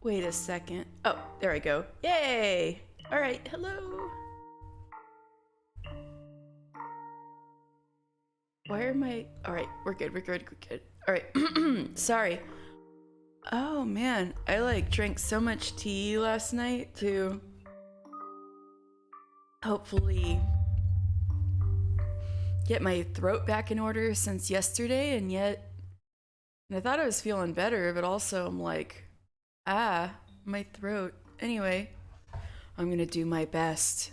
Wait a second. Oh, there I go. Yay! Alright, hello. Why am I... Alright, we're good. Alright, sorry. Oh man, I like drank so much tea last night to hopefully get my throat back in order since yesterday, and yet I thought I was feeling better, but also I'm like, my throat. Anyway, I'm gonna do my best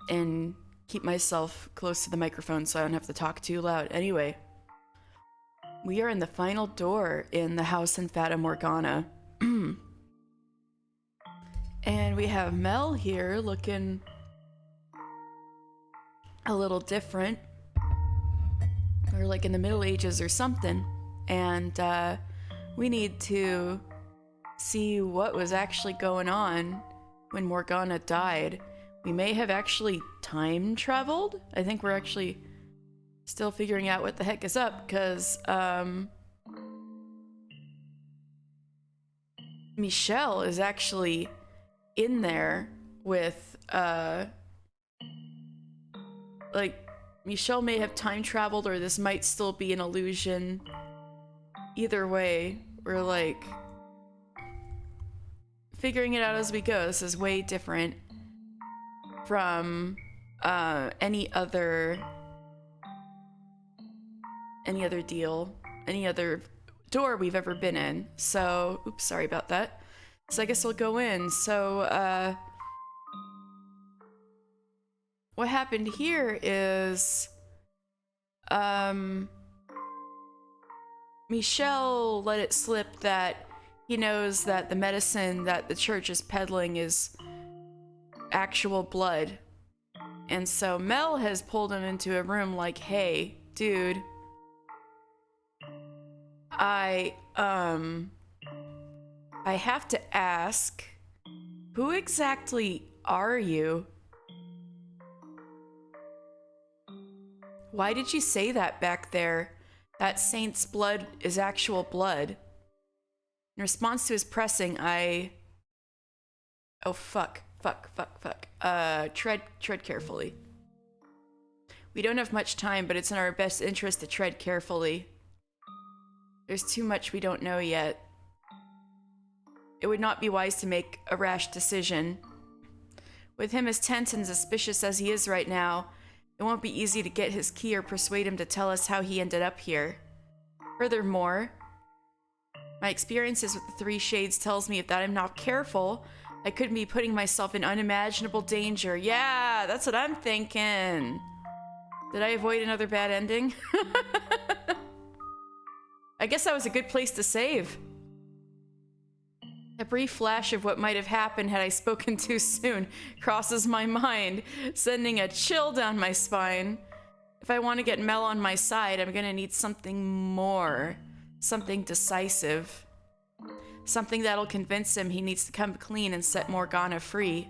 and keep myself close to the microphone so I don't have to talk too loud. Anyway, we are in the final door in the house in Fata Morgana. And we have Mel here looking a little different. Or like in the Middle Ages or something. And we need to see what was actually going on when Morgana died. We may have actually time traveled. I think we're actually still figuring out what the heck is up, because Michelle is actually in there with like, Michelle may have time traveled, or this might still be an illusion. Either way, we're like figuring it out as we go. This is way different from any other deal, any other door we've ever been in. So, oops, sorry about that. So I guess we'll go in. So, what happened here is, Michelle let it slip that he knows that the medicine that the church is peddling is actual blood. And so Mel has pulled him into a room like, hey, dude, I have to ask, who exactly are you? Why did you say that back there? That saint's blood is actual blood. In response to his pressing, oh, fuck. Tread carefully. We don't have much time, but it's in our best interest to tread carefully. There's too much we don't know yet. It would not be wise to make a rash decision. With him as tense and suspicious as he is right now, it won't be easy to get his key or persuade him to tell us how he ended up here. Furthermore, my experiences with the Three Shades tells me if that I'm not careful, I could be putting myself in unimaginable danger. Yeah, that's what I'm thinking. Did I avoid another bad ending? I guess that was a good place to save. A brief flash of what might have happened had I spoken too soon crosses my mind, sending a chill down my spine. If I want to get Mel on my side, I'm gonna need something more. Something decisive. Something that'll convince him he needs to come clean and set Morgana free.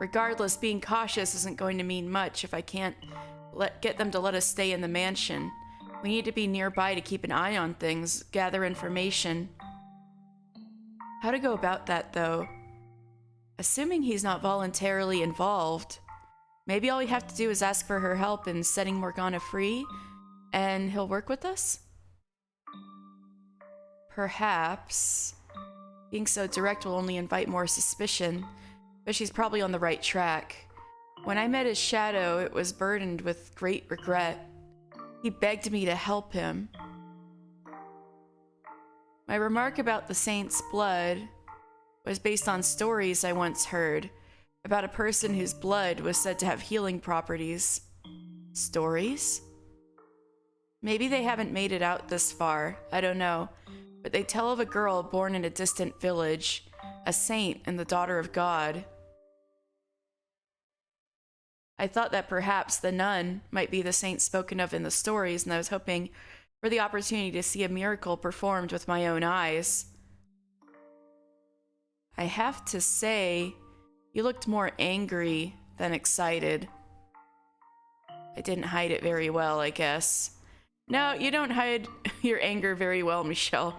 Regardless, being cautious isn't going to mean much if I can't get them to let us stay in the mansion. We need to be nearby to keep an eye on things, gather information. How to go about that, though? Assuming he's not voluntarily involved, maybe all we have to do is ask for her help in setting Morgana free, and he'll work with us? Perhaps. Being so direct will only invite more suspicion, but she's probably on the right track. When I met his shadow, it was burdened with great regret. He begged me to help him. My remark about the saint's blood was based on stories I once heard about a person whose blood was said to have healing properties. Stories? Maybe they haven't made it out this far, I don't know, but they tell of a girl born in a distant village, a saint and the daughter of God. I thought that perhaps the nun might be the saint spoken of in the stories, and I was hoping for the opportunity to see a miracle performed with my own eyes. I have to say, you looked more angry than excited. I didn't hide it very well, I guess. No, you don't hide your anger very well, Michelle.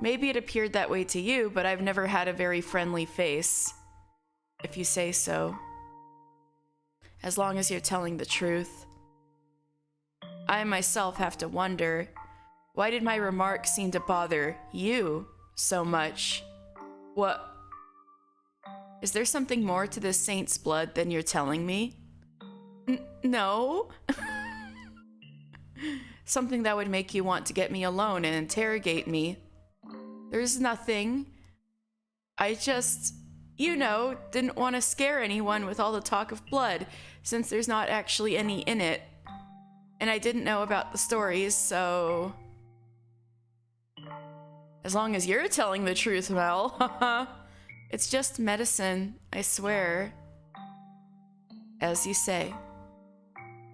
Maybe it appeared that way to you, but I've never had a very friendly face, if you say so. As long as you're telling the truth. I myself have to wonder, why did my remarks seem to bother you so much? What? Is there something more to this saint's blood than you're telling me? No. Something that would make you want to get me alone and interrogate me. There's nothing. I just, didn't want to scare anyone with all the talk of blood, since there's not actually any in it. And I didn't know about the stories, so... As long as you're telling the truth, Mel. It's just medicine, I swear. As you say.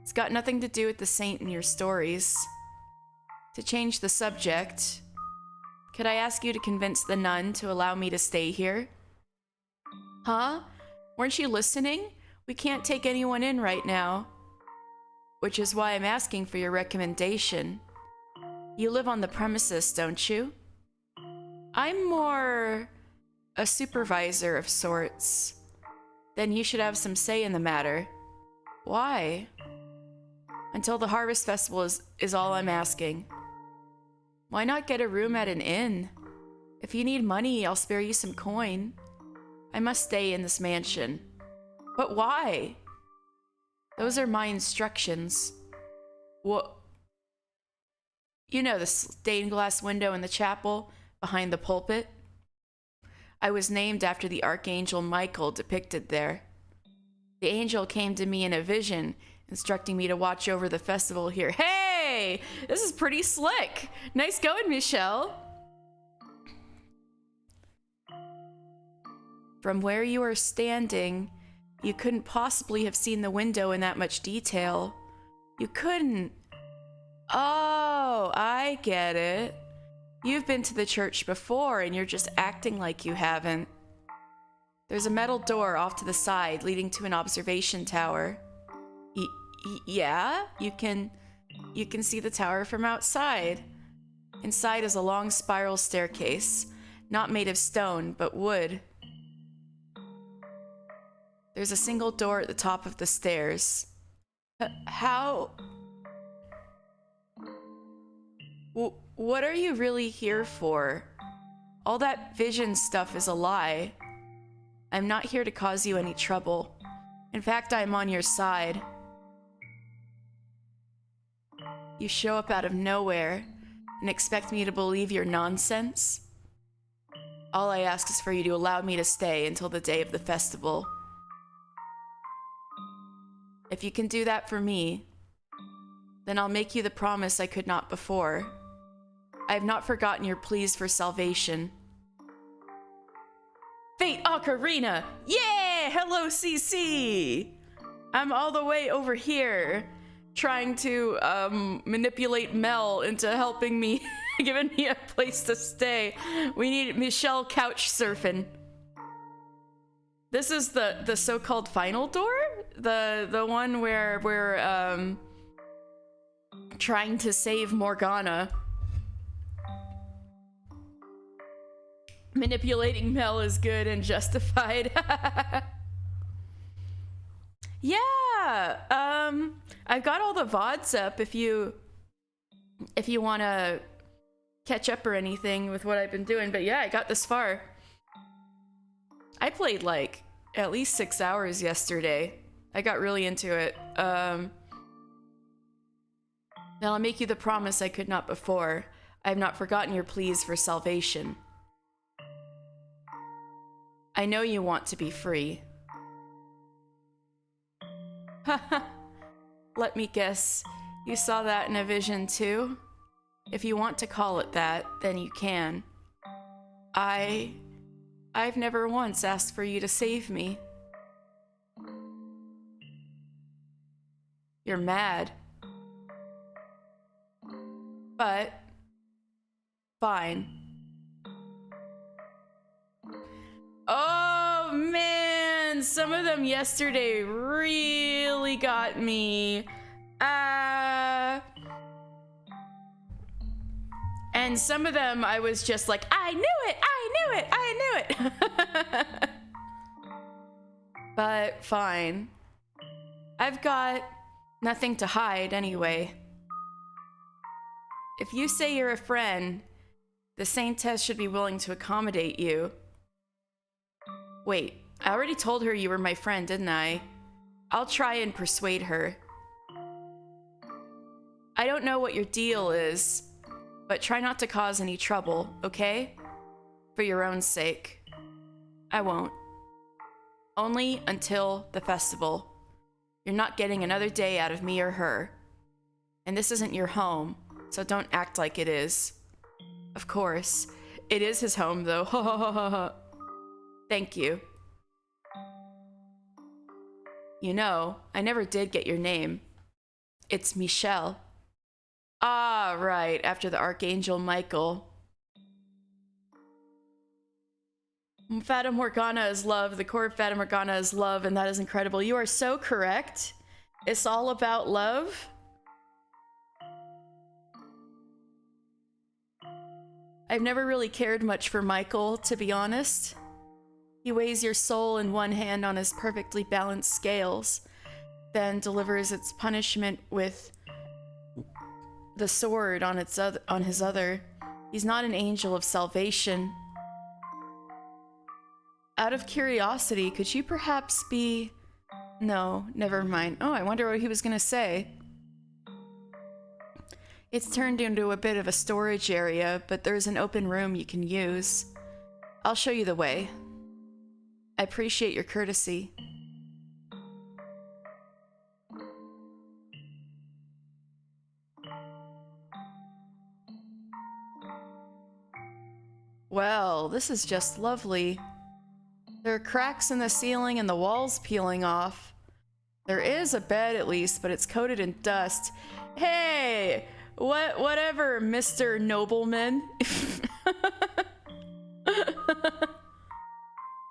It's got nothing to do with the saint in your stories. To change the subject, could I ask you to convince the nun to allow me to stay here? Huh? Weren't you listening? We can't take anyone in right now. Which is why I'm asking for your recommendation. You live on the premises, don't you? I'm more a supervisor of sorts. Then you should have some say in the matter. Why? Until the Harvest Festival is all I'm asking. Why not get a room at an inn? If you need money, I'll spare you some coin. I must stay in this mansion. But why? Those are my instructions. What? You know the stained glass window in the chapel behind the pulpit? I was named after the Archangel Michael depicted there. The angel came to me in a vision, instructing me to watch over the festival here. Hey! This is pretty slick! Nice going, Michelle! From where you are standing, you couldn't possibly have seen the window in that much detail. You couldn't. Oh, I get it. You've been to the church before and you're just acting like you haven't. There's a metal door off to the side leading to an observation tower. Yeah, you can see the tower from outside. Inside is a long spiral staircase, not made of stone, but wood. There's a single door at the top of the stairs. How? What are you really here for? All that vision stuff is a lie. I'm not here to cause you any trouble. In fact, I'm on your side. You show up out of nowhere and expect me to believe your nonsense? All I ask is for you to allow me to stay until the day of the festival. If you can do that for me, then I'll make you the promise I could not before. I have not forgotten your pleas for salvation. Fate Ocarina! Yeah! Hello, CC! I'm all the way over here, trying to manipulate Mel into helping me, giving me a place to stay. We need Michelle couch surfing. This is the so-called final door? The one where we're trying to save Morgana. Manipulating Mel is good and justified. Yeah, I've got all the VODs up if you want to catch up or anything with what I've been doing. But yeah, I got this far. I played like at least 6 hours yesterday. I got really into it. Now I'll make you the promise I could not before. I have not forgotten your pleas for salvation. I know you want to be free. Haha. Let me guess. You saw that in a vision too? If you want to call it that, then you can. I've never once asked for you to save me. You're mad. But fine. Oh man, some of them yesterday really got me. And some of them I was just like, I knew it, I knew it, I knew it. But fine. I've got nothing to hide anyway. If you say you're a friend, the Saintess should be willing to accommodate you. Wait, I already told her you were my friend, didn't I? I'll try and persuade her. I don't know what your deal is, but try not to cause any trouble, okay? For your own sake. I won't. Only until the festival. You're not getting another day out of me or her. And this isn't your home, so don't act like it is. Of course. It is his home, though. Thank you. You know, I never did get your name. It's Michelle. Ah, right, after the Archangel Michael. Fata Morgana is love. The core of Fata Morgana is love, and that is incredible. You are so correct. It's all about love. I've never really cared much for Michael, to be honest. He weighs your soul in one hand on his perfectly balanced scales, then delivers its punishment with the sword on his other. He's not an angel of salvation. Out of curiosity, could you perhaps be... No, never mind. Oh, I wonder what he was gonna say. It's turned into a bit of a storage area, but there's an open room you can use. I'll show you the way. I appreciate your courtesy. Well, this is just lovely. There are cracks in the ceiling and the walls peeling off. There is a bed at least, but it's coated in dust. Hey! Whatever, Mr. Nobleman.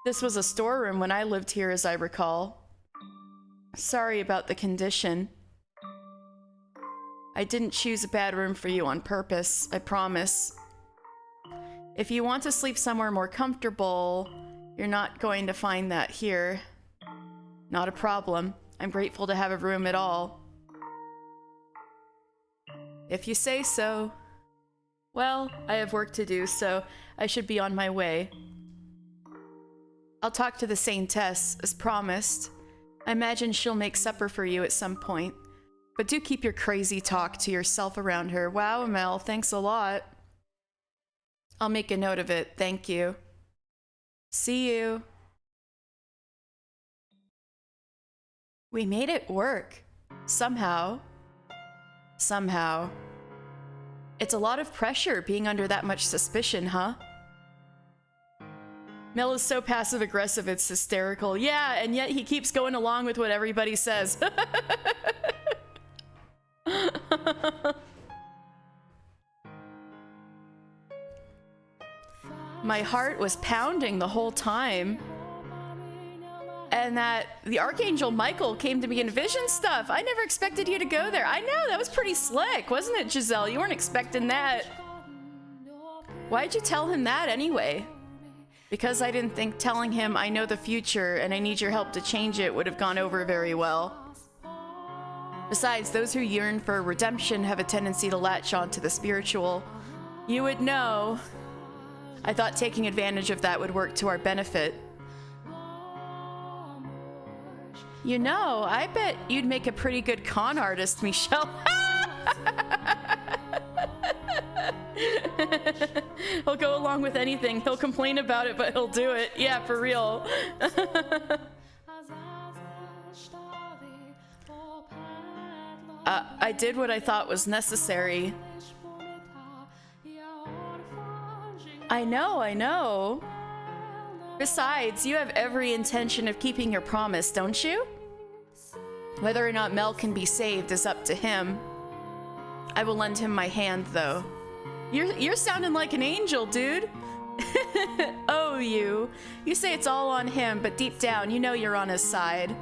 This was a storeroom when I lived here, as I recall. Sorry about the condition. I didn't choose a bad room for you on purpose, I promise. If you want to sleep somewhere more comfortable, you're not going to find that here. Not a problem. I'm grateful to have a room at all. If you say so. Well, I have work to do, so I should be on my way. I'll talk to the Saintess, as promised. I imagine she'll make supper for you at some point. But do keep your crazy talk to yourself around her. Wow, Mel, thanks a lot. I'll make a note of it, thank you. See you. We made it work. Somehow. Somehow. It's a lot of pressure being under that much suspicion, huh? Mel is so passive-aggressive, it's hysterical. Yeah, and yet he keeps going along with what everybody says. My heart was pounding the whole time. And that the Archangel Michael came to me in vision stuff. I never expected you to go there. I know, that was pretty slick, wasn't it, Giselle? You weren't expecting that. Why'd you tell him that anyway? Because I didn't think telling him I know the future and I need your help to change it would have gone over very well. Besides, those who yearn for redemption have a tendency to latch on to the spiritual. You would know. I thought taking advantage of that would work to our benefit. You know, I bet you'd make a pretty good con artist, Michelle. He'll go along with anything. He'll complain about it, but he'll do it. Yeah, for real. I did what I thought was necessary. I know. Besides, you have every intention of keeping your promise, don't you? Whether or not Mel can be saved is up to him. I will lend him my hand, though. You're sounding like an angel, dude. Oh, you. You say it's all on him, but deep down, you know you're on his side.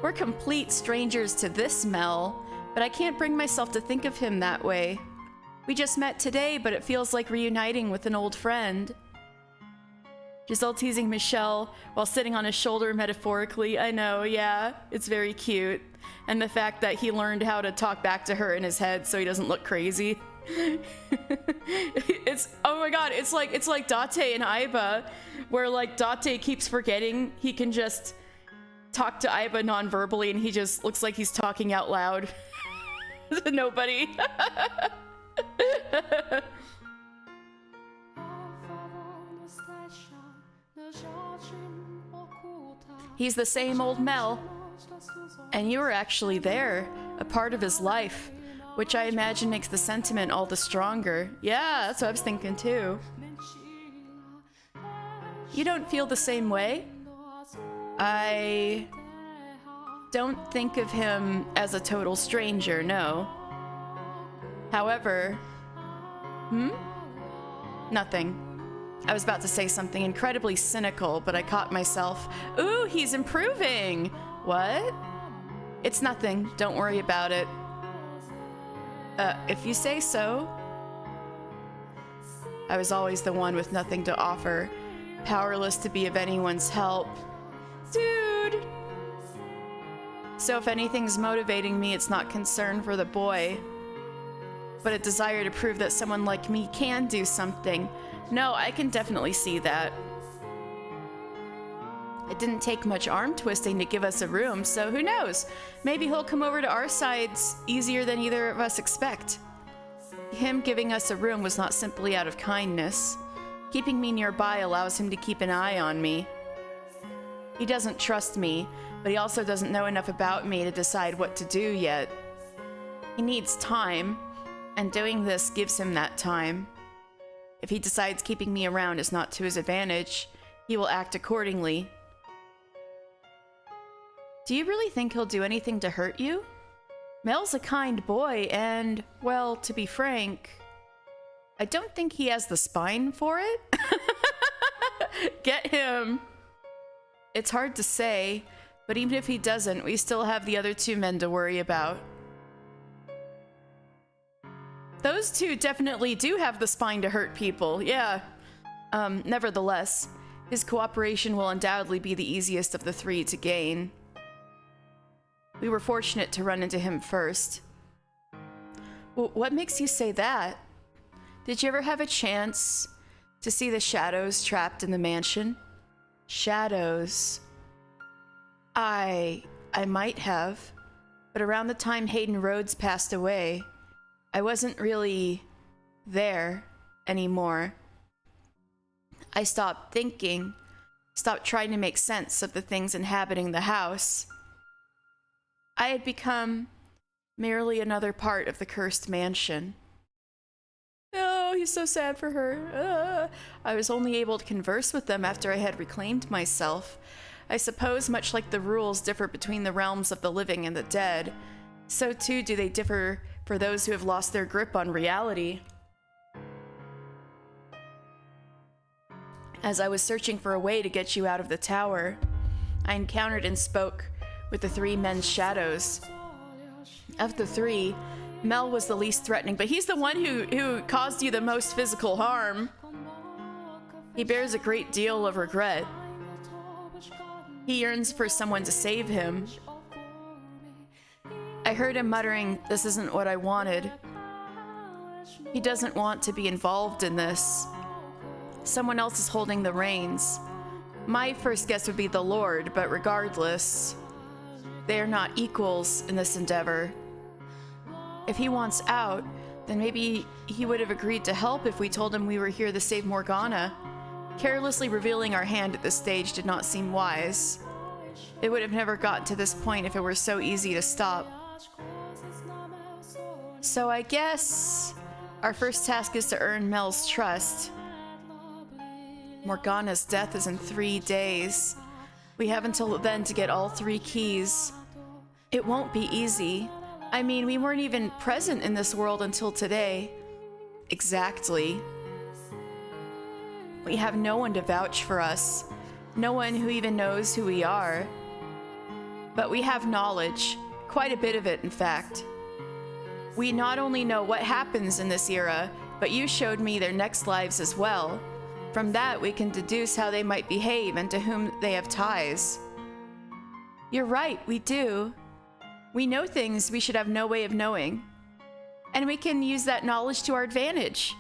We're complete strangers to this Mel, But I can't bring myself to think of him that way. We just met today, but it feels like reuniting with an old friend. Giselle teasing Michelle while sitting on his shoulder metaphorically. I know, yeah, it's very cute. And the fact that he learned how to talk back to her in his head so he doesn't look crazy. It's, oh my god, it's like Date and Aiba, where like Date keeps forgetting he can just talk to Aiba non-verbally and he just looks like he's talking out loud to nobody. He's the same old Mel. And you were actually there, a part of his life, which I imagine makes the sentiment all the stronger. Yeah, that's what I was thinking too. You don't feel the same way? I don't think of him as a total stranger, no. However, Nothing. I was about to say something incredibly cynical, but I caught myself. Ooh, he's improving! What? It's nothing. Don't worry about it. If you say so. I was always the one with nothing to offer, powerless to be of anyone's help. Dude! So if anything's motivating me, it's not concern for the boy, but a desire to prove that someone like me can do something. No, I can definitely see that. It didn't take much arm twisting to give us a room, so who knows? Maybe he'll come over to our sides easier than either of us expect. Him giving us a room was not simply out of kindness. Keeping me nearby allows him to keep an eye on me. He doesn't trust me, but he also doesn't know enough about me to decide what to do yet. He needs time, and doing this gives him that time. If he decides keeping me around is not to his advantage, he will act accordingly. Do you really think he'll do anything to hurt you? Mel's a kind boy, and, well, to be frank, I don't think he has the spine for it. Get him! It's hard to say, but even if he doesn't, we still have the other two men to worry about. Those two definitely do have the spine to hurt people, yeah. Nevertheless, his cooperation will undoubtedly be the easiest of the three to gain. We were fortunate to run into him first. What makes you say that? Did you ever have a chance to see the shadows trapped in the mansion? Shadows. I might have, but around the time Hayden Rhodes passed away, I wasn't really there anymore. I stopped thinking, stopped trying to make sense of the things inhabiting the house. I had become merely another part of the cursed mansion. Oh, he's so sad for her. I was only able to converse with them after I had reclaimed myself. I suppose much like the rules differ between the realms of the living and the dead, so too do they differ for those who have lost their grip on reality. As I was searching for a way to get you out of the tower, I encountered and spoke with the three men's shadows. Of the three, Mel was the least threatening, but he's the one who caused you the most physical harm. He bears a great deal of regret. He yearns for someone to save him. I heard him muttering, "This isn't what I wanted." He doesn't want to be involved in this. Someone else is holding the reins. My first guess would be the Lord, but regardless, they are not equals in this endeavor. If he wants out, then maybe he would have agreed to help if we told him we were here to save Morgana. Carelessly revealing our hand at this stage did not seem wise. It would have never gotten to this point if it were so easy to stop. So I guess our first task is to earn Mel's trust. Morgana's death is in 3 days. We have until then to get all 3 keys. It won't be easy. I mean, we weren't even present in this world until today. Exactly. We have no one to vouch for us. No one who even knows who we are. But we have knowledge. Quite a bit of it, in fact. We not only know what happens in this era, but you showed me their next lives as well. From that, we can deduce how they might behave and to whom they have ties. You're right, we do. We know things we should have no way of knowing. And we can use that knowledge to our advantage.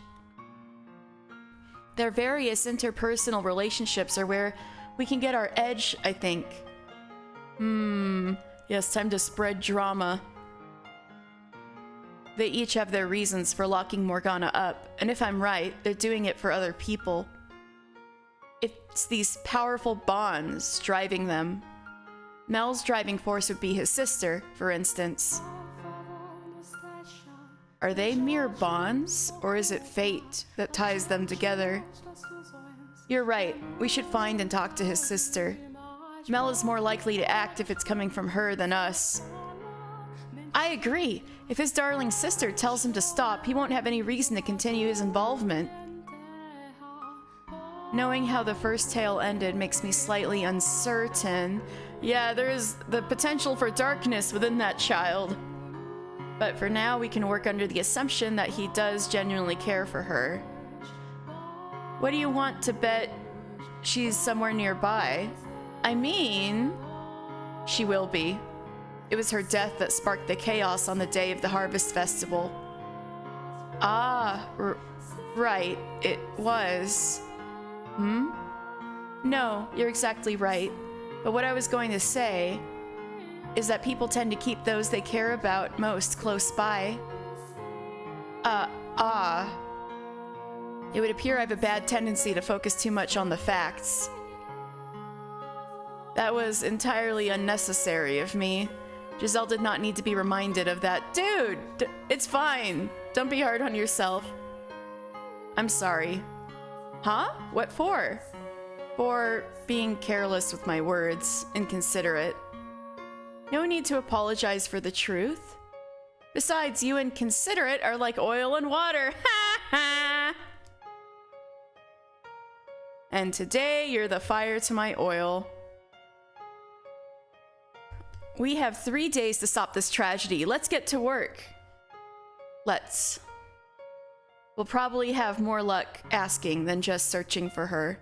Their various interpersonal relationships are where we can get our edge, I think. Yes, time to spread drama. They each have their reasons for locking Morgana up, and if I'm right, they're doing it for other people. It's these powerful bonds driving them. Mel's driving force would be his sister, for instance. Are they mere bonds, or is it fate that ties them together? You're right, we should find and talk to his sister. Mel is more likely to act if it's coming from her than us. I agree. If his darling sister tells him to stop, he won't have any reason to continue his involvement. Knowing how the first tale ended makes me slightly uncertain. Yeah, there is the potential for darkness within that child. But for now, we can work under the assumption that he does genuinely care for her. What do you want to bet she's somewhere nearby? I mean, she will be. It was her death that sparked the chaos on the day of the Harvest Festival. Ah, right, it was. No, you're exactly right. But what I was going to say is that people tend to keep those they care about most close by. It would appear I have a bad tendency to focus too much on the facts. That was entirely unnecessary of me. Giselle did not need to be reminded of that. Dude, it's fine. Don't be hard on yourself. I'm sorry. Huh? What for? For being careless with my words, inconsiderate. No need to apologize for the truth. Besides, you and considerate are like oil and water. Ha ha! And today, you're the fire to my oil. We have 3 days to stop this tragedy. Let's get to work. Let's. We'll probably have more luck asking than just searching for her.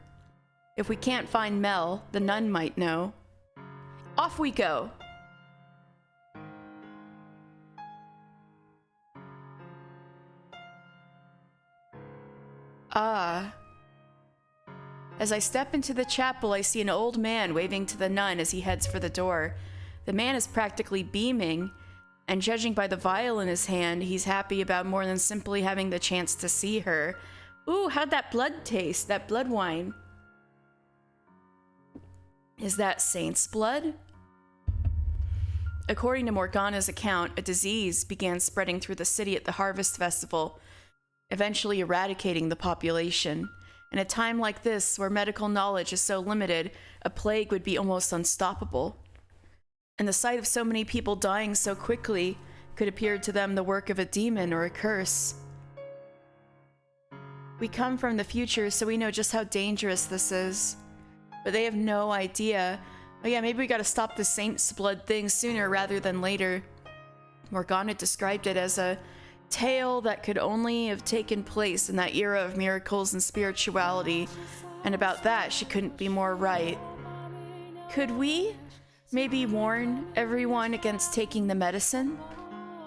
If we can't find Mel, the nun might know. Off we go. As I step into the chapel, I see an old man waving to the nun as he heads for the door. The man is practically beaming, and judging by the vial in his hand, he's happy about more than simply having the chance to see her. Ooh, how'd that blood taste? That blood wine. Is that saint's blood? According to Morgana's account, a disease began spreading through the city at the Harvest Festival, eventually eradicating the population. In a time like this, where medical knowledge is so limited, a plague would be almost unstoppable. And the sight of so many people dying so quickly could appear to them the work of a demon or a curse. We come from the future, so we know just how dangerous this is. But they have no idea. Oh yeah, maybe we gotta stop the saint's blood thing sooner rather than later. Morgana described it as a tale that could only have taken place in that era of miracles and spirituality, and about that she couldn't be more right. Could we maybe warn everyone against taking the medicine?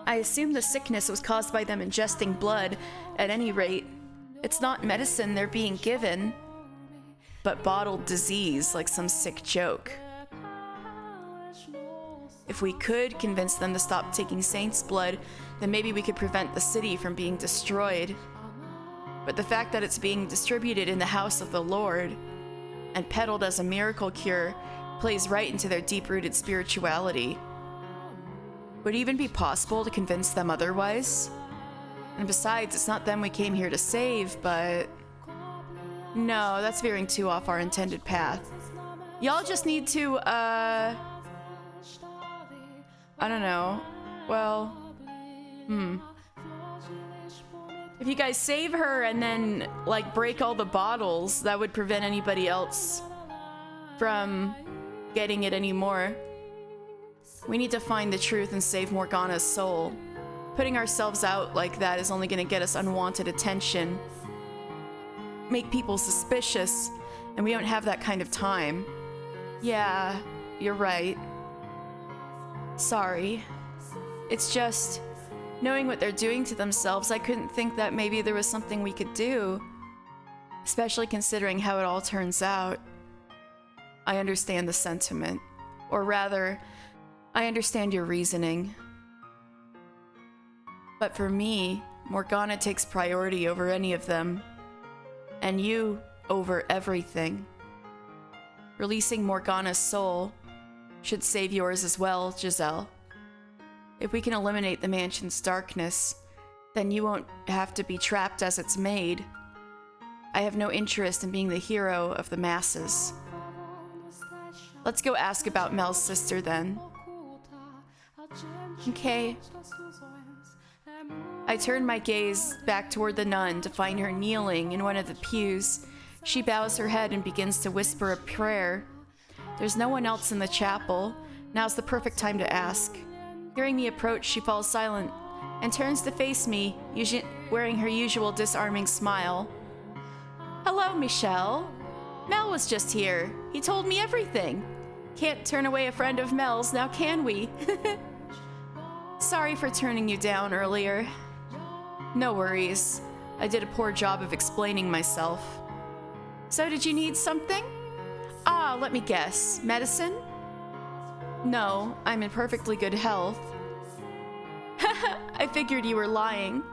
I assume the sickness was caused by them ingesting blood. At any rate, it's not medicine they're being given, but bottled disease, like some sick joke. If we could convince them to stop taking saint's blood, then maybe we could prevent the city from being destroyed. But the fact that it's being distributed in the house of the Lord and peddled as a miracle cure plays right into their deep-rooted spirituality. Would it even be possible to convince them otherwise? And besides, it's not them we came here to save, but... No, that's veering too off our intended path. Y'all just need to, I don't know. Well, if you guys save her and then, like, break all the bottles, that would prevent anybody else from getting it anymore. We need to find the truth and save Morgana's soul. Putting ourselves out like that is only gonna get us unwanted attention, make people suspicious, and we don't have that kind of time. Yeah, you're right. Sorry. It's just, knowing what they're doing to themselves, I couldn't think that maybe there was something we could do, especially considering how it all turns out. I understand the sentiment, or rather, I understand your reasoning. But for me, Morgana takes priority over any of them, and you over everything. Releasing Morgana's soul should save yours as well, Giselle. If we can eliminate the mansion's darkness, then you won't have to be trapped as it's made. I have no interest in being the hero of the masses. Let's go ask about Mel's sister then. Okay. I turn my gaze back toward the nun to find her kneeling in one of the pews. She bows her head and begins to whisper a prayer. There's no one else in the chapel. Now's the perfect time to ask. Hearing me approach, she falls silent and turns to face me, wearing her usual disarming smile. Hello, Michelle. Mel was just here. He told me everything. Can't turn away a friend of Mel's, now can we? Sorry for turning you down earlier. No worries. I did a poor job of explaining myself. So did you need something? Ah, let me guess. Medicine? No, I'm in perfectly good health. I figured you were lying.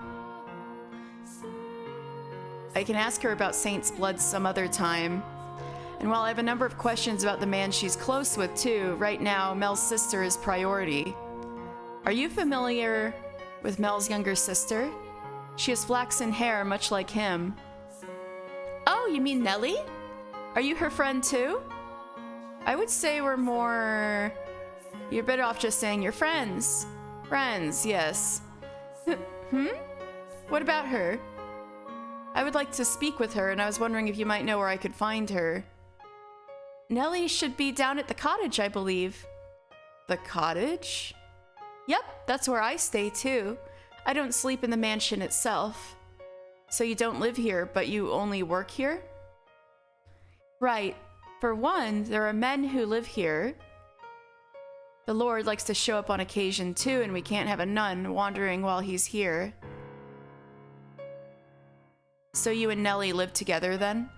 I can ask her about Saint's blood some other time. And while I have a number of questions about the man she's close with too, right now Mel's sister is priority. Are you familiar with Mel's younger sister? She has flaxen hair much like him. Oh, you mean Nellie? Are you her friend too? I would say we're more... You're better off just saying you're friends. Friends, yes. What about her? I would like to speak with her, and I was wondering if you might know where I could find her. Nellie should be down at the cottage, I believe. The cottage? Yep, that's where I stay too. I don't sleep in the mansion itself. So you don't live here, but you only work here? Right. For one, there are men who live here. The Lord likes to show up on occasion too, and we can't have a nun wandering while he's here. So you and Nellie live together then?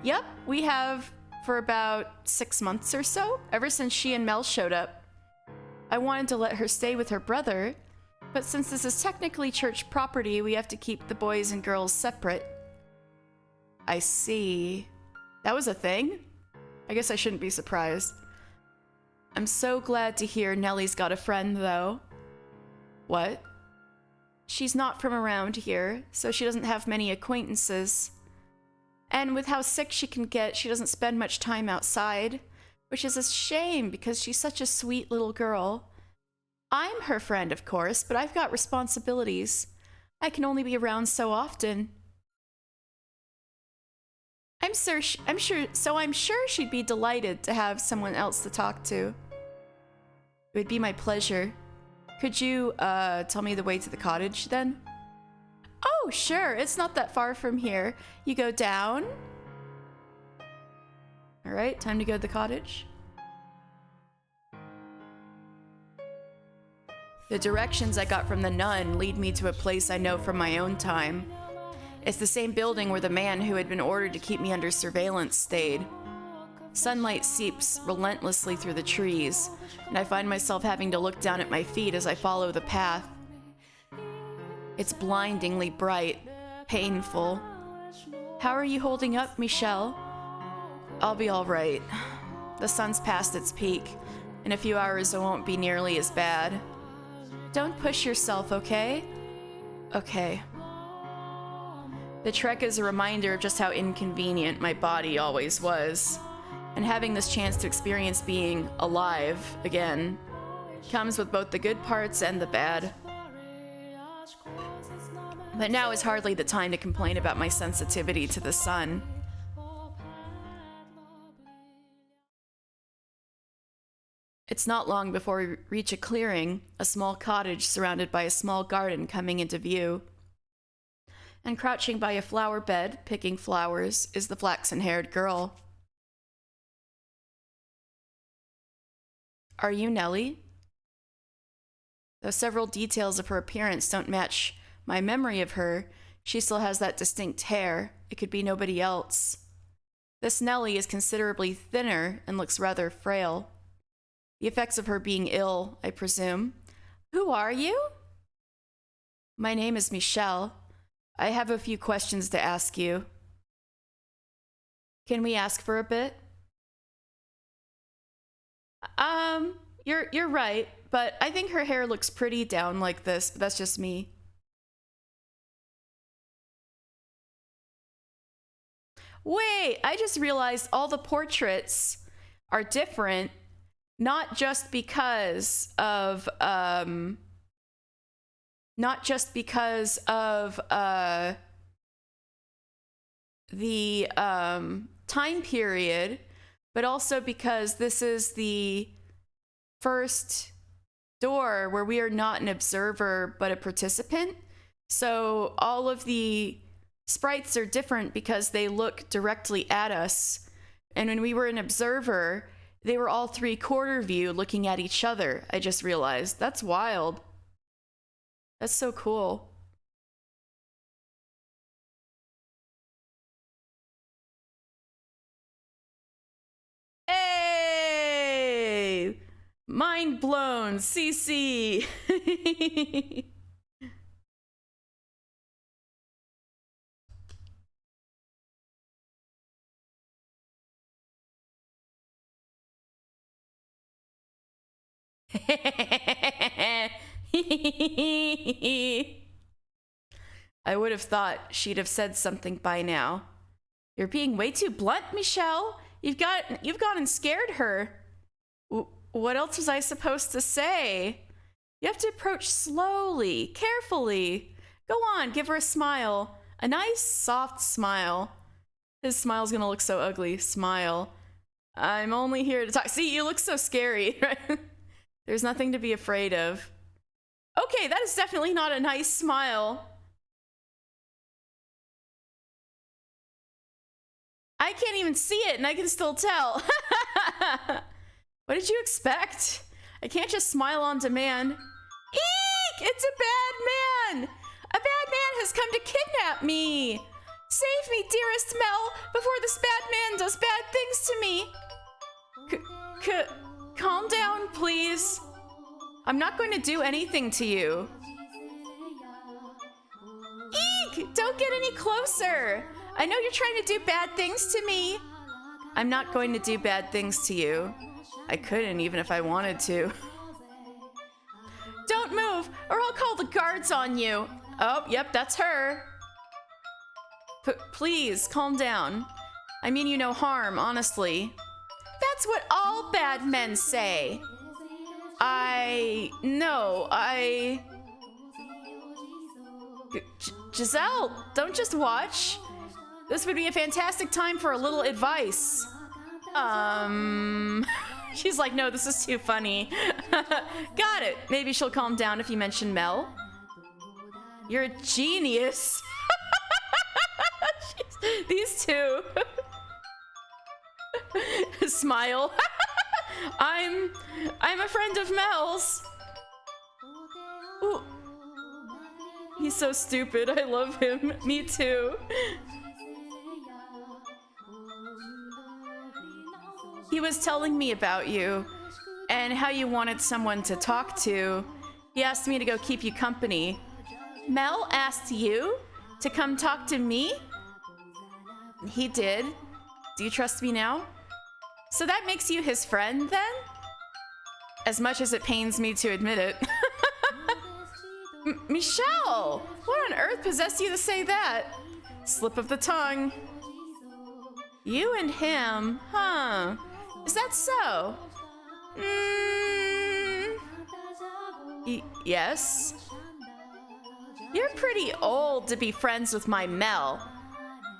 Yep, we have for about 6 months or so, ever since she and Mel showed up. I wanted to let her stay with her brother, but since this is technically church property, we have to keep the boys and girls separate. I see. That was a thing? I guess I shouldn't be surprised. I'm so glad to hear Nellie's got a friend, though. What? She's not from around here, so she doesn't have many acquaintances. And with how sick she can get, she doesn't spend much time outside, which is a shame because she's such a sweet little girl. I'm her friend, of course, but I've got responsibilities. I can only be around so often. I'm sure she'd be delighted to have someone else to talk to. It would be my pleasure. Could you, tell me the way to the cottage, then? Oh, sure. It's not that far from here. You go down. All right, time to go to the cottage. The directions I got from the nun lead me to a place I know from my own time. It's the same building where the man who had been ordered to keep me under surveillance stayed. Sunlight seeps relentlessly through the trees, and I find myself having to look down at my feet as I follow the path. It's blindingly bright, painful. How are you holding up, Michelle? I'll be all right. The sun's past its peak. In a few hours it won't be nearly as bad. Don't push yourself, okay? Okay. The trek is a reminder of just how inconvenient my body always was. And having this chance to experience being alive again comes with both the good parts and the bad. But now is hardly the time to complain about my sensitivity to the sun. It's not long before we reach a clearing, a small cottage surrounded by a small garden coming into view. And crouching by a flower bed, picking flowers, is the flaxen-haired girl. Are you Nellie? Though several details of her appearance don't match my memory of her, she still has that distinct hair. It could be nobody else. This Nellie is considerably thinner and looks rather frail. The effects of her being ill, I presume. Who are you? My name is Michelle. I have a few questions to ask you. Can we ask for a bit? You're right, but I think her hair looks pretty down like this, but that's just me. Wait, I just realized all the portraits are different, not just because of the time period, but also because this is the first door where we are not an observer but a participant. So all of the sprites are different because they look directly at us. And when we were an observer, they were all 3/4 view looking at each other. I just realized. That's wild. That's so cool. Hey! Mind blown, CC. I would have thought she'd have said something by now. You're being way too blunt, Michelle. You've gone and scared her. What else was I supposed to say? You have to approach slowly, carefully. Go on, give her a smile. A nice, soft smile. His smile's gonna look so ugly. Smile. I'm only here to talk. See, you look so scary, right? There's nothing to be afraid of. Okay, that is definitely not a nice smile. I can't even see it, and I can still tell. What did you expect? I can't just smile on demand. Eek! It's a bad man! A bad man has come to kidnap me! Save me, dearest Mel, before this bad man does bad things to me! Calm down, please. I'm not going to do anything to you. Eek! Don't get any closer! I know you're trying to do bad things to me. I'm not going to do bad things to you. I couldn't even if I wanted to. Don't move, or I'll call the guards on you. Oh, yep, that's her. Please, calm down. I mean you no harm, honestly. That's what all bad men say. Giselle, don't just watch. This would be a fantastic time for a little advice. She's like, no, this is too funny. Got it. Maybe she'll calm down if you mention Mel. You're a genius. These two. Smile. I'm a friend of Mel's. Ooh. He's so stupid. I love him. Me too. He was telling me about you and how you wanted someone to talk to. He asked me to go keep you company. Mel asked you to come talk to me? He did. Do you trust me now? So that makes you his friend then? As much as it pains me to admit it. Michelle! What on earth possessed you to say that? Slip of the tongue. You and him, huh? Is that so? Yes? You're pretty old to be friends with my Mel.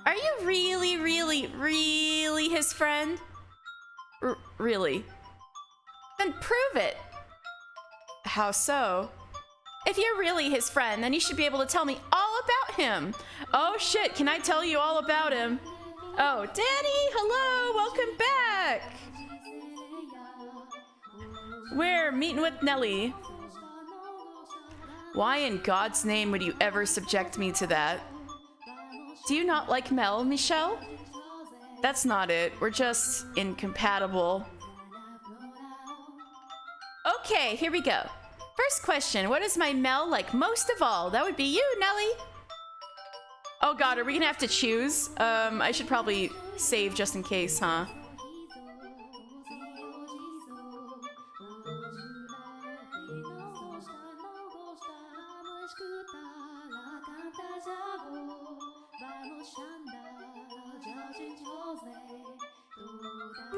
Are you really, really, really his friend? Really? Then prove it. How so? If you're really his friend, then you should be able to tell me all about him. Oh shit, can I tell you all about him? Oh, Danny, hello, welcome back. We're meeting with Nelly. Why in God's name would you ever subject me to that? Do you not like Mel, Michelle? That's not it. We're just incompatible. Okay, here we go. First question, what is my Mel like most of all? That would be you, Nelly. Oh God, are we gonna have to choose? I should probably save just in case, huh?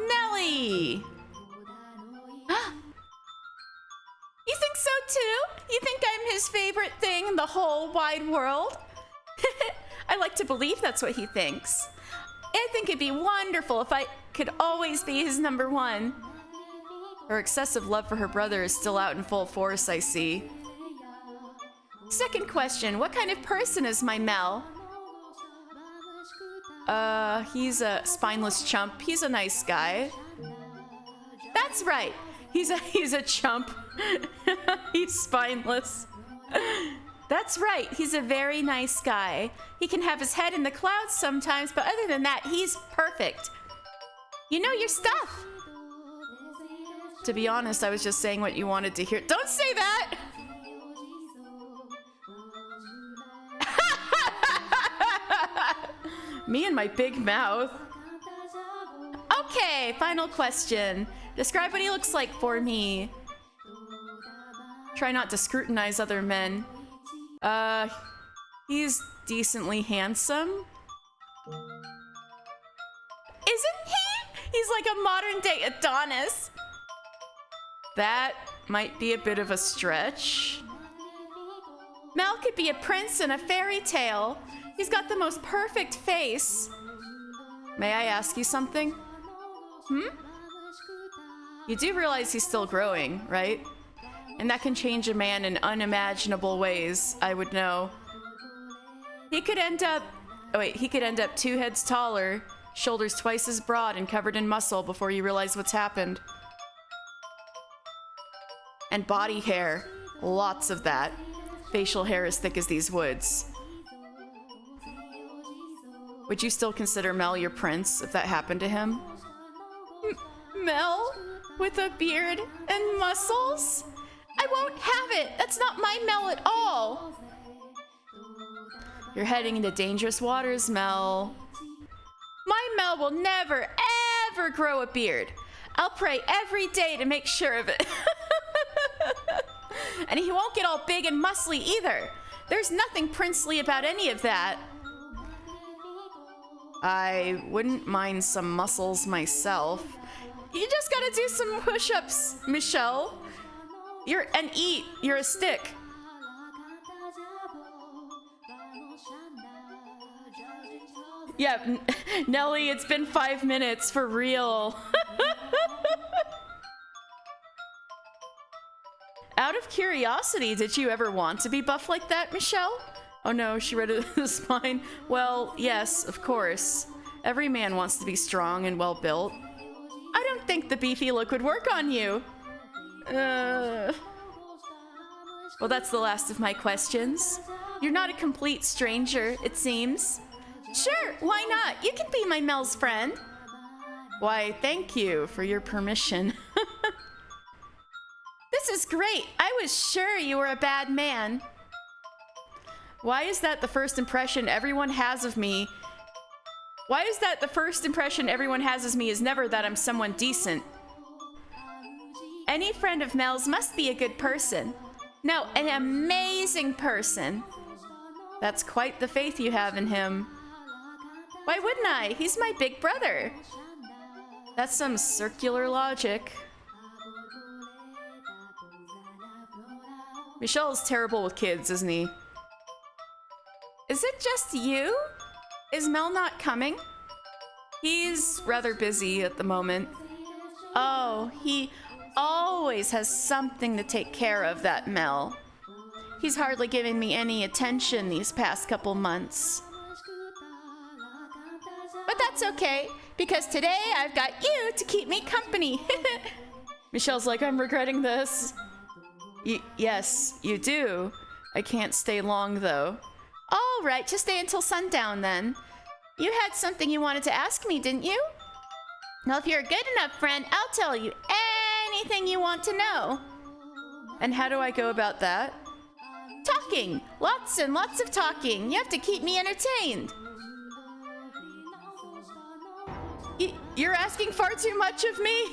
Nelly! You think so too? You think I'm his favorite thing in the whole wide world? I like to believe that's what he thinks. I think it'd be wonderful if I could always be his number one. Her excessive love for her brother is still out in full force, I see. Second question, what kind of person is my Mel? He's a spineless chump. He's a nice guy. That's right. He's a chump. He's spineless. That's right. He's a very nice guy. He can have his head in the clouds sometimes, but other than that, he's perfect. You know your stuff. To be honest, I was just saying what you wanted to hear. Don't say that! Me and my big mouth. Okay, final question. Describe what he looks like for me. Try not to scrutinize other men. He's decently handsome. Isn't he? He's like a modern day Adonis. That might be a bit of a stretch. Mel could be a prince in a fairy tale. He's got the most perfect face. May I ask you something? You do realize he's still growing, right? And that can change a man in unimaginable ways, I would know. He could end up 2 heads taller, shoulders twice as broad and covered in muscle before you realize what's happened. And body hair, lots of that. Facial hair as thick as these woods. Would you still consider Mel your prince if that happened to him? Mel? With a beard and muscles? I won't have it! That's not my Mel at all! You're heading into dangerous waters, Mel. My Mel will never, ever grow a beard. I'll pray every day to make sure of it. And he won't get all big and muscly either. There's nothing princely about any of that. I wouldn't mind some muscles myself. You just gotta do some push-ups, Michelle. You're a stick. Yeah, Nelly, it's been 5 minutes for real. Out of curiosity, did you ever want to be buff like that, Michelle? Oh no, she read it the spine. Well, yes, of course. Every man wants to be strong and well built. I don't think the beefy look would work on you. Well, that's the last of my questions. You're not a complete stranger, it seems. Sure, why not? You can be my Mel's friend. Why, thank you for your permission. This is great. I was sure you were a bad man. Why is that the first impression everyone has of me? Why is that the first impression everyone has of me is never that I'm someone decent? Any friend of Mel's must be a good person. No, an amazing person. That's quite the faith you have in him. Why wouldn't I? He's my big brother. That's some circular logic. Michelle's terrible with kids, isn't he? Is it just you? Is Mel not coming? He's rather busy at the moment. Oh, always has something to take care of, that Mel. He's hardly giving me any attention these past couple months. But that's okay, because today I've got you to keep me company. Michelle's like, I'm regretting this. Yes, you do. I can't stay long, though. All right, just stay until sundown, then. You had something you wanted to ask me, didn't you? Well, if you're a good enough friend, I'll tell you anything you want to know. And how do I go about that? Talking. Lots and lots of talking. You have to keep me entertained. You're asking far too much of me?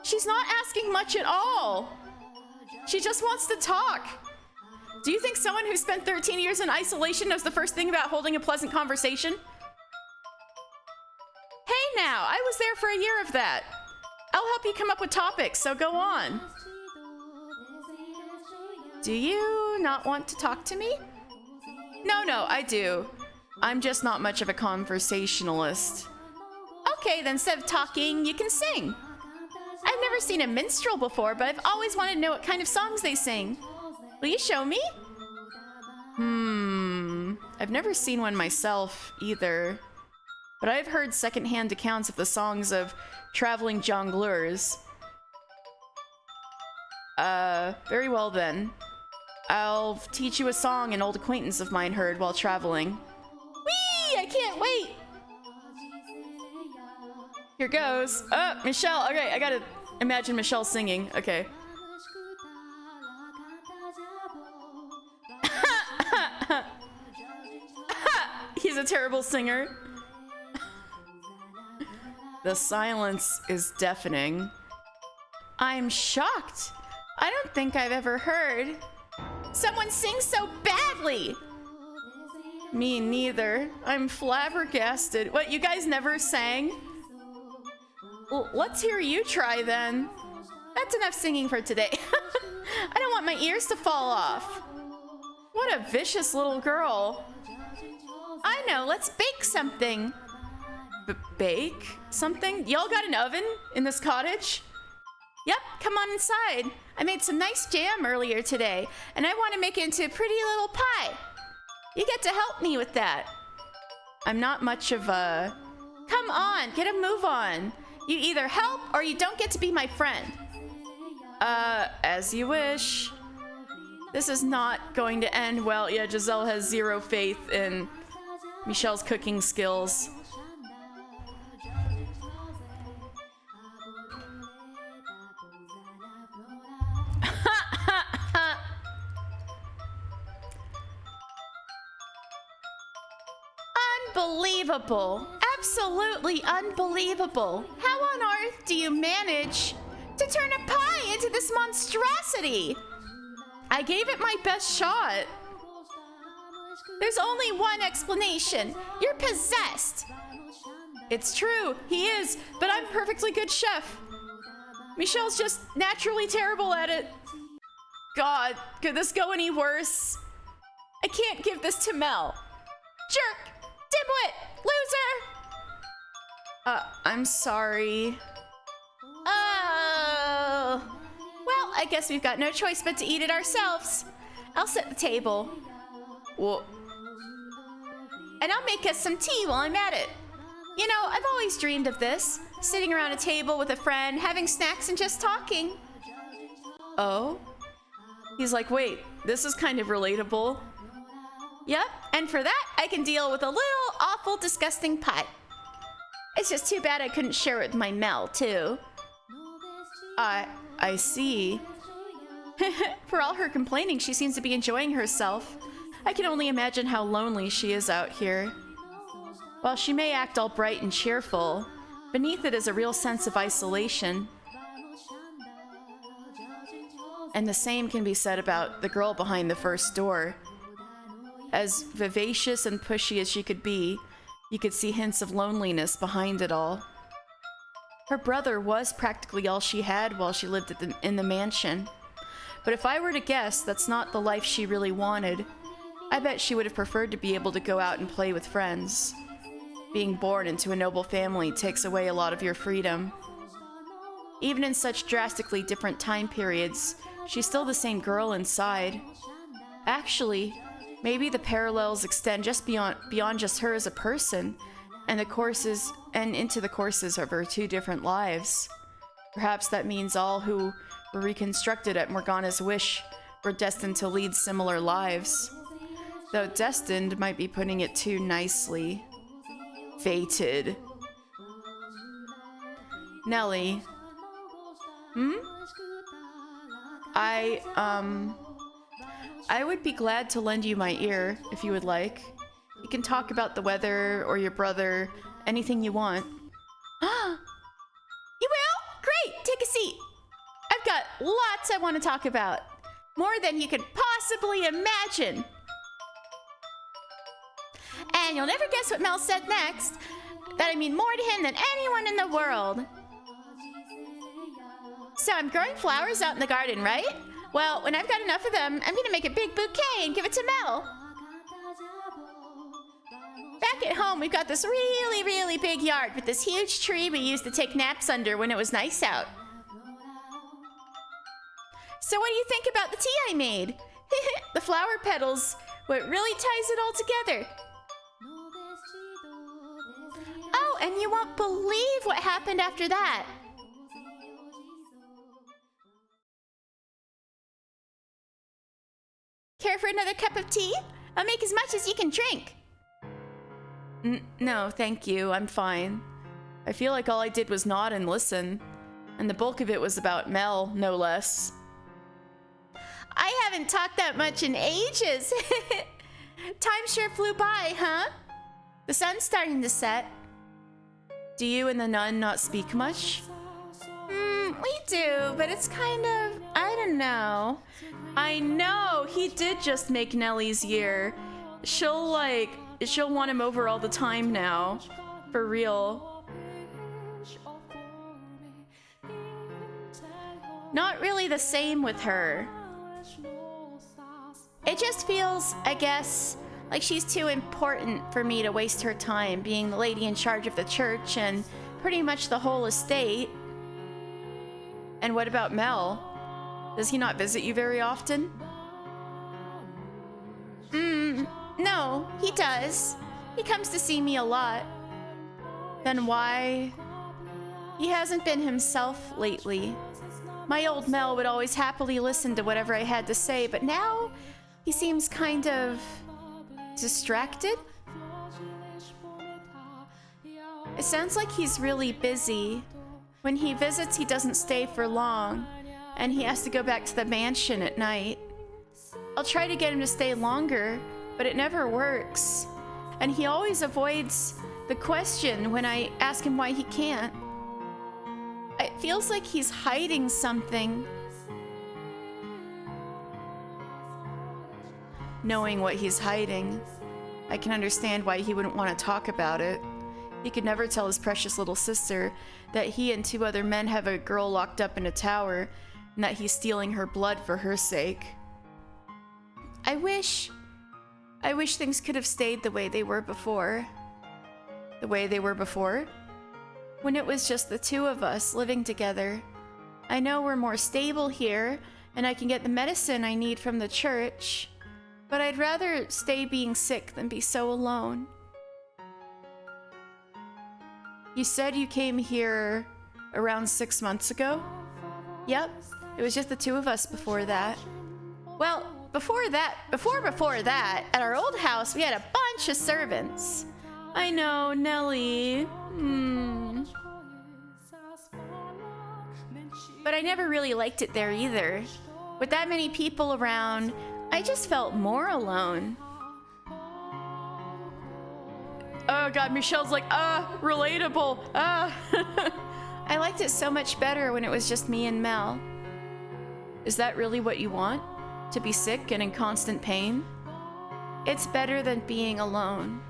She's not asking much at all. She just wants to talk. Do you think someone who spent 13 years in isolation knows the first thing about holding a pleasant conversation? Hey now, I was there for a year of that. I'll help you come up with topics, so go on. Do you not want to talk to me? No, I do. I'm just not much of a conversationalist. Okay, then instead of talking, you can sing. I've never seen a minstrel before, but I've always wanted to know what kind of songs they sing. Will you show me? I've never seen one myself, either. But I've heard secondhand accounts of the songs of traveling jongleurs. Very well then. I'll teach you a song an old acquaintance of mine heard while traveling. Whee! I can't wait! Here goes. Oh, Michelle. Okay, I gotta imagine Michelle singing. Okay. He's a terrible singer. The silence is deafening. I'm shocked. I don't think I've ever heard someone sing so badly. Me neither. I'm flabbergasted. What, you guys never sang? Well, let's hear you try then. That's enough singing for today. I don't want my ears to fall off. What a vicious little girl. I know, let's bake something. Bake something? Y'all got an oven in this cottage? Yep, come on inside. I made some nice jam earlier today, and I want to make it into a pretty little pie. You get to help me with that. I'm not much of a... Come on, get a move on. You either help or you don't get to be my friend. As you wish. This is not going to end well. Yeah, Giselle has zero faith in Michelle's cooking skills. Unbelievable. Absolutely unbelievable. How on earth do you manage to turn a pie into this monstrosity? I gave it my best shot. There's only one explanation. You're possessed. It's true, he is, but I'm a perfectly good chef. Michelle's just naturally terrible at it. God, could this go any worse? I can't give this to Mel. Jerk! Dimwit! Loser! I'm sorry. Oh. Well, I guess we've got no choice but to eat it ourselves. I'll set the table. Whoa. And I'll make us some tea while I'm at it. You know, I've always dreamed of this. Sitting around a table with a friend, having snacks and just talking. Oh? He's like, wait, this is kind of relatable. Yep, and for that, I can deal with a little awful, disgusting pie. It's just too bad I couldn't share it with my Mel, too. I see. For all her complaining, she seems to be enjoying herself. I can only imagine how lonely she is out here. While she may act all bright and cheerful, beneath it is a real sense of isolation. And the same can be said about the girl behind the first door. As vivacious and pushy as she could be, you could see hints of loneliness behind it all. Her brother was practically all she had while she lived in the mansion. But if I were to guess, that's not the life she really wanted. I bet she would have preferred to be able to go out and play with friends. Being born into a noble family takes away a lot of your freedom. Even in such drastically different time periods, she's still the same girl inside. Actually, maybe the parallels extend just beyond just her as a person, and into the courses of her two different lives. Perhaps that means all who were reconstructed at Morgana's wish were destined to lead similar lives. Though destined might be putting it too nicely. Fated. Nelly. I would be glad to lend you my ear, if you would like. You can talk about the weather, or your brother, anything you want. You will? Great! Take a seat! I've got lots I want to talk about. More than you could possibly imagine. And you'll never guess what Mel said next. That I mean more to him than anyone in the world. So I'm growing flowers out in the garden, right? Well, when I've got enough of them, I'm gonna make a big bouquet and give it to Mel. Back at home, we've got this really, really big yard with this huge tree we used to take naps under when it was nice out. So what do you think about the tea I made? The flower petals, what really ties it all together. Oh, and you won't believe what happened after that. Care for another cup of tea? I'll make as much as you can drink. No, thank you. I'm fine. I feel like all I did was nod and listen. And the bulk of it was about Mel, no less. I haven't talked that much in ages. Time sure flew by, huh? The sun's starting to set. Do you and the nun not speak much? We do, but it's kind of, I don't know. I know, he did just make Nelly's year. She'll want him over all the time now. For real. Not really the same with her. It just feels, I guess, like she's too important for me to waste her time being the lady in charge of the church and pretty much the whole estate. And what about Mel? Does he not visit you very often? No, he does. He comes to see me a lot. Then why? He hasn't been himself lately. My old Mel would always happily listen to whatever I had to say, but now he seems kind of distracted. It sounds like he's really busy. When he visits, he doesn't stay for long, and he has to go back to the mansion at night. I'll try to get him to stay longer, but it never works. And he always avoids the question when I ask him why he can't. It feels like he's hiding something. Knowing what he's hiding, I can understand why he wouldn't want to talk about it. He could never tell his precious little sister that he and 2 other men have a girl locked up in a tower and that he's stealing her blood for her sake. I wish things could have stayed the way they were before. The way they were before? When it was just the 2 of us living together. I know we're more stable here, and I can get the medicine I need from the church, but I'd rather stay being sick than be so alone. You said you came here around 6 months ago? Yep, it was just the 2 of us before that. Well, before that, at our old house, we had a bunch of servants. I know, Nelly. But I never really liked it there either. With that many people around, I just felt more alone. Oh god, Michelle's like, relatable, I liked it so much better when it was just me and Mel. Is that really what you want? To be sick and in constant pain? It's better than being alone.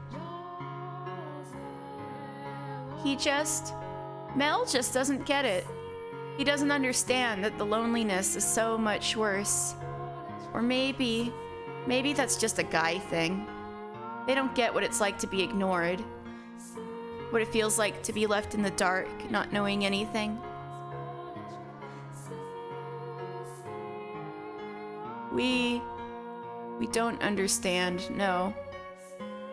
Mel just doesn't get it. He doesn't understand that the loneliness is so much worse. Or maybe that's just a guy thing. They don't get what it's like to be ignored. What it feels like to be left in the dark, not knowing anything. We don't understand, no.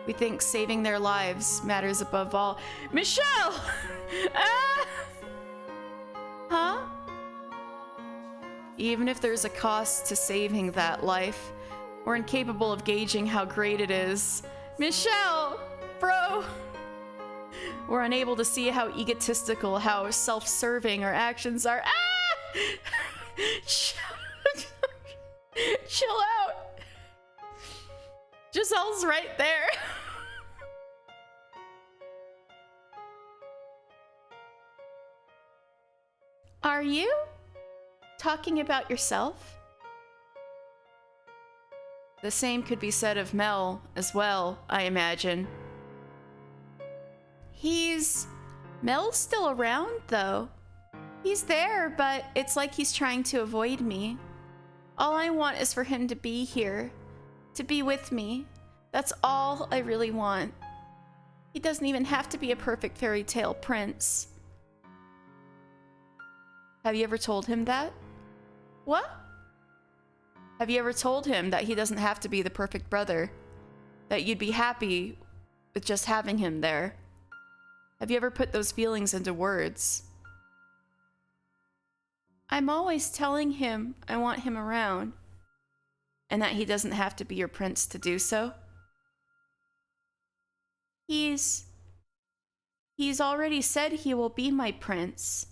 We think saving their lives matters above all. Michelle! Ah! Huh? Even if there's a cost to saving that life, we're incapable of gauging how great it is. Michelle! Bro! We're unable to see how egotistical, how self-serving our actions are. Ah! Chill out. Giselle's right there. Are you talking about yourself? The same could be said of Mel as well, I imagine. Mel's still around, though. He's there, but it's like he's trying to avoid me. All I want is for him to be here, to be with me. That's all I really want. He doesn't even have to be a perfect fairy tale prince. Have you ever told him that? What? Have you ever told him that he doesn't have to be the perfect brother? That you'd be happy with just having him there? Have you ever put those feelings into words? I'm always telling him I want him around, and that he doesn't have to be your prince to do so. He's already said he will be my prince.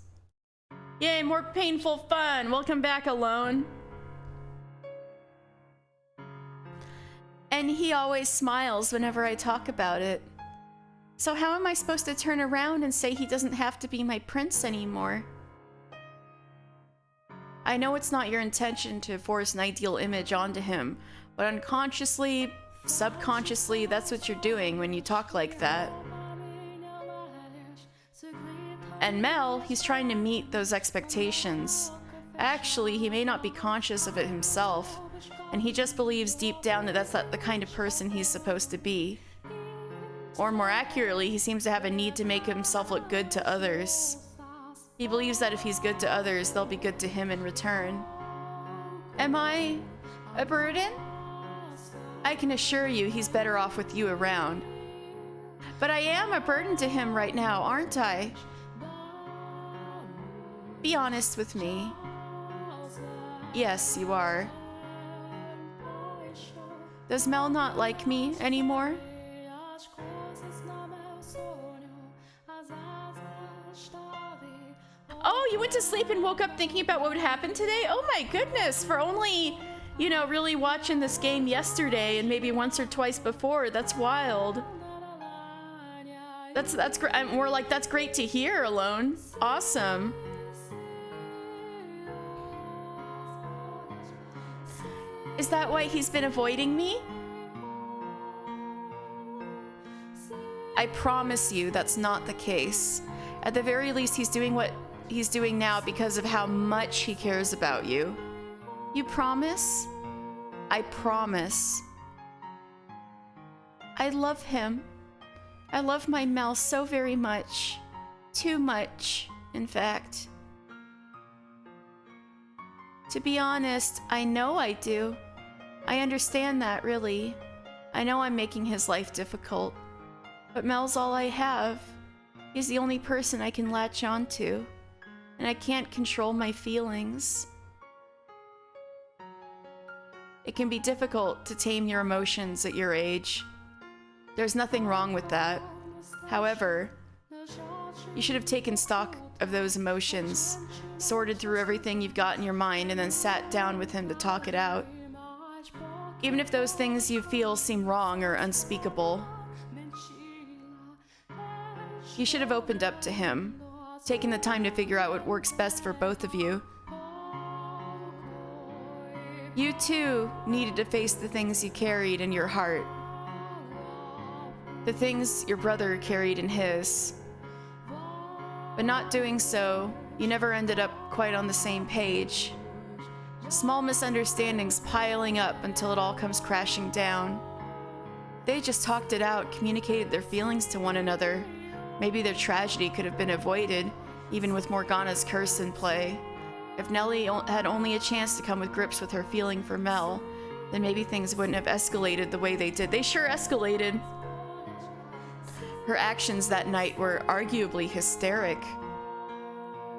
Yay, more painful fun! Welcome back, Alone. And he always smiles whenever I talk about it. So how am I supposed to turn around and say he doesn't have to be my prince anymore? I know it's not your intention to force an ideal image onto him, but unconsciously, subconsciously, that's what you're doing when you talk like that. And Mel, he's trying to meet those expectations. Actually, he may not be conscious of it himself, and he just believes deep down that that's not the kind of person he's supposed to be. Or more accurately, he seems to have a need to make himself look good to others. He believes that if he's good to others, they'll be good to him in return. Am I a burden? I can assure you he's better off with you around. But I am a burden to him right now, aren't I? Be honest with me. Yes, you are. Does Mel not like me anymore? Oh, you went to sleep and woke up thinking about what would happen today? Oh my goodness, for only, you know, really watching this game yesterday and maybe once or twice before. That's wild. That's great. We're like, that's great to hear, Alone. Awesome. Is that why he's been avoiding me? I promise you that's not the case. At the very least, he's doing what he's doing now because of how much he cares about you. You promise? I promise. I love him. I love my Mel so very much. Too much, in fact. To be honest, I know I do. I understand that, really. I know I'm making his life difficult. But Mel's all I have. He's the only person I can latch onto. And I can't control my feelings. It can be difficult to tame your emotions at your age. There's nothing wrong with that. However, you should have taken stock of those emotions, sorted through everything you've got in your mind, and then sat down with him to talk it out. Even if those things you feel seem wrong or unspeakable, you should have opened up to him, taken the time to figure out what works best for both of you. You too needed to face the things you carried in your heart. The things your brother carried in his. But not doing so, you never ended up quite on the same page. Small misunderstandings piling up until it all comes crashing down. They just talked it out, communicated their feelings to one another. Maybe their tragedy could have been avoided, even with Morgana's curse in play. If Nellie had only a chance to come with grips with her feeling for Mel, then maybe things wouldn't have escalated the way they did. They sure escalated. Her actions that night were arguably hysteric,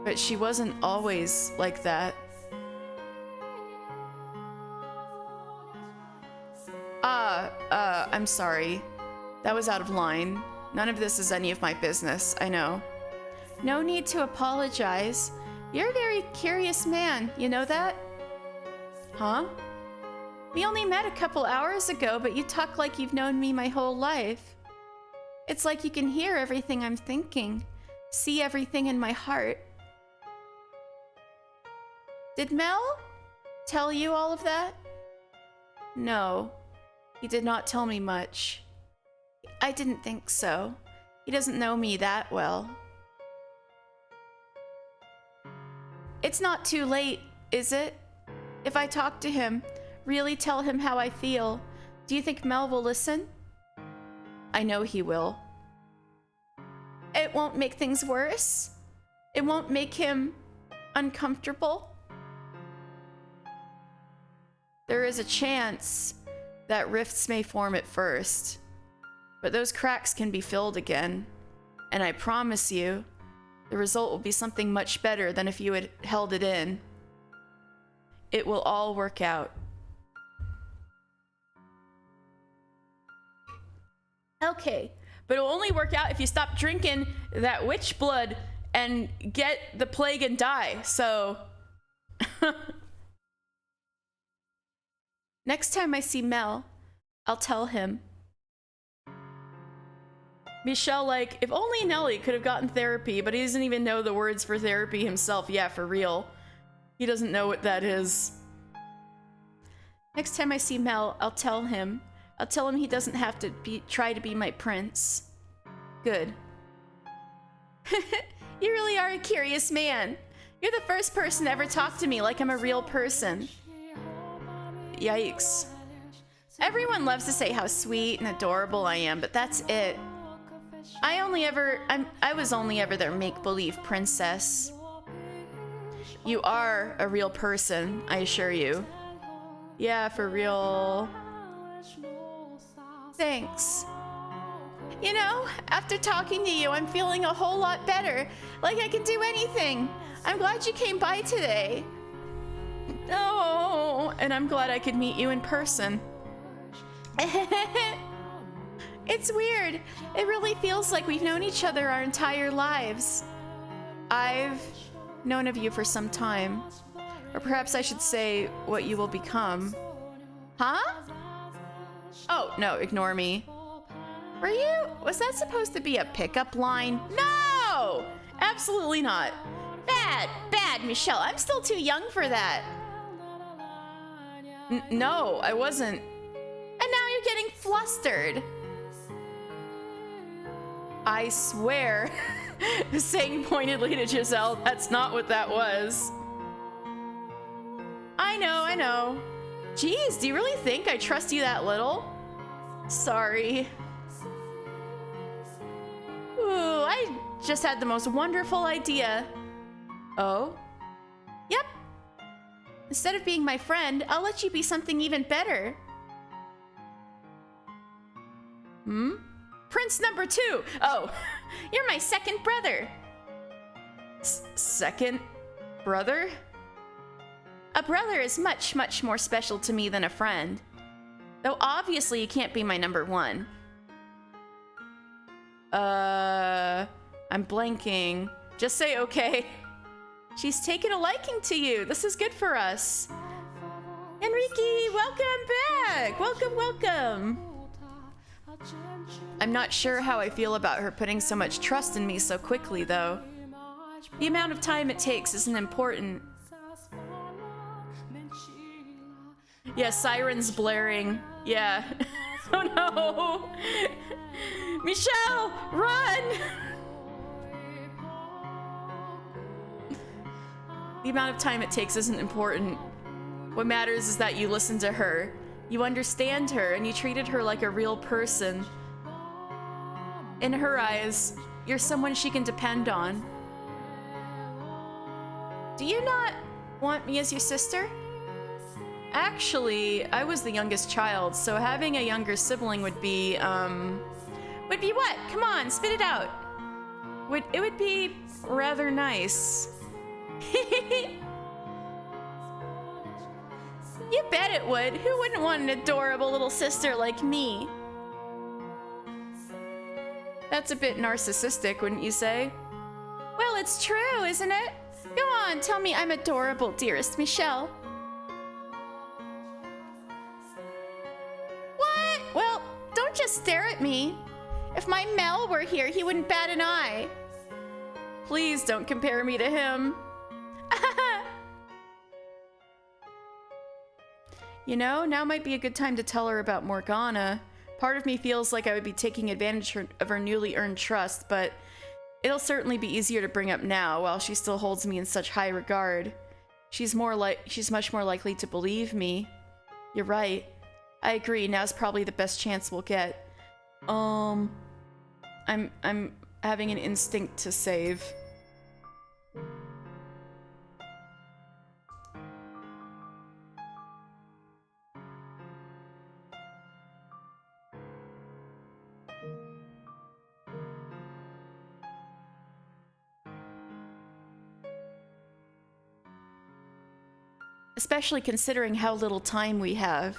but she wasn't always like that. I'm sorry. That was out of line. None of this is any of my business, I know. No need to apologize. You're a very curious man, you know that? Huh? We only met a couple hours ago, but you talk like you've known me my whole life. It's like you can hear everything I'm thinking, see everything in my heart. Did Mel tell you all of that? No, he did not tell me much. I didn't think so. He doesn't know me that well. It's not too late, is it? If I talk to him, really tell him how I feel, do you think Mel will listen? I know he will. It won't make things worse? It won't make him uncomfortable? There is a chance that rifts may form at first, but those cracks can be filled again, and I promise you, the result will be something much better than if you had held it in. It will all work out. Okay, but it'll only work out if you stop drinking that witch blood and get the plague and die, so... Next time I see Mel, I'll tell him. Michelle, like, if only Nellie could have gotten therapy, but he doesn't even know the words for therapy himself. Yeah, for real. He doesn't know what that is. Next time I see Mel, I'll tell him. I'll tell him he doesn't have to try to be my prince. Good. You really are a curious man. You're the first person to ever talk to me like I'm a real person. Yikes. Everyone loves to say how sweet and adorable I am, but that's it. I was only ever their make-believe princess. You are a real person, I assure you. Yeah, for real. Thanks. You know, after talking to you, I'm feeling a whole lot better. Like I can do anything. I'm glad you came by today. Oh, and I'm glad I could meet you in person. It's weird. It really feels like we've known each other our entire lives. I've known of you for some time. Or perhaps I should say what you will become. Huh? Oh, no, ignore me. Was that supposed to be a pickup line? No! Absolutely not. Bad, Michelle. I'm still too young for that. No, I wasn't. And now you're getting flustered. I swear, saying pointedly to Giselle, that's not what that was. I know. Jeez, do you really think I trust you that little? Sorry. Ooh, I just had the most wonderful idea. Oh? Yep. Instead of being my friend, I'll let you be something even better. Prince number 2. Oh, you're my second brother. Second brother? A brother is much, much more special to me than a friend. Though obviously you can't be my number 1. I'm blanking. Just say okay. She's taken a liking to you. This is good for us. Enrique, welcome back. Welcome. I'm not sure how I feel about her putting so much trust in me so quickly, though. The amount of time it takes isn't important. Yeah, sirens blaring. Yeah. Oh no! Michelle, run! The amount of time it takes isn't important. What matters is that you listen to her, you understand her, and you treated her like a real person. In her eyes, you're someone she can depend on. Do you not Want me as your sister? Actually, I was the youngest child, so having a younger sibling would be what? Come on, spit it out. It would be rather nice. You bet it would. Who wouldn't want an adorable little sister like me? That's a bit narcissistic, wouldn't you say? Well, it's true, isn't it? Go on, tell me I'm adorable, dearest Michelle. What? Well, don't just stare at me. If my Mel were here, he wouldn't bat an eye. Please don't compare me to him. You know, now might be a good time to tell her about Morgana. Part of me feels like I would be taking advantage of her newly earned trust, but it'll certainly be easier to bring up now while she still holds me in such high regard. She's much more likely to believe me. You're right. I agree, now's probably the best chance we'll get. I'm having an instinct to save. Especially considering how little time we have.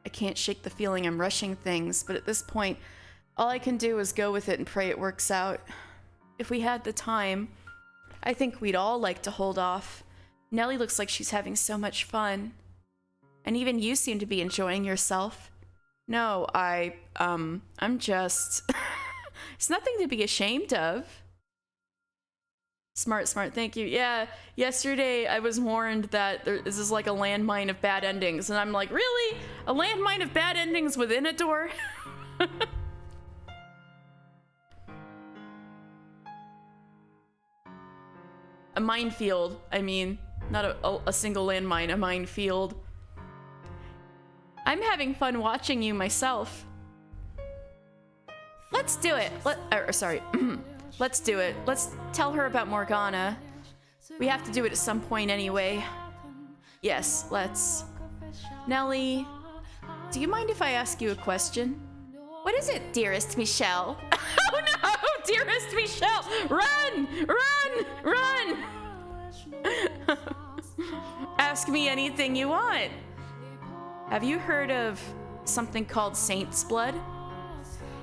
I can't shake the feeling I'm rushing things, but at this point, all I can do is go with it and pray it works out. If we had the time, I think we'd all like to hold off. Nellie looks like she's having so much fun. And even you seem to be enjoying yourself. No, I'm just... It's nothing to be ashamed of. Smart, thank you. Yeah, yesterday I was warned that this is like a landmine of bad endings, and I'm like, really? A landmine of bad endings within a door? A minefield, I mean. Not a single landmine, a minefield. I'm having fun watching you myself. Let's do it. Sorry. Let's do it. Let's tell her about Morgana. We have to do it at some point anyway. Yes, let's. Nellie, do you mind if I ask you a question? What is it, dearest Michelle? Oh no, dearest Michelle! Run! Run! Run! Ask me anything you want. Have you heard of something called Saint's Blood?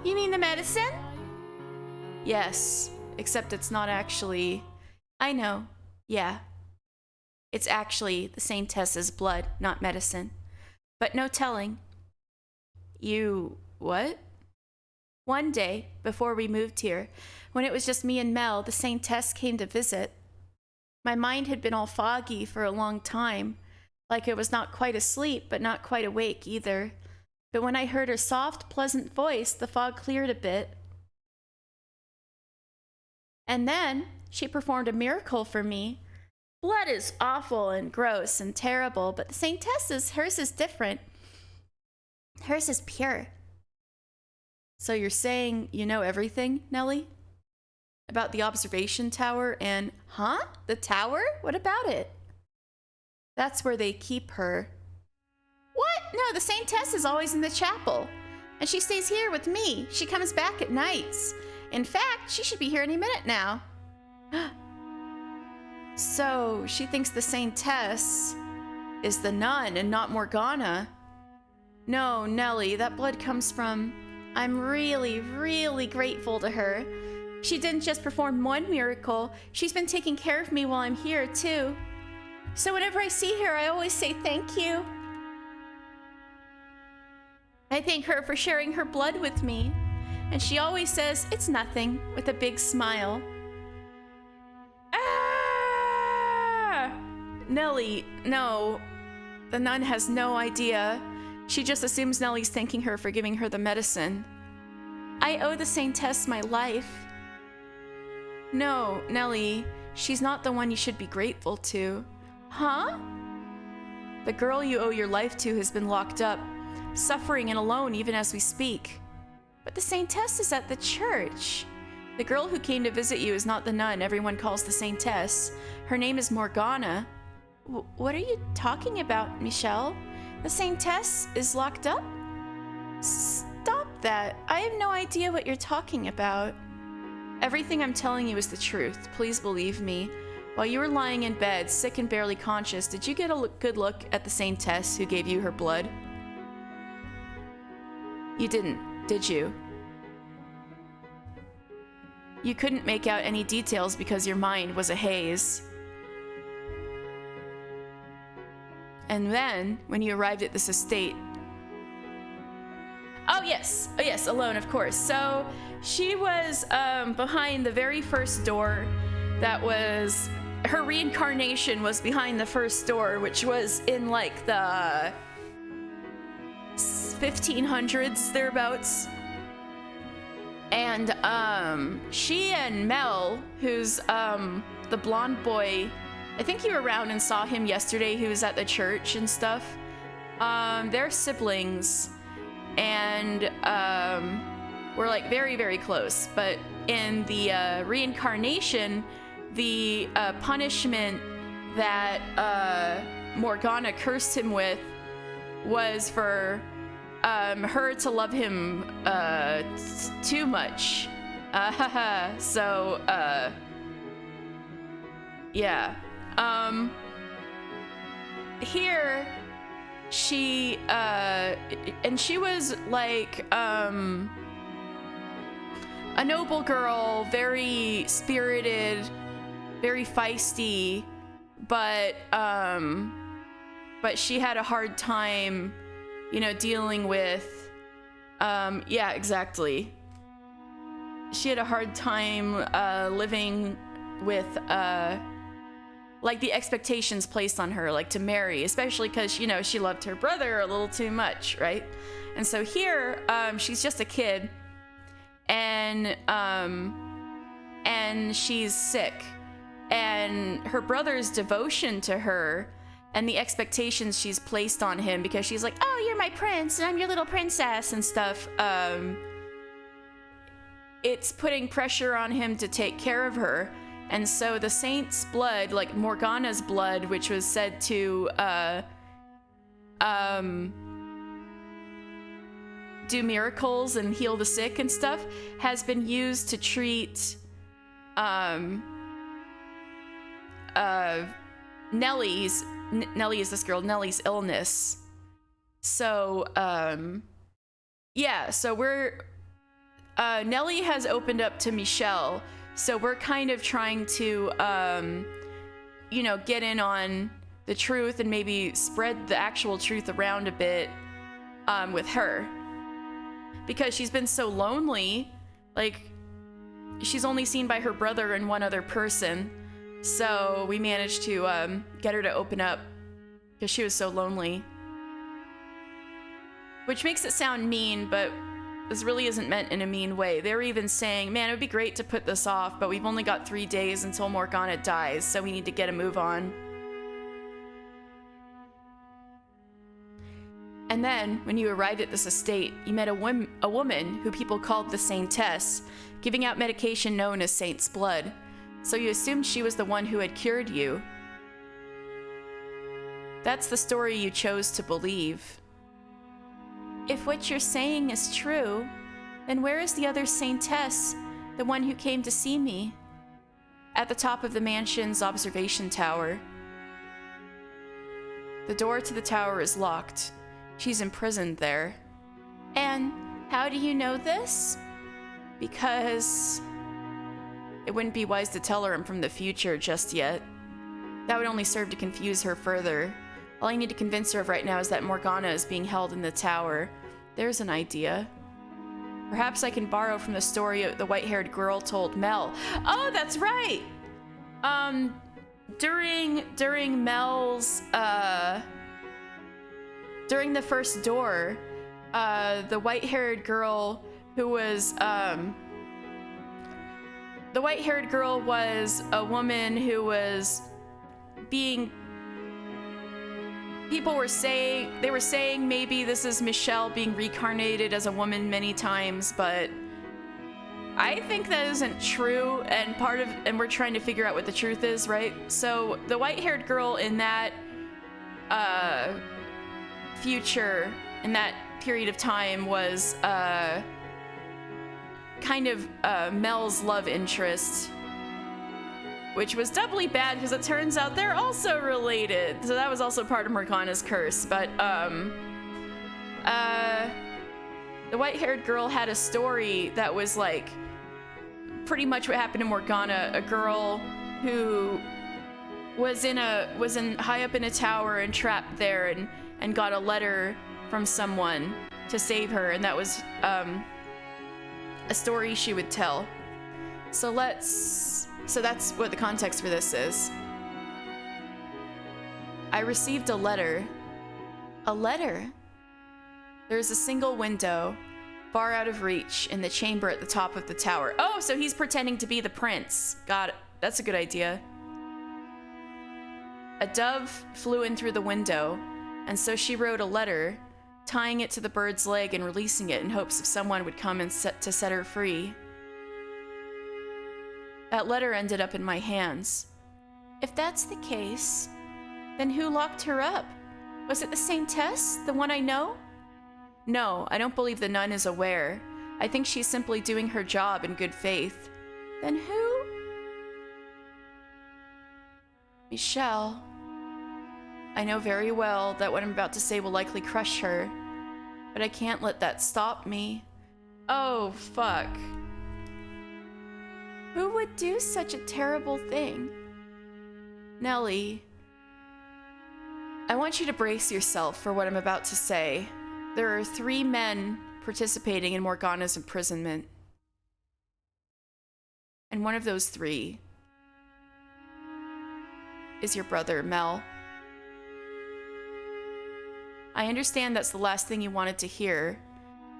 You mean the medicine? Yes, except it's not actually... I know, yeah. It's actually the Saintess's blood, not medicine. But no telling. You... what? One day, before we moved here, when it was just me and Mel, the Saintess came to visit. My mind had been all foggy for a long time, like I was not quite asleep, but not quite awake either. But when I heard her soft, pleasant voice, the fog cleared a bit. And then she performed a miracle for me. Blood is awful and gross and terrible, but the Saintess's, hers is different. Hers is pure. So you're saying you know everything, Nellie? About the observation tower and... Huh? The tower? What about it? That's where they keep her. What? No, the Saintess is always in the chapel. And she stays here with me. She comes back at nights. In fact, she should be here any minute now. So, she thinks the Saintess is the nun and not Morgana. No, Nellie, that blood comes from... I'm really, really grateful to her. She didn't just perform one miracle, she's been taking care of me while I'm here, too. So whenever I see her, I always say thank you. I thank her for sharing her blood with me. And she always says, it's nothing, with a big smile. Ah! Nellie, no. The nun has no idea. She just assumes Nellie's thanking her for giving her the medicine. I owe the Saintess my life. No, Nellie, she's not the one you should be grateful to. Huh? The girl you owe your life to has been locked up, suffering and alone even as we speak. But the Saintess is at the church. The girl who came to visit you is not the nun everyone calls the Saintess. Her name is Morgana. What are you talking about, Michelle? The Saintess is locked up? Stop that. I have no idea what you're talking about. Everything I'm telling you is the truth. Please believe me. While you were lying in bed, sick and barely conscious, did you get a good look at the Saintess who gave you her blood? You didn't, did you? You couldn't make out any details because your mind was a haze. And then, when you arrived at this estate... Oh yes, alone, of course. So, she was behind the very first door that was... Her reincarnation was behind the first door, which was in like the 1500s, thereabouts. And she and Mel, who's the blonde boy, I think you were around and saw him yesterday, who was at the church and stuff. They're siblings, and we're like very, very close. But in the reincarnation, the punishment that Morgana cursed him with was for her to love him too much. So, yeah. Here, she, and she was like, a noble girl, very spirited, very feisty, but she had a hard time, you know, dealing with, yeah, exactly. She had a hard time, living with, like the expectations placed on her, like to marry, especially because, you know, she loved her brother a little too much, right? And so here, she's just a kid, and she's sick, and her brother's devotion to her and the expectations she's placed on him, because she's like, oh, you're my prince and I'm your little princess and stuff, it's putting pressure on him to take care of her. And so the saint's blood, like Morgana's blood, which was said to do miracles and heal the sick and stuff, has been used to treat Nellie is this girl, Nellie's illness. So, yeah, so we're, Nellie has opened up to Michelle, so we're kind of trying to, you know, get in on the truth and maybe spread the actual truth around a bit, with her. Because she's been so lonely, like, she's only seen by her brother and one other person. So we managed to get her to open up because she was so lonely. Which makes it sound mean, but this really isn't meant in a mean way. They were even saying, man, it would be great to put this off, but we've only got 3 days until Morgana dies, so we need to get a move on. And then, when you arrived at this estate, you met a woman who people called the Saintess, giving out medication known as Saint's Blood. So you assumed she was the one who had cured you. That's the story you chose to believe. If what you're saying is true, then where is the other Saintess, the one who came to see me? At the top of the mansion's observation tower. The door to the tower is locked. She's imprisoned there. And how do you know this? Because it wouldn't be wise to tell her I'm from the future just yet. That would only serve to confuse her further. All I need to convince her of right now is that Morgana is being held in the tower. There's an idea. Perhaps I can borrow from the story the white-haired girl told Mel. Oh, that's right! During Mel's, during the first door, the white-haired girl who was, the white-haired girl was a woman who was being... People were saying... They were saying maybe this is Michelle being reincarnated as a woman many times, but... I think that isn't true, and we're trying to figure out what the truth is, right? So the white-haired girl in that future, in that period of time, was kind of Mel's love interest, which was doubly bad because it turns out they're also related. So that was also part of Morgana's curse. But the white-haired girl had a story that was like pretty much what happened to Morgana. A girl who was high up in a tower and trapped there, and got a letter from someone to save her, and that was a story she would tell. So that's what the context for this is. I received a letter. A letter? There's a single window, far out of reach, in the chamber at the top of the tower. Oh, so he's pretending to be the prince. Got it. That's a good idea. A dove flew in through the window, and so she wrote a letter, tying it to the bird's leg and releasing it in hopes of someone would come and set her free. That letter ended up in my hands. If that's the case, then who locked her up? Was it the same Tess, the one I know? No, I don't believe the nun is aware. I think she's simply doing her job in good faith. Then who? Michelle. I know very well that what I'm about to say will likely crush her, but I can't let that stop me. Oh, fuck. Who would do such a terrible thing? Nellie, I want you to brace yourself for what I'm about to say. There are 3 men participating in Morgana's imprisonment. And one of those 3 is your brother, Mel. I understand that's the last thing you wanted to hear,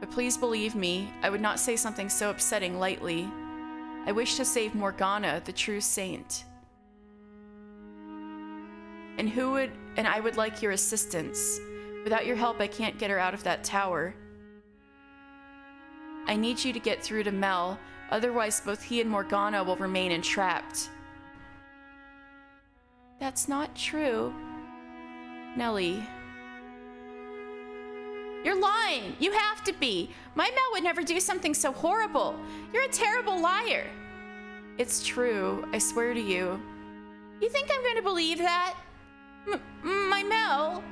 but please believe me, I would not say something so upsetting lightly. I wish to save Morgana, the true saint. And I would like your assistance. Without your help, I can't get her out of that tower. I need you to get through to Mel, otherwise both he and Morgana will remain entrapped. That's not true. Nellie. You're lying! You have to be! My Mel would never do something so horrible! You're a terrible liar! It's true, I swear to you. You think I'm going to believe that? My Mel?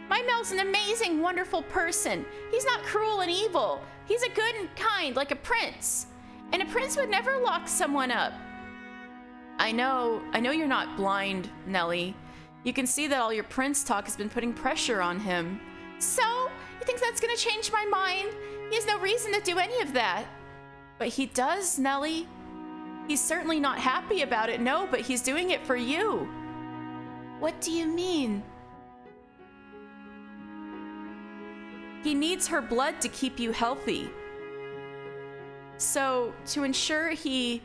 My Mel's an amazing, wonderful person. He's not cruel and evil. He's a good and kind, like a prince. And a prince would never lock someone up. I know you're not blind, Nellie. You can see that all your prince talk has been putting pressure on him. So? You think that's gonna change my mind? He has no reason to do any of that. But he does, Nellie. He's certainly not happy about it, no, but he's doing it for you. What do you mean? He needs her blood to keep you healthy. So, to ensure he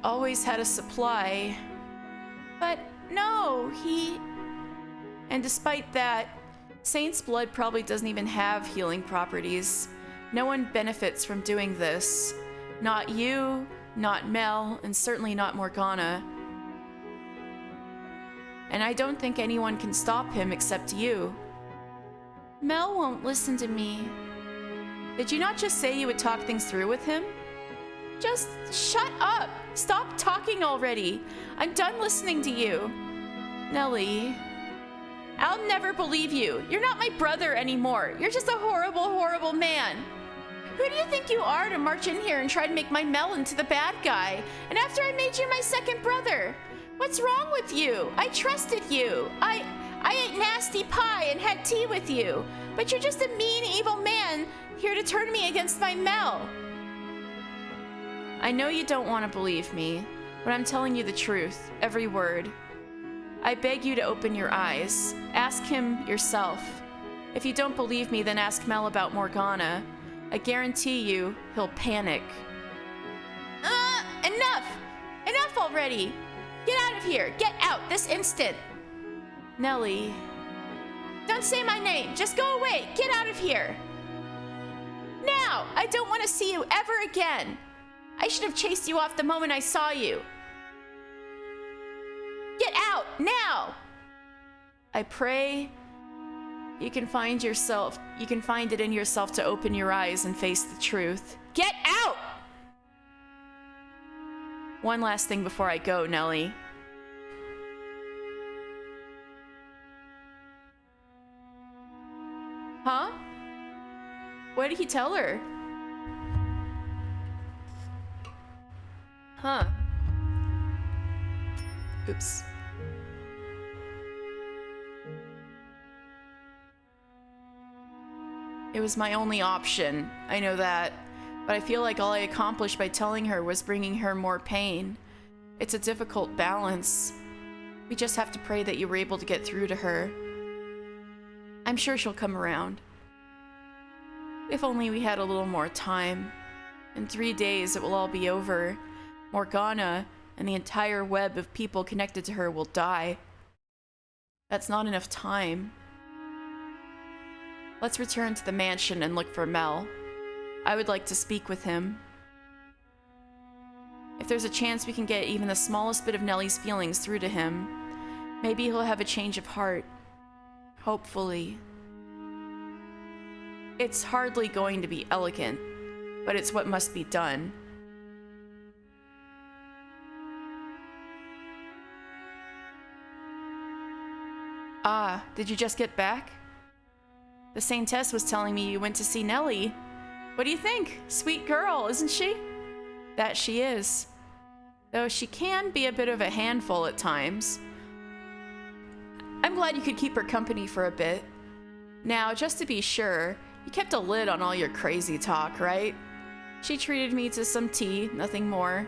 always had a supply. But no, and despite that, Saint's blood probably doesn't even have healing properties. No one benefits from doing this. Not you, not Mel, and certainly not Morgana. And I don't think anyone can stop him except you. Mel won't listen to me. Did you not just say you would talk things through with him? Just shut up! Stop talking already! I'm done listening to you. Nellie, I'll never believe you. You're not my brother anymore. You're just a horrible, horrible man. Who do you think you are to march in here and try to make my Mel into the bad guy? And after I made you my second brother? What's wrong with you? I trusted you. I ate nasty pie and had tea with you. But you're just a mean, evil man here to turn me against my Mel. I know you don't want to believe me, but I'm telling you the truth, every word. I beg you to open your eyes. Ask him yourself. If you don't believe me, then ask Mel about Morgana. I guarantee you, he'll panic. Enough! Enough already! Get out of here! Get out this instant! Nellie. Don't say my name! Just go away! Get out of here! Now! I don't want to see you ever again! I should have chased you off the moment I saw you. Get out, now! I pray you can find it in yourself to open your eyes and face the truth. Get out! One last thing before I go, Nellie. Huh? What did he tell her? Huh. Oops. It was my only option, I know that, but I feel like all I accomplished by telling her was bringing her more pain. It's a difficult balance. We just have to pray that you were able to get through to her. I'm sure she'll come around. If only we had a little more time. In 3 days, it will all be over. Morgana and the entire web of people connected to her will die. That's not enough time. Let's return to the mansion and look for Mel. I would like to speak with him. If there's a chance we can get even the smallest bit of Nellie's feelings through to him, maybe he'll have a change of heart. Hopefully. It's hardly going to be elegant, but it's what must be done. Ah, did you just get back? The Saintess was telling me you went to see Nellie. What do you think? Sweet girl, isn't she? That she is. Though she can be a bit of a handful at times. I'm glad you could keep her company for a bit. Now, just to be sure, you kept a lid on all your crazy talk, right? She treated me to some tea, nothing more.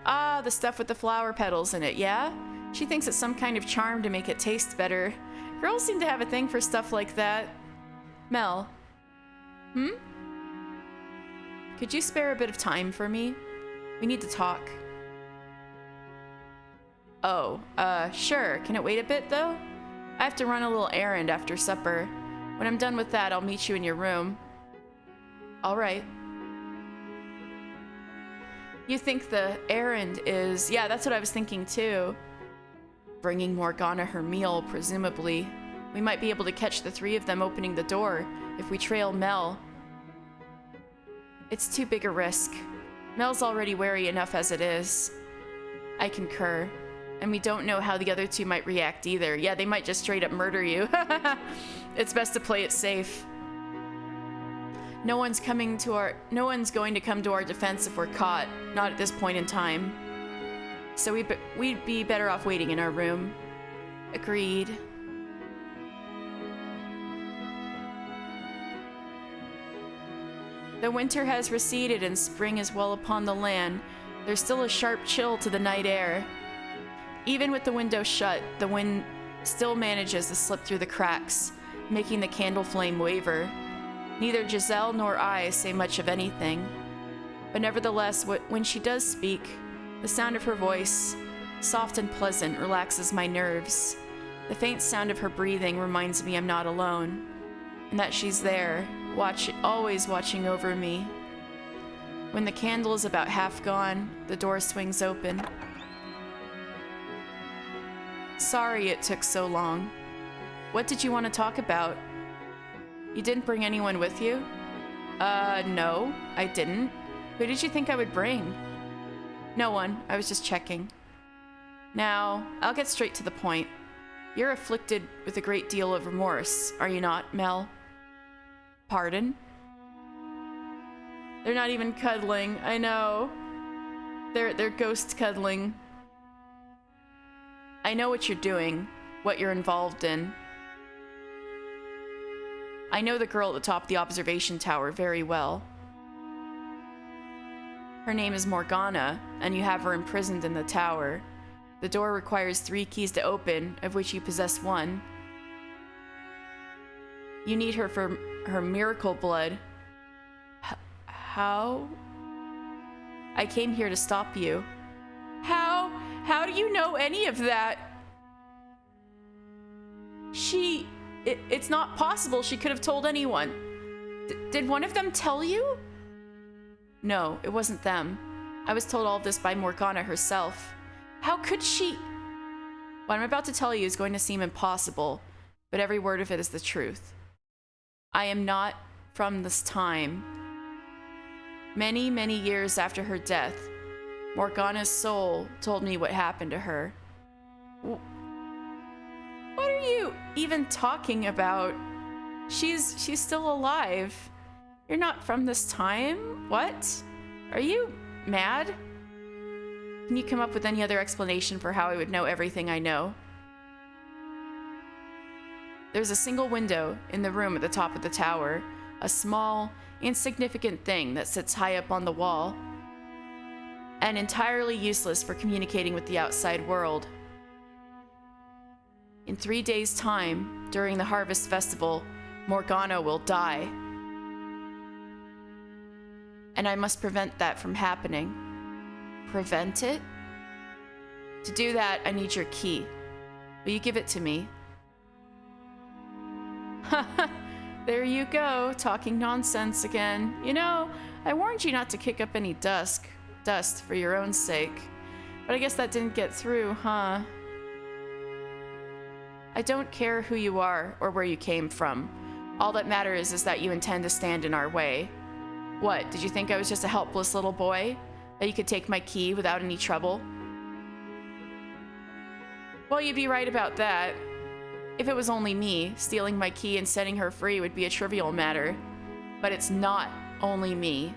Ah, the stuff with the flower petals in it, yeah? She thinks it's some kind of charm to make it taste better. Girls seem to have a thing for stuff like that. Mel. Could you spare a bit of time for me? We need to talk. Oh, sure. Can it wait a bit, though? I have to run a little errand after supper. When I'm done with that, I'll meet you in your room. All right. You think the errand is... Yeah, that's what I was thinking, too. Bringing Morgana her meal, presumably. We might be able to catch the 3 of them opening the door if we trail Mel. It's too big a risk. Mel's already wary enough as it is. I concur. And we don't know how the other 2 might react either. Yeah, they might just straight up murder you. It's best to play it safe. No one's going to come to our defense if we're caught. Not at this point in time. So we'd be better off waiting in our room. Agreed. The winter has receded and spring is well upon the land. There's still a sharp chill to the night air. Even with the window shut, the wind still manages to slip through the cracks, making the candle flame waver. Neither Giselle nor I say much of anything. But nevertheless, when she does speak, the sound of her voice, soft and pleasant, relaxes my nerves. The faint sound of her breathing reminds me I'm not alone, and that she's there, always watching over me. When the candle is about half gone, the door swings open. Sorry it took so long. What did you want to talk about? You didn't bring anyone with you? No, I didn't. Who did you think I would bring? No one. I was just checking. Now, I'll get straight to the point. You're afflicted with a great deal of remorse, are you not, Mel? Pardon? They're not even cuddling. I know. They're ghost cuddling. I know what you're doing, what you're involved in. I know the girl at the top of the observation tower very well. Her name is Morgana, and you have her imprisoned in the tower. The door requires 3 keys to open, of which you possess 1. You need her for her miracle blood. How? I came here to stop you. How? How do you know any of that? It's not possible she could have told anyone. Did one of them tell you? No, it wasn't them. I was told all of this by Morgana herself. How could she? What I'm about to tell you is going to seem impossible, but every word of it is the truth. I am not from this time. Many, many years after her death, Morgana's soul told me what happened to her. What are you even talking about? She's still alive. You're not from this time? What? Are you mad? Can you come up with any other explanation for how I would know everything I know? There's a single window in the room at the top of the tower, a small, insignificant thing that sits high up on the wall, and entirely useless for communicating with the outside world. In 3 days' time, during the Harvest Festival, Morgana will die. And I must prevent that from happening. Prevent it? To do that, I need your key. Will you give it to me? Haha, there you go, talking nonsense again. You know, I warned you not to kick up any dust for your own sake. But I guess that didn't get through, huh? I don't care who you are or where you came from. All that matters is that you intend to stand in our way. What, did you think I was just a helpless little boy? That you could take my key without any trouble? Well, you'd be right about that. If it was only me, stealing my key and setting her free would be a trivial matter. But it's not only me.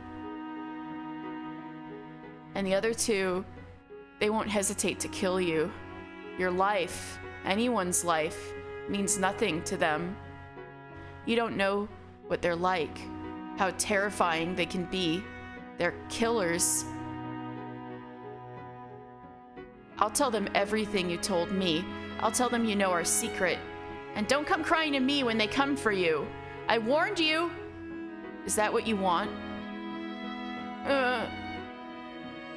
And the other two, they won't hesitate to kill you. Your life, anyone's life, means nothing to them. You don't know what they're like, how terrifying they can be. They're killers. I'll tell them everything you told me. I'll tell them you know our secret. And don't come crying to me when they come for you. I warned you. Is that what you want?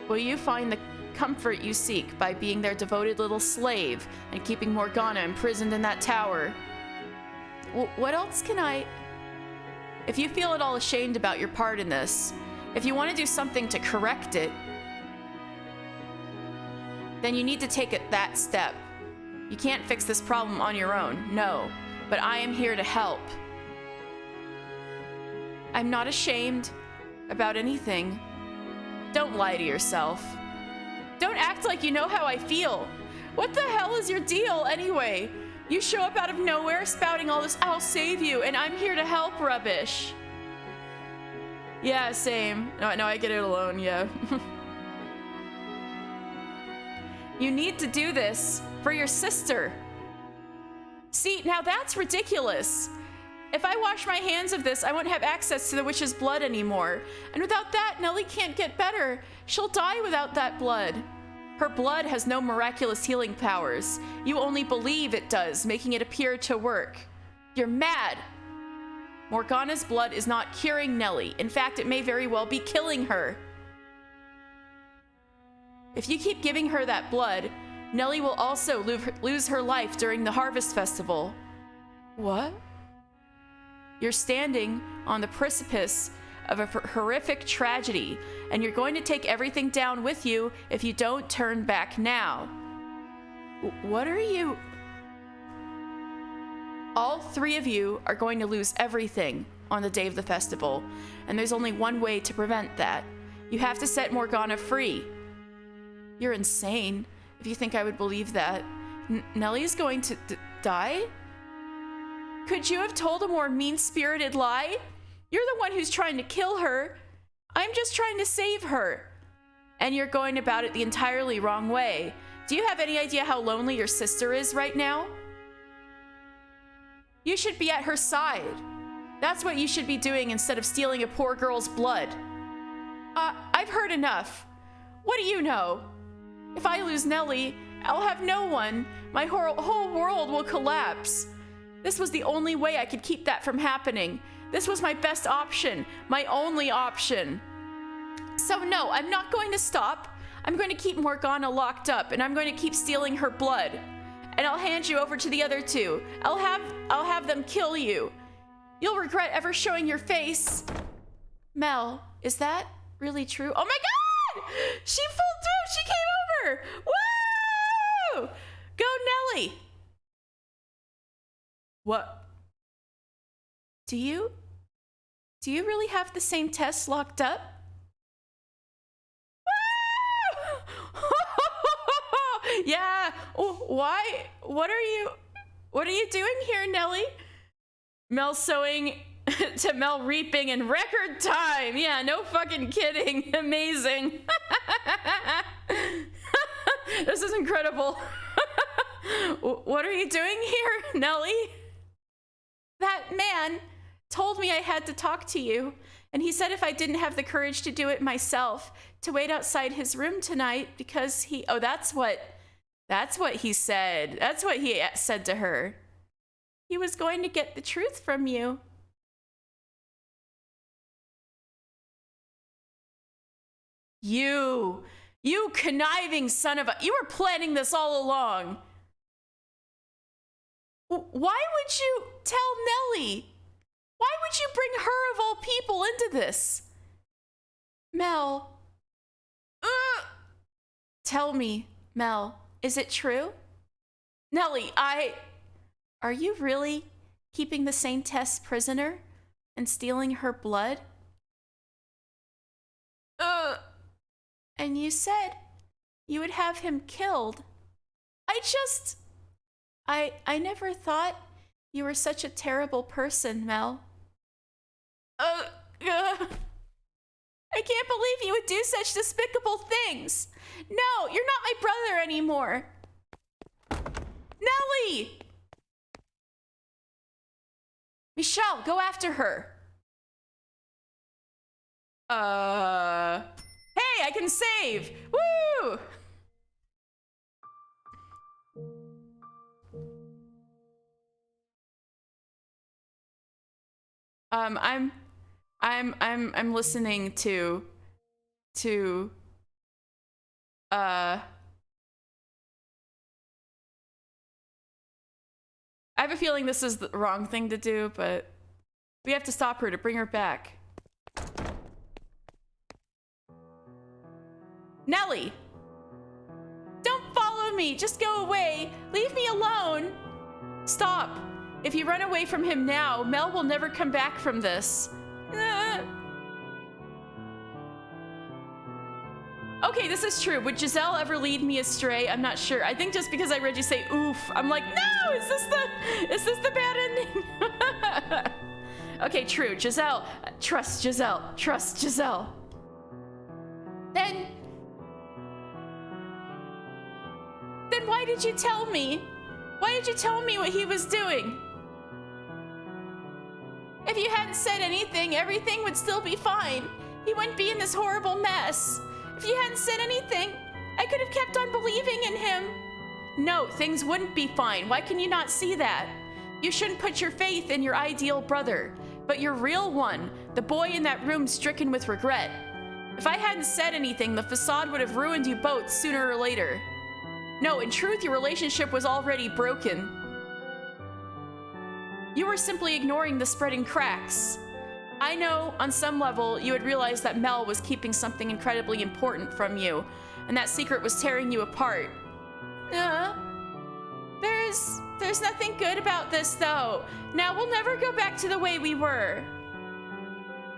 Will you find the comfort you seek by being their devoted little slave and keeping Morgana imprisoned in that tower? What else can I... If you feel at all ashamed about your part in this, if you want to do something to correct it, then you need to take that step. You can't fix this problem on your own, no, but I am here to help. I'm not ashamed about anything. Don't lie to yourself. Don't act like you know how I feel. What the hell is your deal anyway? You show up out of nowhere spouting all this "I'll save you" and "I'm here to help" rubbish. Yeah, same. No, I get it alone, yeah. You need to do this for your sister. See, now that's ridiculous. If I wash my hands of this, I won't have access to the witch's blood anymore. And without that, Nellie can't get better. She'll die without that blood. Her blood has no miraculous healing powers. You only believe it does, making it appear to work. You're mad. Morgana's blood is not curing Nellie. In fact, it may very well be killing her. If you keep giving her that blood, Nellie will also lose her life during the Harvest Festival. What? You're standing on the precipice of a horrific tragedy, and you're going to take everything down with you if you don't turn back now. What are you... All three of you are going to lose everything on the day of the festival, and there's only one way to prevent that. You have to set Morgana free. You're insane if you think I would believe that. Nellie's going to die? Could you have told a more mean-spirited lie? You're the one who's trying to kill her. I'm just trying to save her. And you're going about it the entirely wrong way. Do you have any idea how lonely your sister is right now? You should be at her side. That's what you should be doing instead of stealing a poor girl's blood. I've heard enough. What do you know? If I lose Nellie, I'll have no one. My whole world will collapse. This was the only way I could keep that from happening. This was my best option, my only option. So no, I'm not going to stop. I'm going to keep Morgana locked up, and I'm going to keep stealing her blood. And I'll hand you over to the other two. I'll have them kill you. You'll regret ever showing your face. Mel, is that really true? Oh my god! She pulled through! She came over! Woo! Go Nelly! What? Do you really have the same test locked up? Yeah. Why? What are you doing here, Nelly? Mel sewing to Mel reaping in record time. Yeah, no fucking kidding. Amazing. This is incredible. What are you doing here, Nelly? That man told me I had to talk to you, and he said if I didn't have the courage to do it myself, to wait outside his room tonight because he... Oh, that's what he said. That's what he said to her. He was going to get the truth from you. You conniving son of a... You were planning this all along. Why would you tell Nellie? Why would you bring her of all people into this? Mel. Tell me, Mel, is it true? Nellie, Are you really keeping the Saint Tess prisoner and stealing her blood? And you said you would have him killed. I never thought you were such a terrible person, Mel. I can't believe you would do such despicable things. No, you're not my brother anymore. Nellie! Michelle, go after her. Hey, I can save! Woo! I'm listening to I have a feeling this is the wrong thing to do, but we have to stop her to bring her back. Nellie! Don't follow me! Just go away! Leave me alone! Stop! If you run away from him now, Mel will never come back from this. Okay, this is true. Would Giselle ever lead me astray? I'm not sure. I think just because I read you say oof, I'm like, no! Is this the bad ending? Okay, true. Giselle. Trust Giselle. Trust Giselle. Then why did you tell me? Why did you tell me what he was doing? If you hadn't said anything, everything would still be fine. He wouldn't be in this horrible mess. If you hadn't said anything, I could have kept on believing in him. No, things wouldn't be fine. Why can you not see that? You shouldn't put your faith in your ideal brother, but your real one, the boy in that room stricken with regret. If I hadn't said anything, the facade would have ruined you both sooner or later. No, in truth, your relationship was already broken. You were simply ignoring the spreading cracks. I know, on some level, you had realized that Mel was keeping something incredibly important from you, and that secret was tearing you apart. There's nothing good about this, though. Now we'll never go back to the way we were.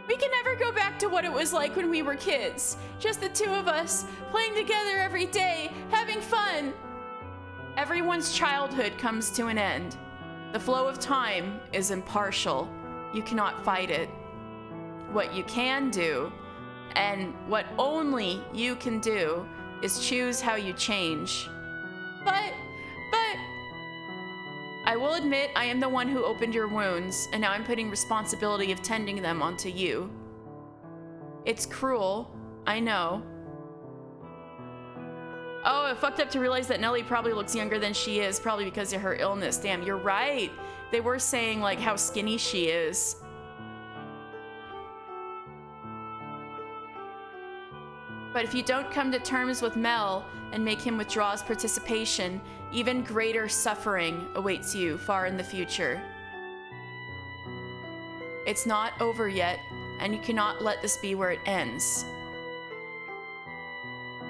We can never go back to what it was like when we were kids. Just the two of us, playing together every day, having fun. Everyone's childhood comes to an end. The flow of time is impartial. You cannot fight it. What you can do, and what only you can do, is choose how you change. But, I will admit I am the one who opened your wounds, and now I'm putting responsibility of tending them onto you. It's cruel, I know. Oh, I fucked up to realize that Nellie probably looks younger than she is, probably because of her illness. Damn, you're right. They were saying, like, how skinny she is. But if you don't come to terms with Mel and make him withdraw his participation, even greater suffering awaits you far in the future. It's not over yet, and you cannot let this be where it ends.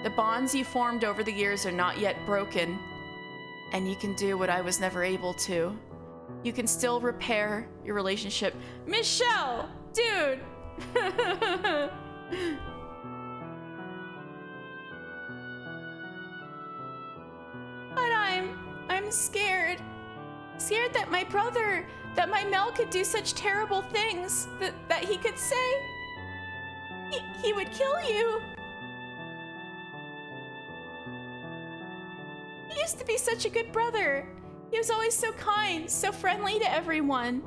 The bonds you formed over the years are not yet broken, and you can do what I was never able to. You can still repair your relationship. Michelle! Dude! But I'm scared. Scared that my brother, that my Mel could do such terrible things, that he could say he would kill you. He used to be such a good brother. He was always so kind, so friendly to everyone.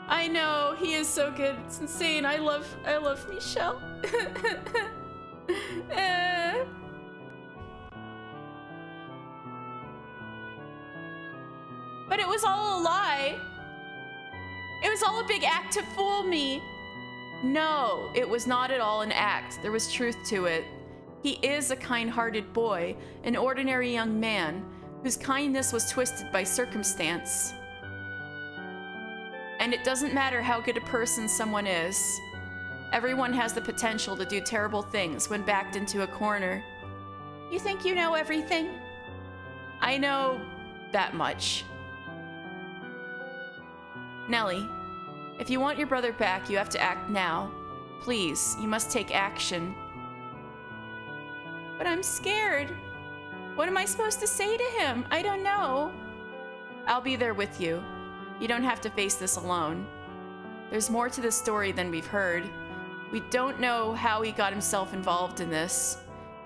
I know, he is so good. It's insane. I love Michelle. But it was all a lie. It was all a big act to fool me. No, it was not at all an act. There was truth to it. He is a kind-hearted boy, an ordinary young man, whose kindness was twisted by circumstance. And it doesn't matter how good a person someone is. Everyone has the potential to do terrible things when backed into a corner. You think you know everything? I know that much. Nellie, if you want your brother back, you have to act now. Please, you must take action. But I'm scared. What am I supposed to say to him? I don't know. I'll be there with you. You don't have to face this alone. There's more to this story than we've heard. We don't know how he got himself involved in this,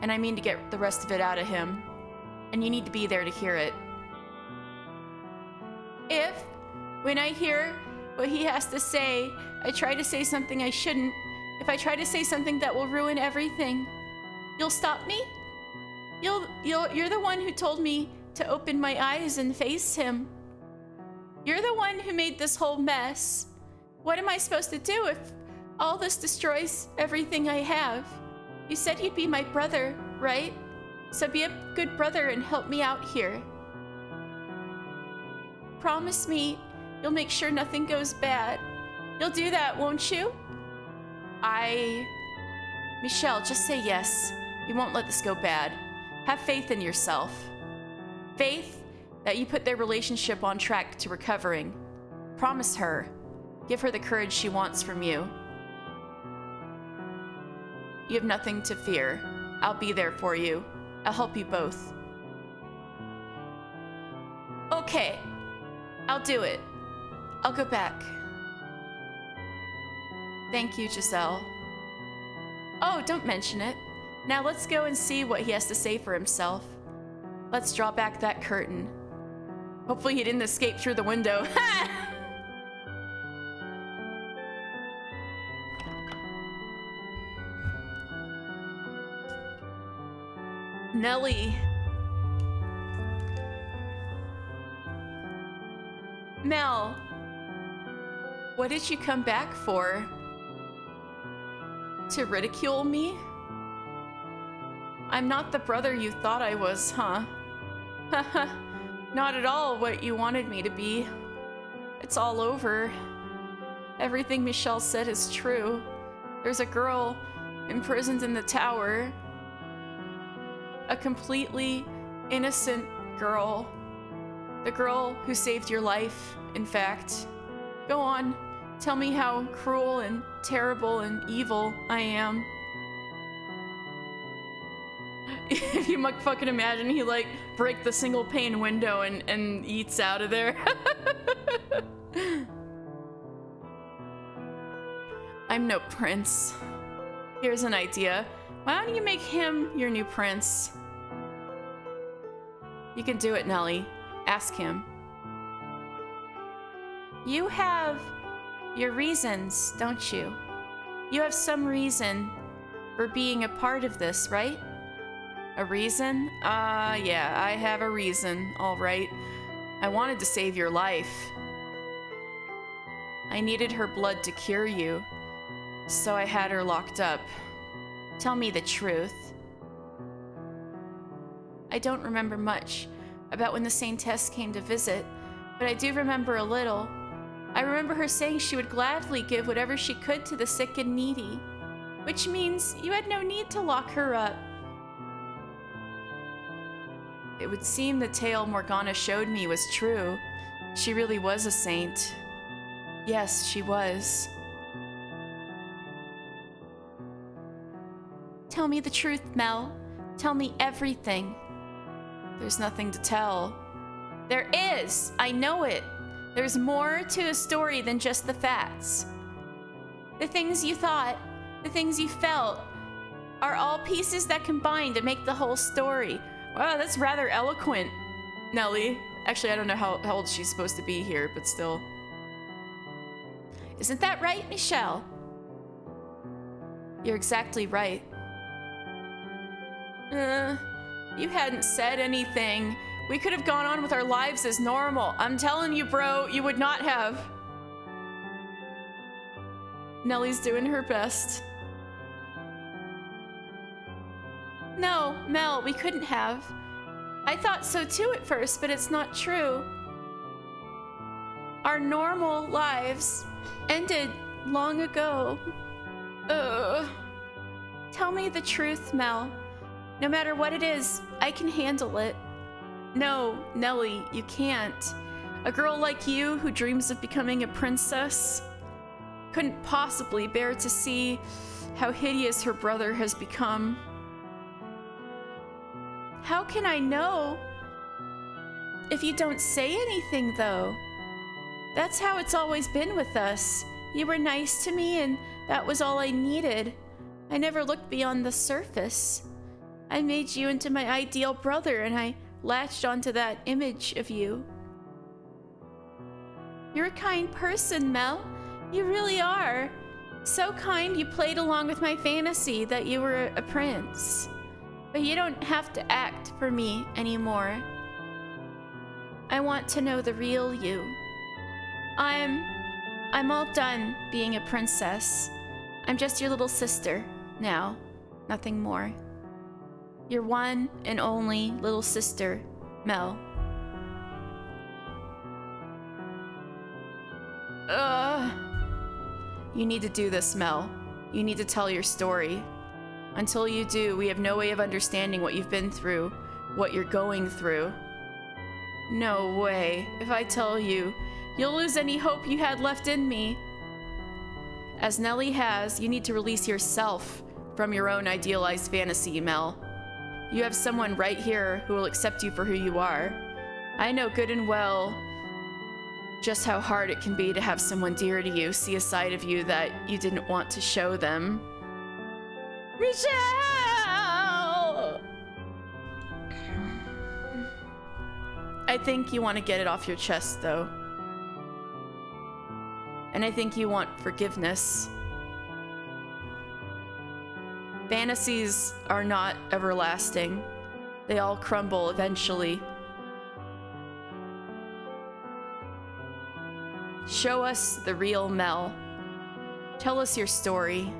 and I mean to get the rest of it out of him. And you need to be there to hear it. When I hear what he has to say, I try to say something I shouldn't. If I try to say something that will ruin everything, you'll stop me? You're the one who told me to open my eyes and face him. You're the one who made this whole mess. What am I supposed to do if all this destroys everything I have? You said you'd be my brother, right? So be a good brother and help me out here. Promise me you'll make sure nothing goes bad. You'll do that, won't you? Michelle, just say yes. We won't let this go bad. Have faith in yourself. Faith that you put their relationship on track to recovering. Promise her. Give her the courage she wants from you. You have nothing to fear. I'll be there for you. I'll help you both. Okay. I'll do it. I'll go back. Thank you, Giselle. Oh, don't mention it. Now let's go and see what he has to say for himself. Let's draw back that curtain. Hopefully he didn't escape through the window. Nellie. Mel. What did you come back for? To ridicule me? I'm not the brother you thought I was, huh? Haha, not at all what you wanted me to be. It's all over. Everything Michelle said is true. There's a girl imprisoned in the tower. A completely innocent girl. The girl who saved your life, in fact. Go on, tell me how cruel and terrible and evil I am. If you fucking imagine he like break the single pane window and eats out of there. I'm no prince. Here's an idea. Why don't you make him your new prince? You can do it, Nellie. Ask him. You have your reasons, don't you? You have some reason for being a part of this, right? A reason? Yeah, I have a reason, all right. I wanted to save your life. I needed her blood to cure you, so I had her locked up. Tell me the truth. I don't remember much about when the Saintess came to visit, but I do remember a little. I remember her saying she would gladly give whatever she could to the sick and needy, which means you had no need to lock her up. it would seem the tale Morgana showed me was true. She really was a saint. Yes, she was. Tell me the truth, Mel. Tell me everything. There's nothing to tell. There is! I know it! There's more to a story than just the facts. The things you thought, the things you felt, are all pieces that combine to make the whole story. Wow, that's rather eloquent, Nellie. Actually, I don't know how old she's supposed to be here, but still. Isn't that right, Michelle? You're exactly right. You hadn't said anything. We could have gone on with our lives as normal. I'm telling you, bro, you would not have. Nellie's doing her best. No, Mel, we couldn't have. I thought so too at first, but it's not true. Our normal lives ended long ago. Tell me the truth, Mel. No matter what it is, I can handle it. No, Nellie, you can't. A girl like you who dreams of becoming a princess couldn't possibly bear to see how hideous her brother has become. How can I know? If you don't say anything, though. That's how it's always been with us. You were nice to me, and that was all I needed. I never looked beyond the surface. I made you into my ideal brother, and I latched onto that image of you. You're a kind person, Mel. You really are. So kind you played along with my fantasy that you were a prince. But you don't have to act for me anymore. I want to know the real you. I'm all done being a princess. I'm just your little sister now, nothing more. Your one and only little sister, Mel. You need to do this, Mel. You need to tell your story. Until you do, we have no way of understanding what you've been through, what you're going through. No way. If I tell you, you'll lose any hope you had left in me. As Nellie has, you need to release yourself from your own idealized fantasy, Mel. You have someone right here who will accept you for who you are. I know good and well just how hard it can be to have someone dear to you see a side of you that you didn't want to show them. Michelle! I think you want to get it off your chest, though. And I think you want forgiveness. Fantasies are not everlasting. They all crumble eventually. Show us the real Mel. Tell us your story,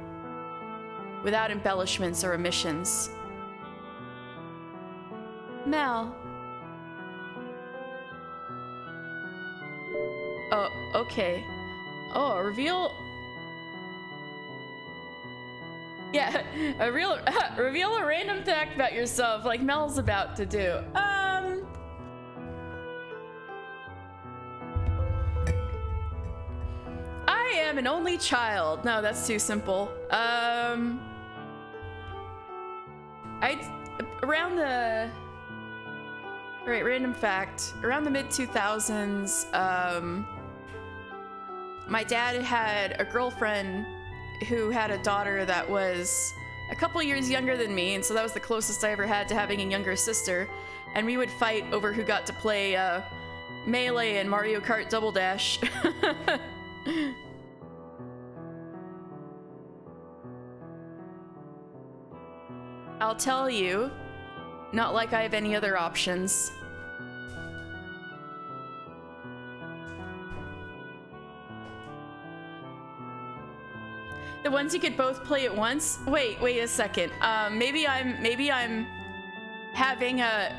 without embellishments or omissions. Mel. Oh, okay. Oh, reveal... Yeah, reveal a random fact about yourself, like Mel's about to do. I am an only child. No, that's too simple. Around the... Alright, random fact. Around the mid-2000s, my dad had a girlfriend who had a daughter that was a couple years younger than me, and so that was the closest I ever had to having a younger sister. And we would fight over who got to play Melee and Mario Kart Double Dash. I'll tell you, not like I have any other options. The ones you could both play at once? Wait a second. Maybe I'm having a...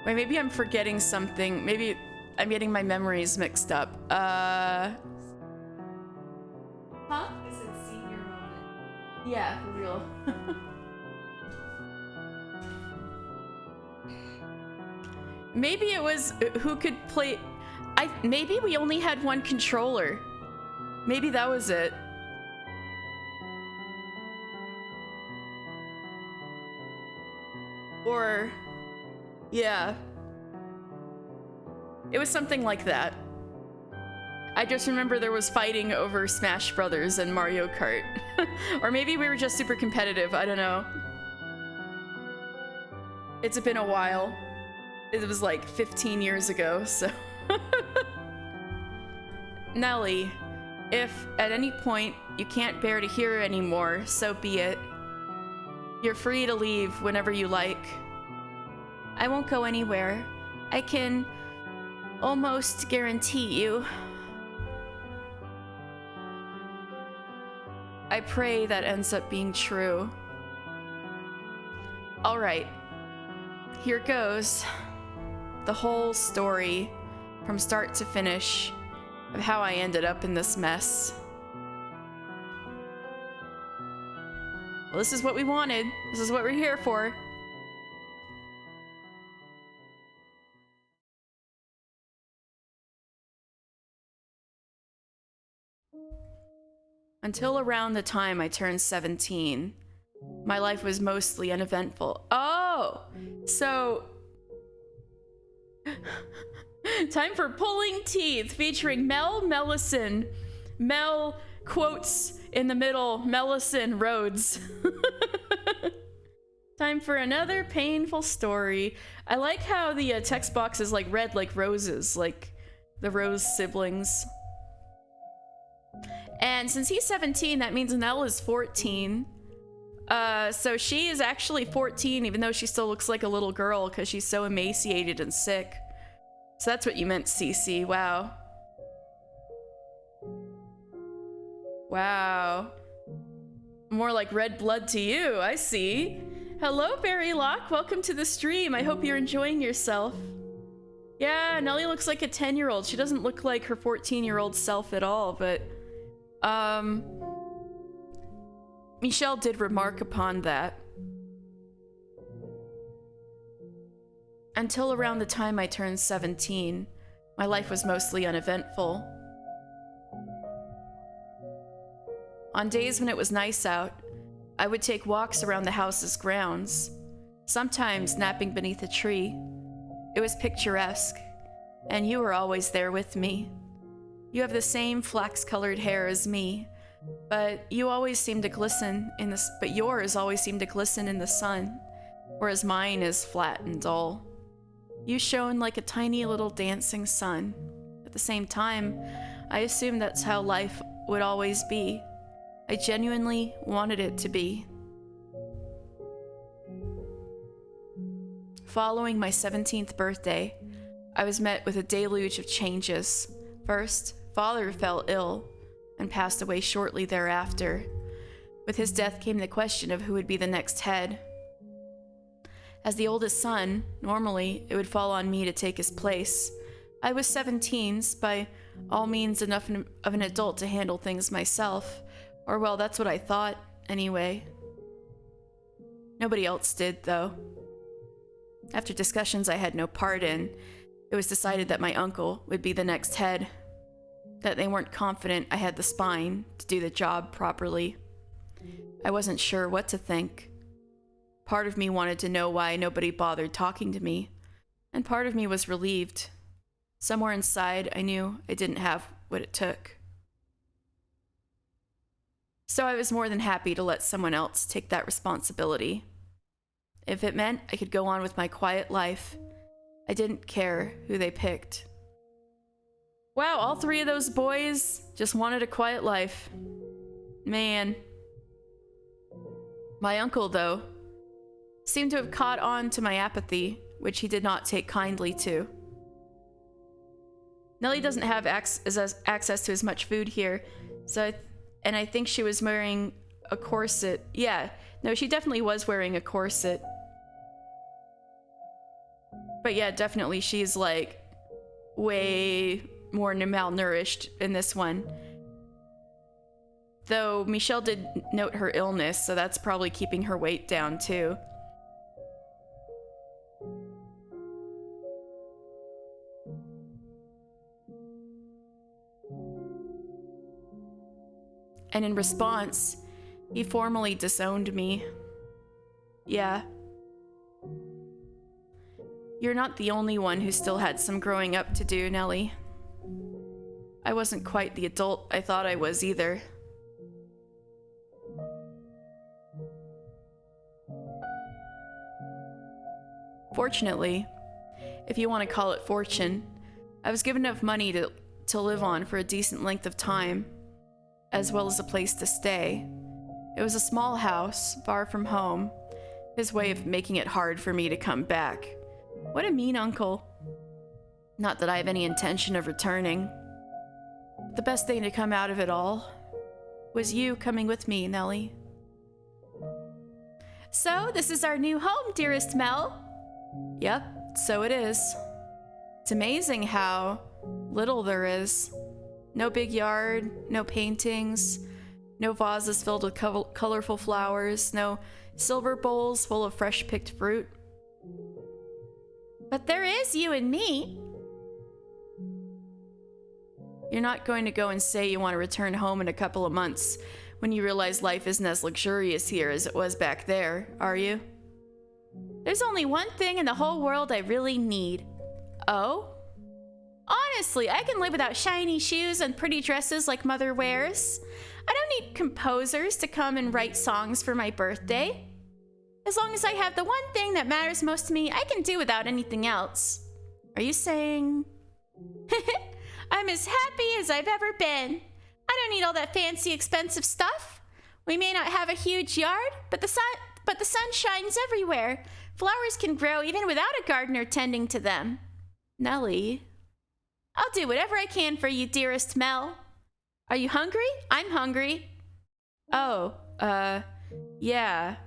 Wait, maybe I'm forgetting something. Maybe I'm getting my memories mixed up. Huh? I said senior moment. Yeah, for real. Maybe it was who could play. Maybe we only had one controller. Maybe that was it. Or, yeah. It was something like that. I just remember there was fighting over Smash Brothers and Mario Kart. Or maybe we were just super competitive, I don't know. It's been a while. It was like 15 years ago, so. Nelly, if at any point you can't bear to hear anymore, so be it. You're free to leave whenever you like. I won't go anywhere. I can almost guarantee you. I pray that ends up being true. All right, here goes. The whole story from start to finish of how I ended up in this mess. Well, this is what we wanted. This is what we're here for. Until around the time I turned 17, my life was mostly uneventful. Oh, so time for Pulling Teeth featuring Mel Mellison. Mel quotes in the middle, Mellison Rhodes. Time for another painful story. I like how the text box is like red like roses, like the Rose siblings. And since he's 17, that means Nell is 14. So she is actually 14, even though she still looks like a little girl because she's so emaciated and sick. So that's what you meant, Cece. Wow. Wow. More like red blood to you, I see. Hello, Barry Locke. Welcome to the stream. I hope you're enjoying yourself. Yeah, Nelly looks like a 10-year-old. She doesn't look like her 14-year-old self at all, but Michelle did remark upon that. Until around the time I turned 17, my life was mostly uneventful. On days when it was nice out, I would take walks around the house's grounds, sometimes napping beneath a tree. It was picturesque, and you were always there with me. You have the same flax-colored hair as me, but yours always seemed to glisten in the sun, whereas mine is flat and dull. You shone like a tiny little dancing sun. At the same time, I assumed that's how life would always be. I genuinely wanted it to be. Following my 17th birthday, I was met with a deluge of changes. First, Father fell ill and passed away shortly thereafter. With his death came the question of who would be the next head. As the oldest son, normally it would fall on me to take his place. I was 17, by all means enough of an adult to handle things myself. Or well, that's what I thought, anyway. Nobody else did, though. After discussions I had no part in, it was decided that my uncle would be the next head. That they weren't confident I had the spine to do the job properly. I wasn't sure what to think. Part of me wanted to know why nobody bothered talking to me, and part of me was relieved. Somewhere inside, I knew I didn't have what it took. So I was more than happy to let someone else take that responsibility. If it meant I could go on with my quiet life, I didn't care who they picked. Wow, all three of those boys just wanted a quiet life. Man. My uncle, though, seemed to have caught on to my apathy, which he did not take kindly to. Nellie doesn't have access to as much food here, and I think she was wearing a corset. Yeah, no, she definitely was wearing a corset. But yeah, definitely she's like way more malnourished in this one. Though Michelle did note her illness, so that's probably keeping her weight down too. And in response, he formally disowned me. Yeah. You're not the only one who still had some growing up to do, Nellie. I wasn't quite the adult I thought I was either. Fortunately, if you want to call it fortune, I was given enough money to live on for a decent length of time, as well as a place to stay. It was a small house, far from home, his way of making it hard for me to come back. What a mean uncle. Not that I have any intention of returning. The best thing to come out of it all was you coming with me, Nellie. So, this is our new home, dearest Mel. Yep, so it is. It's amazing how little there is. No big yard, no paintings, no vases filled with colorful flowers, no silver bowls full of fresh-picked fruit. But there is you and me. You're not going to go and say you want to return home in a couple of months when you realize life isn't as luxurious here as it was back there, are you? There's only one thing in the whole world I really need. Oh? Honestly, I can live without shiny shoes and pretty dresses like Mother wears. I don't need composers to come and write songs for my birthday. As long as I have the one thing that matters most to me, I can do without anything else. Are you saying... I'm as happy as I've ever been. I don't need all that fancy, expensive stuff. We may not have a huge yard, but the sun shines everywhere. Flowers can grow even without a gardener tending to them. Nellie, I'll do whatever I can for you, dearest Mel. Are you hungry? I'm hungry. Oh, yeah.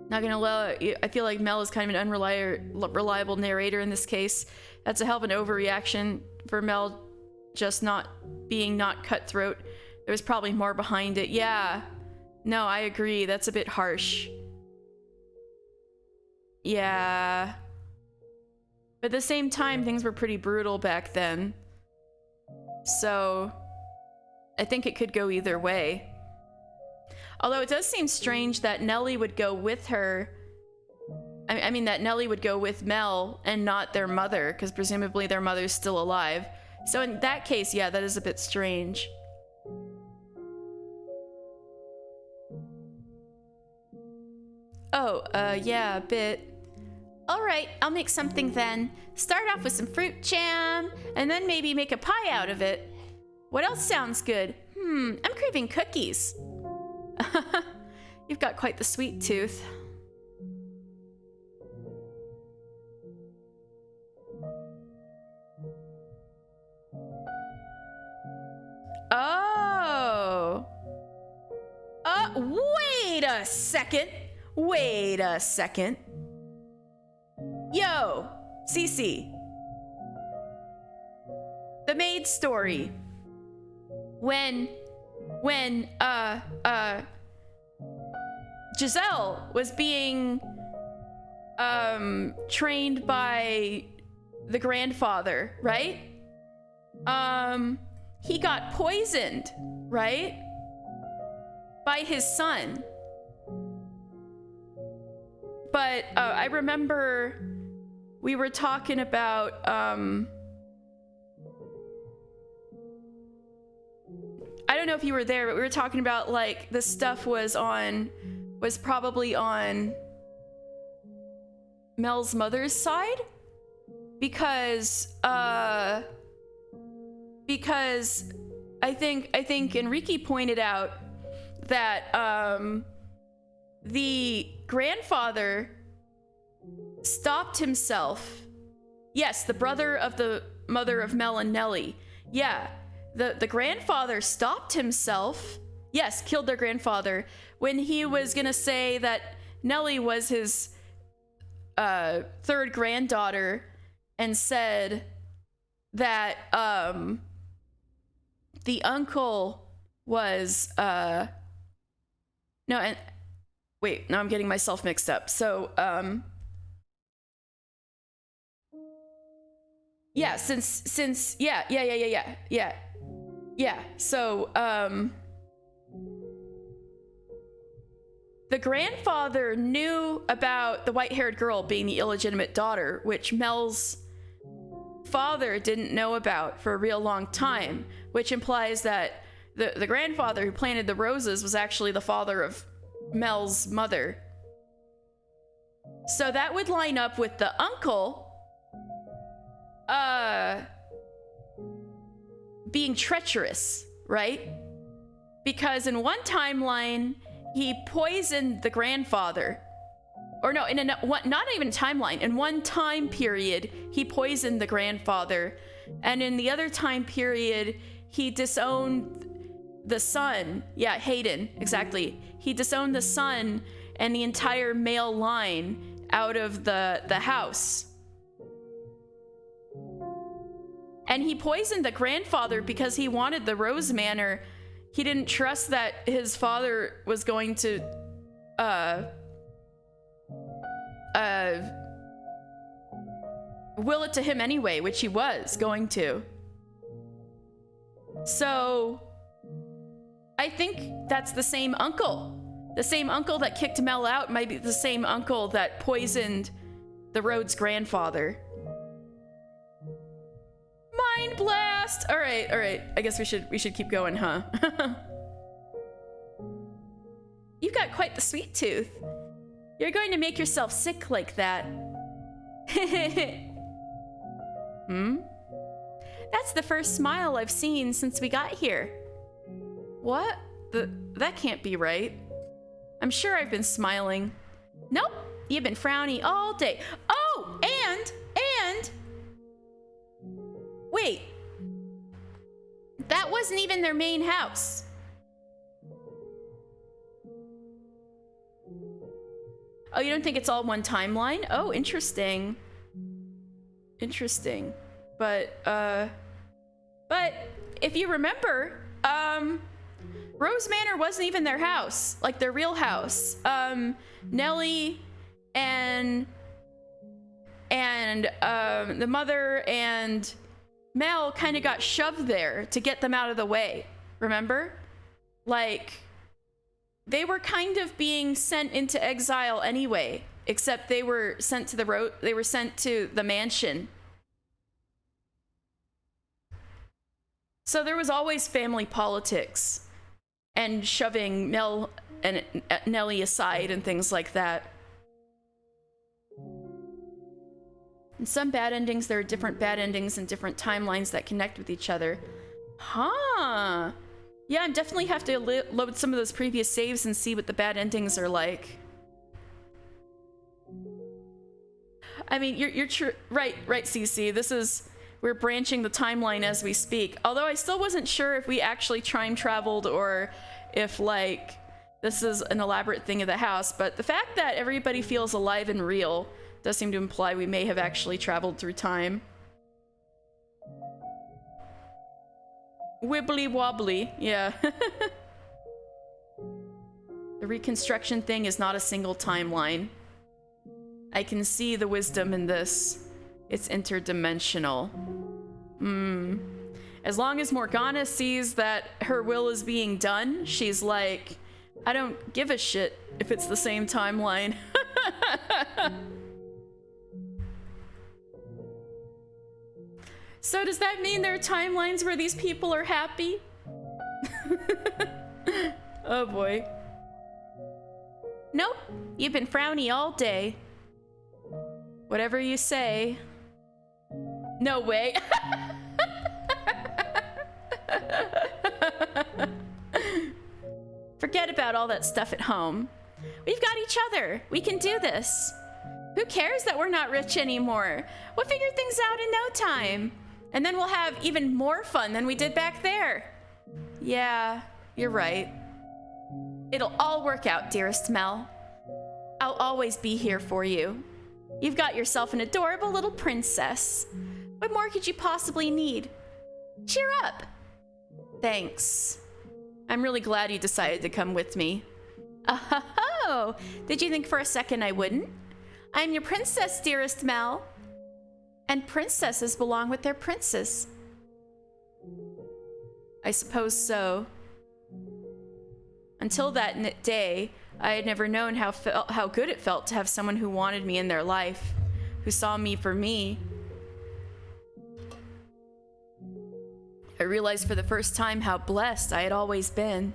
Not gonna lie, I feel like Mel is kind of an unreliable narrator in this case. That's a hell of an overreaction for Mel just not cutthroat. There was probably more behind it. Yeah. No, I agree. That's a bit harsh. Yeah. But at the same time, things were pretty brutal back then. So, I think it could go either way. Although it does seem strange that Nellie would go with her. I mean, that Nellie would go with Mel and not their mother, because presumably their mother's still alive. So in that case, yeah, that is a bit strange. Oh, yeah, a bit. Alright, I'll make something then. Start off with some fruit jam, and then maybe make a pie out of it. What else sounds good? I'm craving cookies. You've got quite the sweet tooth. Oh. Wait a second. Wait a second. Yo, Cece. The maid story. When Giselle was being trained by the grandfather, right? He got poisoned, right? By his son. But I remember we were talking about I don't know if you were there, but we were talking about like the stuff was probably on Mel's mother's side because I think Enrique pointed out that the grandfather stopped himself. Yes, the brother of the mother of Mel and Nellie. Yeah, the grandfather stopped himself. Yes, killed their grandfather when he was gonna say that Nellie was his third granddaughter, and said that the uncle was no, and wait, now I'm getting myself mixed up. So yeah, since yeah. Yeah, so, the grandfather knew about the white-haired girl being the illegitimate daughter, which Mel's father didn't know about for a real long time, which implies that the grandfather who planted the roses was actually the father of Mel's mother. So that would line up with the uncle, being treacherous, right? Because in one timeline, he poisoned the grandfather. Or no, not even timeline. In one time period, he poisoned the grandfather. And in the other time period, he disowned the son. Yeah, Hayden, exactly. He disowned the son and the entire male line out of the house. And he poisoned the grandfather because he wanted the Rose Manor. He didn't trust that his father was going to, will it to him anyway, which he was going to. So, I think that's the same uncle. The same uncle that kicked Mel out might be the same uncle that poisoned the Rhodes grandfather. Mind blast! All right. I guess we should keep going, huh? You've got quite the sweet tooth. You're going to make yourself sick like that. That's the first smile I've seen since we got here. What? That can't be right. I'm sure I've been smiling. Nope, you've been frowny all day. Oh, and wait. That wasn't even their main house. Oh, you don't think it's all one timeline? Oh, interesting. Interesting. But if you remember, Rose Manor wasn't even their house, like their real house. Nellie and the mother and Mel kind of got shoved there to get them out of the way. Remember? Like, they were kind of being sent into exile anyway, except they were sent to the mansion. So there was always family politics and shoving Mel and Nellie aside and things like that. In some bad endings, there are different bad endings and different timelines that connect with each other. Huh. Yeah, I definitely have to load some of those previous saves and see what the bad endings are like. I mean, you're true. Right, CC. We're branching the timeline as we speak. Although I still wasn't sure if we actually time traveled or if, like, this is an elaborate thing of the house. But the fact that everybody feels alive and real does seem to imply we may have actually traveled through time. Wibbly wobbly, yeah. The reconstruction thing is not a single timeline. I can see the wisdom in this. It's interdimensional. As long as Morgana sees that her will is being done, she's like, I don't give a shit if it's the same timeline. So does that mean there are timelines where these people are happy? Oh boy. Nope, you've been frowny all day. Whatever you say. No way. Forget about all that stuff at home. We've got each other. We can do this. Who cares that we're not rich anymore? We'll figure things out in no time. And then we'll have even more fun than we did back there. Yeah, you're right. It'll all work out, dearest Mel. I'll always be here for you. You've got yourself an adorable little princess. What more could you possibly need? Cheer up. Thanks. I'm really glad you decided to come with me. Oh, did you think for a second I wouldn't? I'm your princess, dearest Mel. And princesses belong with their princes. I suppose so. Until that day, I had never known how good it felt to have someone who wanted me in their life, who saw me for me. I realized for the first time how blessed I had always been.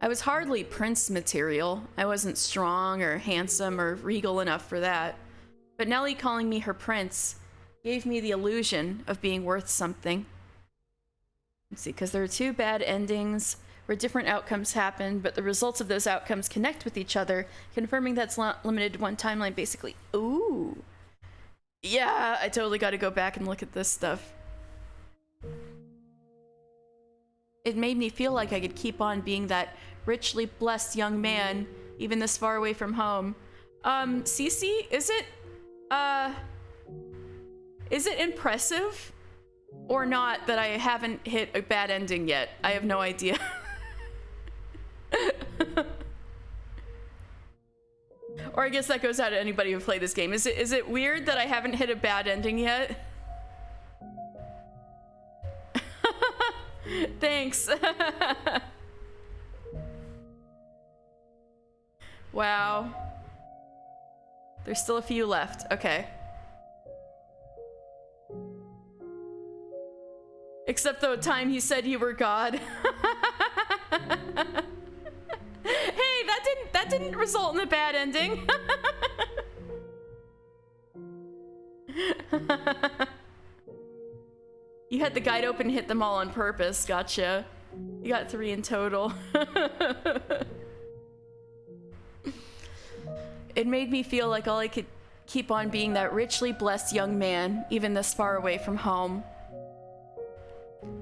I was hardly prince material. I wasn't strong or handsome or regal enough for that. But Nellie calling me her prince gave me the illusion of being worth something. Let's see, because there are 2 bad endings where different outcomes happen, but the results of those outcomes connect with each other, confirming that's not limited to one timeline, basically. Ooh. Yeah, I totally got to go back and look at this stuff. It made me feel like I could keep on being that richly blessed young man, even this far away from home. Cece, is it impressive or not that I haven't hit a bad ending yet? I have no idea. Or I guess that goes out to anybody who played this game. Is it weird that I haven't hit a bad ending yet? Thanks. Wow. There's still a few left. Okay. Except the time he said you were God. Hey, that didn't result in a bad ending. You had the guide open and hit them all on purpose. Gotcha. You got 3 in total. It made me feel like all I could keep on being that richly blessed young man, even this far away from home.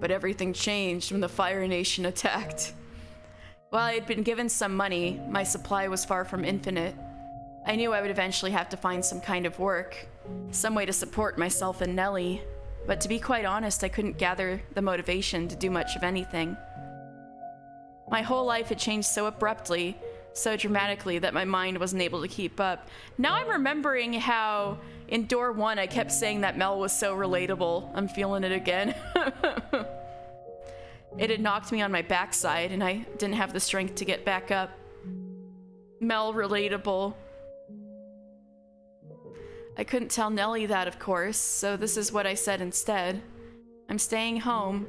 But everything changed when the Fire Nation attacked. While I had been given some money, my supply was far from infinite. I knew I would eventually have to find some kind of work, some way to support myself and Nellie. But to be quite honest, I couldn't gather the motivation to do much of anything. My whole life had changed so abruptly, so dramatically, that my mind wasn't able to keep up. Now I'm remembering how in Door 1 I kept saying that Mel was so relatable. I'm feeling it again. It had knocked me on my backside and I didn't have the strength to get back up. Mel relatable. I couldn't tell Nellie that, of course, so this is what I said instead. I'm staying home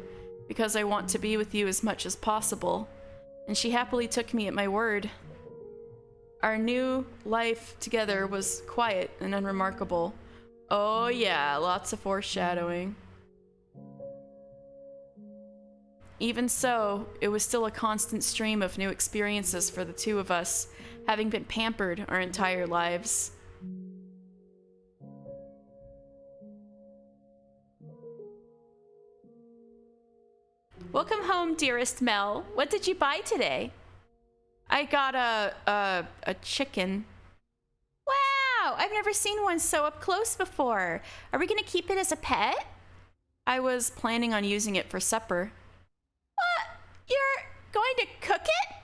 because I want to be with you as much as possible. And she happily took me at my word. Our new life together was quiet and unremarkable. Oh yeah, lots of foreshadowing. Even so, it was still a constant stream of new experiences for the 2 of us, having been pampered our entire lives. Welcome home, dearest Mel. What did you buy today? I got a chicken. Wow, I've never seen one so up close before. Are we gonna keep it as a pet? I was planning on using it for supper. What? You're going to cook it?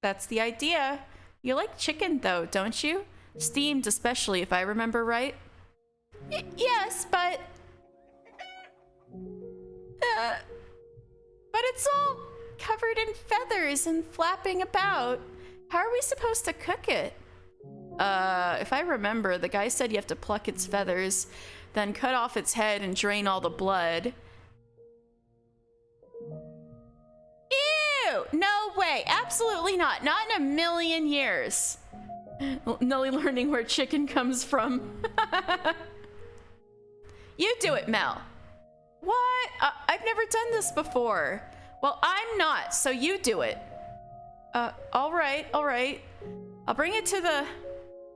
That's the idea. You like chicken though, don't you? Steamed especially, if I remember right. Yes, but it's all covered in feathers and flapping about. How are we supposed to cook it? If I remember, the guy said you have to pluck its feathers, then cut off its head and drain all the blood. Ew! No way! Absolutely not! Not in a million years! Nellie learning where chicken comes from. You do it, Mel. What? I've never done this before. Well, I'm not, so you do it. All right. I'll bring it to the...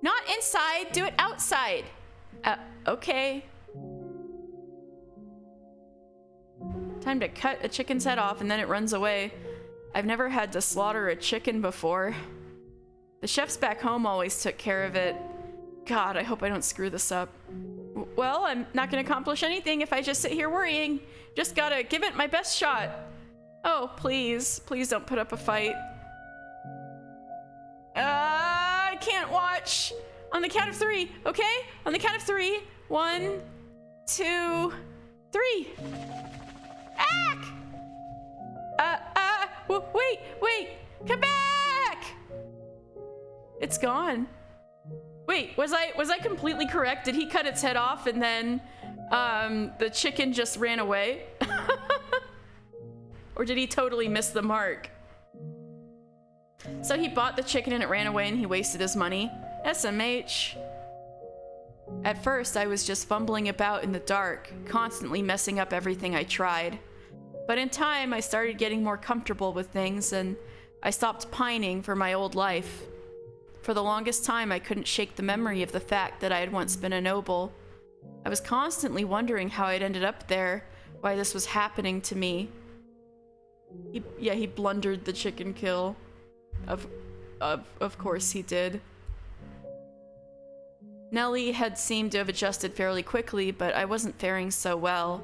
Not inside, do it outside. Okay. Time to cut a chicken's head off and then it runs away. I've never had to slaughter a chicken before. The chefs back home always took care of it. God, I hope I don't screw this up. Well, I'm not gonna accomplish anything if I just sit here worrying. Just gotta give it my best shot. Oh, please. Please don't put up a fight. I can't watch. On the count of 3, okay? On the count of 3. 1, 2, 3. Ack! Wait, wait, come back! It's gone. Wait, was I completely correct? Did he cut its head off and then the chicken just ran away? Or did he totally miss the mark? So he bought the chicken and it ran away and he wasted his money. SMH. At first, I was just fumbling about in the dark, constantly messing up everything I tried. But in time, I started getting more comfortable with things and I stopped pining for my old life. For the longest time, I couldn't shake the memory of the fact that I had once been a noble. I was constantly wondering how I'd ended up there, why this was happening to me. He blundered the chicken kill. Of course he did. Nellie had seemed to have adjusted fairly quickly, but I wasn't faring so well.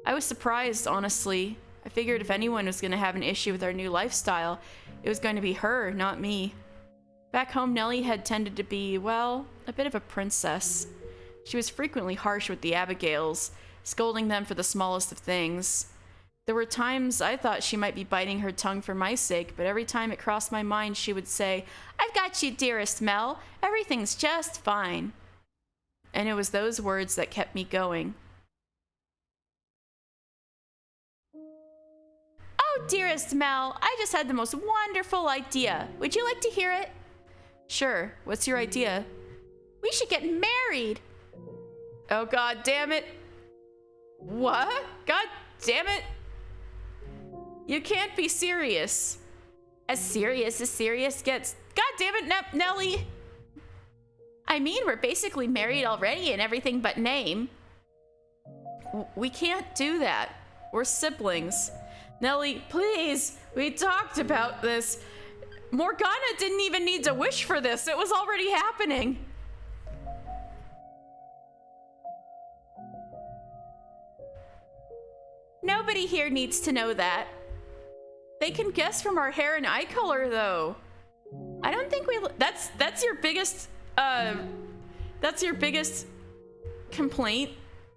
I was surprised, honestly. I figured if anyone was going to have an issue with our new lifestyle, it was going to be her, not me. Back home, Nellie had tended to be, well, a bit of a princess. She was frequently harsh with the Abigails, scolding them for the smallest of things. There were times I thought she might be biting her tongue for my sake, but every time it crossed my mind, she would say, "I've got you, dearest Mel. Everything's just fine." And it was those words that kept me going. "Oh, dearest Mel, I just had the most wonderful idea. Would you like to hear it?" "Sure. What's your idea?" "We should get married." "Oh, god damn it." "What? God damn it. You can't be serious." As serious gets. God damn it, Nellie. "I mean, we're basically married already and everything but name." We can't do that. We're siblings. "Nellie, please. We talked about this. Morgana didn't even need to wish for this. It was already happening." "Nobody here needs to know that." "They can guess from our hair and eye color, though." I don't think we... That's your biggest... That's your biggest complaint,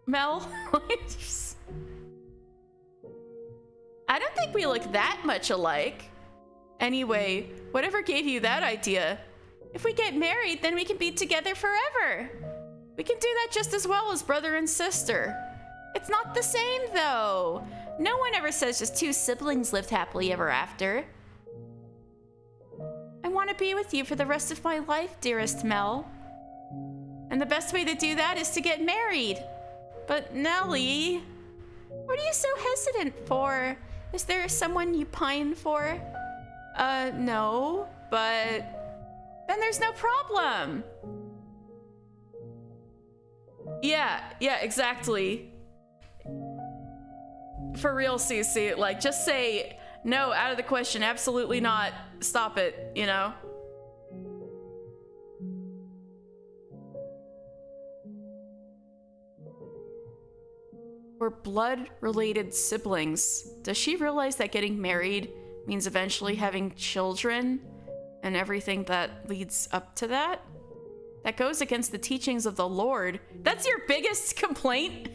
Mel? I don't think we look that much alike. Anyway, whatever gave you that idea? If we get married, then we can be together forever. We can do that just as well as brother and sister. It's not the same, though. No one ever says just two siblings lived happily ever after. I want to be with you for the rest of my life, dearest Mel. And the best way to do that is to get married. But Nellie, what are you so hesitant for? Is there someone you pine for? No, but then there's no problem. Yeah, exactly. For real, Cece, like, just say, no, out of the question, absolutely not, stop it, you know? We're blood-related siblings. Does she realize that getting married means eventually having children and everything that leads up to that? That goes against the teachings of the Lord. That's your biggest complaint?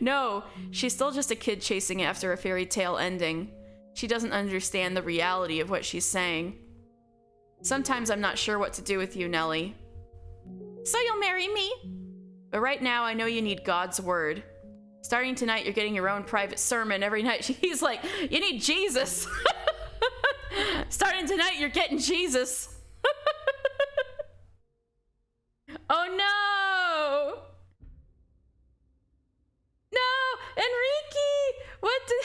No, she's still just a kid chasing after a fairy tale ending. She doesn't understand the reality of what she's saying. Sometimes I'm not sure what to do with you, Nellie. So you'll marry me? But right now, I know you need God's word. Starting tonight, you're getting your own private sermon every night. He's like, you need Jesus. Starting tonight, you're getting Jesus. Oh no! No! Enrique! What did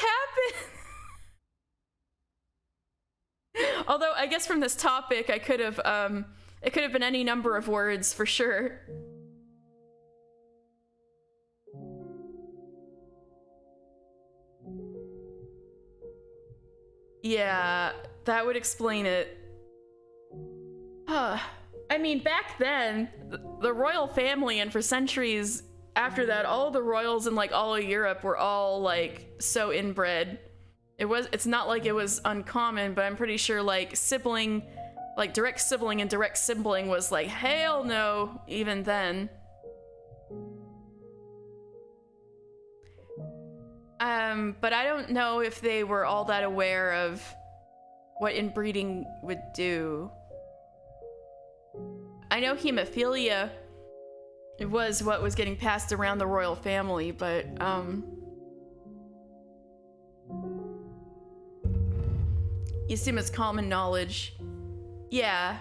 happen? Although, I guess from this topic, I could have, it could have been any number of words for sure. Yeah, that would explain it. I mean, back then, the royal family, and for centuries after that, all the royals in like all of Europe were all like so inbred. It's not like it was uncommon, but I'm pretty sure like sibling, like direct sibling and direct sibling was like, hell no, even then. But I don't know if they were all that aware of what inbreeding would do. I know hemophilia was what was getting passed around the royal family, but, you assume it's common knowledge. Yeah.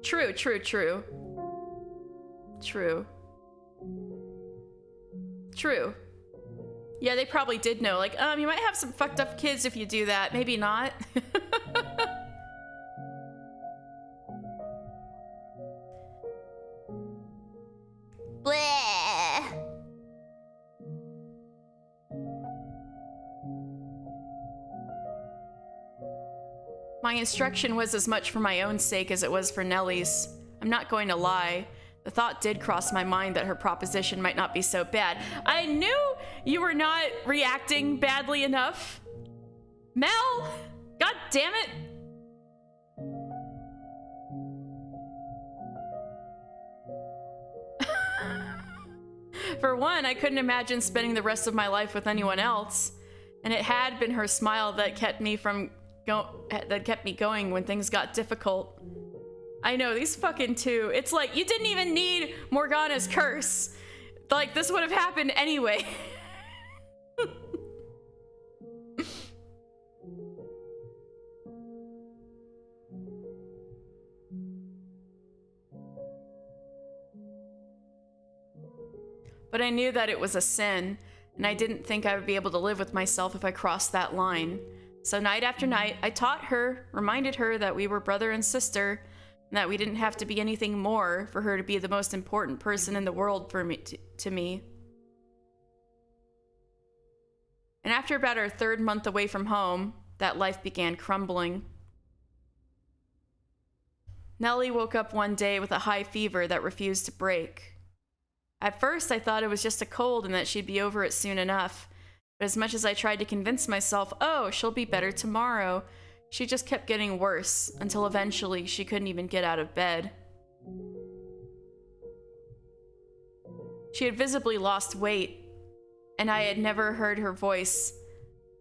True. Yeah, they probably did know. Like, you might have some fucked up kids if you do that. Maybe not. Bleh. My instruction was as much for my own sake as it was for Nellie's. I'm not going to lie. The thought did cross my mind that her proposition might not be so bad. I knew you were not reacting badly enough. Mel! God damn it! For one, I couldn't imagine spending the rest of my life with anyone else, and it had been her smile that kept me going when things got difficult. I know, these fucking two. It's like, you didn't even need Morgana's curse. Like, this would have happened anyway. But I knew that it was a sin, and I didn't think I would be able to live with myself if I crossed that line. So night after night, I taught her, reminded her that we were brother and sister, and that we didn't have to be anything more for her to be the most important person in the world for me, to me. And after about our 3rd month away from home, that life began crumbling. Nellie woke up one day with a high fever that refused to break. At first, I thought it was just a cold and that she'd be over it soon enough. But as much as I tried to convince myself, oh, she'll be better tomorrow, she just kept getting worse until eventually she couldn't even get out of bed. She had visibly lost weight, and I had never heard her voice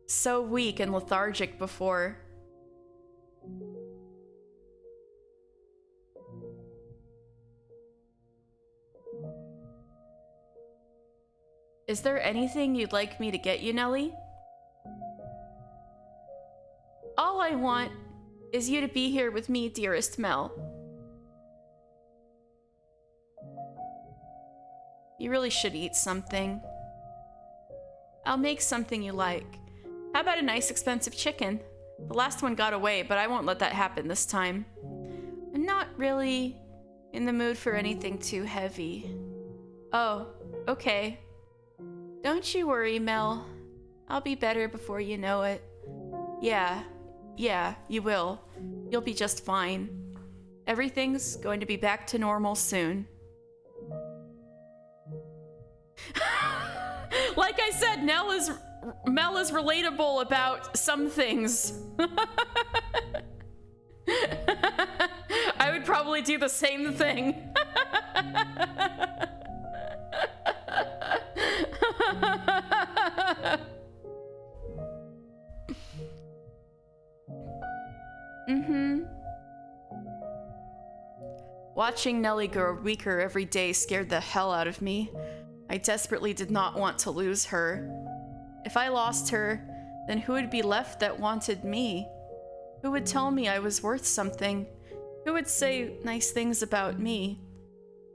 so weak and lethargic before. Is there anything you'd like me to get you, Nellie? All I want is you to be here with me, dearest Mel. You really should eat something. I'll make something you like. How about a nice expensive chicken? The last one got away, but I won't let that happen this time. I'm not really in the mood for anything too heavy. Oh, okay. Don't you worry, Mel. I'll be better before you know it. Yeah, you will. You'll be just fine. Everything's going to be back to normal soon. Like I said, Mel is relatable about some things. I would probably do the same thing. Watching Nellie grow weaker every day scared the hell out of me. I desperately did not want to lose her. If I lost her, then who would be left that wanted me? Who would tell me I was worth something? Who would say nice things about me?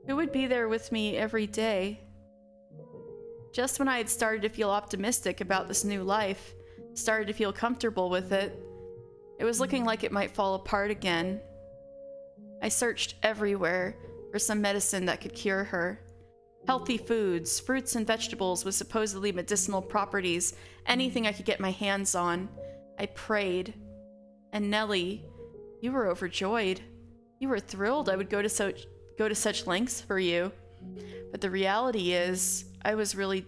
Who would be there with me every day? Just when I had started to feel optimistic about this new life, started to feel comfortable with it, it was looking like it might fall apart again. I searched everywhere for some medicine that could cure her. Healthy foods, fruits and vegetables with supposedly medicinal properties, anything I could get my hands on. I prayed. And Nellie, you were overjoyed. You were thrilled I would go to such lengths for you. But the reality is, I was really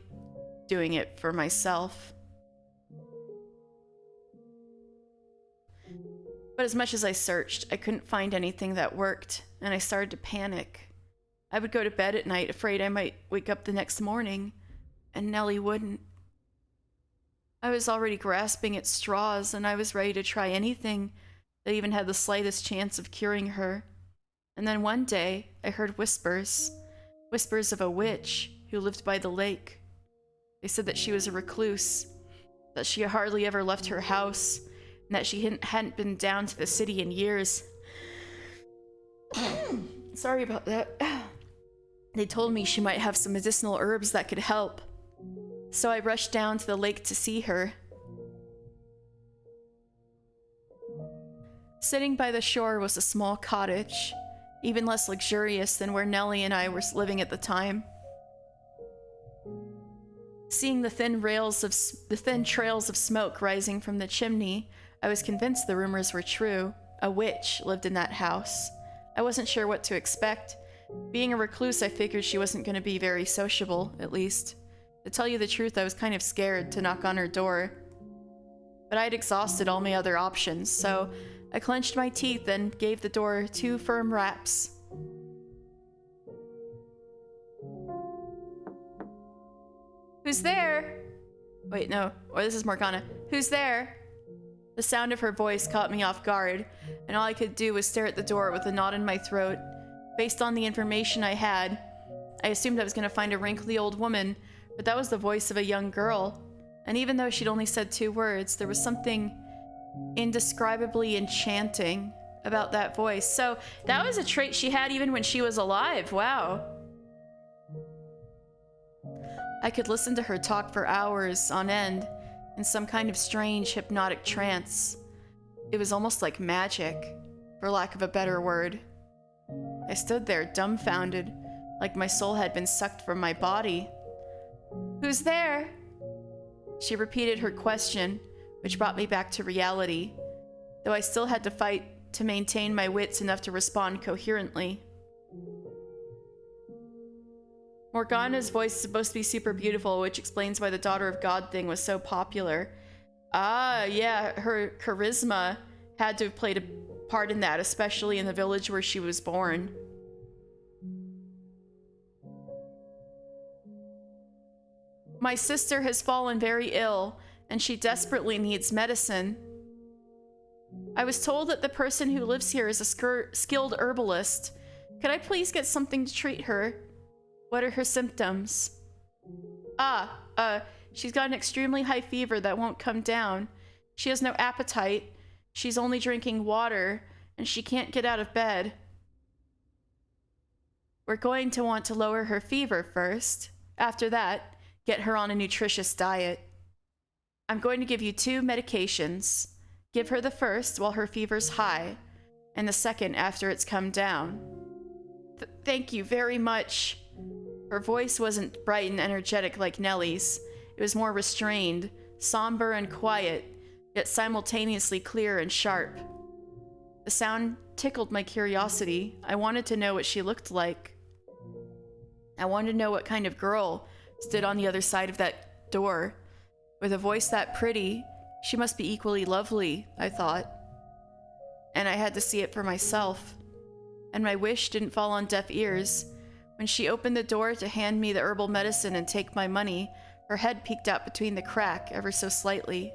doing it for myself. But as much as I searched, I couldn't find anything that worked, and I started to panic. I would go to bed at night afraid I might wake up the next morning, and Nellie wouldn't. I was already grasping at straws, and I was ready to try anything that even had the slightest chance of curing her. And then one day, I heard whispers of a witch who lived by the lake. They said that she was a recluse, that she hardly ever left her house, and that she hadn't been down to the city in years. Sorry about that. They told me she might have some medicinal herbs that could help. So I rushed down to the lake to see her. Sitting by the shore was a small cottage, even less luxurious than where Nellie and I were living at the time. Seeing the thin trails of smoke rising from the chimney, I was convinced the rumors were true. A witch lived in that house. I wasn't sure what to expect. Being a recluse, I figured she wasn't going to be very sociable, at least. To tell you the truth, I was kind of scared to knock on her door. But I'd exhausted all my other options, so I clenched my teeth and gave the door 2 firm raps. Who's there? Wait, no. Or this is Morgana. Who's there? The sound of her voice caught me off guard, and all I could do was stare at the door with a knot in my throat. Based on the information I had, I assumed I was going to find a wrinkly old woman, but that was the voice of a young girl. And even though she'd only said 2 words, there was something indescribably enchanting about that voice. So that was a trait she had even when she was alive. Wow. I could listen to her talk for hours on end in some kind of strange hypnotic trance. It was almost like magic, for lack of a better word. I stood there dumbfounded, like my soul had been sucked from my body. Who's there? She repeated her question, which brought me back to reality, though I still had to fight to maintain my wits enough to respond coherently. Morgana's voice is supposed to be super beautiful, which explains why the Daughter of God thing was so popular. Ah, yeah, her charisma had to have played a part in that, especially in the village where she was born. My sister has fallen very ill, and she desperately needs medicine. I was told that the person who lives here is a skilled herbalist. Could I please get something to treat her? What are her symptoms? She's got an extremely high fever that won't come down. She has no appetite. She's only drinking water, and she can't get out of bed. We're going to want to lower her fever first. After that, get her on a nutritious diet. I'm going to give you 2 medications. Give her the first while her fever's high, and the second after it's come down. Thank you very much. Her voice wasn't bright and energetic like Nellie's. It was more restrained, somber and quiet, yet simultaneously clear and sharp. The sound tickled my curiosity. I wanted to know what she looked like. I wanted to know what kind of girl stood on the other side of that door. With a voice that pretty, she must be equally lovely, I thought. And I had to see it for myself. And my wish didn't fall on deaf ears. When she opened the door to hand me the herbal medicine and take my money, her head peeked out between the crack ever so slightly.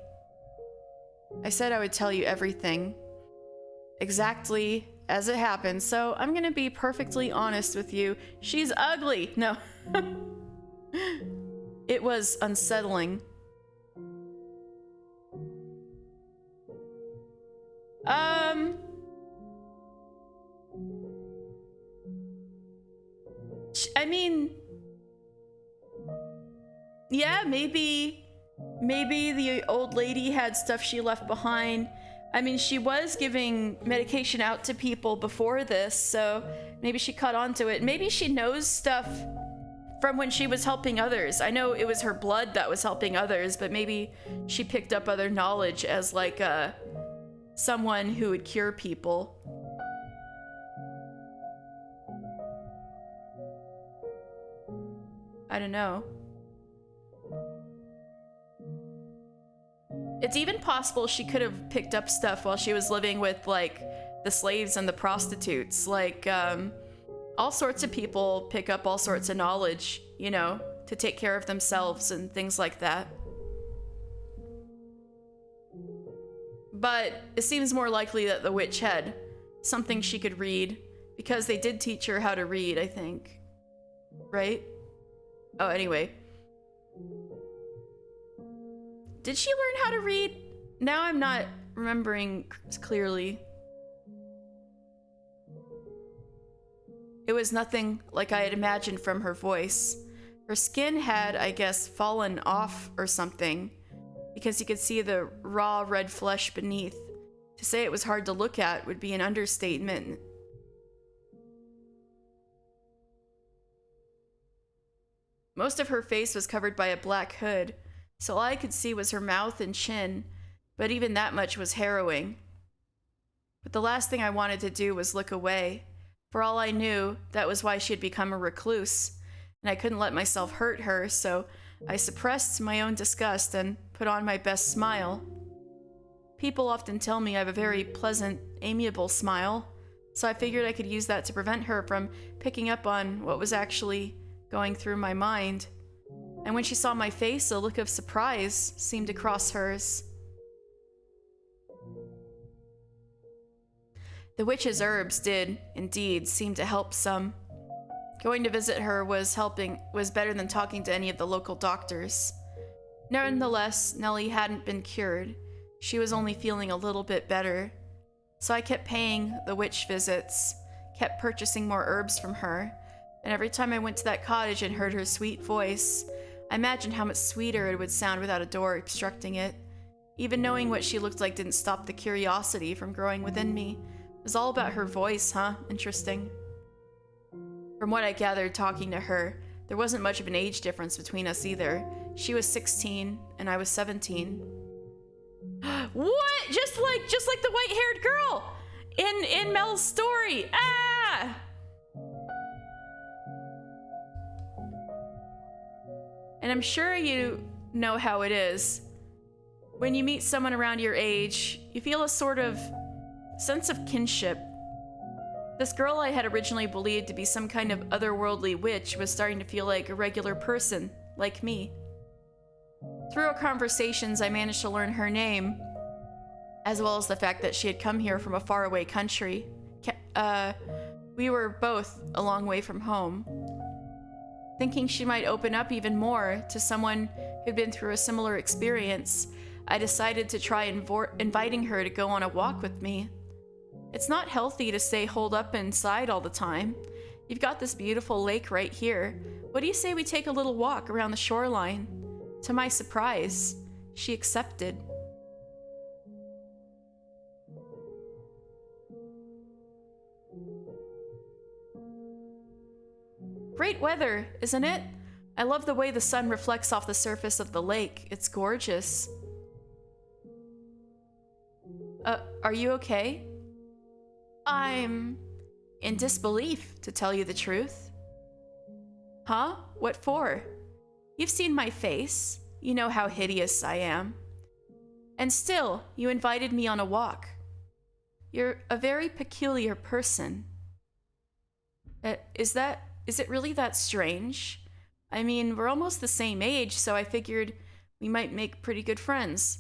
I said I would tell you everything, exactly as it happened, so I'm gonna be perfectly honest with you. She's ugly! No. It was unsettling. I mean, yeah, maybe the old lady had stuff she left behind. I mean, she was giving medication out to people before this, so maybe she caught on to it. Maybe she knows stuff from when she was helping others. I know it was her blood that was helping others, but maybe she picked up other knowledge as like someone who would cure people. I don't know. It's even possible she could have picked up stuff while she was living with, like, the slaves and the prostitutes. Like, all sorts of people pick up all sorts of knowledge, you know, to take care of themselves and things like that. But it seems more likely that the witch had something she could read, because they did teach her how to read, I think. Right? Oh, anyway. Did she learn how to read? Now I'm not remembering clearly. It was nothing like I had imagined from her voice. Her skin had, I guess, fallen off or something, because you could see the raw red flesh beneath. To say it was hard to look at would be an understatement. Most of her face was covered by a black hood, so all I could see was her mouth and chin, but even that much was harrowing. But the last thing I wanted to do was look away. For all I knew, that was why she had become a recluse, and I couldn't let myself hurt her, so I suppressed my own disgust and put on my best smile. People often tell me I have a very pleasant, amiable smile, so I figured I could use that to prevent her from picking up on what was actually going through my mind. And when she saw my face, a look of surprise seemed to cross hers. The witch's herbs did, indeed, seem to help some. Going to visit her was better than talking to any of the local doctors. Nonetheless, Nellie hadn't been cured. She was only feeling a little bit better. So I kept paying the witch visits, kept purchasing more herbs from her, and every time I went to that cottage and heard her sweet voice, I imagined how much sweeter it would sound without a door obstructing it. Even knowing what she looked like didn't stop the curiosity from growing within me. It was all about her voice, huh? Interesting. From what I gathered talking to her, there wasn't much of an age difference between us either. She was 16 and I was 17. What? Just like the white-haired girl in Mel's story. Ah! And I'm sure you know how it is. When you meet someone around your age, you feel a sort of sense of kinship. This girl I had originally believed to be some kind of otherworldly witch was starting to feel like a regular person, like me. Through our conversations, I managed to learn her name, as well as the fact that she had come here from a faraway country. We were both a long way from home. Thinking she might open up even more to someone who'd been through a similar experience, I decided to try inviting her to go on a walk with me. It's not healthy to stay holed up inside all the time. You've got this beautiful lake right here. What do you say we take a little walk around the shoreline? To my surprise, she accepted. Great weather, isn't it? I love the way the sun reflects off the surface of the lake. It's gorgeous. Are you okay? I'm in disbelief, to tell you the truth. Huh? What for? You've seen my face. You know how hideous I am. And still, you invited me on a walk. You're a very peculiar person. Is it really that strange? I mean, we're almost the same age, so I figured we might make pretty good friends.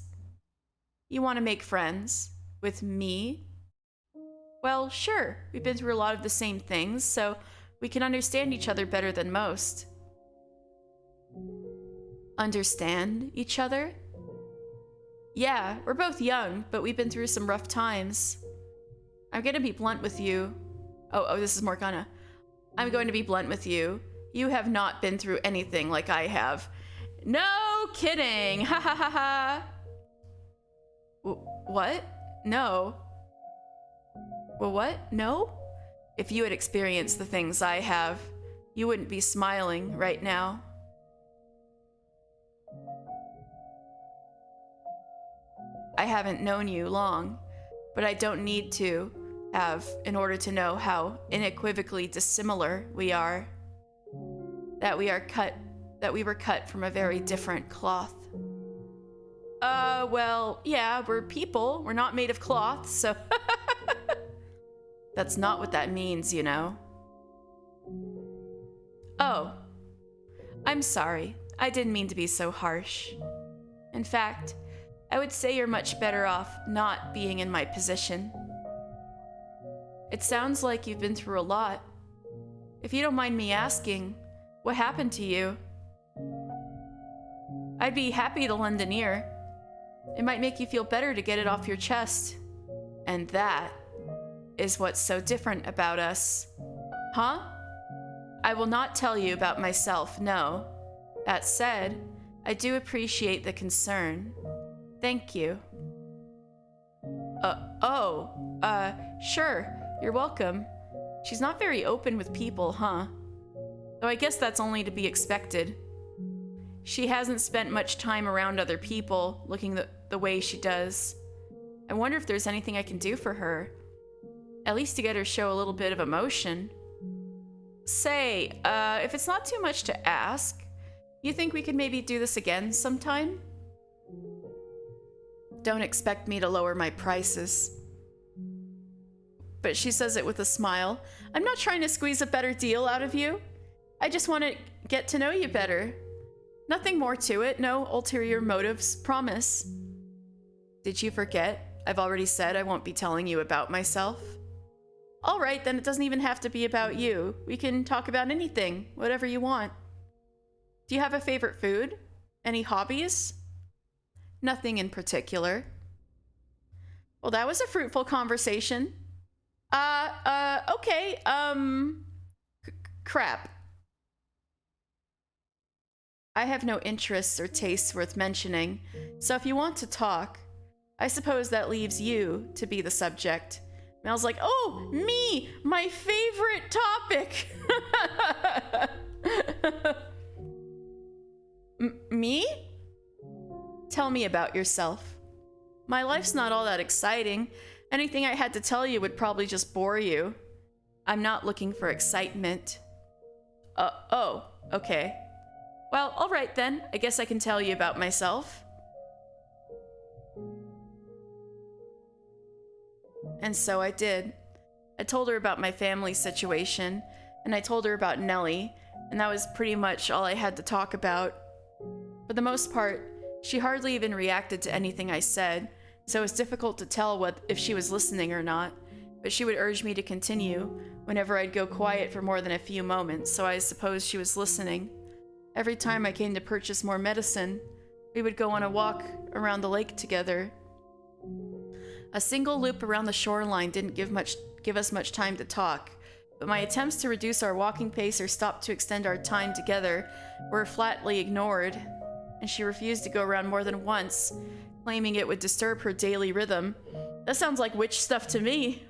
You want to make friends? With me? Well, sure. We've been through a lot of the same things, so we can understand each other better than most. Understand each other? Yeah, we're both young, but we've been through some rough times. I'm gonna be blunt with you. Oh, this is Morgana. I'm going to be blunt with you. You have not been through anything like I have. No kidding! Ha ha ha ha! What? No. Well, what? No? If you had experienced the things I have, you wouldn't be smiling right now. I haven't known you long, but I don't need to have in order to know how unequivocally dissimilar we are. That we were cut from a very different cloth. Well, yeah, we're people. We're not made of cloth, so... That's not what that means, you know. Oh. I'm sorry. I didn't mean to be so harsh. In fact, I would say you're much better off not being in my position. It sounds like you've been through a lot. If you don't mind me asking, what happened to you? I'd be happy to lend an ear. It might make you feel better to get it off your chest. And that is what's so different about us. Huh? I will not tell you about myself, no. That said, I do appreciate the concern. Thank you. Sure, you're welcome. She's not very open with people, huh? Though I guess that's only to be expected. She hasn't spent much time around other people looking the way she does. I wonder if there's anything I can do for her. At least to get her show a little bit of emotion. Say, if it's not too much to ask, you think we could maybe do this again sometime? Don't expect me to lower my prices. But she says it with a smile. I'm not trying to squeeze a better deal out of you. I just want to get to know you better. Nothing more to it, no ulterior motives, promise. Did you forget? I've already said I won't be telling you about myself. All right, then it doesn't even have to be about you. We can talk about anything, whatever you want. Do you have a favorite food? Any hobbies? Nothing in particular. Well, that was a fruitful conversation. Okay, crap. I have no interests or tastes worth mentioning, so if you want to talk, I suppose that leaves you to be the subject. Mel's like, oh, me, my favorite topic. Me? Tell me about yourself. My life's not all that exciting. Anything I had to tell you would probably just bore you. I'm not looking for excitement. Oh, okay. Well, all right then. I guess I can tell you about myself. And so I did. I told her about my family situation, and I told her about Nellie, and that was pretty much all I had to talk about. For the most part, she hardly even reacted to anything I said, so it was difficult to tell if she was listening or not, but she would urge me to continue whenever I'd go quiet for more than a few moments, so I suppose she was listening. Every time I came to purchase more medicine, we would go on a walk around the lake together. A single loop around the shoreline didn't give us much time to talk, but my attempts to reduce our walking pace or stop to extend our time together were flatly ignored, and she refused to go around more than once, claiming it would disturb her daily rhythm. That sounds like witch stuff to me.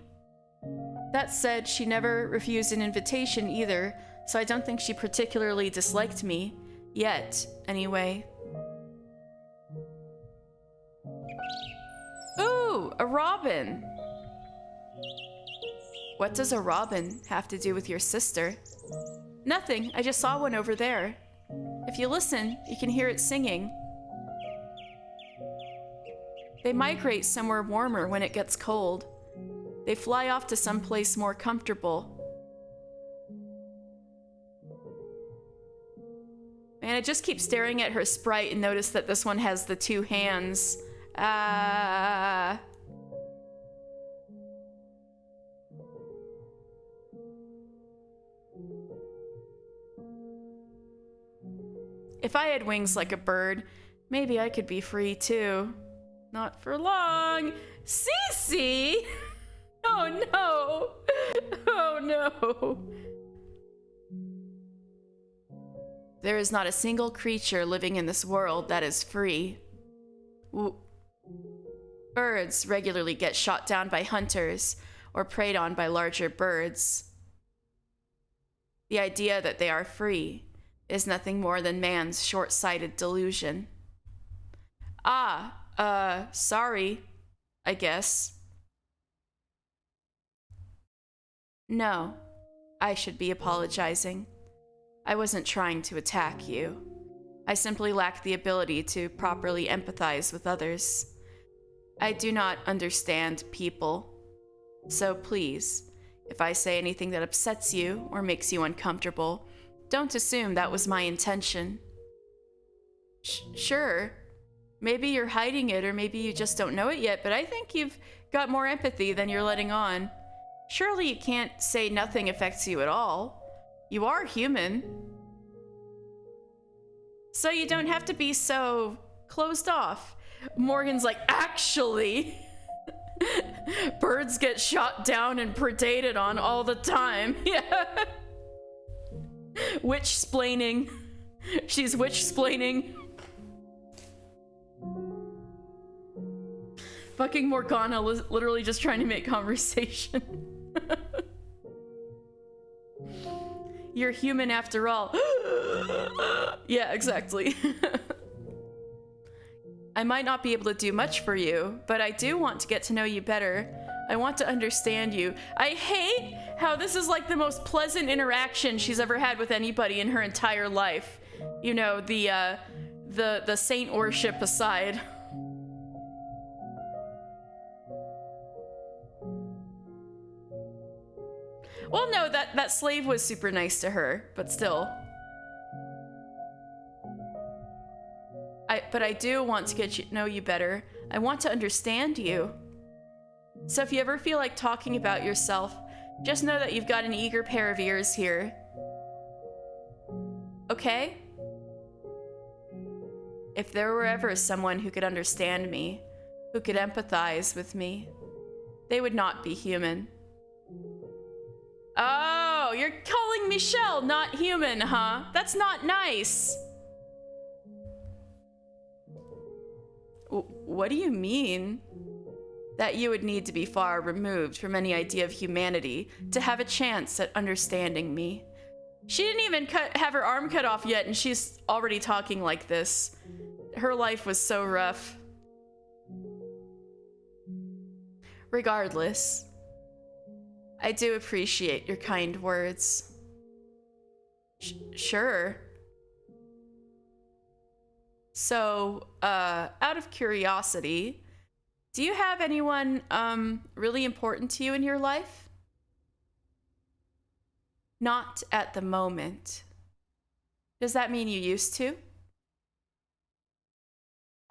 That said, she never refused an invitation either, so I don't think she particularly disliked me. Yet, anyway. Ooh, a robin! What does a robin have to do with your sister? Nothing, I just saw one over there. If you listen, you can hear it singing. They migrate somewhere warmer when it gets cold. They fly off to some place more comfortable. Man, I just keep staring at her sprite and notice that this one has the two hands. If I had wings like a bird, maybe I could be free too. Not for long. Cece! Oh no! Oh no! There is not a single creature living in this world that is free. Birds regularly get shot down by hunters or preyed on by larger birds. The idea that they are free is nothing more than man's short-sighted delusion. Sorry, I guess. No, I should be apologizing. I wasn't trying to attack you. I simply lack the ability to properly empathize with others. I do not understand people. So please, if I say anything that upsets you or makes you uncomfortable, don't assume that was my intention. Sure. Maybe you're hiding it, or maybe you just don't know it yet, but I think you've got more empathy than you're letting on. Surely you can't say nothing affects you at all. You are human. So you don't have to be so closed off. Morgan's like, actually, birds get shot down and predated on all the time. Yeah. Witch-splaining. She's witch-splaining. Fucking Morgana literally just trying to make conversation. You're human after all. Yeah, exactly. I might not be able to do much for you, but I do want to get to know you better. I want to understand you. I hate how this is like the most pleasant interaction she's ever had with anybody in her entire life. You know, the saint worship aside. Well, no, that slave was super nice to her, but still. But I do want to get to know you better. I want to understand you. So if you ever feel like talking about yourself, just know that you've got an eager pair of ears here. Okay? If there were ever someone who could understand me, who could empathize with me, they would not be human. Oh, you're calling Michelle not human, huh? That's not nice. What do you mean? That you would need to be far removed from any idea of humanity to have a chance at understanding me. She didn't even have her arm cut off yet, and she's already talking like this. Her life was so rough. Regardless, I do appreciate your kind words. Sure. So, out of curiosity, do you have anyone, really important to you in your life? Not at the moment. Does that mean you used to?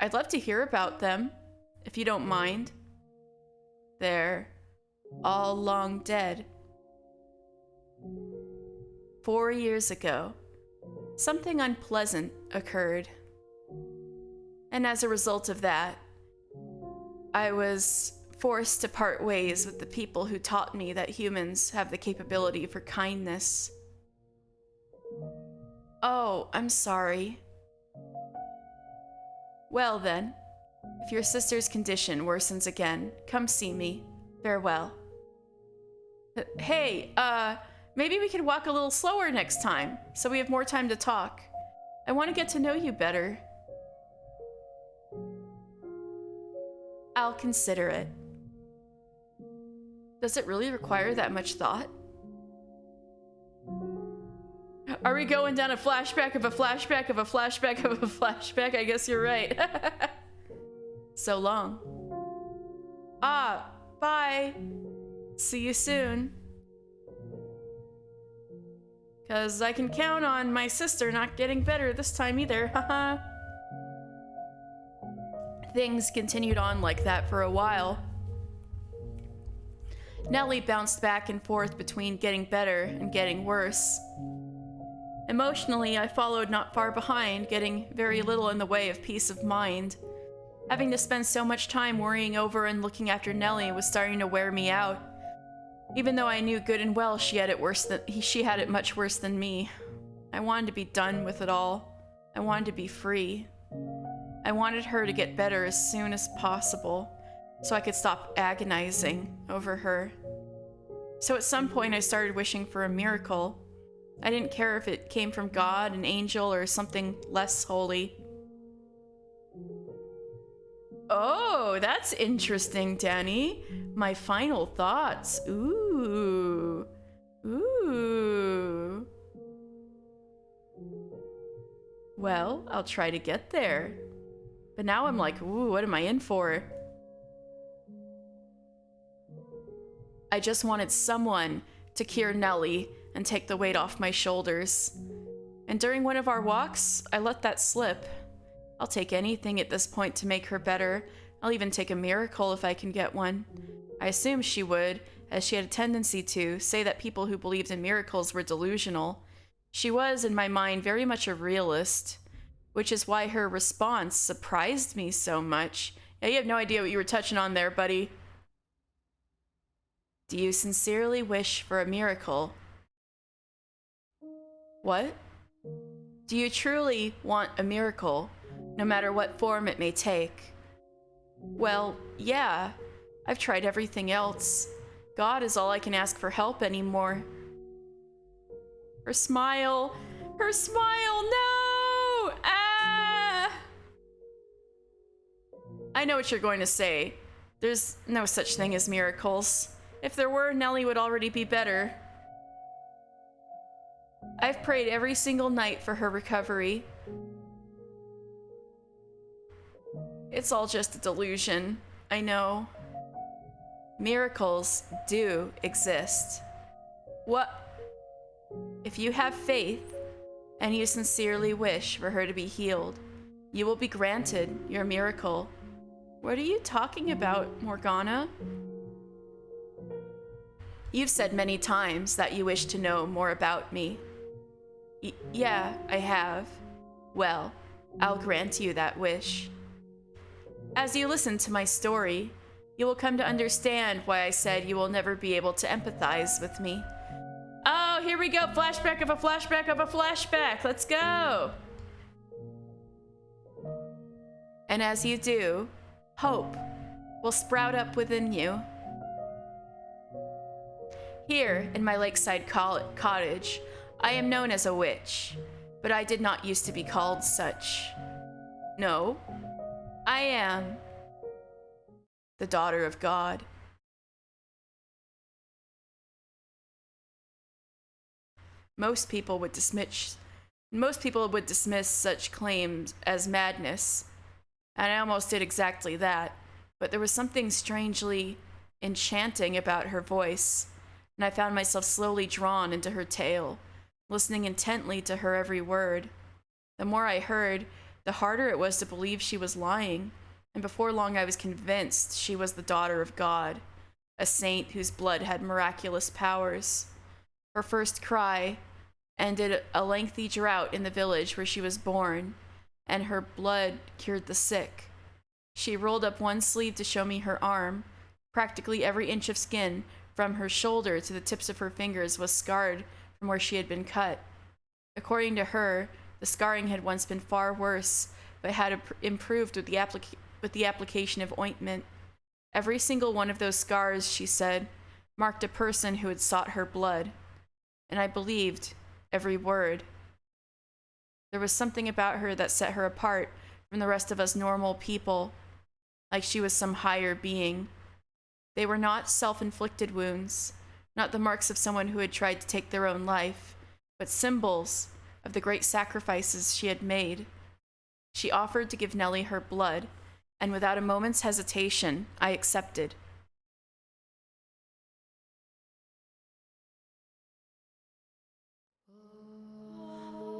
I'd love to hear about them, if you don't mind. They're all long dead. 4 years ago, something unpleasant occurred. And as a result of that, I was forced to part ways with the people who taught me that humans have the capability for kindness. Oh, I'm sorry. Well then, if your sister's condition worsens again, come see me. Farewell. Hey, maybe we could walk a little slower next time, so we have more time to talk. I want to get to know you better. I'll consider it. Does it really require that much thought? Are we going down a flashback of a flashback of a flashback of a flashback? I guess you're right. So long. Ah, bye. See you soon. 'Cause I can count on my sister not getting better this time either, haha. Things continued on like that for a while. Nellie bounced back and forth between getting better and getting worse. Emotionally, I followed not far behind, getting very little in the way of peace of mind. Having to spend so much time worrying over and looking after Nellie was starting to wear me out. Even though I knew good and well she had it much worse than me. I wanted to be done with it all. I wanted to be free. I wanted her to get better as soon as possible, so I could stop agonizing over her. So at some point I started wishing for a miracle. I didn't care if it came from God, an angel, or something less holy. Oh, that's interesting, Danny. My final thoughts. Ooh. Ooh. Well, I'll try to get there. But now I'm like, ooh, what am I in for? I just wanted someone to cure Nellie and take the weight off my shoulders. And during one of our walks, I let that slip. I'll take anything at this point to make her better. I'll even take a miracle if I can get one. I assumed she would, as she had a tendency to say that people who believed in miracles were delusional. She was, in my mind, very much a realist, which is why her response surprised me so much. Yeah, you have no idea what you were touching on there, buddy. Do you sincerely wish for a miracle? What? Do you truly want a miracle, no matter what form it may take? Well, yeah. I've tried everything else. God is all I can ask for help anymore. Her smile. Her smile, no! Ah! I know what you're going to say. There's no such thing as miracles. If there were, Nellie would already be better. I've prayed every single night for her recovery. It's all just a delusion, I know. Miracles do exist. What? If you have faith and you sincerely wish for her to be healed, you will be granted your miracle. What are you talking about, Morgana? You've said many times that you wish to know more about me. Yeah, I have. Well, I'll grant you that wish. As you listen to my story, you will come to understand why I said you will never be able to empathize with me. Oh, here we go. Flashback of a flashback of a flashback. Let's go. And as you do, hope will sprout up within you. Here in my lakeside cottage, I am known as a witch, but I did not used to be called such. No, I am the daughter of God. Most people would dismiss such claims as madness, and I almost did exactly that, but there was something strangely enchanting about her voice, and I found myself slowly drawn into her tale, listening intently to her every word. The more I heard, the harder it was to believe she was lying, and before long I was convinced she was the daughter of God, a saint whose blood had miraculous powers. Her first cry ended a lengthy drought in the village where she was born, and her blood cured the sick. She rolled up one sleeve to show me her arm. Practically every inch of skin, from her shoulder to the tips of her fingers, was scarred from where she had been cut. According to her, the scarring had once been far worse, but had improved with the application of ointment. Every single one of those scars, she said, marked a person who had sought her blood. And I believed every word. There was something about her that set her apart from the rest of us normal people, like she was some higher being. They were not self-inflicted wounds, not the marks of someone who had tried to take their own life, but symbols of the great sacrifices she had made. She offered to give Nellie her blood, and without a moment's hesitation, I accepted.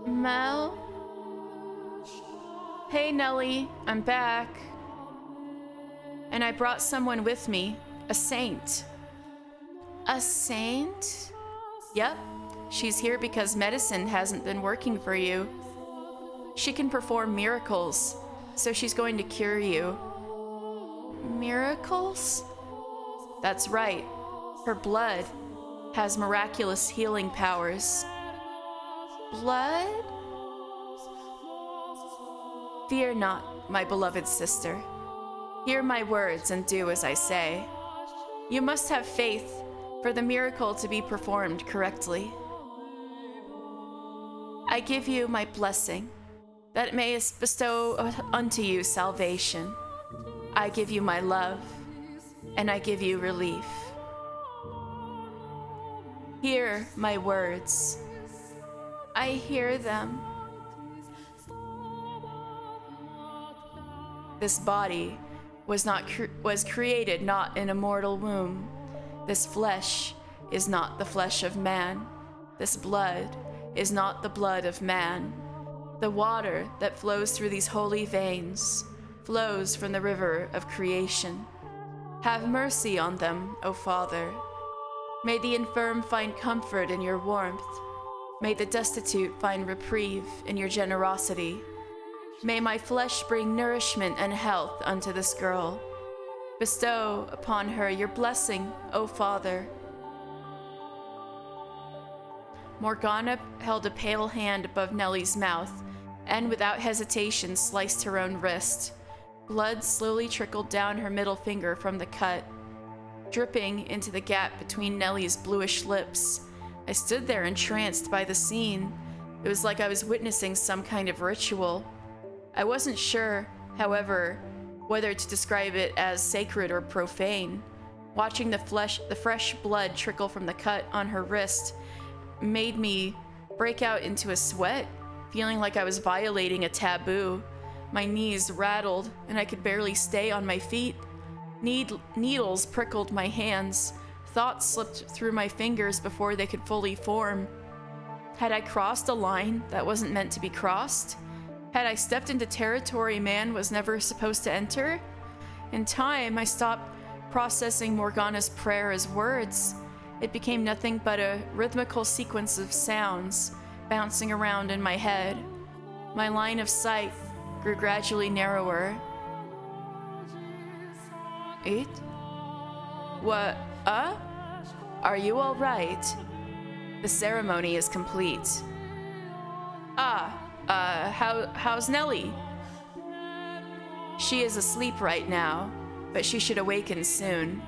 Mel? Hey, Nellie, I'm back. And I brought someone with me, a saint. A saint? Yep, she's here because medicine hasn't been working for you. She can perform miracles, so she's going to cure you. Miracles? That's right. Her blood has miraculous healing powers. Blood? Fear not, my beloved sister. Hear my words and do as I say. You must have faith for the miracle to be performed correctly. I give you my blessing, that it may bestow unto you salvation. I give you my love, and I give you relief. Hear my words. I hear them. This body was created not in a mortal womb. This flesh is not the flesh of man. This blood is not the blood of man. The water that flows through these holy veins flows from the river of creation. Have mercy on them, O Father. May the infirm find comfort in your warmth. May the destitute find reprieve in your generosity. May my flesh bring nourishment and health unto this girl. Bestow upon her your blessing, O Father. Morgana held a pale hand above Nellie's mouth and without hesitation sliced her own wrist. Blood slowly trickled down her middle finger from the cut, dripping into the gap between Nellie's bluish lips. I stood there entranced by the scene. It was like I was witnessing some kind of ritual. I wasn't sure, however, whether to describe it as sacred or profane. Watching the fresh blood trickle from the cut on her wrist made me break out into a sweat, feeling like I was violating a taboo. My knees rattled, and I could barely stay on my feet. Needles prickled my hands. Thoughts slipped through my fingers before they could fully form. Had I crossed a line that wasn't meant to be crossed? Had I stepped into territory man was never supposed to enter? In time, I stopped processing Morgana's prayer as words. It became nothing but a rhythmical sequence of sounds bouncing around in my head. My line of sight grew gradually narrower. It? What? Are you all right? The ceremony is complete. How's Nellie? She is asleep right now, but she should awaken soon.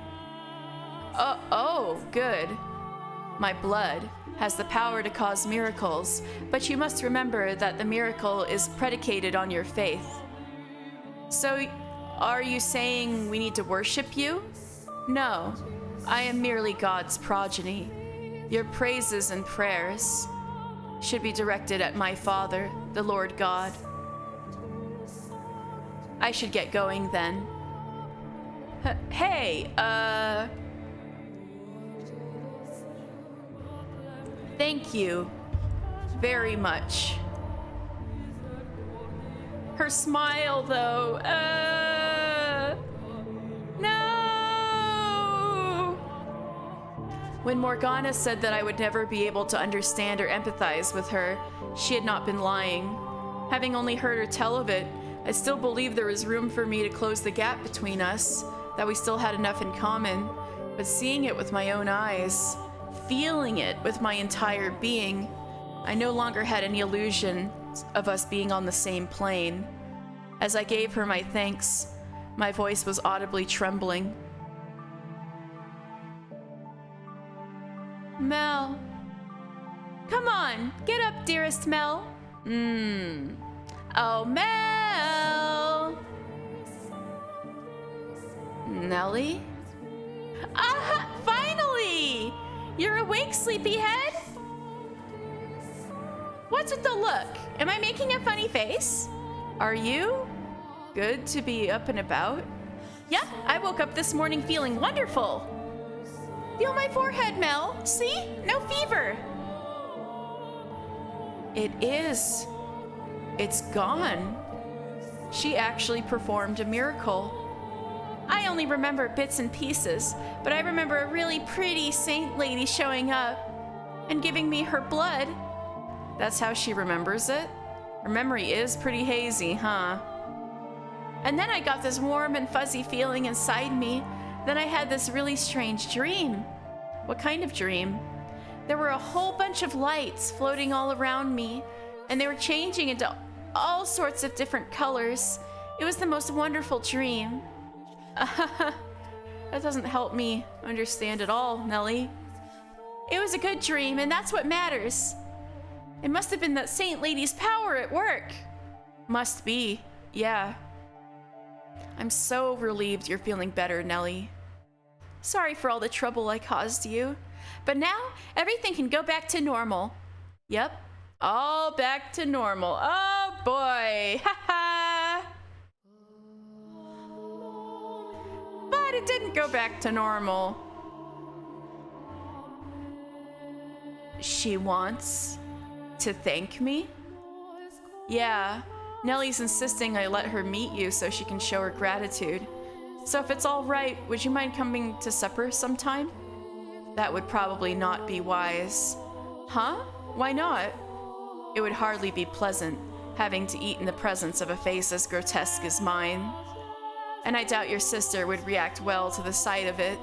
Oh, good. My blood has the power to cause miracles, but you must remember that the miracle is predicated on your faith. So, are you saying we need to worship you? No, I am merely God's progeny. Your praises and prayers should be directed at my Father, the Lord God. I should get going then. Hey, thank you very much. Her smile, though, no! When Morgana said that I would never be able to understand or empathize with her, she had not been lying. Having only heard her tell of it, I still believed there was room for me to close the gap between us, that we still had enough in common. But seeing it with my own eyes, feeling it with my entire being, I no longer had any illusion of us being on the same plane. As I gave her my thanks, my voice was audibly trembling. Mel. Come on, get up, dearest Mel. Oh, Mel. Nellie? Finally! You're awake, sleepyhead? What's with the look? Am I making a funny face? Are you? Good to be up and about? Yep, I woke up this morning feeling wonderful. Feel my forehead, Mel. See? No fever. It is. It's gone. She actually performed a miracle. I only remember bits and pieces, but I remember a really pretty saint lady showing up and giving me her blood. That's how she remembers it? Her memory is pretty hazy, huh? And then I got this warm and fuzzy feeling inside me. Then I had this really strange dream. What kind of dream? There were a whole bunch of lights floating all around me, and they were changing into all sorts of different colors. It was the most wonderful dream. That doesn't help me understand at all, Nellie. It was a good dream, and that's what matters. It must have been that saint lady's power at work. Must be, yeah. I'm so relieved you're feeling better, Nellie. Sorry for all the trouble I caused you. But now, everything can go back to normal. Yep, all back to normal. Oh boy, haha. But it didn't go back to normal. She wants to thank me? Yeah, Nellie's insisting I let her meet you so she can show her gratitude. So if it's all right, would you mind coming to supper sometime? That would probably not be wise. Huh? Why not? It would hardly be pleasant, having to eat in the presence of a face as grotesque as mine. And I doubt your sister would react well to the sight of it.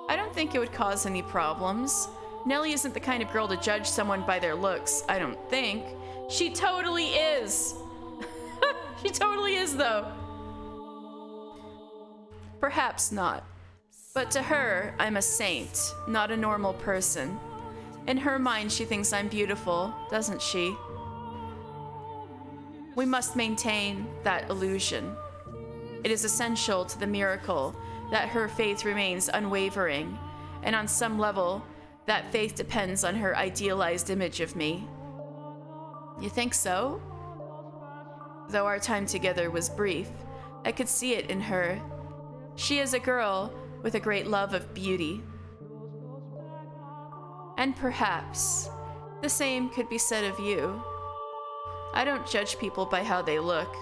I don't think it would cause any problems. Nellie isn't the kind of girl to judge someone by their looks, I don't think. She totally is! She totally is, though. Perhaps not. But to her, I'm a saint, not a normal person. In her mind, she thinks I'm beautiful, doesn't she? We must maintain that illusion. It is essential to the miracle that her faith remains unwavering, and on some level, that faith depends on her idealized image of me. You think so? Though our time together was brief, I could see it in her. She is a girl with a great love of beauty. And perhaps the same could be said of you. I don't judge people by how they look.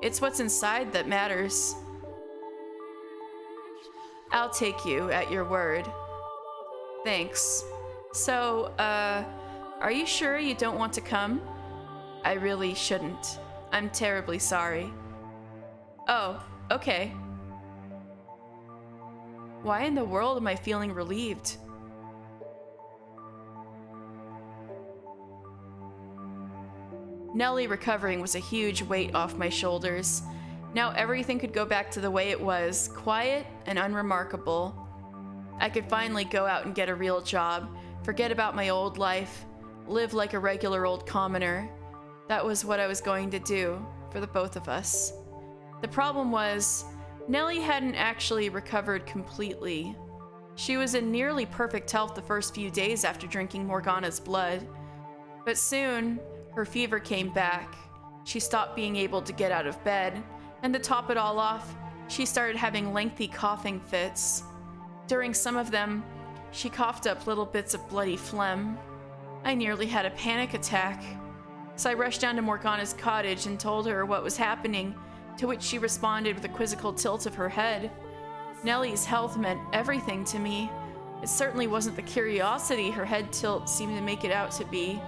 It's what's inside that matters. I'll take you at your word. Thanks. So, are you sure you don't want to come? I really shouldn't. I'm terribly sorry. Oh, okay. Why in the world am I feeling relieved? Nellie recovering was a huge weight off my shoulders. Now everything could go back to the way it was, quiet and unremarkable. I could finally go out and get a real job, forget about my old life, live like a regular old commoner. That was what I was going to do, for the both of us. The problem was, Nellie hadn't actually recovered completely. She was in nearly perfect health the first few days after drinking Morgana's blood. But soon, her fever came back. She stopped being able to get out of bed, and to top it all off, she started having lengthy coughing fits. During some of them, she coughed up little bits of bloody phlegm. I nearly had a panic attack. So I rushed down to Morgana's cottage and told her what was happening, to which she responded with a quizzical tilt of her head. Nellie's health meant everything to me. It certainly wasn't the curiosity her head tilt seemed to make it out to be.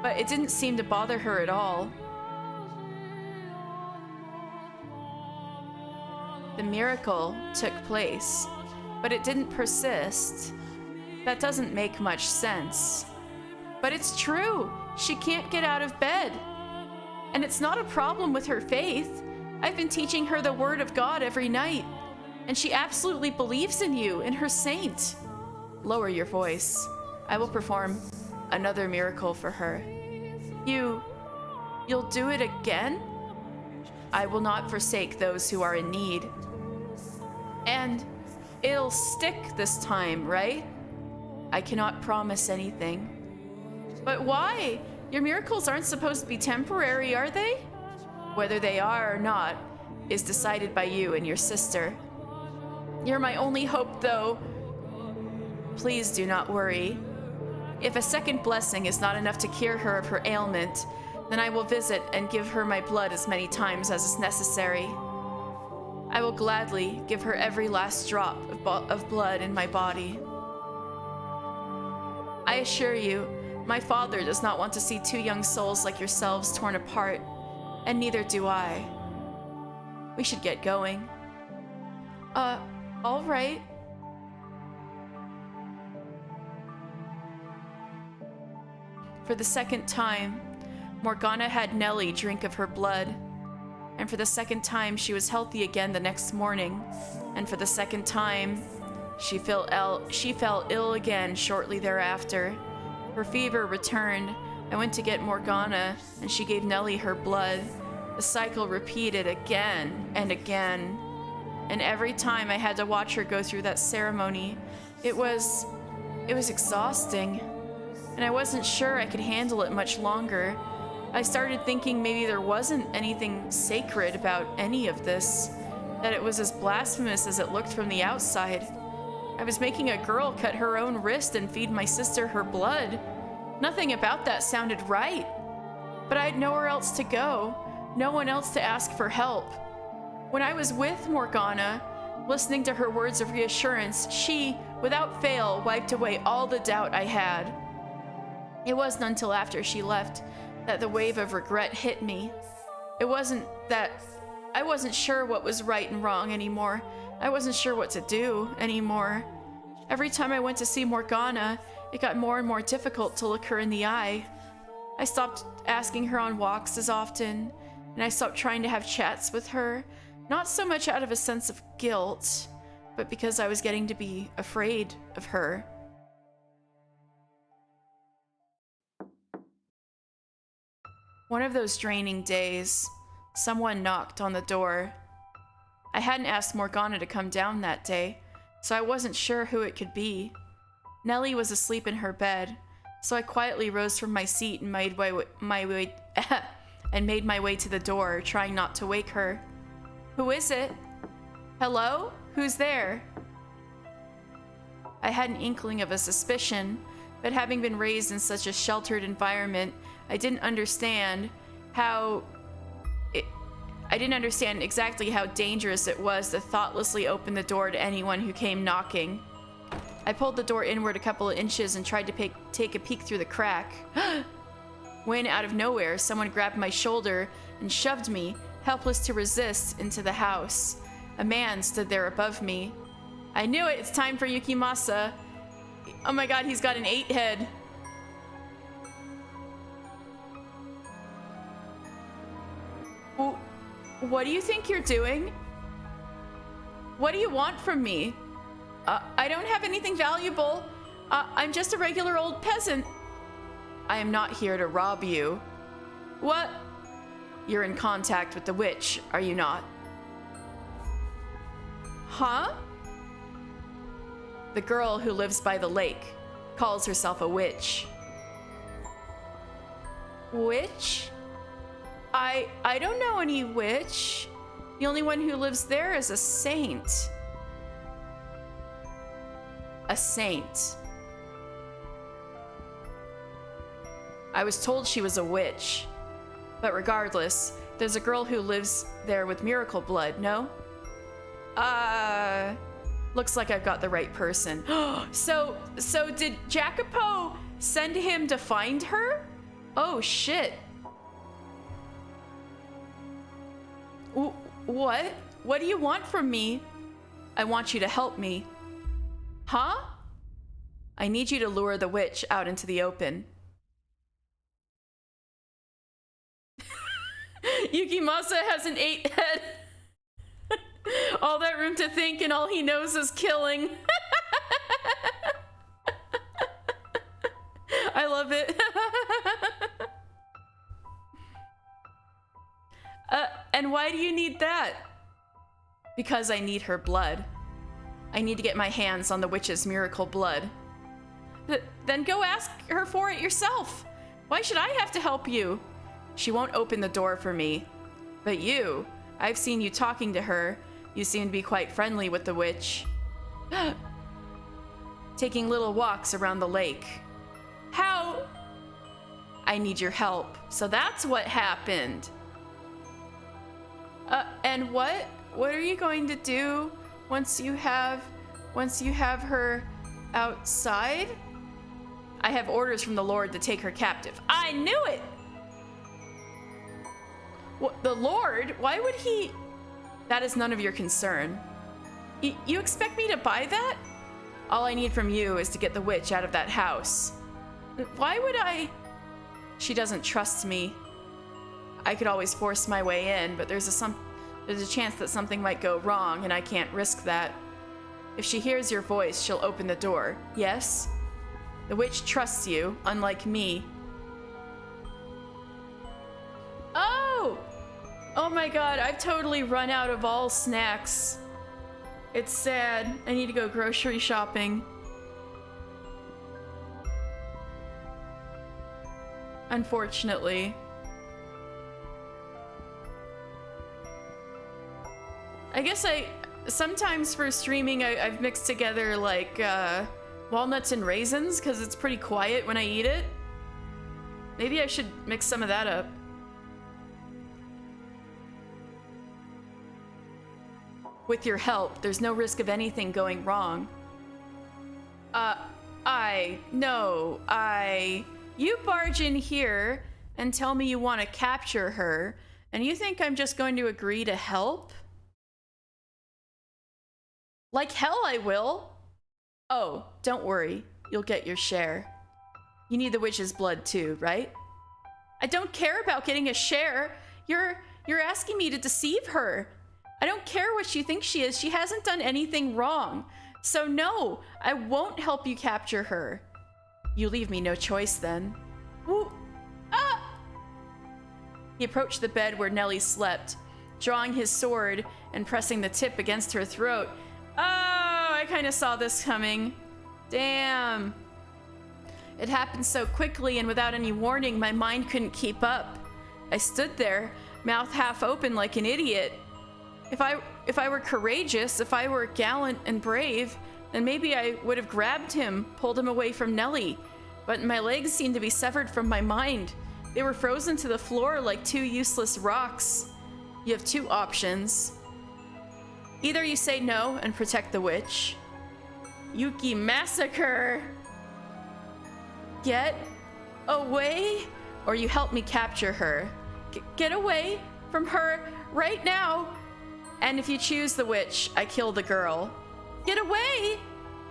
But it didn't seem to bother her at all. The miracle took place, but it didn't persist. That doesn't make much sense. But it's true. She can't get out of bed. And it's not a problem with her faith. I've been teaching her the word of God every night. And she absolutely believes in you, in her saint. Lower your voice. I will perform another miracle for her. You'll do it again? I will not forsake those who are in need. And it'll stick this time, right? I cannot promise anything. But why? Your miracles aren't supposed to be temporary, are they? Whether they are or not is decided by you and your sister. You're my only hope, though. Please do not worry. If a second blessing is not enough to cure her of her ailment, then I will visit and give her my blood as many times as is necessary. I will gladly give her every last drop of blood in my body. I assure you, my father does not want to see two young souls like yourselves torn apart, and neither do I. We should get going. All right. For the second time, Morgana had Nellie drink of her blood. And for the second time, she was healthy again the next morning. And for the second time, she fell ill again shortly thereafter. Her fever returned. I went to get Morgana, and she gave Nellie her blood. The cycle repeated again and again. And every time I had to watch her go through that ceremony, it was exhausting. And I wasn't sure I could handle it much longer. I started thinking maybe there wasn't anything sacred about any of this, that it was as blasphemous as it looked from the outside. I was making a girl cut her own wrist and feed my sister her blood. Nothing about that sounded right. But I had nowhere else to go, no one else to ask for help. When I was with Morgana, listening to her words of reassurance, she, without fail, wiped away all the doubt I had. It wasn't until after she left that the wave of regret hit me. It wasn't that I wasn't sure what was right and wrong anymore. I wasn't sure what to do anymore. Every time I went to see Morgana, it got more and more difficult to look her in the eye. I stopped asking her on walks as often, and I stopped trying to have chats with her, not so much out of a sense of guilt, but because I was getting to be afraid of her. One of those draining days, someone knocked on the door. I hadn't asked Morgana to come down that day, so I wasn't sure who it could be. Nellie was asleep in her bed, so I quietly rose from my seat and made my way to the door, trying not to wake her. Who is it? Hello? Who's there? I had an inkling of a suspicion, but having been raised in such a sheltered environment, I didn't understand exactly how dangerous it was to thoughtlessly open the door to anyone who came knocking. I pulled the door inward a couple of inches and tried to take a peek through the crack. When, out of nowhere, someone grabbed my shoulder and shoved me, helpless to resist, into the house. A man stood there above me. I knew it! It's time for Yukimasa. Oh my god, he's got an 8 head. What do you think you're doing? What do you want from me? I don't have anything valuable. I'm just a regular old peasant. I am not here to rob you. What? You're in contact with the witch, are you not? Huh? The girl who lives by the lake calls herself a witch. Witch? I don't know any witch. The only one who lives there is a saint. A saint. I was told she was a witch. But regardless, there's a girl who lives there with miracle blood, no? Looks like I've got the right person. So did Jacopo send him to find her? Oh shit. What? What do you want from me? I want you to help me. Huh? I need you to lure the witch out into the open. Yukimasa has an 8 head. All that room to think and all he knows is killing. I love it. And why do you need that? Because I need her blood. I need to get my hands on the witch's miracle blood. Then go ask her for it yourself. Why should I have to help you? She won't open the door for me. But you, I've seen you talking to her. You seem to be quite friendly with the witch. Taking little walks around the lake. How? I need your help. So that's what happened. And what are you going to do once you have her outside? I have orders from the Lord to take her captive. I knew it! What, the Lord? Why would he? That is none of your concern. You expect me to buy that? All I need from you is to get the witch out of that house. Why would I? She doesn't trust me. I could always force my way in, but there's a chance that something might go wrong, and I can't risk that. If she hears your voice, she'll open the door. Yes? The witch trusts you, unlike me. Oh! Oh my god, I've totally run out of all snacks. It's sad. I need to go grocery shopping. Unfortunately. I guess sometimes for streaming I've mixed together like walnuts and raisins because it's pretty quiet when I eat it. Maybe I should mix some of that up. With your help, there's no risk of anything going wrong. You barge in here and tell me you want to capture her, and you think I'm just going to agree to help? Like hell I will. Oh, don't worry. You'll get your share. You need the witch's blood too, right? I don't care about getting a share. You're asking me to deceive her. I don't care what she thinks she is. She hasn't done anything wrong. So no, I won't help you capture her. You leave me no choice then. Woo! Ah! He approached the bed where Nellie slept, drawing his sword and pressing the tip against her throat. Oh, I kind of saw this coming. Damn. It happened so quickly and without any warning, my mind couldn't keep up. I stood there, mouth half open like an idiot. If I were courageous, if I were gallant and brave, then maybe I would have grabbed him, pulled him away from Nellie. But my legs seemed to be severed from my mind. They were frozen to the floor like two useless rocks. You have two options. Either you say no and protect the witch. Yuki massacre! Get away, or you help me capture her. Get away from her right now. And if you choose the witch, I kill the girl. Get away!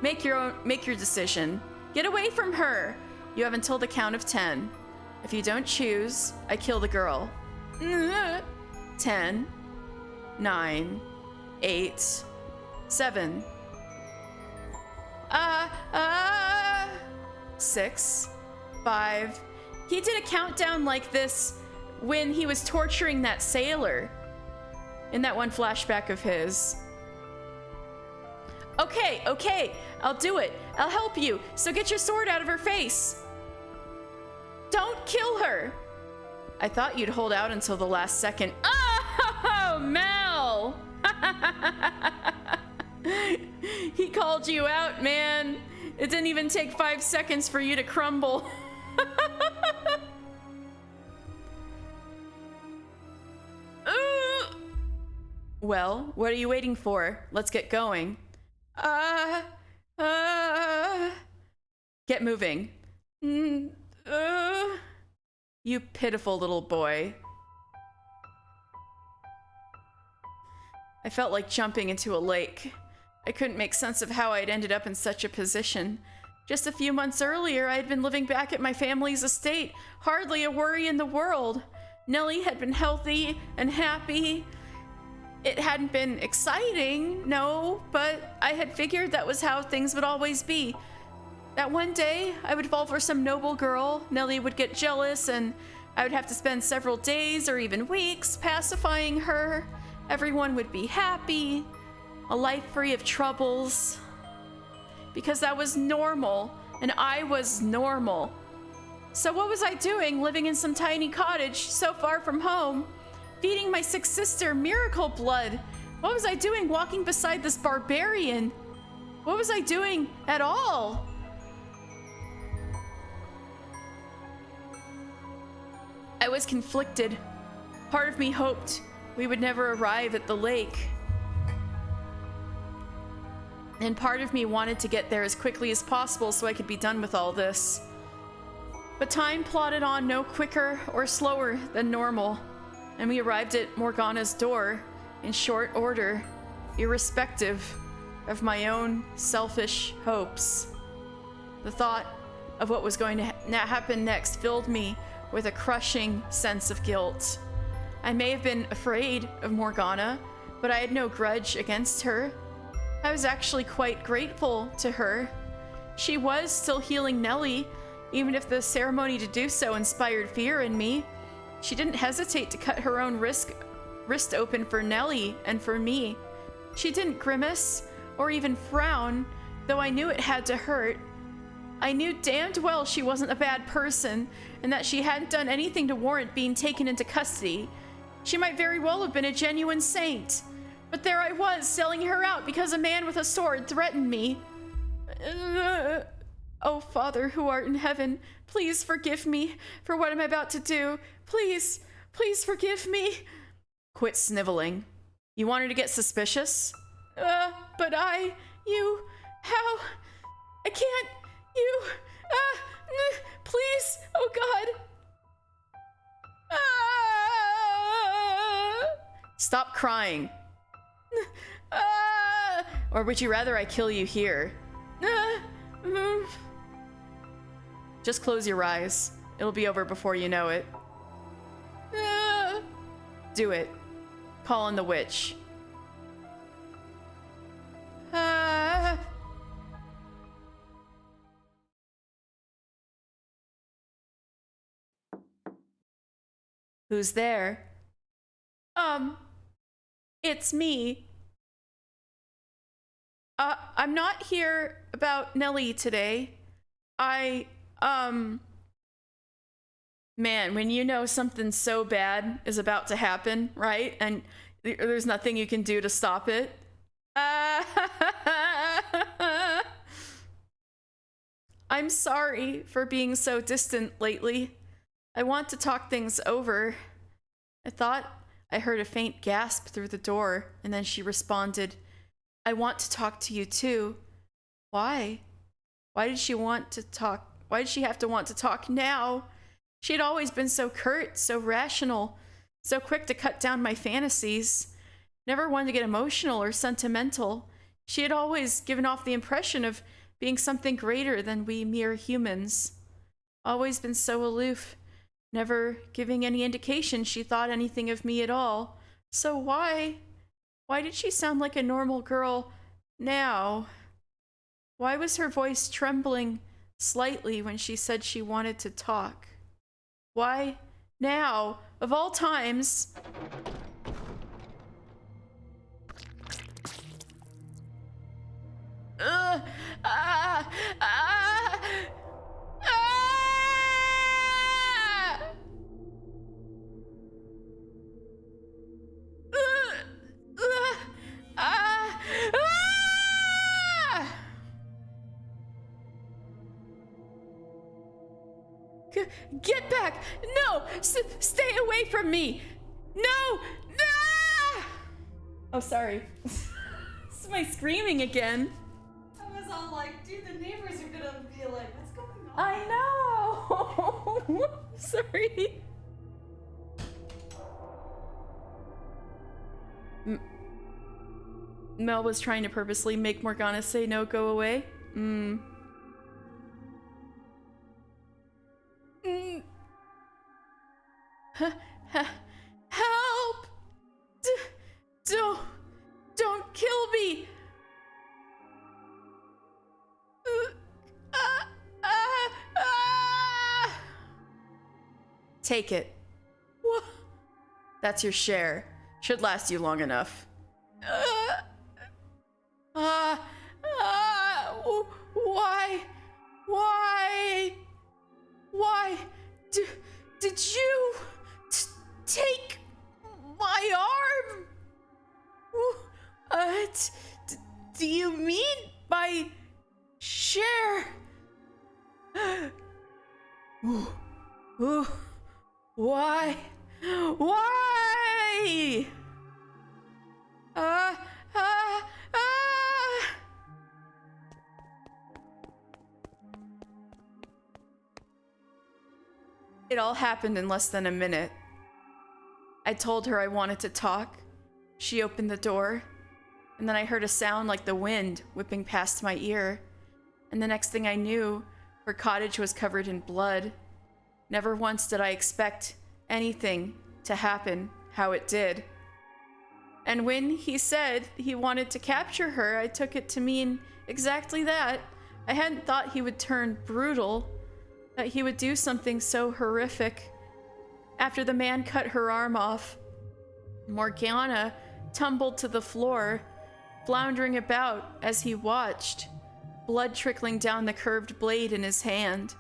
Make your decision. Get away from her. You have until the count of 10. If you don't choose, I kill the girl. 10, 9, 8, 7. 6, 5. He did a countdown like this when he was torturing that sailor in that one flashback of his. Okay, I'll do it. I'll help you. So get your sword out of her face. Don't kill her. I thought you'd hold out until the last second. Oh, Mel! He called you out, man. It didn't even take 5 seconds for you to crumble. Well, what are you waiting for? Let's get going. Get moving. You pitiful little boy. I felt like jumping into a lake. I couldn't make sense of how I'd ended up in such a position. Just a few months earlier, I had been living back at my family's estate, hardly a worry in the world. Nellie had been healthy and happy. It hadn't been exciting, no, but I had figured that was how things would always be. That one day, I would fall for some noble girl, Nellie would get jealous, and I would have to spend several days or even weeks pacifying her. Everyone would be happy, a life free of troubles. Because that was normal, and I was normal. So what was I doing living in some tiny cottage so far from home? Feeding my sick sister miracle blood. What was I doing walking beside this barbarian? What was I doing at all? I was conflicted. Part of me hoped we would never arrive at the lake. And part of me wanted to get there as quickly as possible so I could be done with all this. But time plodded on no quicker or slower than normal, and we arrived at Morgana's door in short order, irrespective of my own selfish hopes. The thought of what was going to happen next filled me with a crushing sense of guilt. I may have been afraid of Morgana, but I had no grudge against her. I was actually quite grateful to her. She was still healing Nellie, even if the ceremony to do so inspired fear in me. She didn't hesitate to cut her own wrist open for Nellie and for me. She didn't grimace or even frown, though I knew it had to hurt. I knew damned well she wasn't a bad person and that she hadn't done anything to warrant being taken into custody. She might very well have been a genuine saint, but there I was selling her out because a man with a sword threatened me. Oh, Father who art in heaven, please forgive me for what I'm about to do. Please, please forgive me. Quit sniveling. You wanted to get suspicious? But how? I can't, please, oh God. Stop crying. Or would you rather I kill you here? Just close your eyes. It'll be over before you know it. Do it. Call on the witch. Who's there? It's me. I'm not here about Nellie today. Man, when you know something so bad is about to happen, right? And there's nothing you can do to stop it. I'm sorry for being so distant lately. I want to talk things over. I thought I heard a faint gasp through the door, and then she responded, I want to talk to you too. Why? Why did she want to talk? Why did she have to want to talk now? She had always been so curt, so rational, so quick to cut down my fantasies. Never wanted to get emotional or sentimental. She had always given off the impression of being something greater than we mere humans. Always been so aloof, never giving any indication she thought anything of me at all. So why did she sound like a normal girl now? Why was her voice trembling slightly when she said she wanted to talk? Why now, of all times? Get back! No! Stay away from me! No! Oh, sorry. This is my screaming again. I was all like, dude, the neighbors are gonna be like, what's going on? I know! Sorry. Mel was trying to purposely make Morgana say no, go away. Help! Don't kill me! Take it. What? That's your share. Should last you long enough. Why did you take my arm? Do you mean my share? Why? It all happened in less than a minute. I told her I wanted to talk. She opened the door, and then I heard a sound like the wind whipping past my ear. And the next thing I knew, her cottage was covered in blood. Never once did I expect anything to happen how it did. And when he said he wanted to capture her, I took it to mean exactly that. I hadn't thought he would turn brutal, that he would do something so horrific. After the man cut her arm off, Morgana tumbled to the floor, floundering about as he watched, blood trickling down the curved blade in his hand.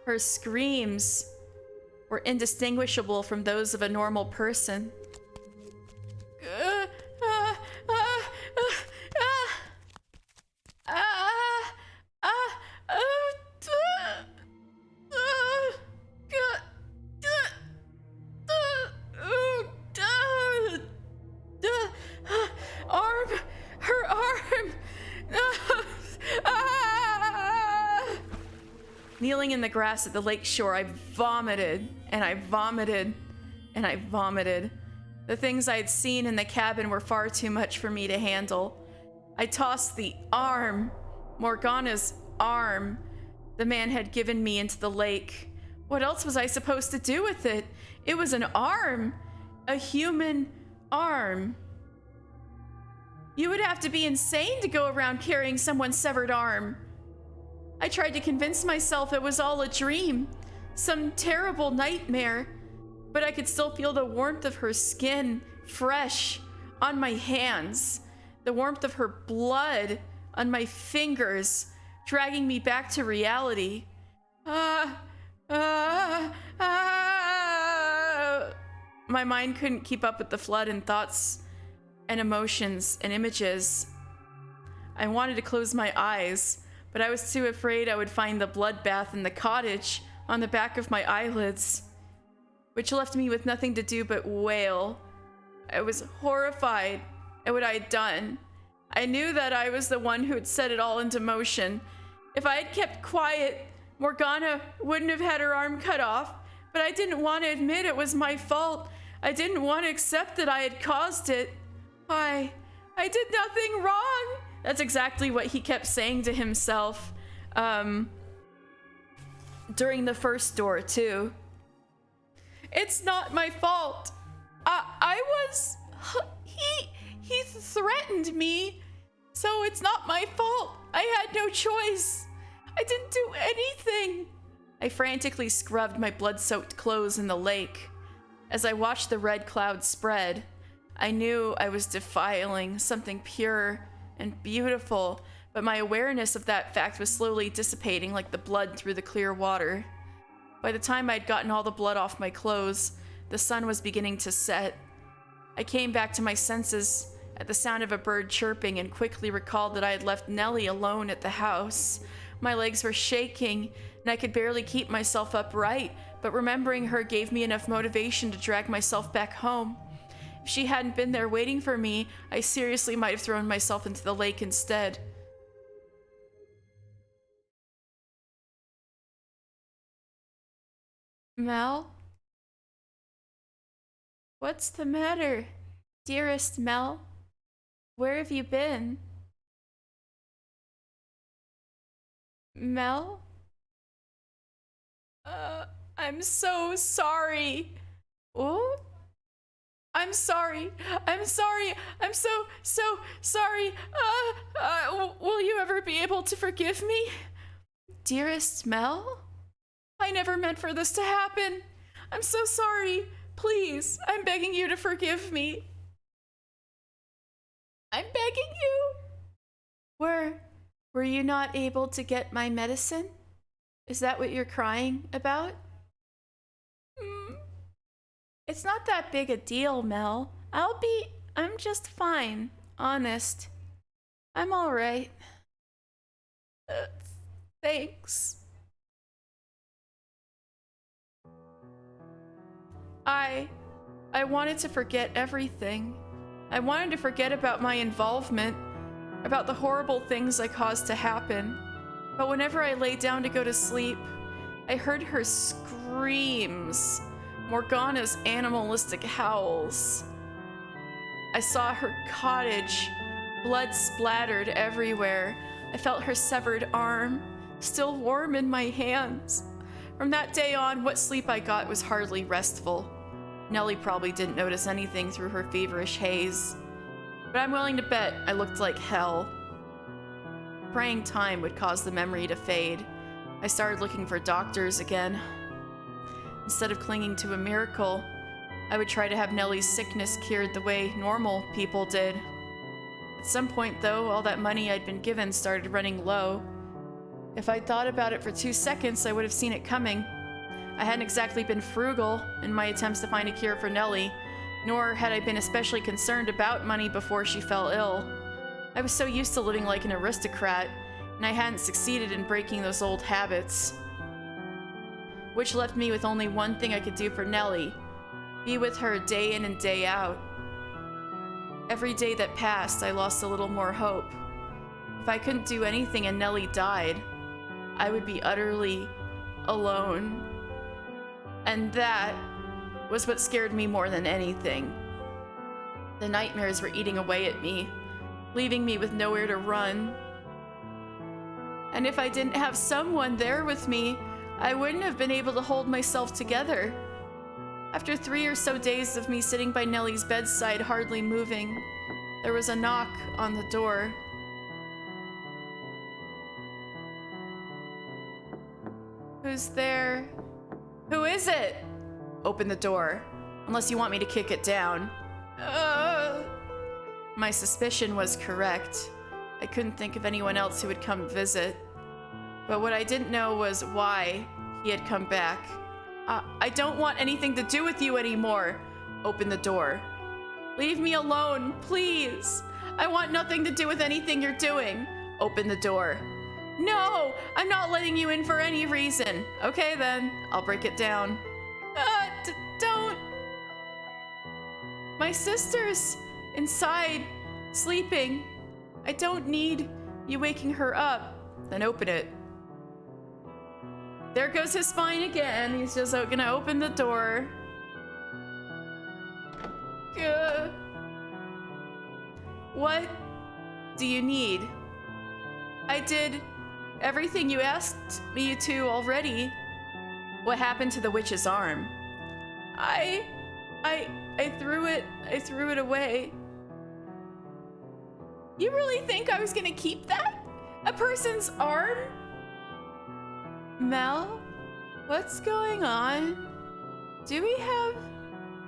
Her screams were indistinguishable from those of a normal person. Kneeling in the grass at the lake shore, I vomited, and I vomited, and I vomited. The things I had seen in the cabin were far too much for me to handle. I tossed the arm, Morgana's arm, the man had given me into the lake. What else was I supposed to do with it? It was an arm, a human arm. You would have to be insane to go around carrying someone's severed arm. I tried to convince myself it was all a dream, some terrible nightmare, but I could still feel the warmth of her skin, fresh, on my hands, the warmth of her blood on my fingers, dragging me back to reality. My mind couldn't keep up with the flood and thoughts and emotions and images. I wanted to close my eyes, but I was too afraid I would find the bloodbath in the cottage on the back of my eyelids, which left me with nothing to do but wail. I was horrified at what I had done. I knew that I was the one who had set it all into motion. If I had kept quiet, Morgana wouldn't have had her arm cut off, but I didn't want to admit it was my fault. I didn't want to accept that I had caused it. I did nothing wrong. That's exactly what he kept saying to himself during the first door, too. It's not my fault. He threatened me, so it's not my fault. I had no choice. I didn't do anything. I frantically scrubbed my blood-soaked clothes in the lake. As I watched the red cloud spread, I knew I was defiling something pure and beautiful, but my awareness of that fact was slowly dissipating like the blood through the clear water. By the time I'd gotten all the blood off my clothes, the sun was beginning to set. I came back to my senses at the sound of a bird chirping and quickly recalled that I had left Nellie alone at the house. My legs were shaking and I could barely keep myself upright, but remembering her gave me enough motivation to drag myself back home. If she hadn't been there waiting for me, I seriously might have thrown myself into the lake instead. Mel? What's the matter? Dearest Mel? Where have you been? Mel? I'm so sorry. Oh? I'm sorry. I'm sorry. I'm so sorry. Will you ever be able to forgive me? Dearest Mel? I never meant for this to happen. I'm so sorry. Please, I'm begging you to forgive me. I'm begging you. Were you not able to get my medicine? Is that what you're crying about? It's not that big a deal, Mel. I'm just fine, honest. I'm all right. Thanks. I wanted to forget everything. I wanted to forget about my involvement, about the horrible things I caused to happen. But whenever I lay down to go to sleep, I heard her screams, Morgana's animalistic howls. I saw her cottage, blood splattered everywhere. I felt her severed arm, still warm in my hands. From that day on, what sleep I got was hardly restful. Nellie probably didn't notice anything through her feverish haze, but I'm willing to bet I looked like hell. Praying time would cause the memory to fade. I started looking for doctors again. Instead of clinging to a miracle, I would try to have Nellie's sickness cured the way normal people did. At some point, though, all that money I'd been given started running low. If I'd thought about it for 2 seconds, I would have seen it coming. I hadn't exactly been frugal in my attempts to find a cure for Nellie, nor had I been especially concerned about money before she fell ill. I was so used to living like an aristocrat, and I hadn't succeeded in breaking those old habits. Which left me with only one thing I could do for Nellie: be with her day in and day out. Every day that passed, I lost a little more hope. If I couldn't do anything and Nellie died, I would be utterly alone. And that was what scared me more than anything. The nightmares were eating away at me, leaving me with nowhere to run. And if I didn't have someone there with me, I wouldn't have been able to hold myself together. After 3 or so days of me sitting by Nellie's bedside, hardly moving, there was a knock on the door. Who's there? Who is it? Open the door, unless you want me to kick it down. My suspicion was correct. I couldn't think of anyone else who would come visit. But what I didn't know was why he had come back. I don't want anything to do with you anymore. Open the door. Leave me alone, please. I want nothing to do with anything you're doing. Open the door. No, I'm not letting you in for any reason. Okay then, I'll break it down. Don't. My sister's inside, sleeping. I don't need you waking her up. Then open it. There goes his spine again. He's just gonna open the door. What do you need? I did everything you asked me to already. What happened to the witch's arm? I threw it away. You really think I was gonna keep that? A person's arm? Mel, what's going on? Do we have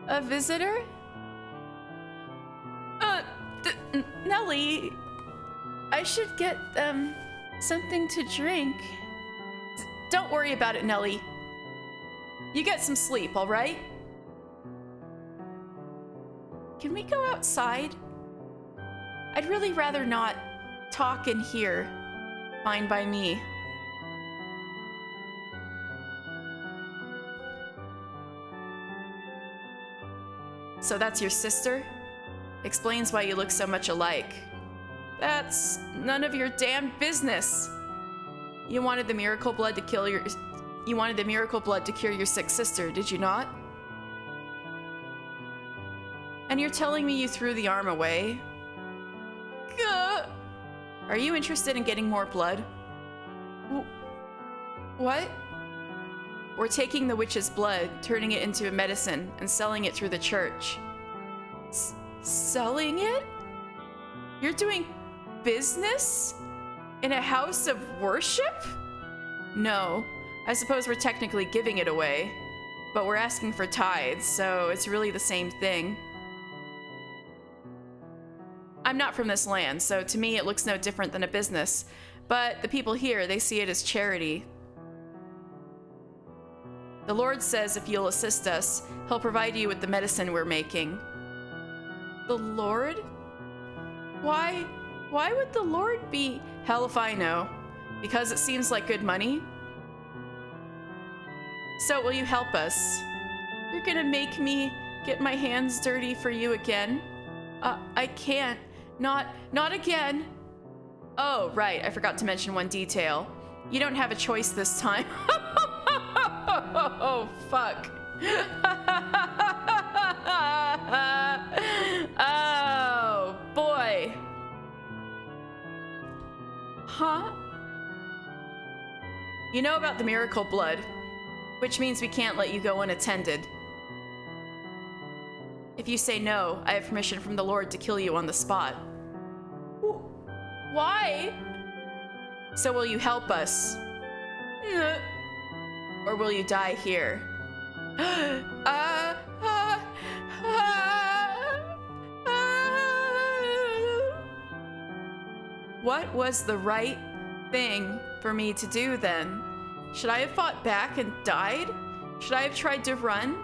a visitor? Nellie, I should get them something to drink. Don't worry about it, Nellie. You get some sleep, all right? Can we go outside? I'd really rather not talk in here. Fine by me. So that's your sister? Explains why you look so much alike. That's none of your damn business. You wanted the miracle blood to cure your sick sister, did you not? And you're telling me you threw the arm away? Gah. Are you interested in getting more blood? What? We're taking the witch's blood, turning it into a medicine, and selling it through the church. Selling it? You're doing business? In a house of worship? No. I suppose we're technically giving it away, but we're asking for tithes, so it's really the same thing. I'm not from this land, so to me it looks no different than a business, but the people here, they see it as charity. The Lord says if you'll assist us, he'll provide you with the medicine we're making. The Lord? Why would the Lord be? Hell if I know. Because it seems like good money? So will you help us? You're gonna make me get my hands dirty for you again? I can't. Not again. Oh, right, I forgot to mention one detail. You don't have a choice this time. Oh, fuck. Oh, boy. Huh? You know about the miracle blood, which means we can't let you go unattended. If you say no, I have permission from the Lord to kill you on the spot. Why? So will you help us? Or will you die here? What was the right thing for me to do then? Should I have fought back and died? Should I have tried to run?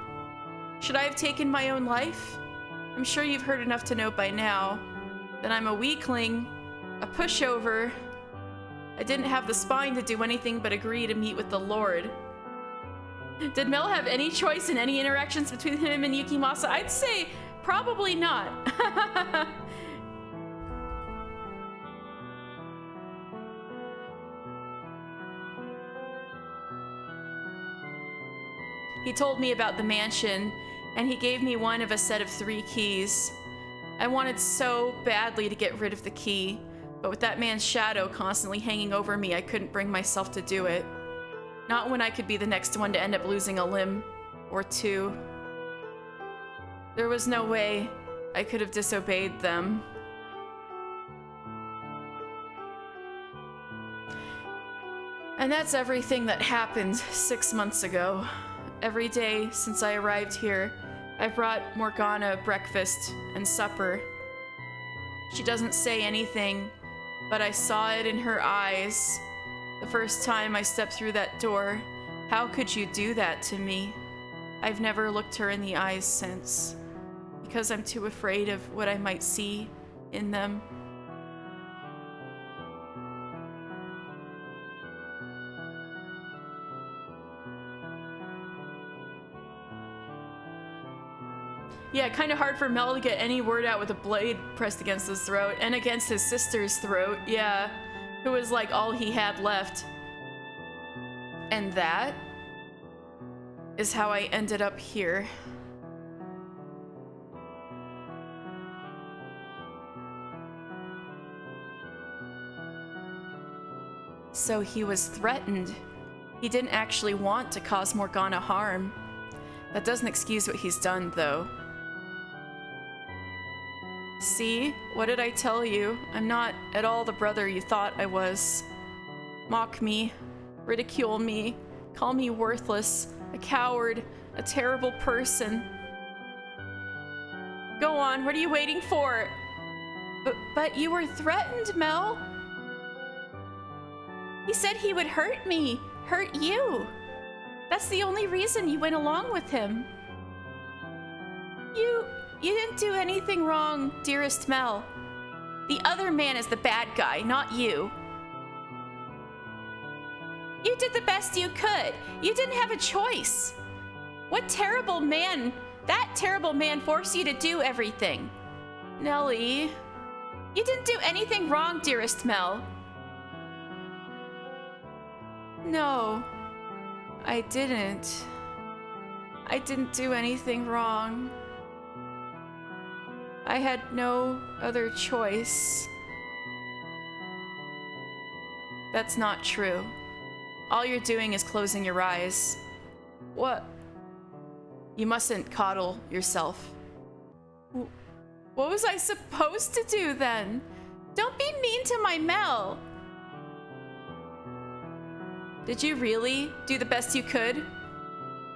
Should I have taken my own life? I'm sure you've heard enough to know by now that I'm a weakling, a pushover. I didn't have the spine to do anything but agree to meet with the Lord. Did Mel have any choice in any interactions between him and Yukimasa? I'd say probably not. He told me about the mansion, and he gave me one of a set of 3 keys. I wanted so badly to get rid of the key, but with that man's shadow constantly hanging over me, I couldn't bring myself to do it. Not when I could be the next one to end up losing a limb or 2. There was no way I could have disobeyed them. And that's everything that happened 6 months ago. Every day since I arrived here, I've brought Morgana breakfast and supper. She doesn't say anything, but I saw it in her eyes the first time I stepped through that door. How could you do that to me? I've never looked her in the eyes since, because I'm too afraid of what I might see in them. Yeah, kind of hard for Mel to get any word out with a blade pressed against his throat and against his sister's throat. Yeah, who was like all he had left. And that is how I ended up here. So he was threatened. He didn't actually want to cause Morgana harm. That doesn't excuse what he's done, though. See? What did I tell you? I'm not at all the brother you thought I was. Mock me, ridicule me, call me worthless, a coward, a terrible person. Go on, what are you waiting for? But you were threatened, Mel. He said he would hurt me, hurt you. That's the only reason you went along with him. You didn't do anything wrong, dearest Mel. The other man is the bad guy, not you. You did the best you could. You didn't have a choice. What terrible man, that terrible man forced you to do everything. Nellie, you didn't do anything wrong, dearest Mel. No, I didn't. I didn't do anything wrong. I had no other choice. That's not true. All you're doing is closing your eyes. What? You mustn't coddle yourself. What was I supposed to do then? Don't be mean to my Mel. Did you really do the best you could?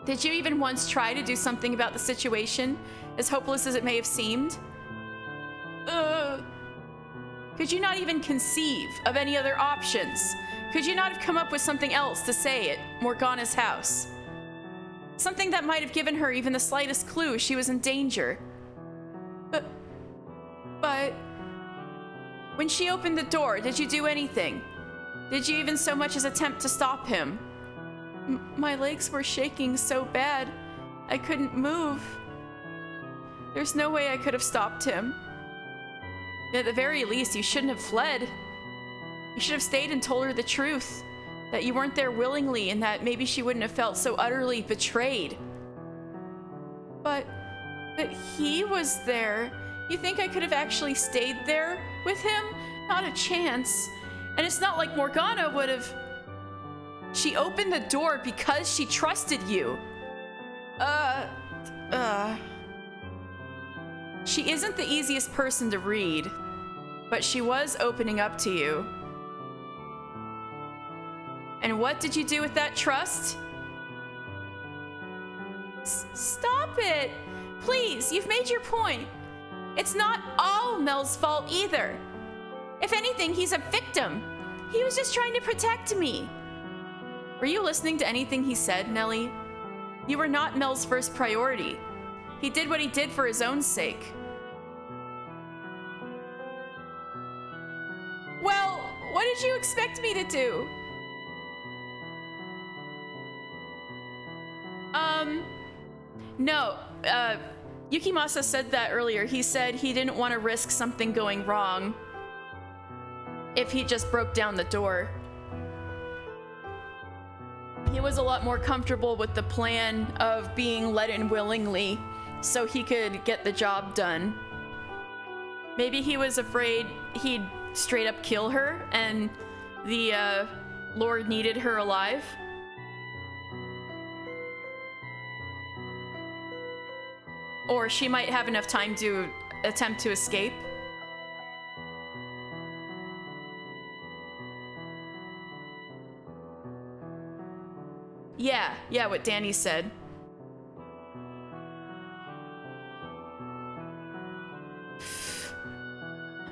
Did you even once try to do something about the situation, as hopeless as it may have seemed? Could you not even conceive of any other options? Could you not have come up with something else to say at Morgana's house? Something that might have given her even the slightest clue she was in danger. But when she opened the door, did you do anything? Did you even so much as attempt to stop him? My legs were shaking so bad, I couldn't move. There's no way I could have stopped him. At the very least, you shouldn't have fled. You should have stayed and told her the truth. That you weren't there willingly and that maybe she wouldn't have felt so utterly betrayed. But he was there. You think I could have actually stayed there with him? Not a chance. And it's not like Morgana would have. She opened the door because she trusted you. She isn't the easiest person to read, but she was opening up to you. And what did you do with that trust? Stop it! Please, you've made your point. It's not all Mel's fault either. If anything, he's a victim. He was just trying to protect me. Were you listening to anything he said, Nellie? You were not Mel's first priority. He did what he did for his own sake. Well, what did you expect me to do? No, Yukimasa said that earlier. He said he didn't want to risk something going wrong if he just broke down the door. He was a lot more comfortable with the plan of being let in willingly so he could get the job done. Maybe he was afraid he'd straight up kill her and the Lord needed her alive. Or she might have enough time to attempt to escape. Yeah, what Danny said.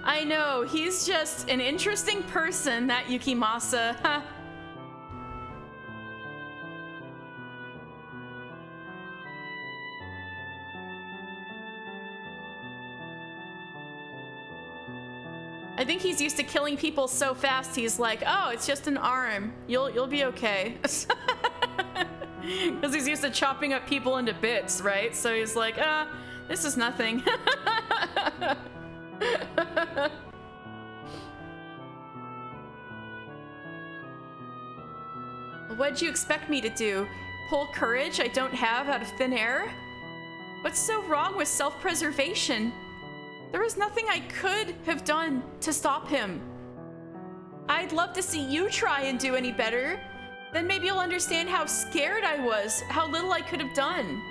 I know, he's just an interesting person, that Yukimasa. Huh. I think he's used to killing people so fast, he's like, oh, it's just an arm. You'll be okay. Because he's used to chopping up people into bits, right? So he's like, this is nothing. What'd you expect me to do? Pull courage I don't have out of thin air? What's so wrong with self-preservation? There was nothing I could have done to stop him. I'd love to see you try and do any better. Then maybe you'll understand how scared I was, how little I could have done.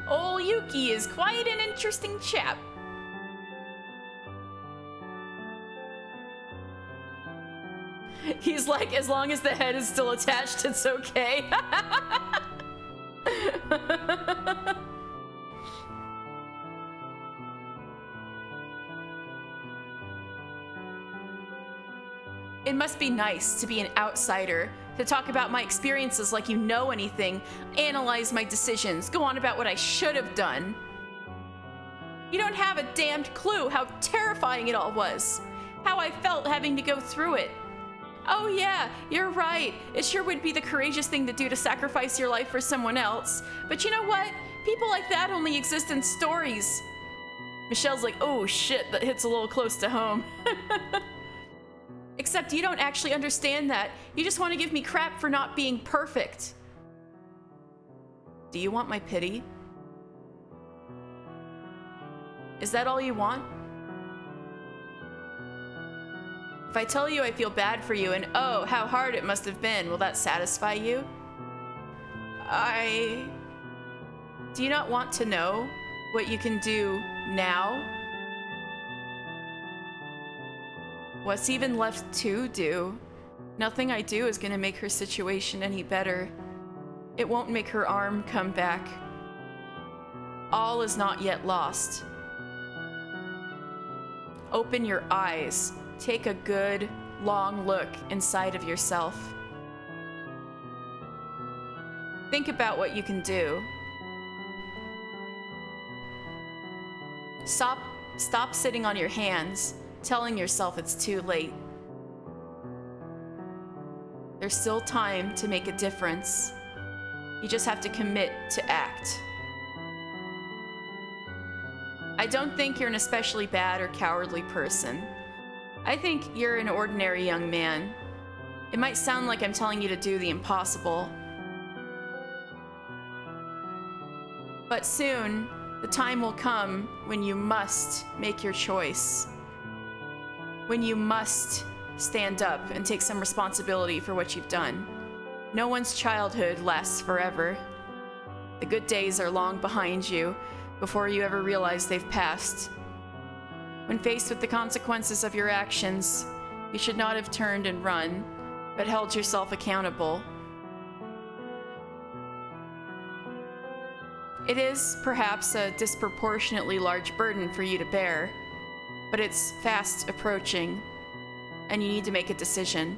Ol' Yuki is quite an interesting chap. He's like, as long as the head is still attached, it's okay. It must be nice to be an outsider, to talk about my experiences like you know anything, analyze my decisions, go on about what I should have done. You don't have a damned clue how terrifying it all was, how I felt having to go through it. Oh yeah, you're right. It sure would be the courageous thing to do to sacrifice your life for someone else. But you know what? People like that only exist in stories. Michelle's like, oh shit, that hits a little close to home. Except you don't actually understand that. You just want to give me crap for not being perfect. Do you want my pity? Is that all you want? If I tell you I feel bad for you and oh, how hard it must have been, will that satisfy you? Do you not want to know what you can do now? What's even left to do? Nothing I do is gonna make her situation any better. It won't make her arm come back. All is not yet lost. Open your eyes. Take a good, long look inside of yourself. Think about what you can do. Stop sitting on your hands, telling yourself it's too late. There's still time to make a difference. You just have to commit to act. I don't think you're an especially bad or cowardly person. I think you're an ordinary young man. It might sound like I'm telling you to do the impossible. But soon, the time will come when you must make your choice. When you must stand up and take some responsibility for what you've done. No one's childhood lasts forever. The good days are long behind you before you ever realize they've passed. When faced with the consequences of your actions, you should not have turned and run, but held yourself accountable. It is perhaps a disproportionately large burden for you to bear, but it's fast approaching, and you need to make a decision.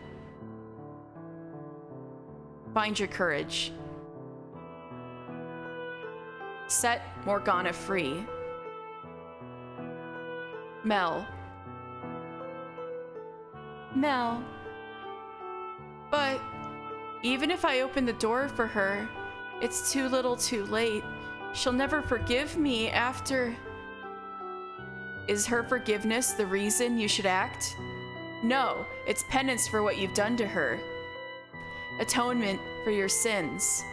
Find your courage. Set Morgana free. Mel. But even if I open the door for her, it's too little too late. She'll never forgive me after... Is her forgiveness the reason you should act? No, it's penance for what you've done to her. atonement for your sins.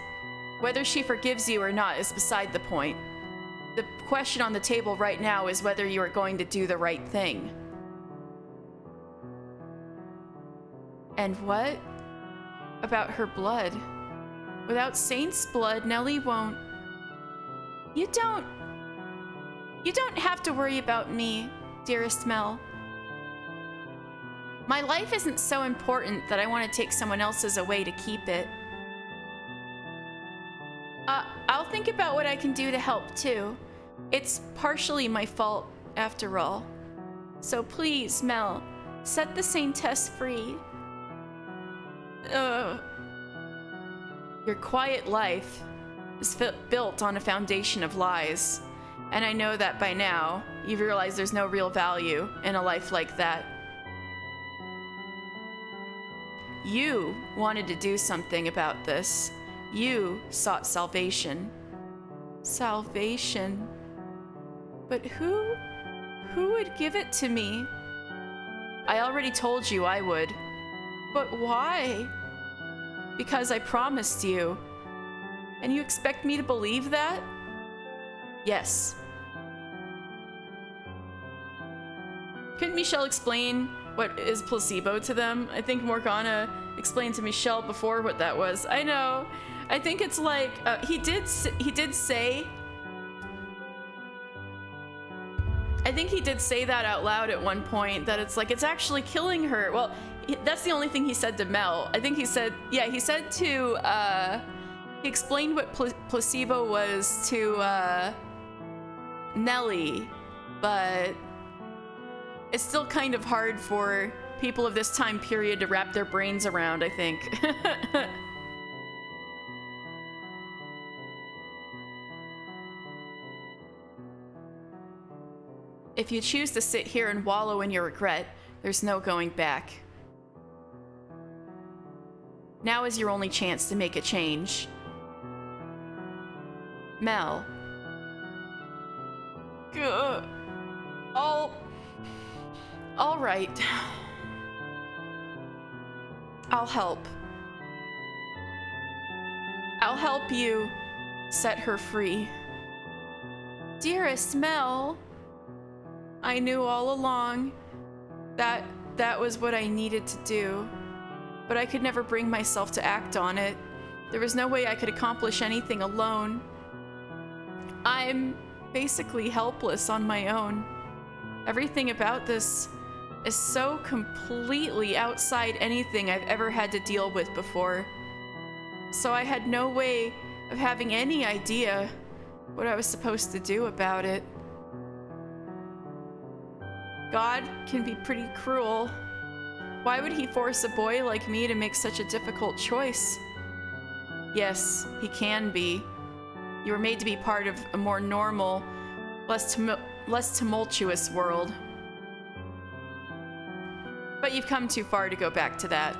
Whether she forgives you or not is beside the point. The question on the table right now is whether you are going to do the right thing. And what about her blood? Without Saint's blood, Nellie won't... You don't have to worry about me, dearest Mel. My life isn't so important that I want to take someone else's away to keep it. I'll think about what I can do to help too. It's partially my fault, after all. So please, Mel, set the Saintess free. Your quiet life is built on a foundation of lies. And I know that by now, you've realized there's no real value in a life like that. You wanted to do something about this. You sought salvation. Salvation? But who would give it to me? I already told you I would. But why? Because I promised you. And you expect me to believe that? Yes. Couldn't Michelle explain what is placebo to them? I think Morgana explained to Michelle before what that was. I know. I think it's like he did say. I think he did say that out loud at one point, that it's like it's actually killing her. Well, that's the only thing he said to Mel. I think he said, yeah, he said to he explained what placebo was to Nellie, but it's still kind of hard for people of this time period to wrap their brains around, I think. If you choose to sit here and wallow in your regret, there's no going back. Now is your only chance to make a change. Mel. All right. I'll help. I'll help you set her free. Dearest Mel, I knew all along that was what I needed to do, but I could never bring myself to act on it. There was no way I could accomplish anything alone. I'm basically helpless on my own. Everything about this is so completely outside anything I've ever had to deal with before. So I had no way of having any idea what I was supposed to do about it. God can be pretty cruel. Why would he force a boy like me to make such a difficult choice? Yes, he can be. You were made to be part of a more normal, less tumultuous world. But you've come too far to go back to that.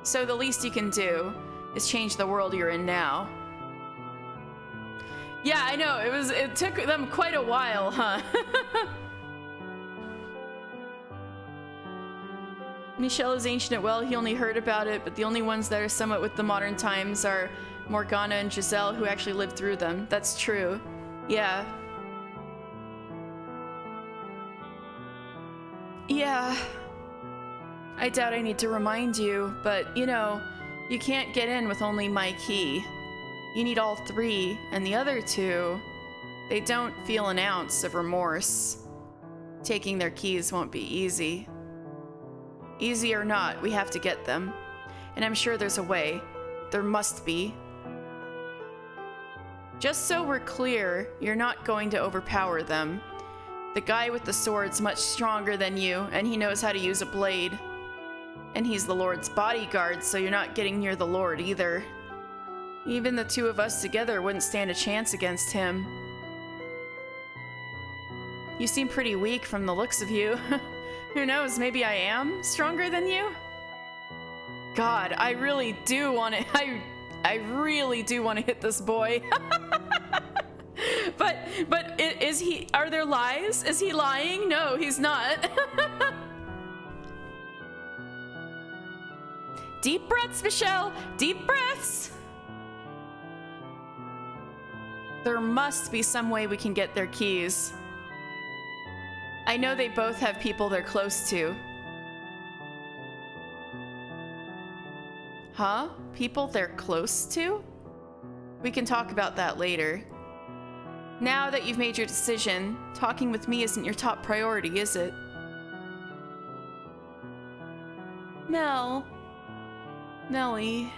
So the least you can do is change the world you're in now. Yeah, I know, it took them quite a while, huh? Michelle is ancient. Well, he only heard about it, but the only ones that are somewhat with the modern times are Morgana and Giselle, who actually lived through them. That's true. Yeah. Yeah. I doubt I need to remind you, but, you know, you can't get in with only my key. You need all three, and the other two, they don't feel an ounce of remorse. Taking their keys won't be easy. Easy or not, we have to get them. And I'm sure there's a way. There must be. Just so we're clear, you're not going to overpower them. The guy with the sword's much stronger than you, and he knows how to use a blade. And he's the Lord's bodyguard, so you're not getting near the Lord either. Even the two of us together wouldn't stand a chance against him. You seem pretty weak from the looks of you. Who knows, maybe I am stronger than you? God, I really do want to, I really do want to hit this boy. But is he, are there lies? Is he lying? No, he's not. Deep breaths, Michelle. Deep breaths. There must be some way we can get their keys. I know they both have people they're close to. Huh? People they're close to? We can talk about that later. Now that you've made your decision, talking with me isn't your top priority, is it? Mel. Nellie.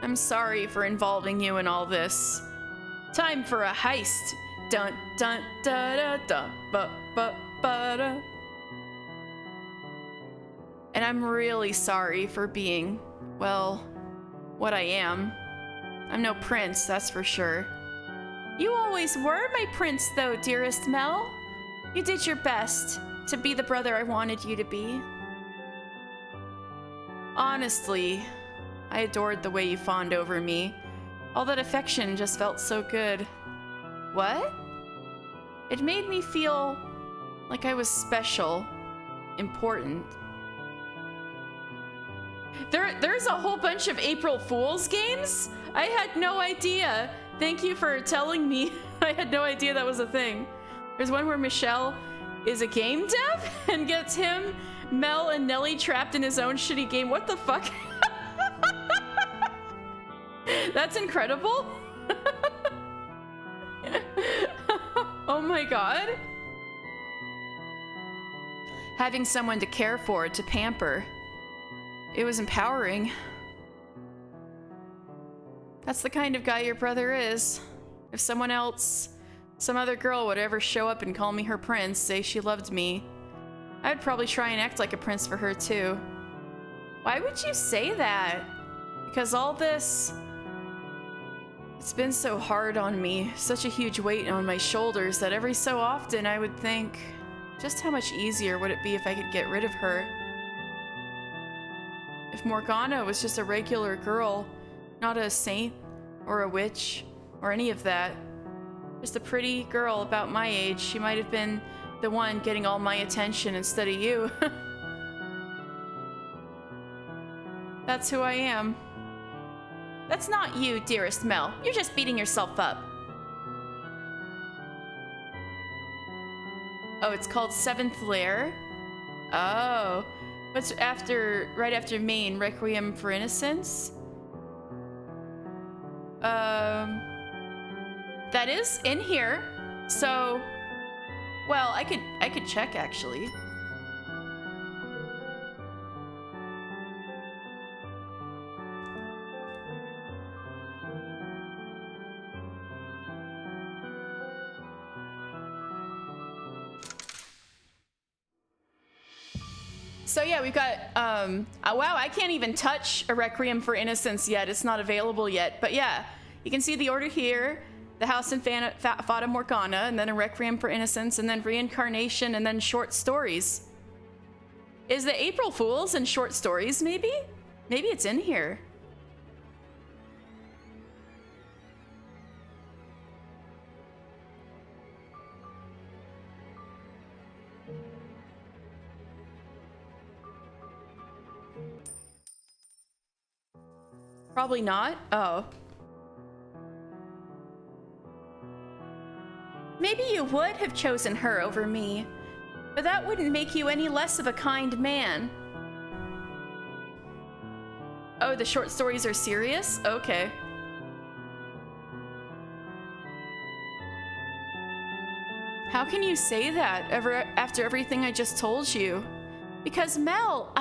I'm sorry for involving you in all this. Time for a heist. Dun dun da da da ba ba ba da. And I'm really sorry for being, well, what I am. I'm no prince, that's for sure. You always were my prince, though, dearest Mel. You did your best to be the brother I wanted you to be. Honestly, I adored the way you fawned over me. All that affection just felt so good. What? It made me feel like I was special, important. There's a whole bunch of April Fool's games? I had no idea. Thank you for telling me. I had no idea that was a thing. There's one where Michelle is a game dev and gets him, Mel, and Nellie trapped in his own shitty game. What the fuck? That's incredible. Oh my god. Having someone to care for, to pamper. It was empowering. That's the kind of guy your brother is. If someone else, some other girl would ever show up and call me her prince, say she loved me, I'd probably try and act like a prince for her too. Why would you say that? Because all this, it's been so hard on me, such a huge weight on my shoulders that every so often I would think, just how much easier would it be if I could get rid of her? If Morgana was just a regular girl, not a saint or a witch or any of that, just a pretty girl about my age, she might have been the one getting all my attention instead of you. That's who I am. That's not you, dearest Mel. You're just beating yourself up. Oh, it's called Seventh Lair? Oh. What's after, right after main, Requiem for Innocence? That is in here. So, well, I could check actually. So yeah, we've got, wow, I can't even touch a Requiem for Innocence yet. It's not available yet. But yeah, you can see the order here, the House in Fata Morgana, and then a Requiem for Innocence, and then Reincarnation, and then short stories. Is the April Fools and short stories, maybe? Maybe it's in here. Probably not. Oh. Maybe you would have chosen her over me, but that wouldn't make you any less of a kind man. Oh, the short stories are serious? Okay. How can you say that after everything I just told you? Because Mel,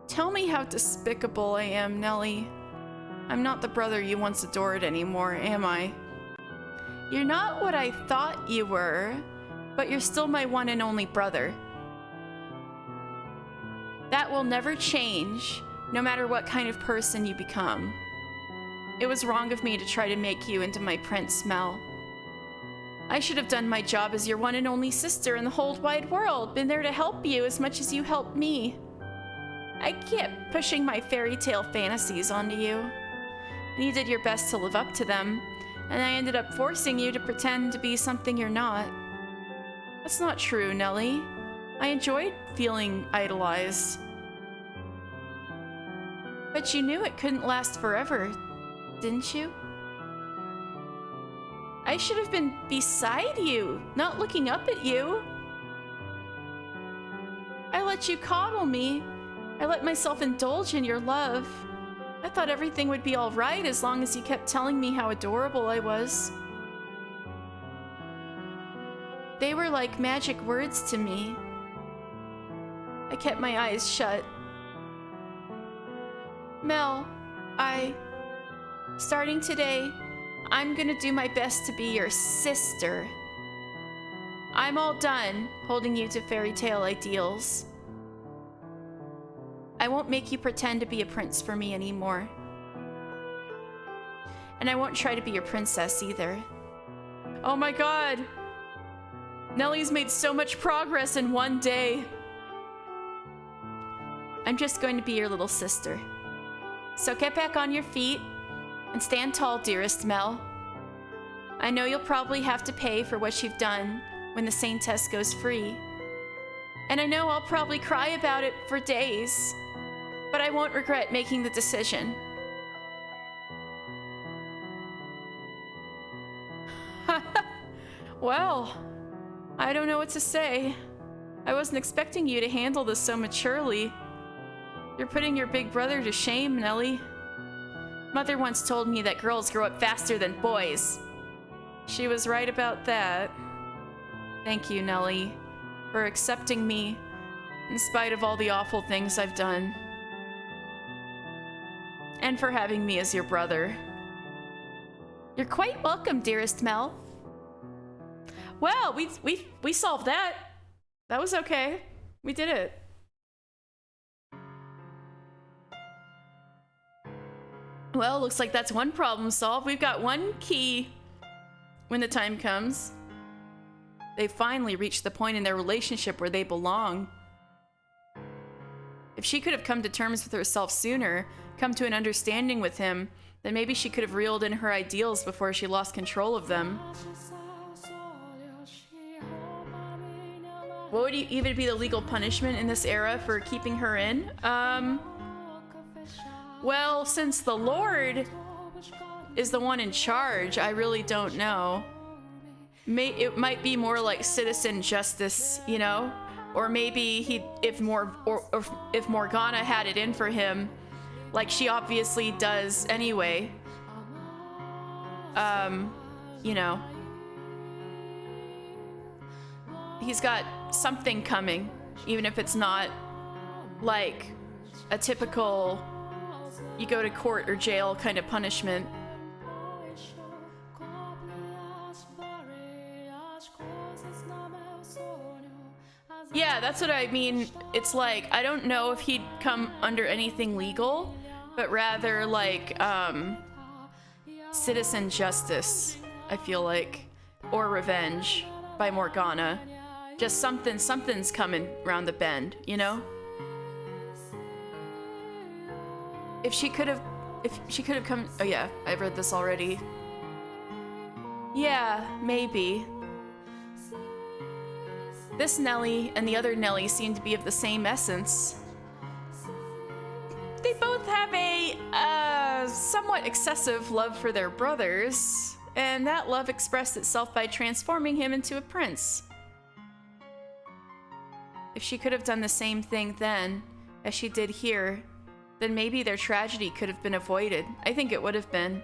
Tell me how despicable I am, Nellie. I'm not the brother you once adored anymore, am I? You're not what I thought you were, but you're still my one and only brother. That will never change, no matter what kind of person you become. It was wrong of me to try to make you into my prince, Mel. I should have done my job as your one and only sister in the whole wide world, been there to help you as much as you helped me. I kept pushing my fairy tale fantasies onto you, and you did your best to live up to them, and I ended up forcing you to pretend to be something you're not. That's not true, Nellie. I enjoyed feeling idolized. But you knew it couldn't last forever, didn't you? I should have been beside you, not looking up at you. I let you coddle me. I let myself indulge in your love. I thought everything would be all right as long as you kept telling me how adorable I was. They were like magic words to me. I kept my eyes shut. Mel, starting today, I'm gonna do my best to be your sister. I'm all done holding you to fairy tale ideals. I won't make you pretend to be a prince for me anymore. And I won't try to be your princess either. Oh my god! Nellie's made so much progress in one day. I'm just going to be your little sister. So get back on your feet and stand tall, dearest Mel. I know you'll probably have to pay for what you've done when the sane test goes free. And I know I'll probably cry about it for days, but I won't regret making the decision. Well, I don't know what to say. I wasn't expecting you to handle this so maturely. You're putting your big brother to shame, Nellie. Mother once told me that girls grow up faster than boys. She was right about that. Thank you, Nellie, for accepting me in spite of all the awful things I've done. And for having me as your brother. You're quite welcome, dearest Mel. Well, we solved that. That was okay. We did it. Well, looks like that's one problem solved. We've got one key when the time comes. They finally reached the point in their relationship where they belong. If she could have come to terms with herself sooner, come to an understanding with him, then maybe she could have reeled in her ideals before she lost control of them. What would even be the legal punishment in this era for keeping her in? Well, since the Lord is the one in charge, I really don't know. It might be more like citizen justice, you know? Or maybe if Morgana had it in for him, like she obviously does anyway. You know. He's got something coming, even if it's not like a typical you go to court or jail kind of punishment. Yeah, that's what I mean. It's like, I don't know if he'd come under anything legal, but rather like citizen justice, I feel like, or revenge by Morgana. Just something's coming around the bend, you know? If she could have come, oh yeah, I've read this already. Yeah, maybe. This Nellie and the other Nellie seem to be of the same essence. They both have a somewhat excessive love for their brothers, and that love expressed itself by transforming him into a prince. If she could have done the same thing then, as she did here, then maybe their tragedy could have been avoided. I think it would have been.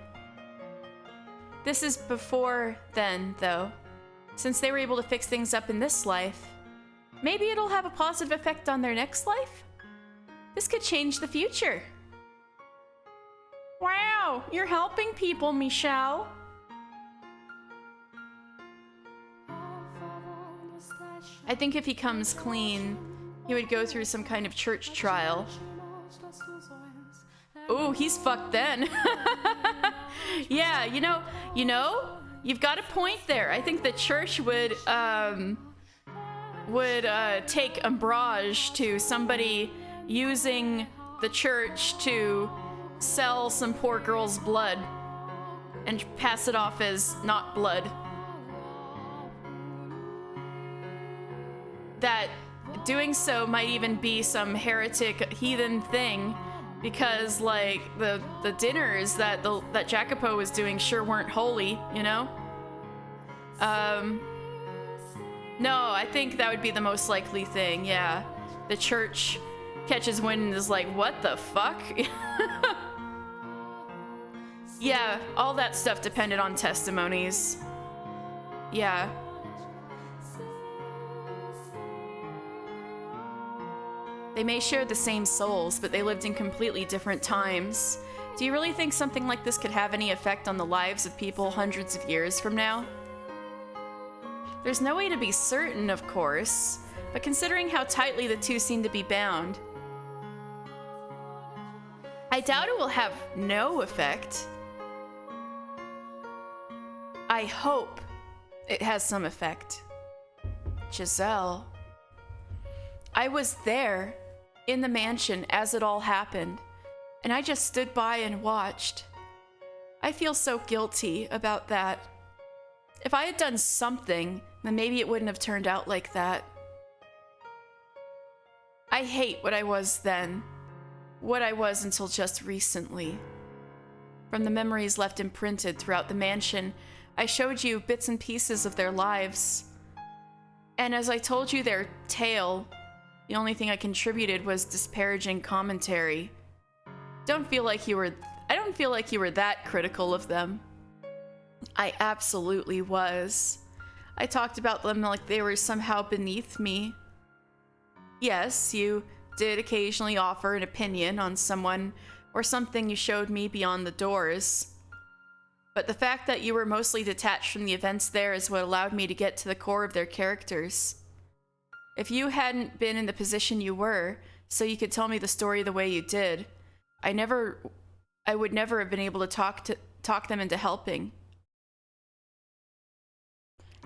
This is before then, though. Since they were able to fix things up in this life, maybe it'll have a positive effect on their next life? This could change the future. Wow, you're helping people, Michelle. I think if he comes clean, he would go through some kind of church trial. Ooh, he's fucked then. Yeah, you know, you've got a point there. I think the church would take umbrage to somebody using the church to sell some poor girl's blood and pass it off as not blood. That doing so might even be some heretic heathen thing because like the dinners that that Jacopo was doing sure weren't holy, you know? No, I think that would be the most likely thing, yeah. The church catches wind and is like, what the fuck? Yeah, all that stuff depended on testimonies. Yeah. They may share the same souls, but they lived in completely different times. Do you really think something like this could have any effect on the lives of people hundreds of years from now? There's no way to be certain, of course, but considering how tightly the two seem to be bound, I doubt it will have no effect. I hope it has some effect. Giselle. I was there, in the mansion, as it all happened, and I just stood by and watched. I feel so guilty about that. If I had done something, then maybe it wouldn't have turned out like that. I hate what I was then, what I was until just recently. From the memories left imprinted throughout the mansion, I showed you bits and pieces of their lives. And as I told you their tale, the only thing I contributed was disparaging commentary. I don't feel like you were that critical of them. I absolutely was. I talked about them like they were somehow beneath me. Yes, you did occasionally offer an opinion on someone or something you showed me beyond the doors. But the fact that you were mostly detached from the events there is what allowed me to get to the core of their characters. If you hadn't been in the position you were, so you could tell me the story the way you did, I would never have been able to talk them into helping.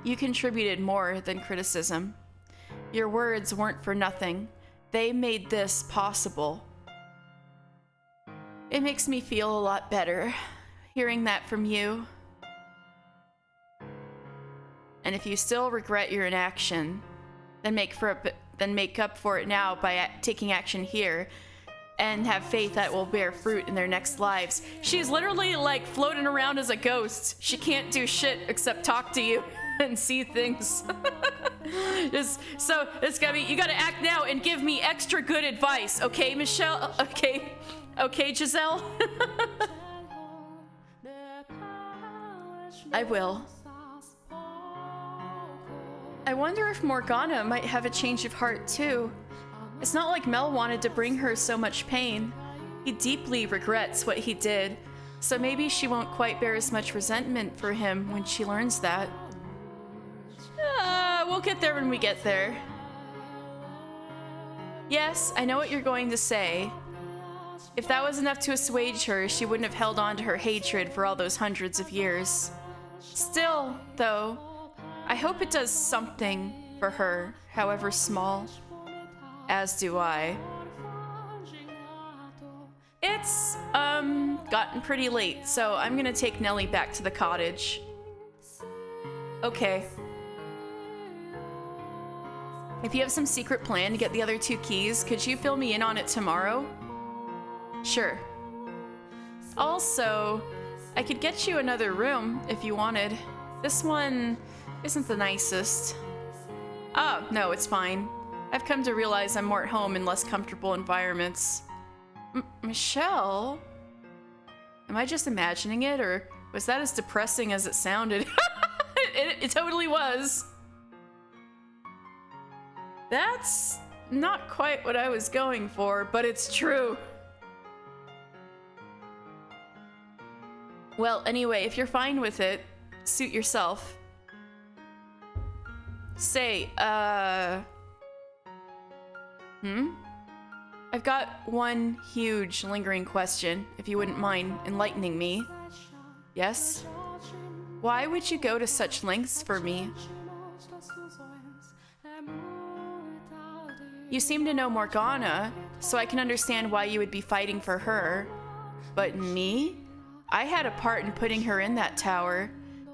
You contributed more than criticism. Your words weren't for nothing. They made this possible. It makes me feel a lot better, hearing that from you. And if you still regret your inaction, then make up for it now by taking action here, and have faith that will bear fruit in their next lives. She's literally like floating around as a ghost. She can't do shit except talk to you and see things. So it's gotta be, you gotta act now and give me extra good advice, okay, Michelle? Okay, Giselle? I will. I wonder if Morgana might have a change of heart too. It's not like Mel wanted to bring her so much pain. He deeply regrets what he did, so maybe she won't quite bear as much resentment for him when she learns that. We'll get there when we get there. Yes, I know what you're going to say. If that was enough to assuage her, she wouldn't have held on to her hatred for all those hundreds of years. Still, though, I hope it does something for her, however small. As do I. It's, gotten pretty late, so I'm gonna take Nellie back to the cottage. Okay. If you have some secret plan to get the other 2 keys, could you fill me in on it tomorrow? Sure. Also, I could get you another room if you wanted. This one isn't the nicest. Oh, no, it's fine. I've come to realize I'm more at home in less comfortable environments. Michelle? Am I just imagining it, or was that as depressing as it sounded? It totally was. That's not quite what I was going for, but it's true. Well, anyway, if you're fine with it, suit yourself. Say, I've got one huge lingering question, if you wouldn't mind enlightening me. Yes? Why would you go to such lengths for me? You seem to know Morgana, so I can understand why you would be fighting for her. But me? I had a part in putting her in that tower.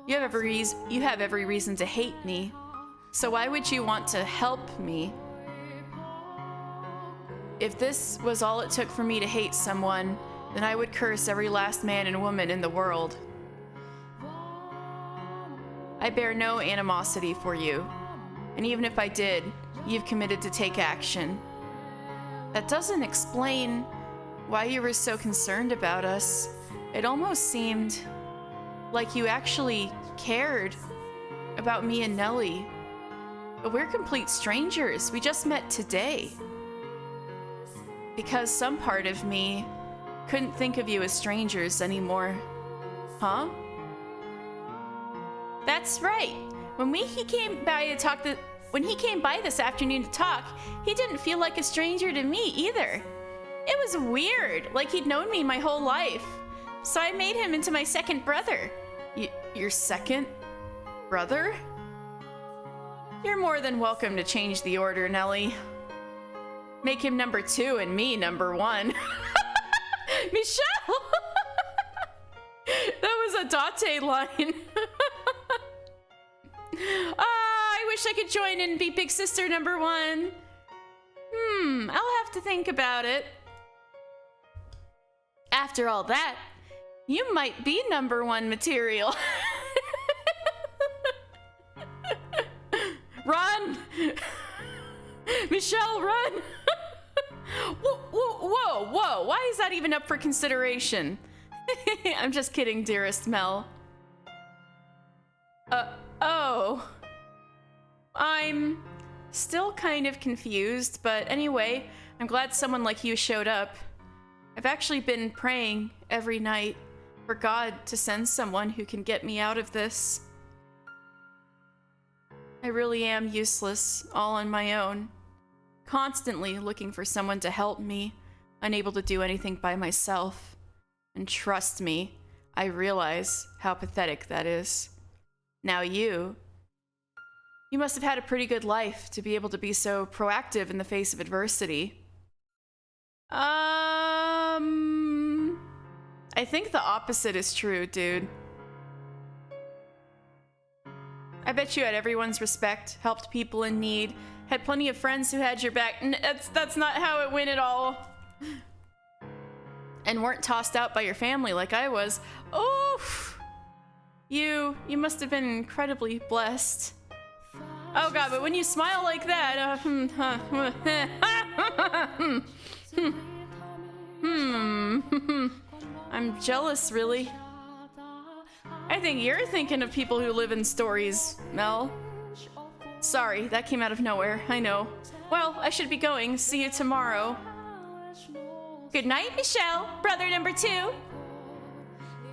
You have every reason to hate me. So why would you want to help me? If this was all it took for me to hate someone, then I would curse every last man and woman in the world. I bear no animosity for you, and even if I did, you've committed to take action. That doesn't explain why you were so concerned about us. It almost seemed like you actually cared about me and Nellie. But we're complete strangers. We just met today. Because some part of me couldn't think of you as strangers anymore. Huh? That's right. When he came by this afternoon to talk, he didn't feel like a stranger to me either. It was weird, like he'd known me my whole life. So I made him into my second brother. Your second brother? You're more than welcome to change the order, Nellie. Make him number 2 and me number 1. Michelle! That was a Date line. I wish I could join and be big sister number 1. I'll have to think about it. After all that, you might be number 1 material. Run! Michelle, run! Whoa, why is that even up for consideration? I'm just kidding, dearest Mel. Oh. I'm still kind of confused, but anyway, I'm glad someone like you showed up. I've actually been praying every night for God to send someone who can get me out of this. I really am useless, all on my own. Constantly looking for someone to help me, unable to do anything by myself. And trust me, I realize how pathetic that is. Now you must have had a pretty good life to be able to be so proactive in the face of adversity. I think the opposite is true, dude. I bet you had everyone's respect, helped people in need, had plenty of friends who had your back. That's not how it went at all. And weren't tossed out by your family like I was. Oof! You must have been incredibly blessed. Oh god, but when you smile like that, I'm jealous, really. I think you're thinking of people who live in stories, Mel. Sorry, that came out of nowhere, I know. Well, I should be going. See you tomorrow. Good night, Michelle, brother number 2.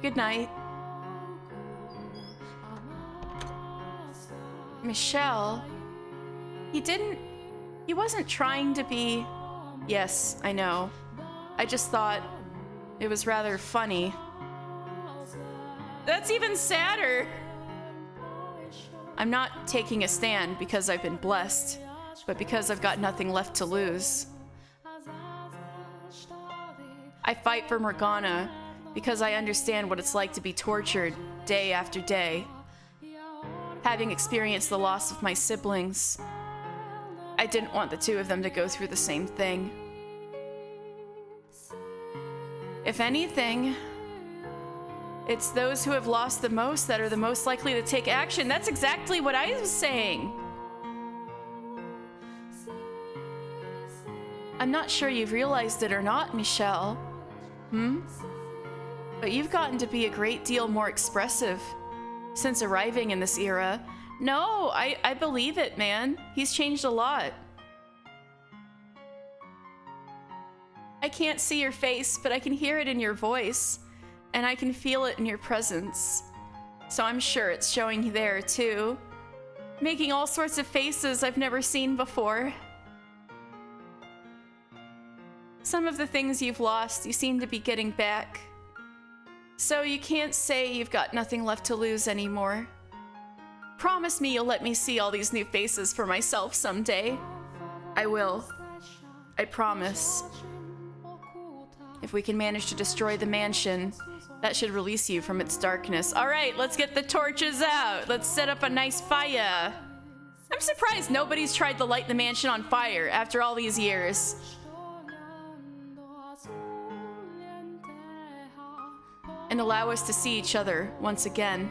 Good night. Michelle, he wasn't trying to be... Yes, I know. I just thought it was rather funny. That's even sadder. I'm not taking a stand because I've been blessed, but because I've got nothing left to lose. I fight for Morgana because I understand what it's like to be tortured day after day. Having experienced the loss of my siblings, I didn't want the 2 of them to go through the same thing. If anything, it's those who have lost the most that are the most likely to take action. That's exactly what I was saying. I'm not sure you've realized it or not, Michelle. But you've gotten to be a great deal more expressive since arriving in this era. No, I believe it, man. He's changed a lot. I can't see your face, but I can hear it in your voice, and I can feel it in your presence. So I'm sure it's showing there, too. Making all sorts of faces I've never seen before. Some of the things you've lost, you seem to be getting back. So you can't say you've got nothing left to lose anymore. Promise me you'll let me see all these new faces for myself someday. I will. I promise. If we can manage to destroy the mansion, that should release you from its darkness. All right, let's get the torches out. Let's set up a nice fire. I'm surprised nobody's tried to light the mansion on fire after all these years. and allow us to see each other once again.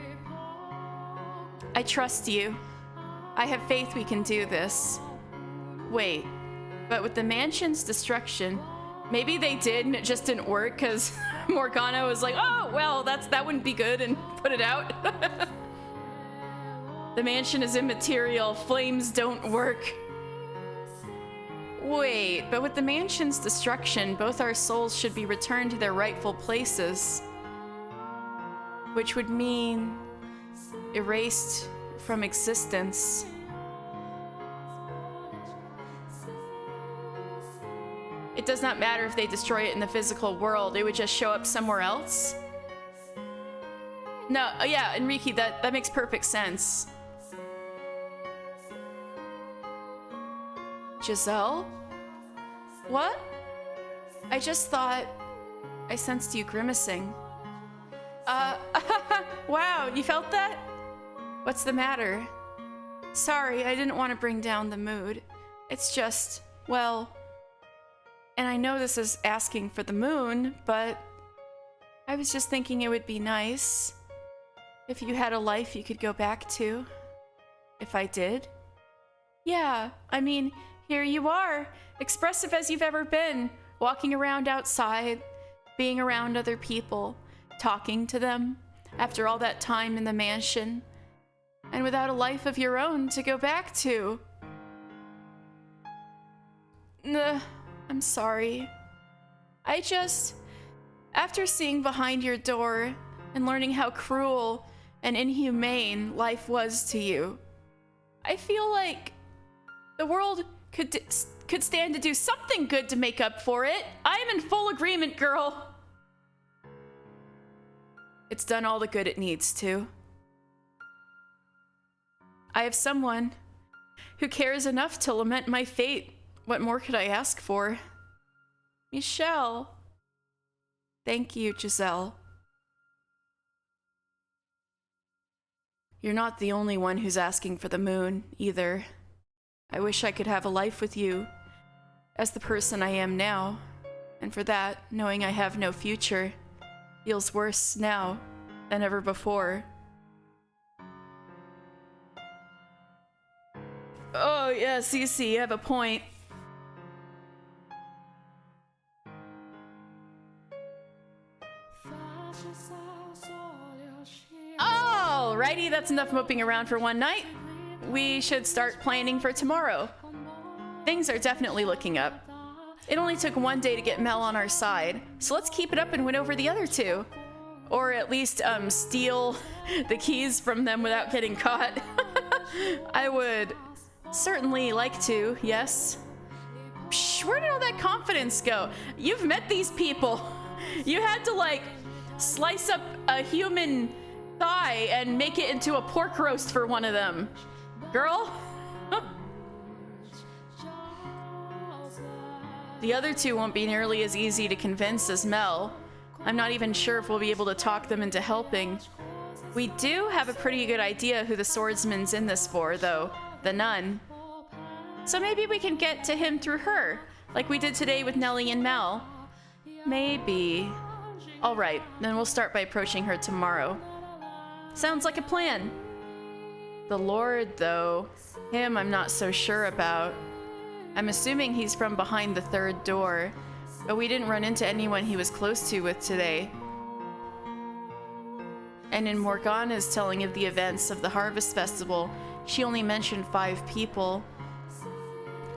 I trust you. I have faith we can do this. Wait, but with the mansion's destruction, maybe they did and it just didn't work because Morgana was like, oh, well, that wouldn't be good, and put it out. The mansion is immaterial. Flames don't work. Wait, but with the mansion's destruction, both our souls should be returned to their rightful places. Which would mean erased from existence. It does not matter if they destroy it in the physical world, it would just show up somewhere else. No, yeah, Enrique, that makes perfect sense. Giselle? What? I just thought I sensed you grimacing. Wow, you felt that? What's the matter? Sorry, I didn't want to bring down the mood. It's just, well, and I know this is asking for the moon, but I was just thinking it would be nice if you had a life you could go back to. If I did? Yeah, I mean, here you are, expressive as you've ever been, walking around outside, being around other people, talking to them after all that time in the mansion, and without a life of your own to go back to. I'm sorry. I just, after seeing behind your door and learning how cruel and inhumane life was to you, I feel like the world could stand to do something good to make up for it. I am in full agreement, girl. It's done all the good it needs to. I have someone who cares enough to lament my fate. What more could I ask for? Michelle. Thank you, Giselle. You're not the only one who's asking for the moon, either. I wish I could have a life with you as the person I am now, and for that, knowing I have no future feels worse now than ever before. Oh, yeah, Cece, you have a point. Alrighty, that's enough moping around for one night. We should start planning for tomorrow. Things are definitely looking up. It only took one day to get Mel on our side, so let's keep it up and win over the other two. Or at least, steal the keys from them without getting caught. I would certainly like to, yes. Psh, where did all that confidence go? You've met these people. You had to, like, slice up a human thigh and make it into a pork roast for one of them. Girl? The other two won't be nearly as easy to convince as Mel. I'm not even sure if we'll be able to talk them into helping. We do have a pretty good idea who the swordsman's in this for, though. The nun. So maybe we can get to him through her, like we did today with Nellie and Mel. Maybe. Alright, then we'll start by approaching her tomorrow. Sounds like a plan. The Lord, though, him I'm not so sure about. I'm assuming he's from behind the third door, but we didn't run into anyone he was close to with today. And in Morgana's telling of the events of the Harvest Festival, she only mentioned 5 people.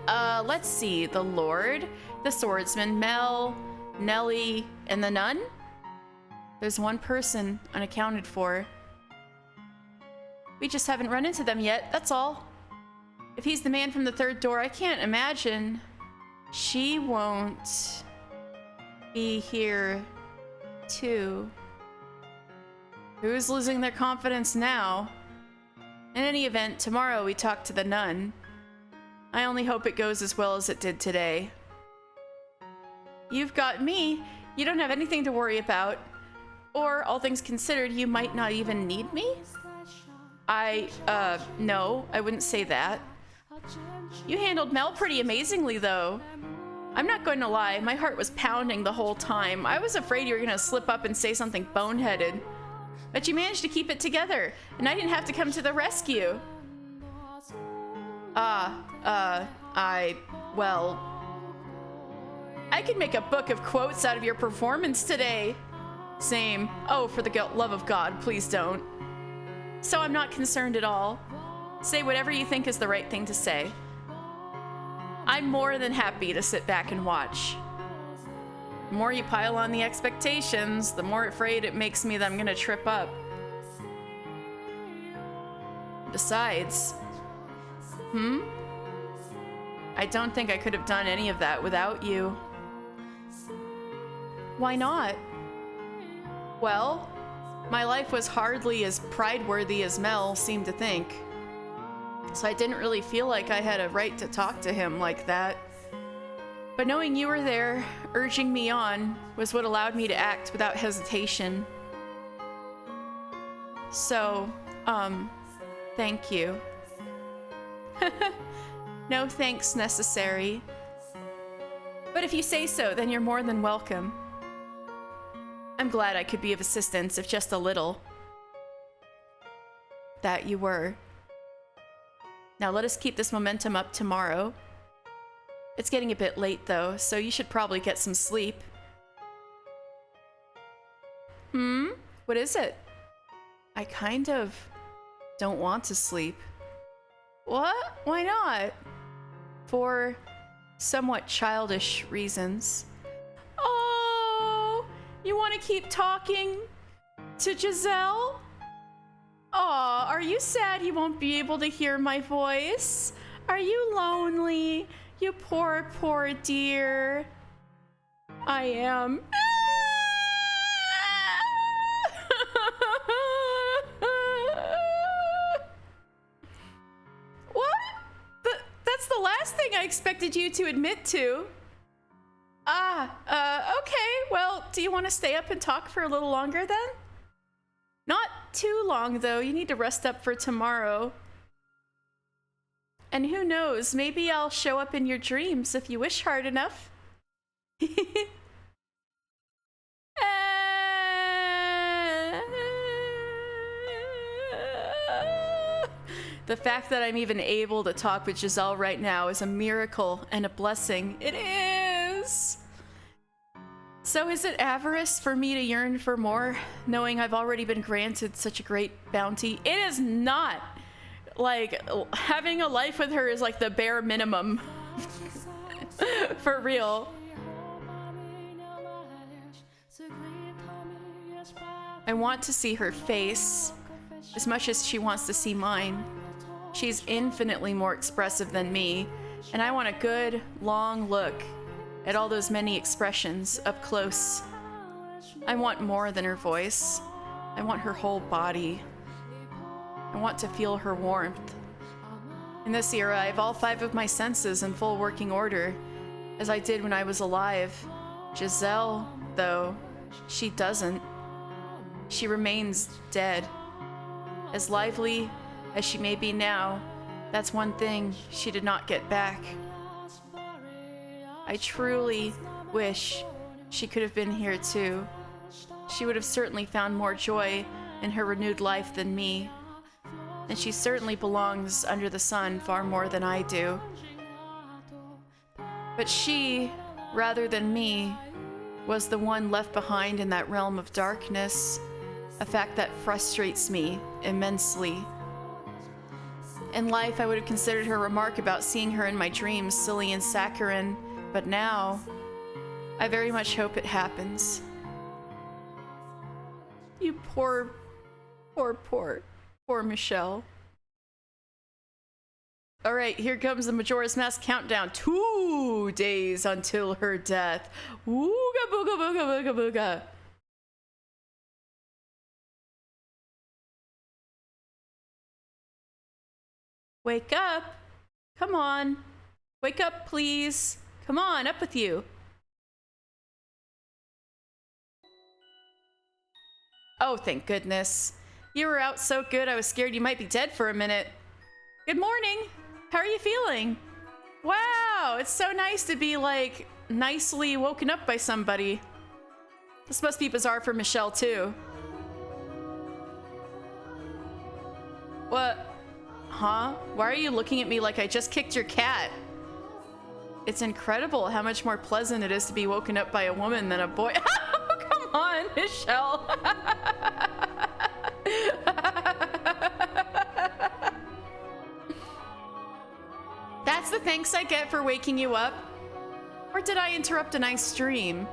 Let's see, the Lord, the swordsman, Mel, Nellie, and the nun? There's one person unaccounted for. We just haven't run into them yet, that's all. If he's the man from the third door, I can't imagine she won't be here too. Who's losing their confidence now? In any event, tomorrow we talk to the nun. I only hope it goes as well as it did today. You've got me. You don't have anything to worry about. Or, all things considered, you might not even need me? No, I wouldn't say that. You handled Mel pretty amazingly, though. I'm not going to lie, my heart was pounding the whole time. I was afraid you were gonna slip up and say something boneheaded. But you managed to keep it together, and I didn't have to come to the rescue. Well, I could make a book of quotes out of your performance today. Same. Oh, for the love of God, please don't. So I'm not concerned at all. Say whatever you think is the right thing to say. I'm more than happy to sit back and watch. The more you pile on the expectations, the more afraid it makes me that I'm gonna trip up. Besides, I don't think I could have done any of that without you. Why not? Well, my life was hardly as pride-worthy as Mel seemed to think. So I didn't really feel like I had a right to talk to him like that. But knowing you were there, urging me on, was what allowed me to act without hesitation. So, thank you. No thanks necessary. But if you say so, then you're more than welcome. I'm glad I could be of assistance, if just a little. That you were. Now let us keep this momentum up tomorrow. It's getting a bit late though, so you should probably get some sleep. What is it? I kind of don't want to sleep. What? Why not? For somewhat childish reasons. Oh, you want to keep talking to Giselle? Aw, are you sad you won't be able to hear my voice? Are you lonely? You poor, poor dear. I am. What? That's the last thing I expected you to admit to. Okay. Well, do you want to stay up and talk for a little longer then? Not too long, though. You need to rest up for tomorrow. And who knows, maybe I'll show up in your dreams if you wish hard enough. The fact that I'm even able to talk with Giselle right now is a miracle and a blessing. It is! So is it avarice for me to yearn for more, knowing I've already been granted such a great bounty? It is not! Like, having a life with her is like the bare minimum. For real. I want to see her face as much as she wants to see mine. She's infinitely more expressive than me, and I want a good, long look at all those many expressions up close. I want more than her voice. I want her whole body. I want to feel her warmth. In this era, I have all 5 of my senses in full working order, as I did when I was alive. Giselle, though, she doesn't. She remains dead. As lively as she may be now, that's one thing she did not get back. I truly wish she could have been here too. She would have certainly found more joy in her renewed life than me. And she certainly belongs under the sun far more than I do. But she, rather than me, was the one left behind in that realm of darkness, a fact that frustrates me immensely. In life, I would have considered her remark about seeing her in my dreams silly and saccharine, but now, I very much hope it happens. You poor Michelle. All right, here comes the Majora's Mask countdown. 2 days until her death. Ooga booga booga booga booga. Wake up. Come on. Wake up, please. Come on, up with you. Oh, thank goodness. You were out so good, I was scared you might be dead for a minute. Good morning. How are you feeling? Wow, it's so nice to be, like, nicely woken up by somebody. This must be bizarre for Michelle, too. What? Huh? Why are you looking at me like I just kicked your cat? It's incredible how much more pleasant it is to be woken up by a woman than a boy. Oh, come on, Michelle. That's the thanks I get for waking you up? Or did I interrupt a nice dream?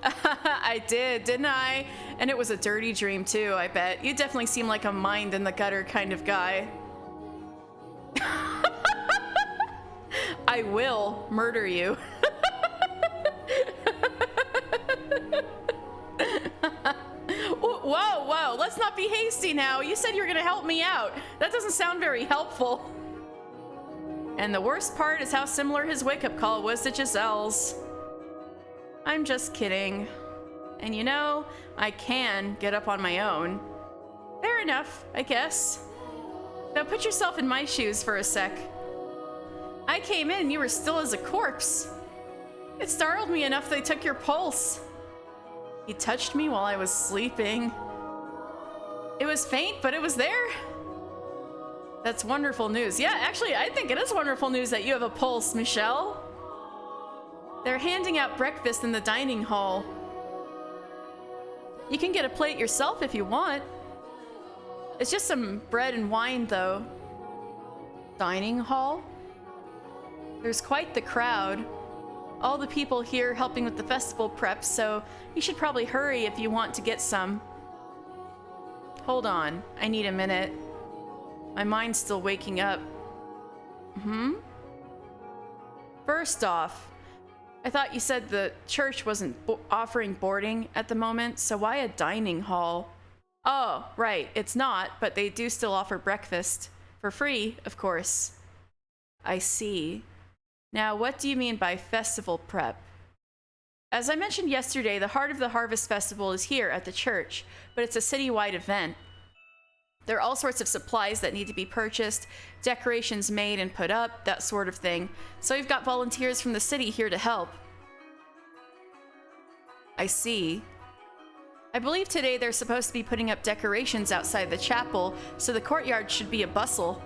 I did, didn't I? And it was a dirty dream too, I bet. You definitely seem like a mind in the gutter kind of guy. I will murder you. Whoa, whoa, let's not be hasty now. You said you were gonna help me out. That doesn't sound very helpful. And the worst part is how similar his wake-up call was to Giselle's. I'm just kidding. And you know, I can get up on my own. Fair enough, I guess. Now put yourself in my shoes for a sec. I came in and you were still as a corpse. It startled me enough they took your pulse. He touched me while I was sleeping. It was faint, but it was there. That's wonderful news. Yeah, actually, I think it is wonderful news that you have a pulse, Michelle. They're handing out breakfast in the dining hall. You can get a plate yourself if you want. It's just some bread and wine, though. Dining hall? There's quite the crowd. All the people here helping with the festival prep, so you should probably hurry if you want to get some. Hold on, I need a minute. My mind's still waking up. First off, I thought you said the church wasn't offering boarding at the moment, so why a dining hall? Oh, right, it's not, but they do still offer breakfast. For free, of course. I see. Now, what do you mean by festival prep? As I mentioned yesterday, the Heart of the Harvest Festival is here at the church, but it's a citywide event. There are all sorts of supplies that need to be purchased, decorations made and put up, that sort of thing. So we've got volunteers from the city here to help. I see. I believe today they're supposed to be putting up decorations outside the chapel, so the courtyard should be a bustle.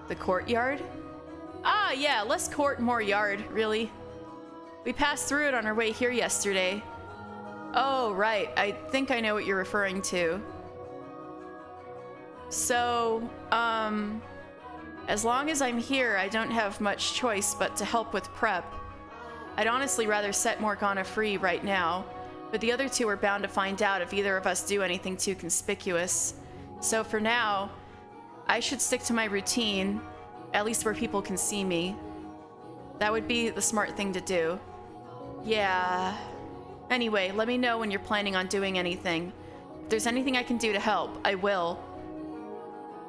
The courtyard? Ah, yeah, less court, more yard, really. We passed through it on our way here yesterday. Oh, right, I think I know what you're referring to. So, as long as I'm here, I don't have much choice but to help with prep. I'd honestly rather set Morgana free right now, but the other two are bound to find out if either of us do anything too conspicuous. So for now, I should stick to my routine, at least where people can see me. That would be the smart thing to do. Yeah. Anyway, let me know when you're planning on doing anything. If there's anything I can do to help, I will.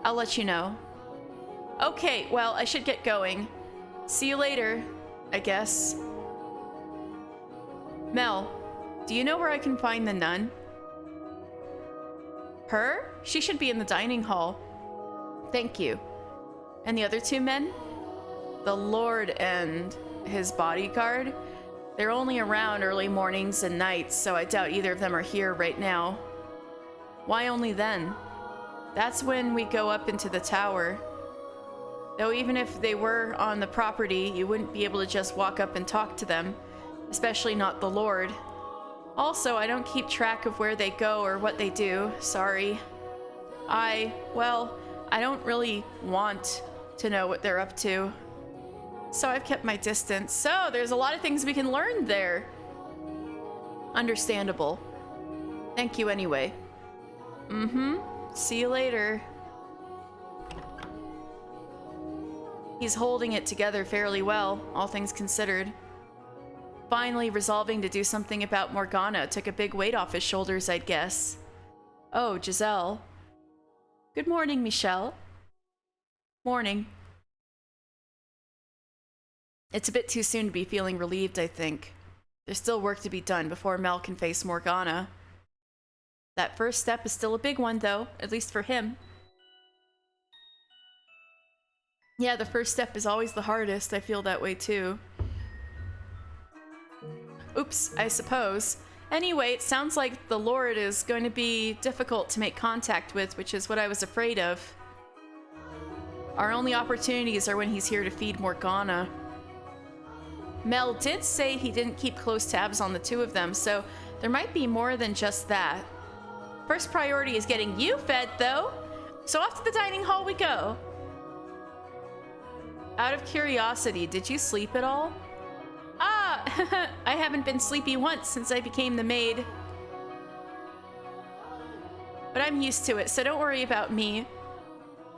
I'll let you know. Okay, well, I should get going. See you later, I guess. Mel, do you know where I can find the nun? Her? She should be in the dining hall. Thank you. And the other two men? The Lord and his bodyguard? They're only around early mornings and nights, so I doubt either of them are here right now. Why only then? That's when we go up into the tower. Though even if they were on the property, you wouldn't be able to just walk up and talk to them, especially not the Lord. Also, I don't keep track of where they go or what they do, sorry. I don't really want to know what they're up to. So I've kept my distance. So there's a lot of things we can learn there. Understandable. Thank you anyway. See you later. He's holding it together fairly well, all things considered. Finally resolving to do something about Morgana took a big weight off his shoulders, I'd guess. Oh, Giselle. Good morning, Michelle. Morning. It's a bit too soon to be feeling relieved, I think. There's still work to be done before Mel can face Morgana. That first step is still a big one, though, at least for him. Yeah, the first step is always the hardest. I feel that way too. Oops, I suppose. Anyway, it sounds like the Lord is going to be difficult to make contact with, which is what I was afraid of. Our only opportunities are when he's here to feed Morgana. Mel did say he didn't keep close tabs on the two of them, so there might be more than just that. First priority is getting you fed, though. So off to the dining hall we go. Out of curiosity, did you sleep at all? Ah, I haven't been sleepy once since I became the maid. But I'm used to it, so don't worry about me.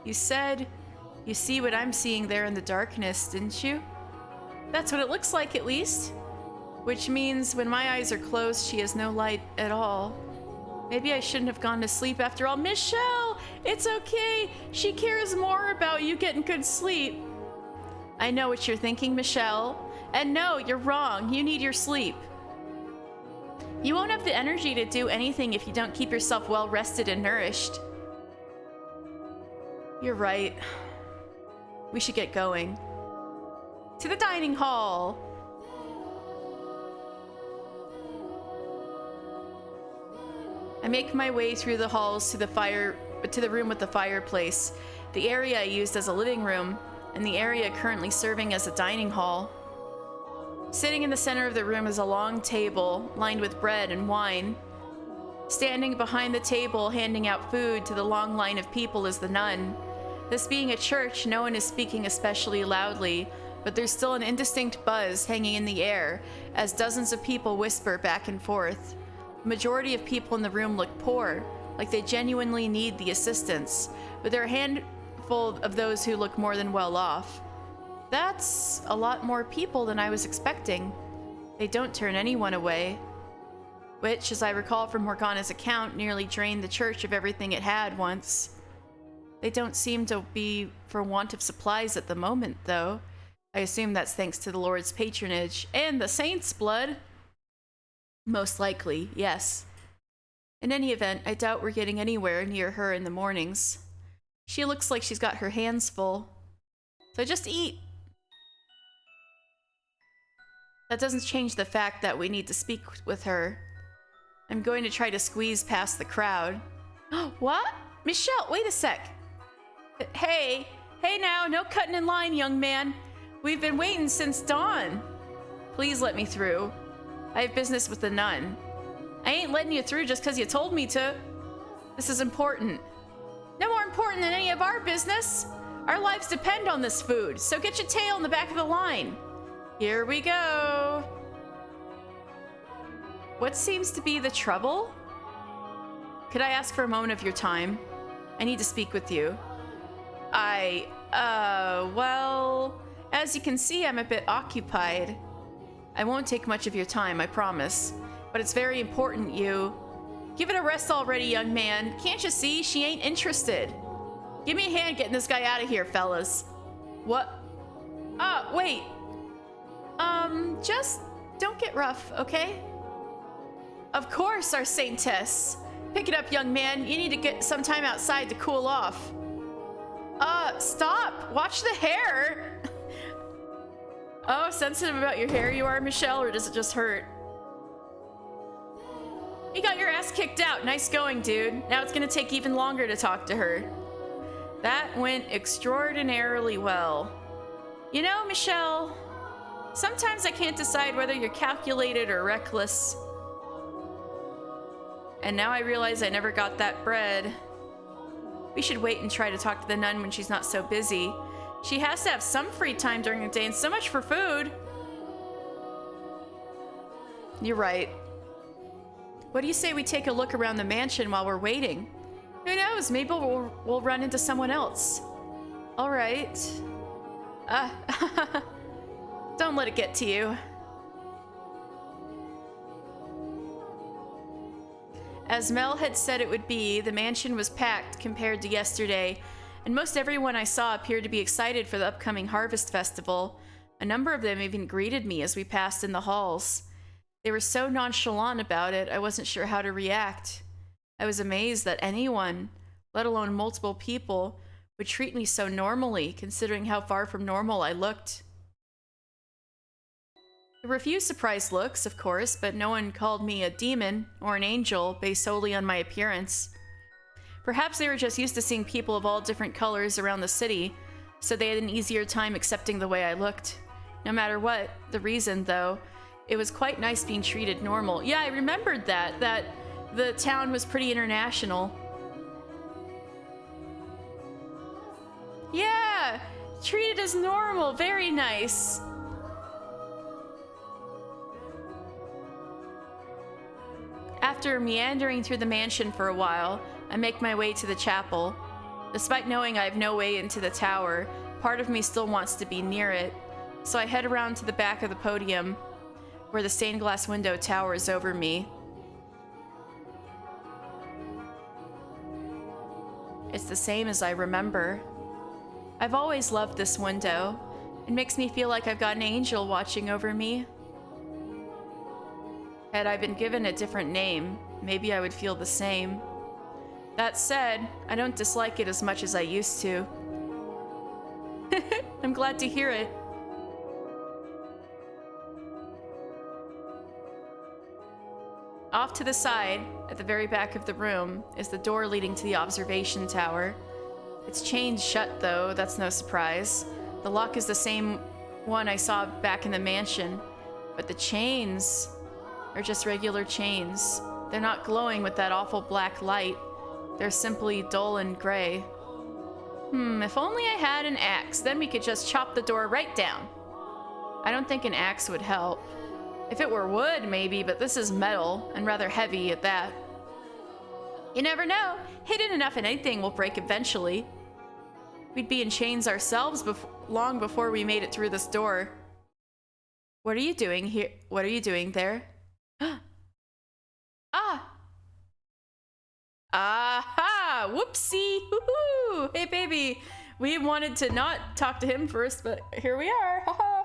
You said you see what I'm seeing there in the darkness, didn't you? That's what it looks like, at least. Which means when my eyes are closed, she has no light at all. Maybe I shouldn't have gone to sleep after all. Michelle, it's okay. She cares more about you getting good sleep. I know what you're thinking, Michelle. And no, you're wrong. You need your sleep. You won't have the energy to do anything if you don't keep yourself well rested and nourished. You're right. We should get going. To the dining hall. I make my way through the halls to the room with the fireplace, the area I used as a living room, and the area currently serving as a dining hall. Sitting in the center of the room is a long table lined with bread and wine. Standing behind the table handing out food to the long line of people is the nun. This being a church, no one is speaking especially loudly, but there's still an indistinct buzz hanging in the air as dozens of people whisper back and forth. The majority of people in the room look poor, like they genuinely need the assistance, but there are a handful of those who look more than well off. That's a lot more people than I was expecting. They don't turn anyone away. Which, as I recall from Morgana's account, nearly drained the church of everything it had once. They don't seem to be for want of supplies at the moment, though. I assume that's thanks to the Lord's patronage and the saints' blood. Most likely, yes. In any event, I doubt we're getting anywhere near her in the mornings. She looks like she's got her hands full. So just eat. That doesn't change the fact that we need to speak with her. I'm going to try to squeeze past the crowd. What? Michelle, wait a sec. Hey now, no cutting in line, young man. We've been waiting since dawn. Please let me through. I have business with the nun. I ain't letting you through just because you told me to. This is important. No more important than any of our business. Our lives depend on this food, so get your tail in the back of the line. Here we go. What seems to be the trouble? Could I ask for a moment of your time? I need to speak with you. Well, as you can see, I'm a bit occupied. I won't take much of your time, I promise. But it's very important you... Give it a rest already, young man. Can't you see? She ain't interested. Give me a hand getting this guy out of here, fellas. What? Wait. Just don't get rough, okay? Of course, our saintess. Pick it up, young man. You need to get some time outside to cool off. Stop. Watch the hair. Oh, sensitive about your hair you are, Michelle, or does it just hurt? You got your ass kicked out. Nice going, dude. Now it's gonna take even longer to talk to her. That went extraordinarily well. You know, Michelle, sometimes I can't decide whether you're calculated or reckless. And now I realize I never got that bread. We should wait and try to talk to the nun when she's not so busy. She has to have some free time during the day, and so much for food. You're right. What do you say we take a look around the mansion while we're waiting? Who knows, maybe we'll run into someone else. All right. Don't let it get to you. As Mel had said it would be, the mansion was packed compared to yesterday, and most everyone I saw appeared to be excited for the upcoming Harvest Festival. A number of them even greeted me as we passed in the halls. They were so nonchalant about it, I wasn't sure how to react. I was amazed that anyone, let alone multiple people, would treat me so normally, considering how far from normal I looked. There were a few surprised looks, of course, but no one called me a demon or an angel based solely on my appearance. Perhaps they were just used to seeing people of all different colors around the city, so they had an easier time accepting the way I looked. No matter what the reason, though, it was quite nice being treated normal. Yeah, I remembered that the town was pretty international. Yeah, treated as normal, very nice. After meandering through the mansion for a while, I make my way to the chapel. Despite knowing I have no way into the tower, part of me still wants to be near it, so I head around to the back of the podium, where the stained glass window towers over me. It's the same as I remember. I've always loved this window. It makes me feel like I've got an angel watching over me. Had I been given a different name, maybe I would feel the same. That said, I don't dislike it as much as I used to. I'm glad to hear it. Off to the side, at the very back of the room, is the door leading to the observation tower. It's chained shut, though, that's no surprise. The lock is the same one I saw back in the mansion, but the chains are just regular chains. They're not glowing with that awful black light. They're simply dull and gray. If only I had an axe, then we could just chop the door right down. I don't think an axe would help. If it were wood, maybe, but this is metal, and rather heavy at that. You never know. Hidden enough in anything will break eventually. We'd be in chains ourselves long before we made it through this door. What are you doing here? What are you doing there? Ah! Aha! Whoopsie! Woohoo! Hey, baby! We wanted to not talk to him first, but here we are. Haha!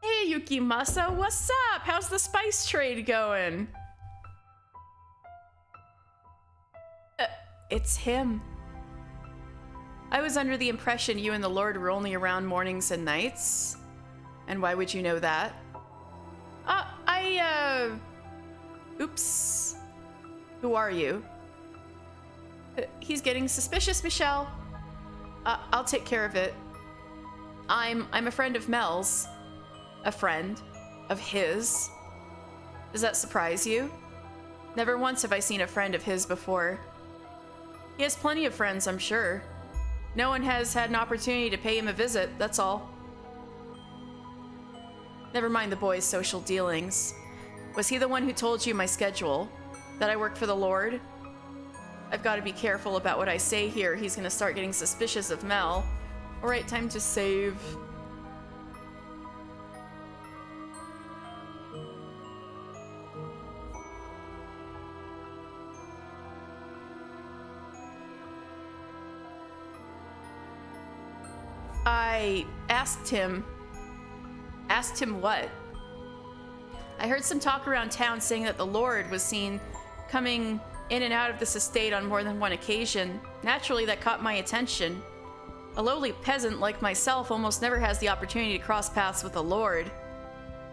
Hey, Yukimasa, what's up? How's the spice trade going? It's him. I was under the impression you and the Lord were only around mornings and nights. And why would you know that? Oops. Who are you? He's getting suspicious, Michelle. I'll take care of it. I'm a friend of Mel's. A friend of his. Does that surprise you? Never once have I seen a friend of his before. He has plenty of friends, I'm sure. No one has had an opportunity to pay him a visit, that's all. Never mind the boy's social dealings. Was he the one who told you my schedule? That I work for the Lord? I've got to be careful about what I say here. He's gonna start getting suspicious of Mel. Alright, time to save. I asked him what? I heard some talk around town saying that the Lord was seen coming in and out of this estate on more than one occasion. Naturally, that caught my attention. A lowly peasant like myself almost never has the opportunity to cross paths with the Lord.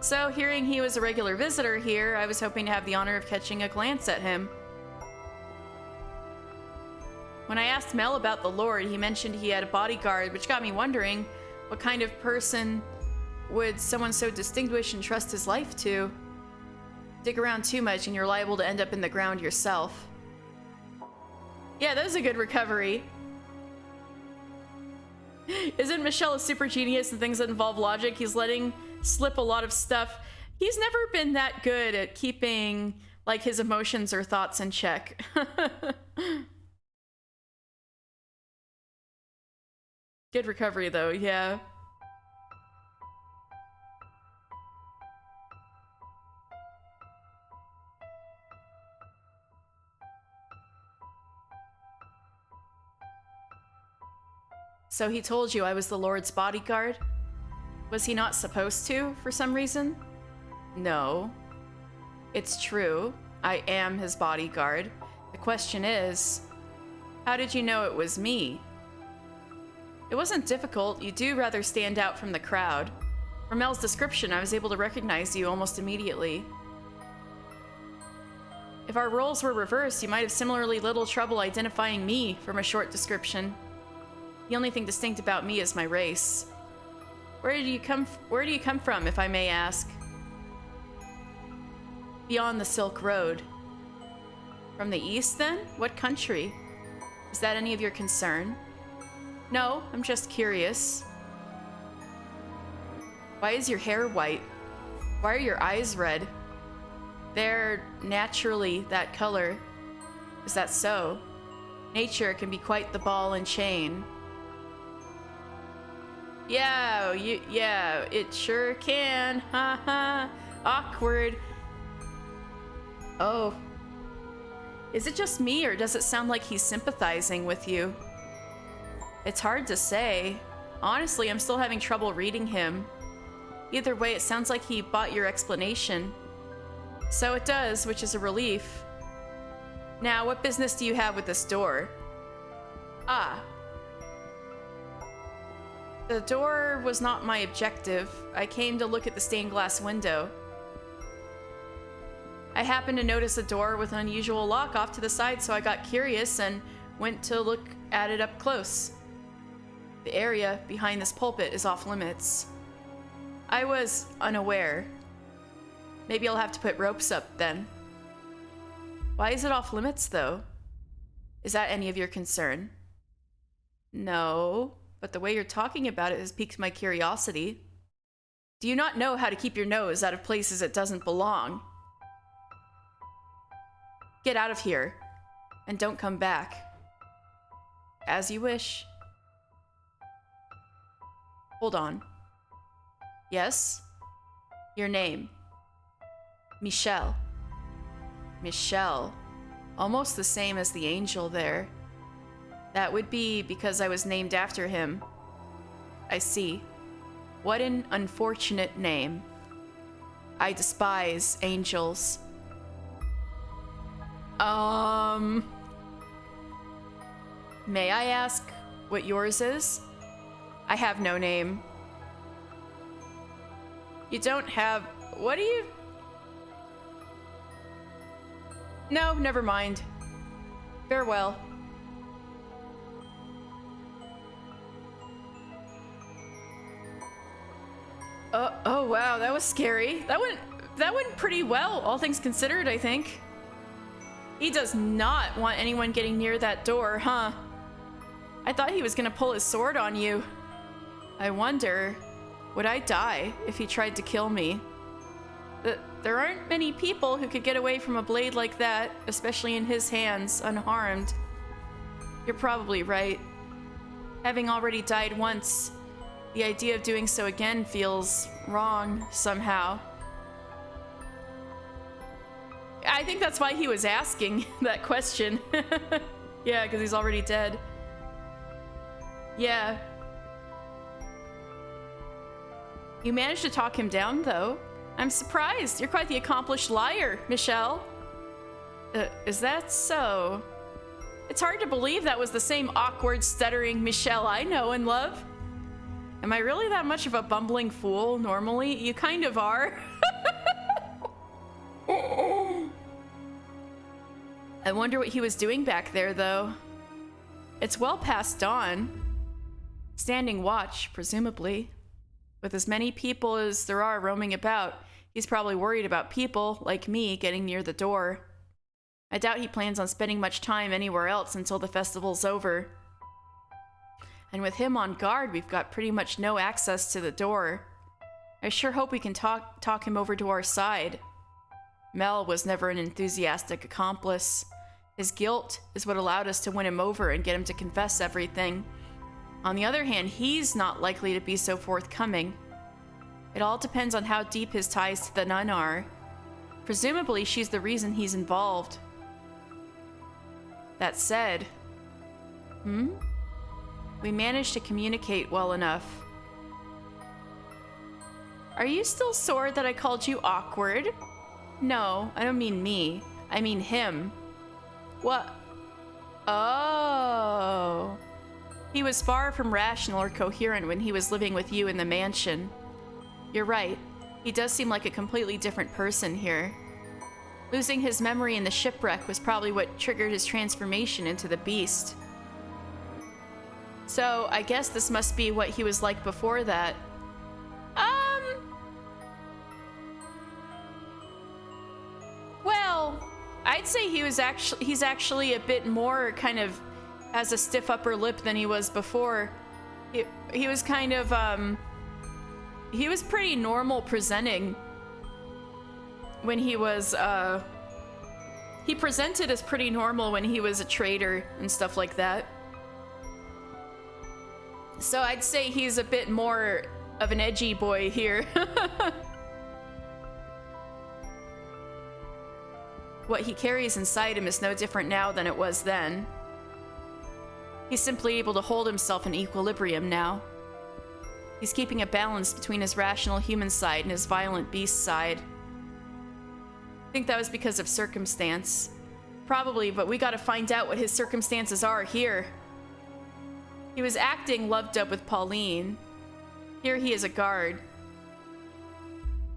So, hearing he was a regular visitor here, I was hoping to have the honor of catching a glance at him. When I asked Mel about the Lord, he mentioned he had a bodyguard, which got me wondering what kind of person would someone so distinguished entrust his life to? Dig around too much and you're liable to end up in the ground yourself. Yeah, that was a good recovery. Isn't Michelle a super genius in things that involve logic? He's letting slip a lot of stuff. He's never been that good at keeping, like, his emotions or thoughts in check. Good recovery, though, yeah. So he told you I was the Lord's bodyguard? Was he not supposed to, for some reason? No. It's true. I am his bodyguard. The question is, How did you know it was me? It wasn't difficult. You do rather stand out from the crowd. From Mel's description, I was able to recognize you almost immediately. If our roles were reversed, you might have similarly little trouble identifying me from a short description. The only thing distinct about me is my race. Where do you come from, if I may ask? Beyond the Silk Road. From the east, then? What country? Is that any of your concern? No, I'm just curious. Why is your hair white? Why are your eyes red? They're naturally that color. Is that so? Nature can be quite the ball and chain. Yeah, it sure can. Haha. Awkward. Oh. Is it just me, or does it sound like he's sympathizing with you? It's hard to say. Honestly, I'm still having trouble reading him. Either way, it sounds like he bought your explanation. So it does, which is a relief. Now, what business do you have with this door? Ah. The door was not my objective. I came to look at the stained glass window. I happened to notice a door with an unusual lock off to the side, so I got curious and went to look at it up close. The area behind this pulpit is off limits. I was unaware. Maybe I'll have to put ropes up then. Why is it off limits, though? Is that any of your concern? No, but the way you're talking about it has piqued my curiosity. Do you not know how to keep your nose out of places it doesn't belong? Get out of here, and don't come back. As you wish. Hold on. Yes? Your name? Michelle. Michelle. Almost the same as the angel there. That would be because I was named after him. I see. What an unfortunate name. I despise angels. May I ask what yours is? I have no name. You don't have... What do you... No, never mind. Farewell. Oh wow, that was scary. That went pretty well, all things considered, I think. He does not want anyone getting near that door, huh? I thought he was gonna pull his sword on you. I wonder, would I die if he tried to kill me? There aren't many people who could get away from a blade like that, especially in his hands, unharmed. You're probably right. Having already died once, the idea of doing so again feels wrong somehow. I think that's why he was asking that question. Yeah, because he's already dead. Yeah. You managed to talk him down, though. I'm surprised. You're quite the accomplished liar, Michelle. Is that so? It's hard to believe that was the same awkward, stuttering Michelle I know and love. Am I really that much of a bumbling fool normally? You kind of are. I wonder what he was doing back there, though. It's well past dawn. Standing watch, presumably. With as many people as there are roaming about, he's probably worried about people, like me, getting near the door. I doubt he plans on spending much time anywhere else until the festival's over. And with him on guard, we've got pretty much no access to the door. I sure hope we can talk him over to our side. Mel was never an enthusiastic accomplice. His guilt is what allowed us to win him over and get him to confess everything. On the other hand, he's not likely to be so forthcoming. It all depends on how deep his ties to the nun are. Presumably, she's the reason he's involved. That said... We managed to communicate well enough. Are you still sore that I called you awkward? No, I don't mean me. I mean him. What? Oh. He was far from rational or coherent when he was living with you in the mansion. You're right. He does seem like a completely different person here. Losing his memory in the shipwreck was probably what triggered his transformation into the beast. So, I guess this must be what he was like before that. Well, I'd say he's actually a bit more kind of has a stiff upper lip than he was before. He was kind of, he was pretty normal presenting when he was, he presented as pretty normal when he was a trader and stuff like that. So I'd say he's a bit more of an edgy boy here. What he carries inside him is no different now than it was then. He's simply able to hold himself in equilibrium now. He's keeping a balance between his rational human side and his violent beast side. I think that was because of circumstance. Probably, but we gotta find out what his circumstances are here. He was acting loved up with Pauline. Here he is a guard.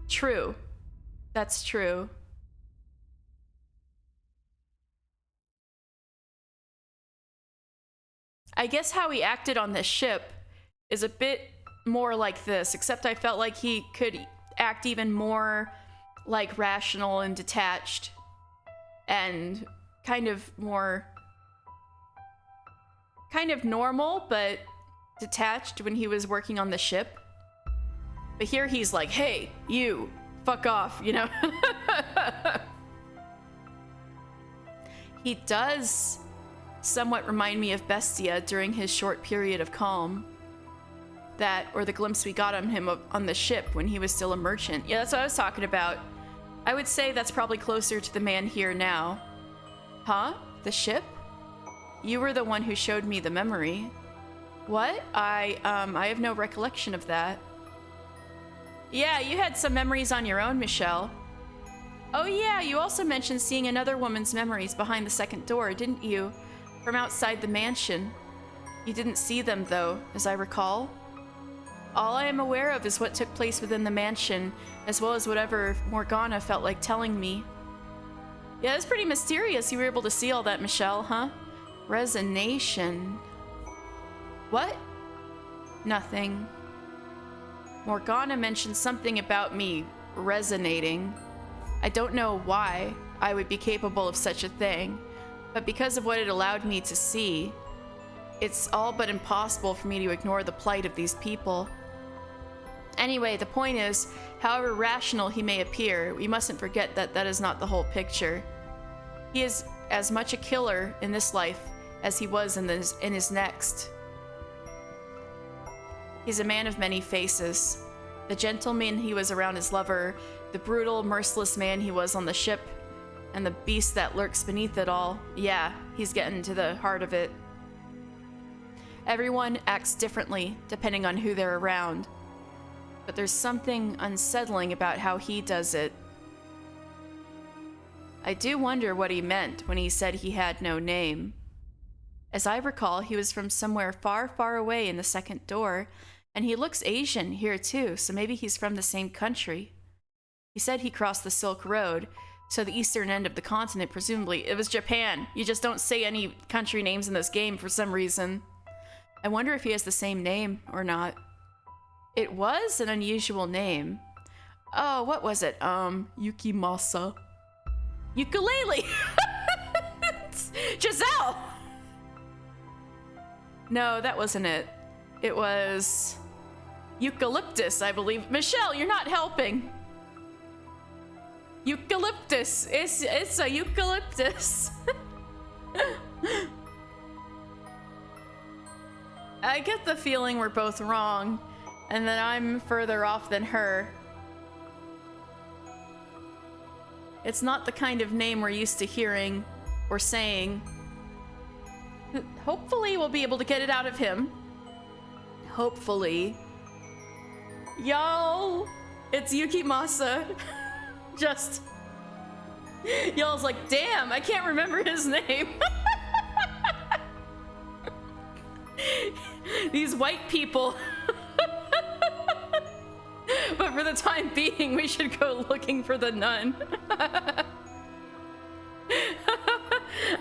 True. That's true. I guess how he acted on this ship is a bit more like this, except I felt like he could act even more like rational and detached and kind of more kind of normal but detached when he was working on the ship. But here he's like, hey, you, fuck off, you know? He does somewhat remind me of Bestia during his short period of calm. That, or the glimpse we got on him on the ship when he was still a merchant. Yeah, that's what I was talking about. I would say that's probably closer to the man here now. Huh? The ship? You were the one who showed me the memory. What? I have no recollection of that. Yeah, you had some memories on your own, Michelle. Oh yeah, you also mentioned seeing another woman's memories behind the second door, didn't you? From outside the mansion. You didn't see them, though, as I recall. All I am aware of is what took place within the mansion, as well as whatever Morgana felt like telling me. Yeah, it's pretty mysterious you were able to see all that, Michelle, huh? Resonation. What? Nothing. Morgana mentioned something about me resonating. I don't know why I would be capable of such a thing, but because of what it allowed me to see, it's all but impossible for me to ignore the plight of these people. Anyway, the point is, however rational he may appear, we mustn't forget that that is not the whole picture. He is as much a killer in this life as he was in his next. He's a man of many faces. The gentleman he was around his lover, the brutal, merciless man he was on the ship, and the beast that lurks beneath it all. Yeah, he's getting to the heart of it. Everyone acts differently depending on who they're around, but there's something unsettling about how he does it. I do wonder what he meant when he said he had no name. As I recall, he was from somewhere far, far away in the second door, and he looks Asian here too, so maybe he's from the same country. He said he crossed the Silk Road, so the eastern end of the continent, presumably. It was Japan. You just don't say any country names in this game for some reason. I wonder if he has the same name or not. It was an unusual name. Oh, what was it? Yukimasa. Ukulele! Giselle! No, that wasn't it. It was eucalyptus, I believe. Michelle, you're not helping. Eucalyptus. It's a eucalyptus. I get the feeling we're both wrong, and that I'm further off than her. It's not the kind of name we're used to hearing or saying. Hopefully we'll be able to get it out of him. Hopefully. Y'all, it's Yukimasa. Y'all's like, damn, I can't remember his name. These white people. But for the time being, we should go looking for the nun.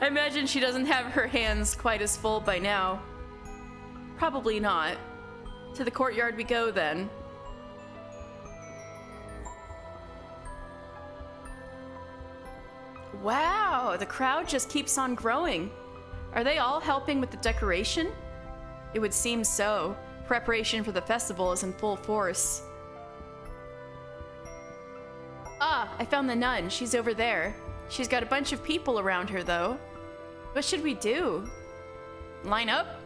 I imagine she doesn't have her hands quite as full by now. Probably not. To the courtyard we go then. Wow, the crowd just keeps on growing. Are they all helping with the decoration? It would seem so. Preparation for the festival is in full force. Ah, I found the nun. She's over there. She's got a bunch of people around her, though. What should we do? Line up?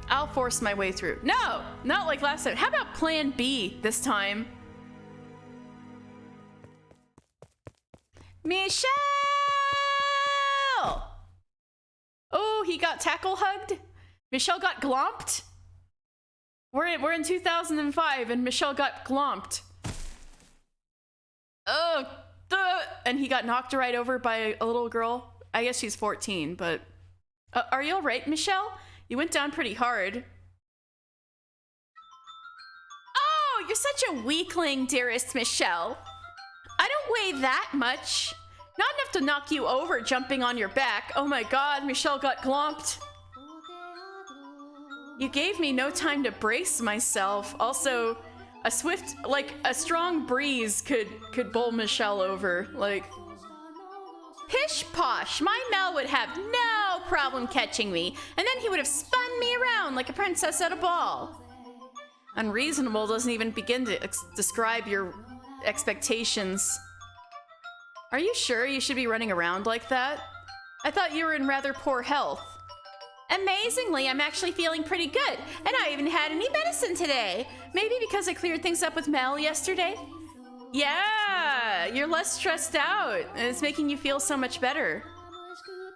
I'll force my way through. No! Not like last time. How about plan B this time? Michelle! Oh, he got tackle hugged? Michelle got glomped? We're in 2005 and Michelle got glomped. Oh, and he got knocked right over by a little girl. I guess she's 14, but... are you alright, Michelle? You went down pretty hard. Oh, you're such a weakling, dearest Michelle. I don't weigh that much. Not enough to knock you over jumping on your back. Oh my god, Michelle got glomped. You gave me no time to brace myself. Also, a strong breeze could bowl Michelle over. Like, pish posh, my Mel would have no problem catching me, and then he would have spun me around like a princess at a ball. Unreasonable doesn't even begin to describe your expectations. Are you sure you should be running around like that? I thought you were in rather poor health. Amazingly, I'm actually feeling pretty good, and I haven't had any medicine today. Maybe because I cleared things up with Mel yesterday? Yeah, you're less stressed out, and it's making you feel so much better.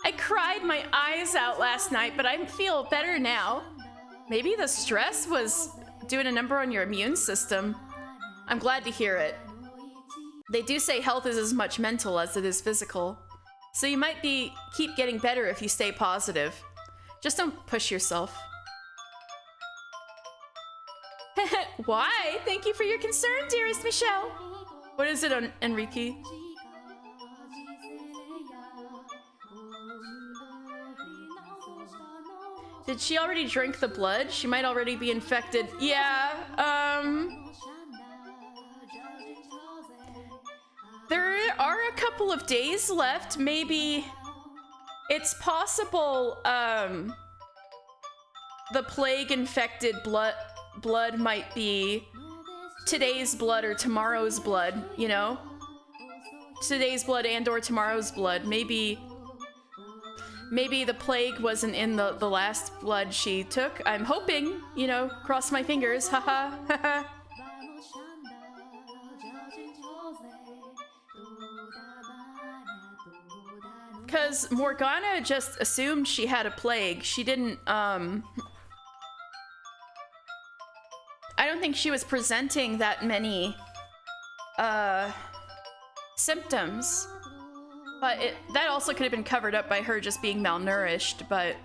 I cried my eyes out last night, but I feel better now. Maybe the stress was doing a number on your immune system. I'm glad to hear it. They do say health is as much mental as it is physical, so you might keep getting better if you stay positive. Just don't push yourself. Why? Thank you for your concern, dearest Michelle. What is it, Enrique? Did she already drink the blood? She might already be infected. Yeah, there are a couple of days left. Maybe it's possible, the plague-infected blood might be today's blood or tomorrow's blood, you know? Today's blood and or tomorrow's blood. Maybe the plague wasn't in the last blood she took. I'm hoping, you know, cross my fingers, haha, haha. Because Morgana just assumed she had a plague. She didn't, I don't think she was presenting that many, symptoms. But that also could have been covered up by her just being malnourished, but...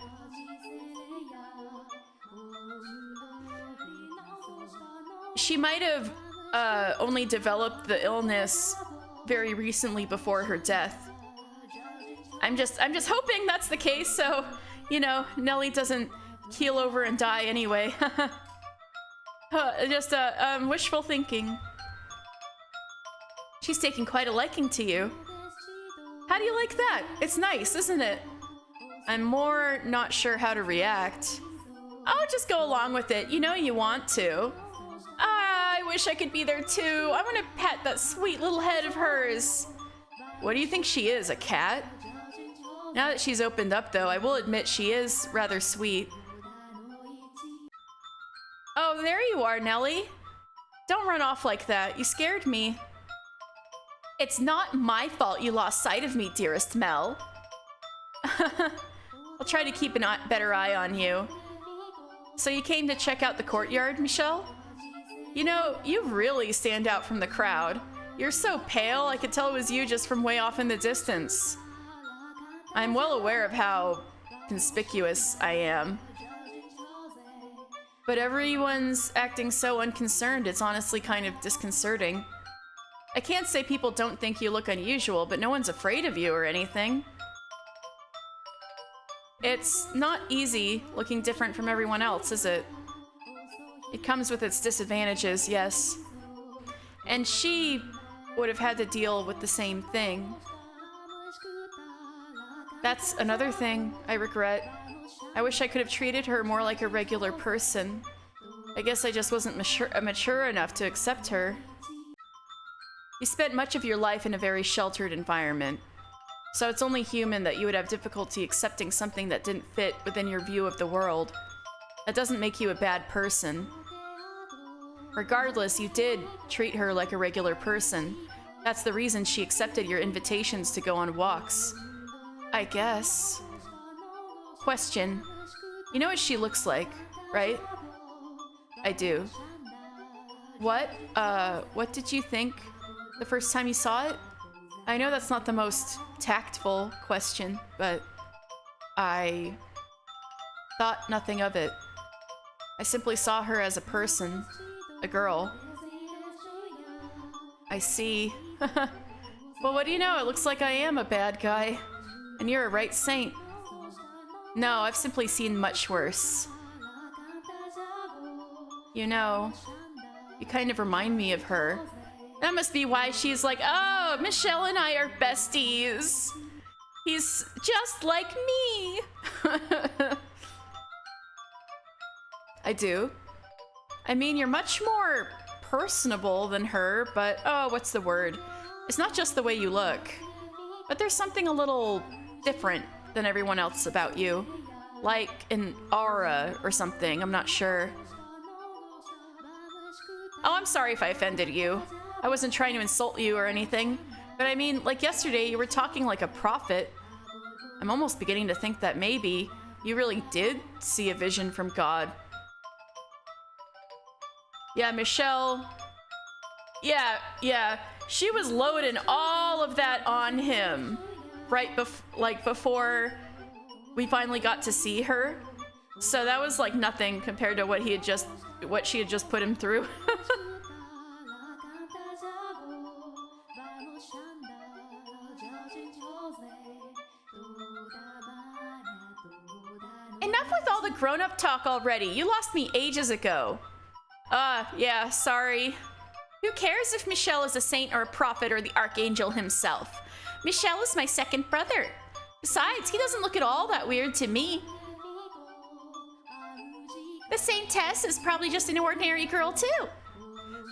She might have, only developed the illness very recently before her death. I'm just hoping that's the case, so, you know, Nelly doesn't keel over and die anyway. Just, wishful thinking. She's taking quite a liking to you. How do you like that? It's nice, isn't it? I'm more not sure how to react. Oh, just go along with it. You know you want to. I wish I could be there too. I want to pet that sweet little head of hers. What do you think she is, a cat? Now that she's opened up, though, I will admit she is rather sweet. Oh, there you are, Nelly. Don't run off like that. You scared me. It's not my fault you lost sight of me, dearest Mel. I'll try to keep a better eye on you. So you came to check out the courtyard, Michelle? You know, you really stand out from the crowd. You're so pale, I could tell it was you just from way off in the distance. I'm well aware of how conspicuous I am. But everyone's acting so unconcerned, it's honestly kind of disconcerting. I can't say people don't think you look unusual, but no one's afraid of you or anything. It's not easy looking different from everyone else, is it? It comes with its disadvantages, yes. And she would have had to deal with the same thing. That's another thing I regret. I wish I could have treated her more like a regular person. I guess I just wasn't mature enough to accept her. You spent much of your life in a very sheltered environment, so it's only human that you would have difficulty accepting something that didn't fit within your view of the world. That doesn't make you a bad person. Regardless, you did treat her like a regular person. That's the reason she accepted your invitations to go on walks. I guess. Question. You know what she looks like, right? I do. What did you think the first time you saw it? I know that's not the most tactful question, but I thought nothing of it. I simply saw her as a person, a girl. I see. Well, what do you know? It looks like I am a bad guy. And you're a right saint. No, I've simply seen much worse. You know, you kind of remind me of her. That must be why she's like, oh, Michelle and I are besties. He's just like me. I do. I mean, you're much more personable than her, but oh, what's the word? It's not just the way you look, but there's something a little different than everyone else about you. Like an aura or something, I'm not sure. Oh, I'm sorry if I offended you. I wasn't trying to insult you or anything. But I mean, like yesterday, you were talking like a prophet. I'm almost beginning to think that maybe you really did see a vision from God. Yeah, Michelle. Yeah. She was loading all of that on him. Right before we finally got to see her. So that was like nothing compared to what she had just put him through. Enough with all the grown-up talk already. You lost me ages ago. Yeah, sorry. Who cares if Michelle is a saint or a prophet or the archangel himself? Michelle is my second brother. Besides, he doesn't look at all that weird to me. The Saintess is probably just an ordinary girl, too.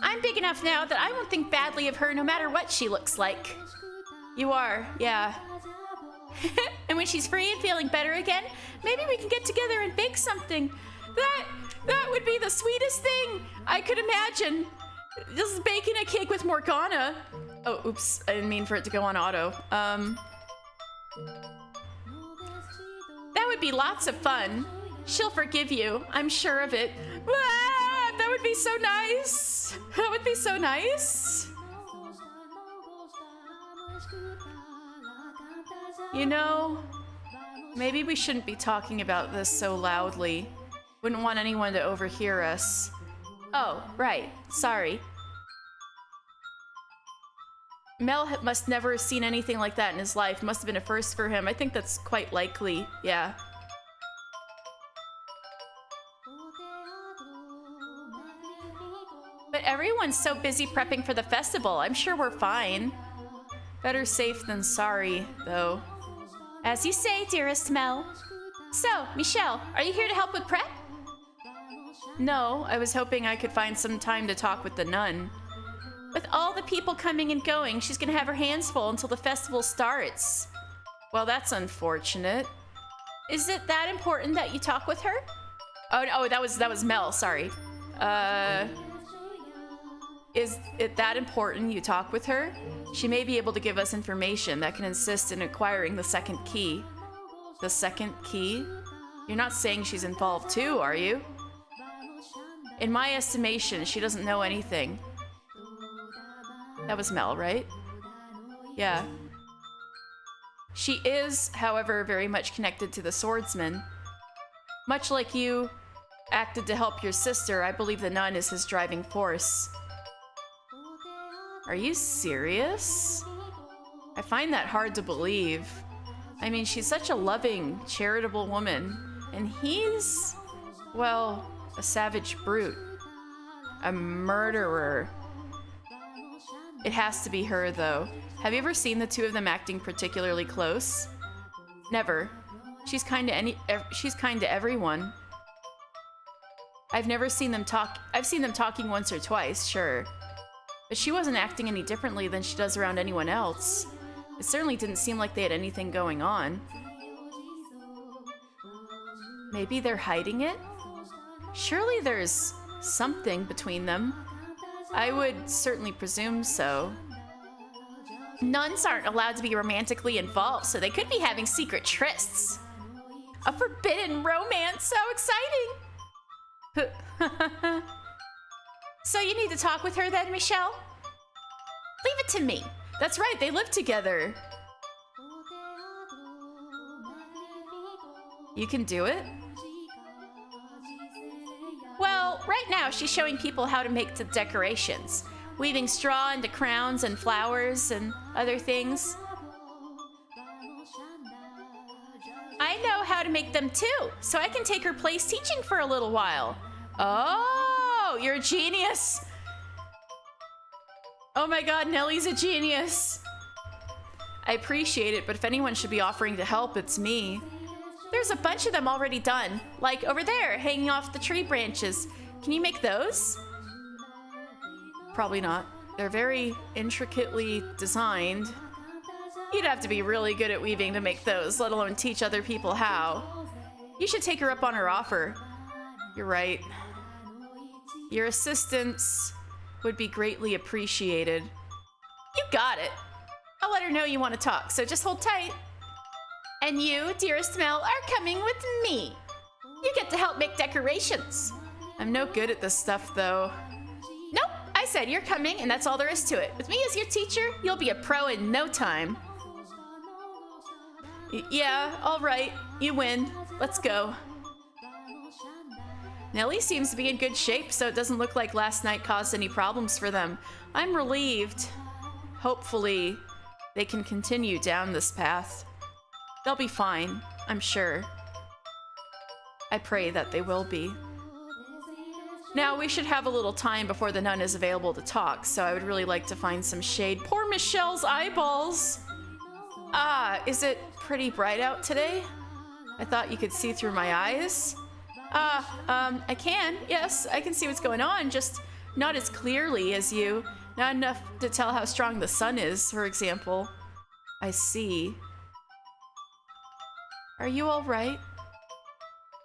I'm big enough now that I won't think badly of her no matter what she looks like. You are, yeah. And when she's free and feeling better again, maybe we can get together and bake something. That would be the sweetest thing I could imagine. Just baking a cake with Morgana. Oh, oops, I didn't mean for it to go on auto. That would be lots of fun. She'll forgive you, I'm sure of it. Ah, that would be so nice. That would be so nice. You know, maybe we shouldn't be talking about this so loudly. Wouldn't want anyone to overhear us. Oh, right. Sorry. Mel must never have seen anything like that in his life. Must have been a first for him. I think that's quite likely. Yeah. But everyone's so busy prepping for the festival. I'm sure we're fine. Better safe than sorry, though. As you say, dearest Mel. So, Michelle, are you here to help with prep? No, I was hoping I could find some time to talk with the nun. With all the people coming and going, she's gonna have her hands full until the festival starts. Well, that's unfortunate. Is it that important that you talk with her? Oh, that was Mel, sorry. Is it that important you talk with her? She may be able to give us information that can assist in acquiring the second key. The second key? You're not saying she's involved too, are you? In my estimation, she doesn't know anything. That was Mel, right? Yeah. She is, however, very much connected to the swordsman. Much like you, acted to help your sister, I believe the nun is his driving force. Are you serious? I find that hard to believe. I mean, she's such a loving, charitable woman, and he's, well, a savage brute. A murderer. It has to be her, though. Have you ever seen the two of them acting particularly close? Never. She's kind to everyone. I've never seen them talk. I've seen them talking once or twice, sure. But she wasn't acting any differently than she does around anyone else. It certainly didn't seem like they had anything going on. Maybe they're hiding it? Surely there's something between them. I would certainly presume so. Nuns aren't allowed to be romantically involved, so they could be having secret trysts. A forbidden romance, so exciting! So you need to talk with her then, Michelle? Leave it to me. That's right, they live together. You can do it? Well, right now she's showing people how to make the decorations, weaving straw into crowns and flowers and other things. I know how to make them too, so I can take her place teaching for a little while. Oh, you're a genius. Oh my god, Nellie's a genius. I appreciate it, but if anyone should be offering to help, it's me. There's a bunch of them already done, like over there, hanging off the tree branches. Can you make those? Probably not. They're very intricately designed. You'd have to be really good at weaving to make those, let alone teach other people how. You should take her up on her offer. You're right. Your assistance would be greatly appreciated. You got it. I'll let her know you want to talk, so just hold tight. And you, dearest Mel, are coming with me. You get to help make decorations. I'm no good at this stuff, though. Nope, I said you're coming, and that's all there is to it. With me as your teacher, you'll be a pro in no time. Yeah, all right. You win. Let's go. Nellie seems to be in good shape, so it doesn't look like last night caused any problems for them. I'm relieved. Hopefully, they can continue down this path. They'll be fine, I'm sure. I pray that they will be. Now, we should have a little time before the nun is available to talk, so I would really like to find some shade. Poor Michelle's eyeballs! Ah, is it pretty bright out today? I thought you could see through my eyes. I can. Yes, I can see what's going on, just not as clearly as you. Not enough to tell how strong the sun is, for example. I see. Are you all right?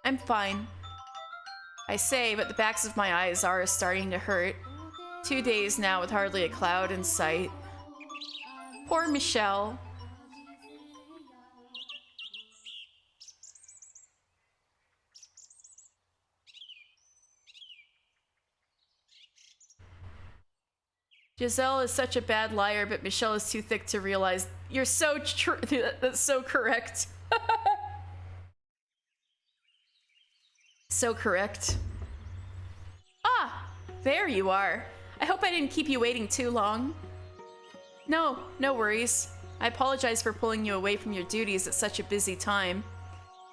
I'm fine. I say, but the backs of my eyes are starting to hurt. 2 days now with hardly a cloud in sight. Poor Michelle. Giselle is such a bad liar, but Michelle is too thick to realize. You're so true. That's so correct. So correct. Ah, there you are. I hope I didn't keep you waiting too long. No, no worries. I apologize for pulling you away from your duties at such a busy time.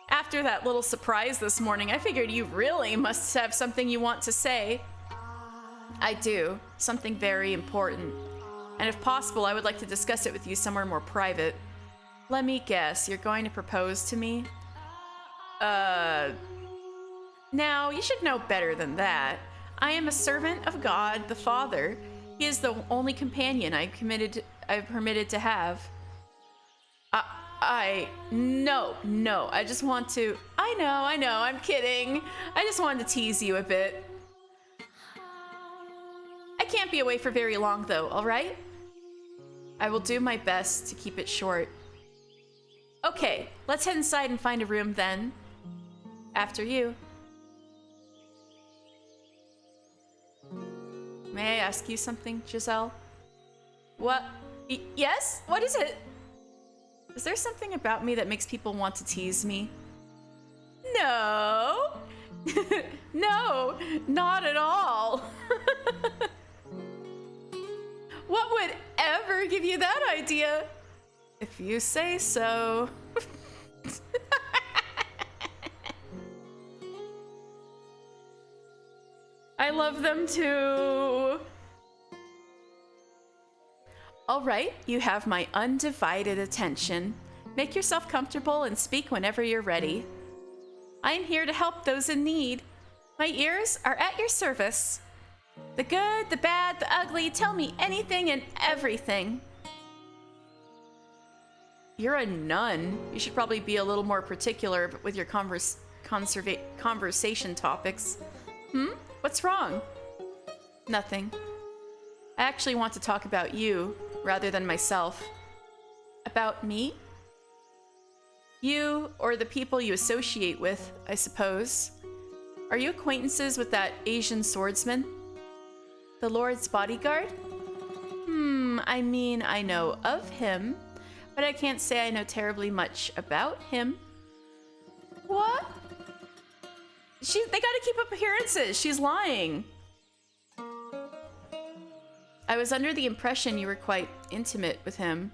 After that little surprise this morning, I figured you really must have something you want to say. I do. Something very important. And if possible, I would like to discuss it with you somewhere more private. Let me guess, you're going to propose to me? Now, you should know better than that. I am a servant of God, the Father. He is the only companion I'm permitted to have. No, I just want to... I know, I'm kidding. I just wanted to tease you a bit. I can't be away for very long, though, all right? I will do my best to keep it short. Okay, let's head inside and find a room then. After you. May I ask you something, Giselle? What? Yes? What is it? Is there something about me that makes people want to tease me? No. No, not at all. What would ever give you that idea? If you say so. I love them too. All right, you have my undivided attention. Make yourself comfortable and speak whenever you're ready. I am here to help those in need. My ears are at your service. The good, the bad, the ugly, tell me anything and everything. You're a nun. You should probably be a little more particular with your conversation topics. What's wrong? Nothing. I actually want to talk about you rather than myself. About me? You, or the people you associate with, I suppose. Are you acquaintances with that Asian swordsman? The Lord's bodyguard? I mean, I know of him, but I can't say I know terribly much about him. What? They gotta keep up appearances. She's lying. I was under the impression you were quite intimate with him.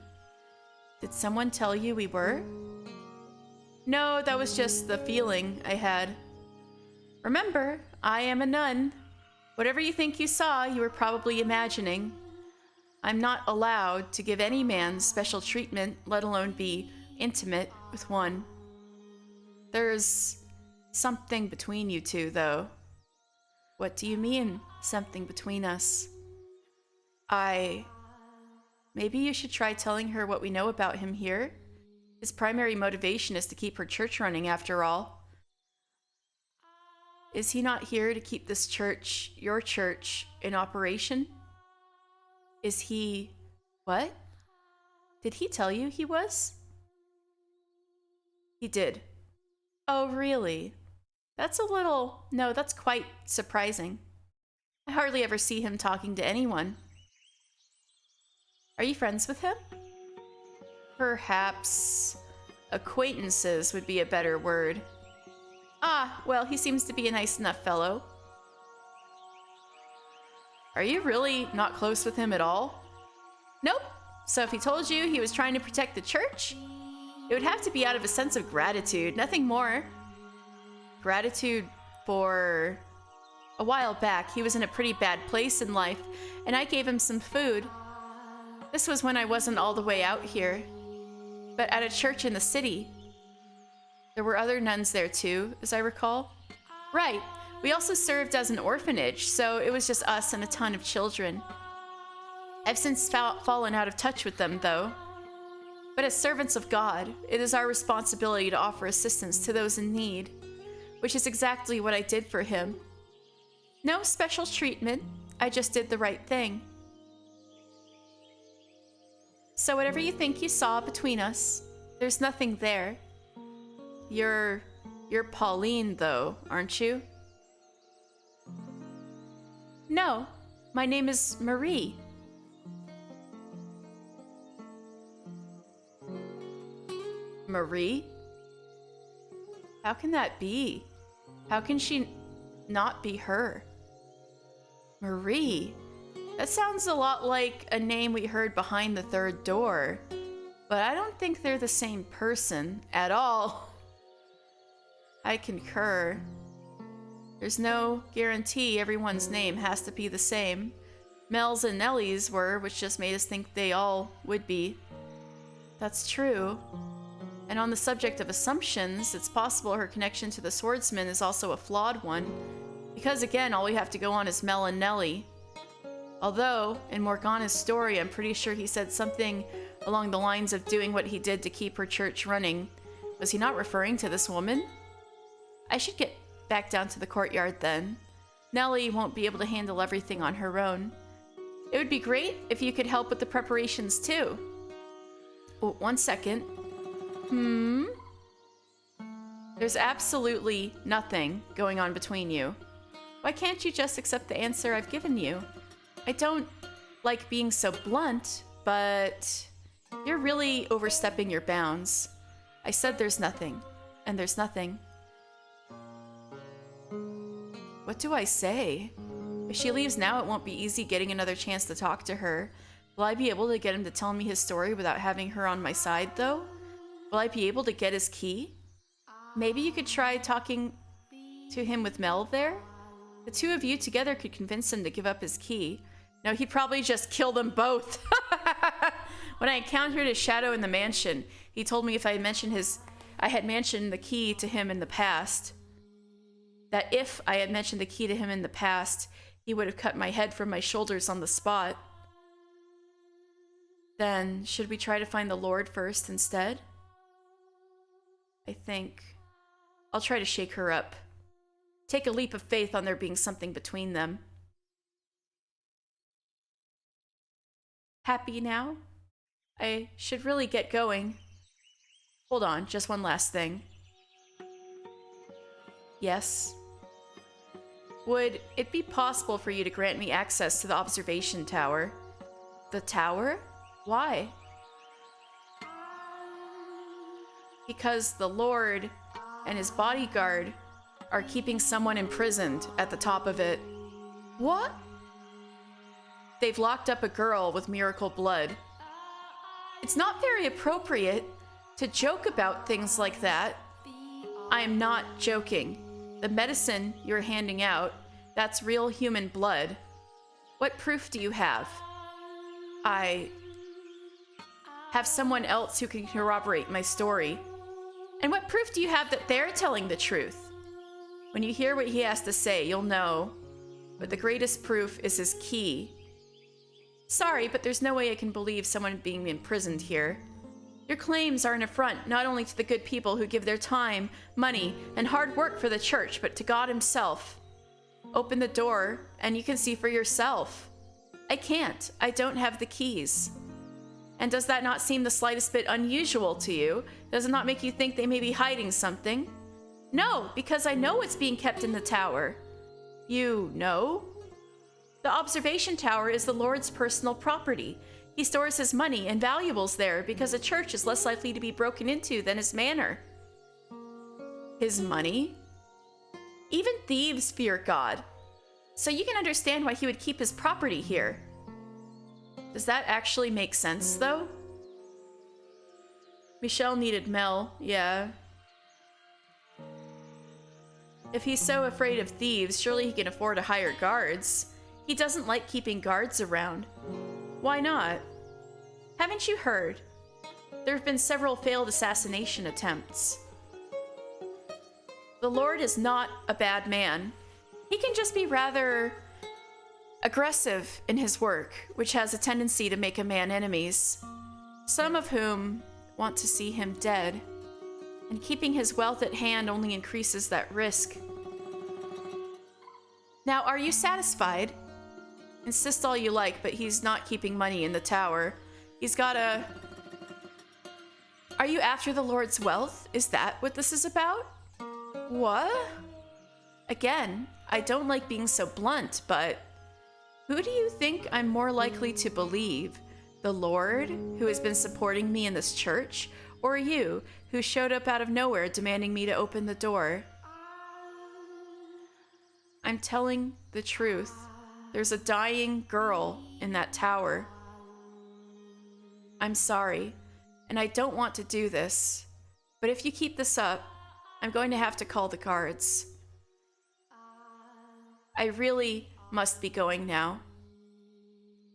Did someone tell you we were? No, that was just the feeling I had. Remember, I am a nun. Whatever you think you saw, you were probably imagining. I'm not allowed to give any man special treatment, let alone be intimate with one. There's something between you two, though. What do you mean, something between us? Maybe you should try telling her what we know about him here. His primary motivation is to keep her church running, after all. Is he not here to keep this church, your church, in operation? Is he... what? Did he tell you he was? He did. Oh, really? That's a little... no, that's quite surprising. I hardly ever see him talking to anyone. Are you friends with him? Perhaps acquaintances would be a better word. Ah, well, he seems to be a nice enough fellow. Are you really not close with him at all? Nope. So if he told you he was trying to protect the church, it would have to be out of a sense of gratitude, nothing more. Gratitude for... A while back, he was in a pretty bad place in life, and I gave him some food. This was when I wasn't all the way out here, but at a church in the city. There were other nuns there too, as I recall. Right. We also served as an orphanage, so it was just us and a ton of children. I've since fallen out of touch with them, though. But as servants of God, it is our responsibility to offer assistance to those in need, which is exactly what I did for him. No special treatment, I just did the right thing. So whatever you think you saw between us, there's nothing there. You're Pauline, though, aren't you? No, my name is Marie. Marie? How can that be? How can she not be her? Marie? That sounds a lot like a name we heard behind the third door, but I don't think they're the same person at all. I concur. There's no guarantee everyone's name has to be the same. Mel's and Nellie's were, which just made us think they all would be. That's true. And on the subject of assumptions, it's possible her connection to the swordsman is also a flawed one, because again, all we have to go on is Mel and Nellie. Although, in Morgana's story, I'm pretty sure he said something along the lines of doing what he did to keep her church running. Was he not referring to this woman? I should get back down to the courtyard then. Nellie won't be able to handle everything on her own. It would be great if you could help with the preparations too. Oh, 1 second. There's absolutely nothing going on between you. Why can't you just accept the answer I've given you? I don't like being so blunt, but you're really overstepping your bounds. I said there's nothing, and there's nothing. What do I say? If she leaves now, it won't be easy getting another chance to talk to her. Will I be able to get him to tell me his story without having her on my side, though? Will I be able to get his key? Maybe you could try talking to him with Mel there? The two of you together could convince him to give up his key. No, he'd probably just kill them both. When I encountered his shadow in the mansion, he told me if I had mentioned the key to him in the past, that if I had mentioned the key to him in the past, he would have cut my head from my shoulders on the spot. Then, should we try to find the Lord first instead? I think I'll try to shake her up. Take a leap of faith on there being something between them. Happy now? I should really get going. Hold on, just one last thing. Yes? Would it be possible for you to grant me access to the observation tower? The tower? Why? Because the Lord and his bodyguard are keeping someone imprisoned at the top of it. What? They've locked up a girl with miracle blood. It's not very appropriate to joke about things like that. I am not joking. The medicine you're handing out, that's real human blood. What proof do you have? I have someone else who can corroborate my story. And what proof do you have that they're telling the truth? When you hear what he has to say, you'll know. But the greatest proof is his key. Sorry, but there's no way I can believe someone being imprisoned here. Your claims are an affront not only to the good people who give their time, money, and hard work for the church, but to God himself. Open the door, and you can see for yourself. I can't. I don't have the keys. And does that not seem the slightest bit unusual to you? Does it not make you think they may be hiding something? No, because I know what's being kept in the tower. You know? The observation tower is the Lord's personal property. He stores his money and valuables there because a church is less likely to be broken into than his manor. His money? Even thieves fear God. So you can understand why he would keep his property here. Does that actually make sense, though? Michelle needed Mel, yeah. If he's so afraid of thieves, surely he can afford to hire guards. He doesn't like keeping guards around. Why not? Haven't you heard? There have been several failed assassination attempts. The Lord is not a bad man. He can just be rather aggressive in his work, which has a tendency to make a man enemies, some of whom want to see him dead, and keeping his wealth at hand only increases that risk. Now, are you satisfied? Insist all you like, but he's not keeping money in the tower. He's got a... Are you after the Lord's wealth? Is that what this is about? What? Again, I don't like being so blunt, but who do you think I'm more likely to believe? The Lord, who has been supporting me in this church, or you, who showed up out of nowhere demanding me to open the door? I'm telling the truth. There's a dying girl in that tower. I'm sorry, and I don't want to do this, but if you keep this up, I'm going to have to call the guards. I really must be going now.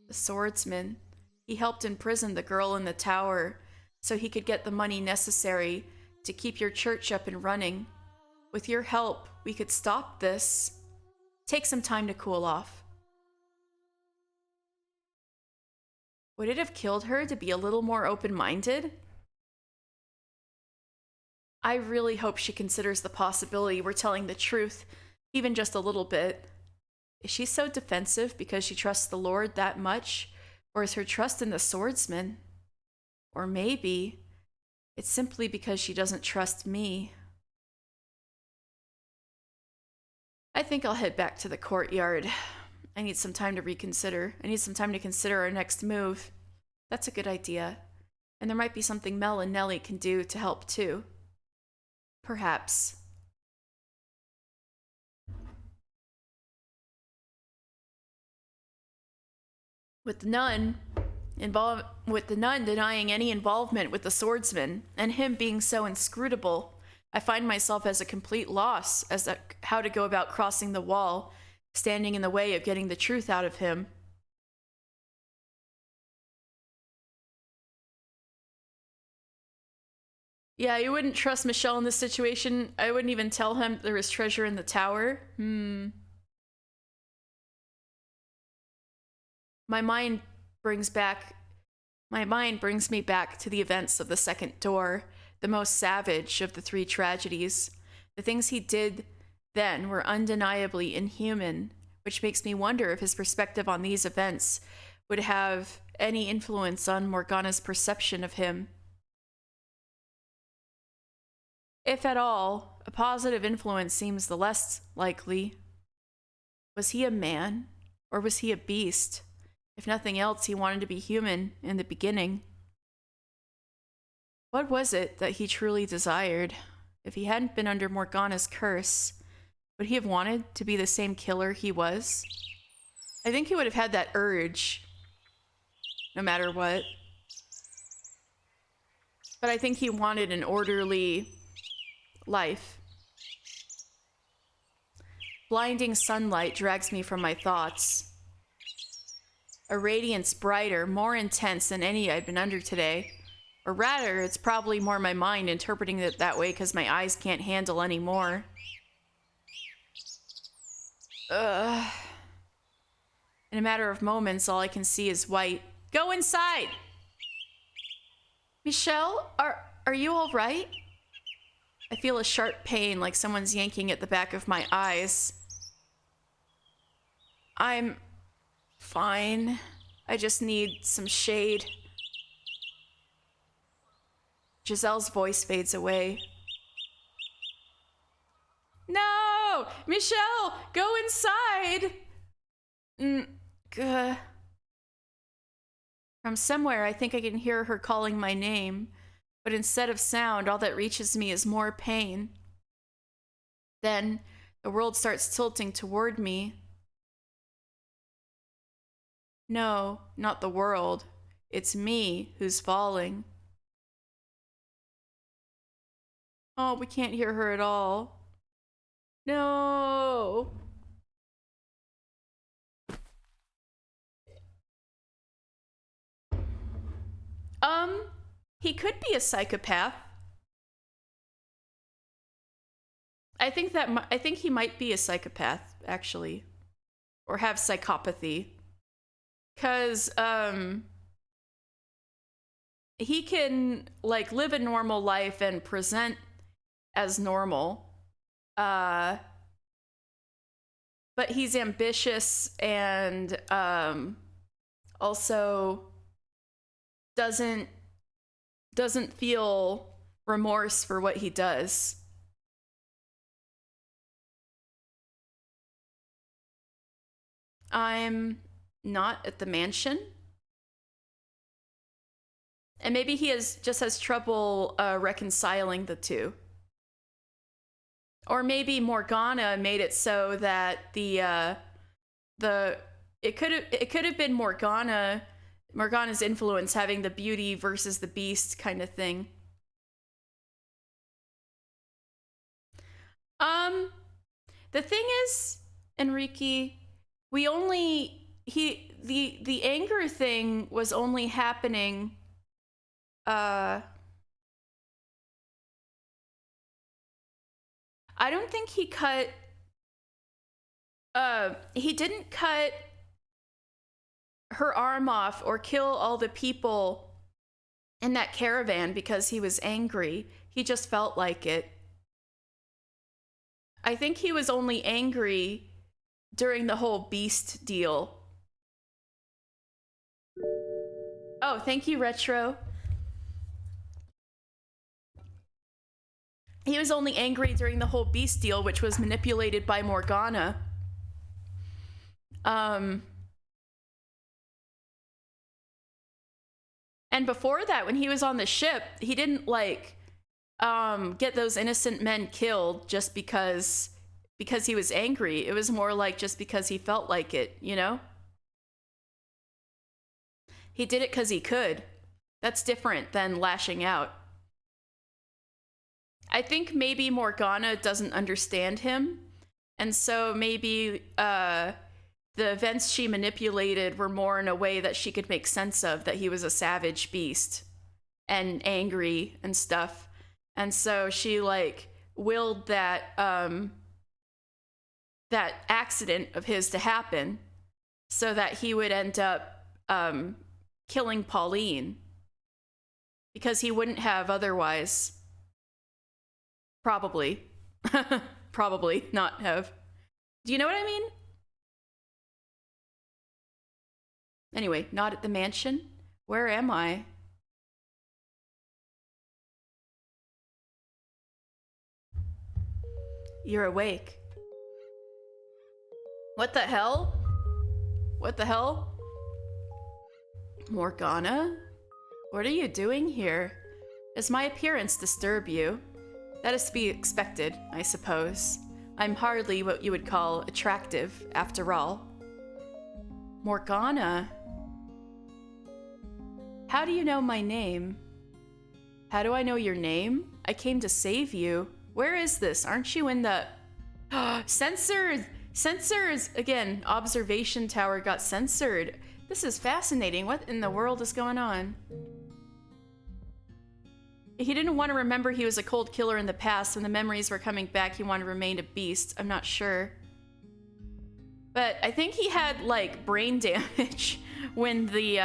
The swordsman, he helped imprison the girl in the tower so he could get the money necessary to keep your church up and running. With your help, we could stop this. Take some time to cool off. Would it have killed her to be a little more open-minded? I really hope she considers the possibility we're telling the truth, even just a little bit. Is she so defensive because she trusts the Lord that much? Or is her trust in the swordsman? Or maybe it's simply because she doesn't trust me. I think I'll head back to the courtyard. I need some time to reconsider. I need some time to consider our next move. That's a good idea. And there might be something Mel and Nellie can do to help too. Perhaps. with the nun with the nun denying any involvement with the swordsman, and him being so inscrutable, I find myself as a complete loss as to how to go about crossing the wall, standing in the way of getting the truth out of him. Yeah, you wouldn't trust Michelle in this situation. I wouldn't even tell him there was treasure in the tower. My mind brings me back to the events of the second door, the most savage of the three tragedies. The things he did then were undeniably inhuman, which makes me wonder if his perspective on these events would have any influence on Morgana's perception of him. If at all, a positive influence seems the less likely. Was he a man, or was he a beast? If nothing else, he wanted to be human in the beginning. What was it that he truly desired? If he hadn't been under Morgana's curse, would he have wanted to be the same killer he was? I think he would have had that urge, no matter what. But I think he wanted an orderly life. Blinding sunlight drags me from my thoughts. A radiance brighter, more intense than any I'd been under today. Or rather, it's probably more my mind interpreting it that way because my eyes can't handle any more. In a matter of moments, all I can see is white. Go inside! Michelle, are you all right? I feel a sharp pain like someone's yanking at the back of my eyes. I'm fine. I just need some shade. Giselle's voice fades away. No! Michelle, go inside! From somewhere, I think I can hear her calling my name, but instead of sound, all that reaches me is more pain. Then, the world starts tilting toward me. No, not the world. It's me who's falling. Oh, we can't hear her at all. No. He could be a psychopath. I think he might be a psychopath, actually. Or have psychopathy. 'Cause, he can, like, live a normal life and present as normal. But he's ambitious and, also doesn't feel remorse for what he does. I'm not at the mansion. And maybe he just has trouble reconciling the two. Or maybe Morgana made it so that it could have been Morgana's influence having the beauty versus the beast kind of thing. The thing is, Enrique, the anger thing was only happening I don't think he didn't cut her arm off or kill all the people in that caravan because he was angry. He just felt like it. I think he was only angry during the whole beast deal. Oh, thank you, Retro. He was only angry during the whole beast deal, which was manipulated by Morgana. And before that, when he was on the ship, he didn't get those innocent men killed just because he was angry. It was more like just because he felt like it, you know? He did it because he could. That's different than lashing out. I think maybe Morgana doesn't understand him, and so maybe the events she manipulated were more in a way that she could make sense of, that he was a savage beast and angry and stuff. And so she like willed that that accident of his to happen so that he would end up killing Pauline, because he wouldn't have otherwise. Probably. Probably not have. Do you know what I mean? Anyway, not at the mansion. Where am I? You're awake. What the hell? What the hell? Morgana? What are you doing here? Does my appearance disturb you? That is to be expected, I suppose. I'm hardly what you would call attractive, after all. Morgana? How do you know my name? How do I know your name? I came to save you. Where is this? Aren't you in the... Censored! Censors! Again, observation tower got censored. This is fascinating. What in the world is going on? He didn't want to remember he was a cold killer in the past. When the memories were coming back, he wanted to remain a beast. I'm not sure. But I think he had, like, brain damage when the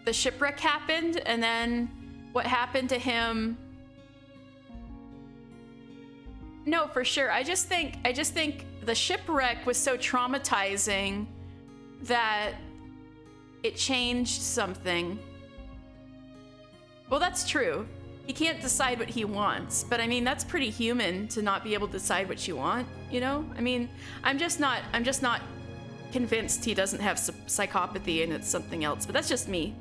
shipwreck happened, and then what happened to him. No, for sure. I just think the shipwreck was so traumatizing that it changed something. Well, that's true. He can't decide what he wants, but I mean, that's pretty human to not be able to decide what you want, you know? I mean, I'm just not convinced he doesn't have psychopathy and it's something else, but that's just me.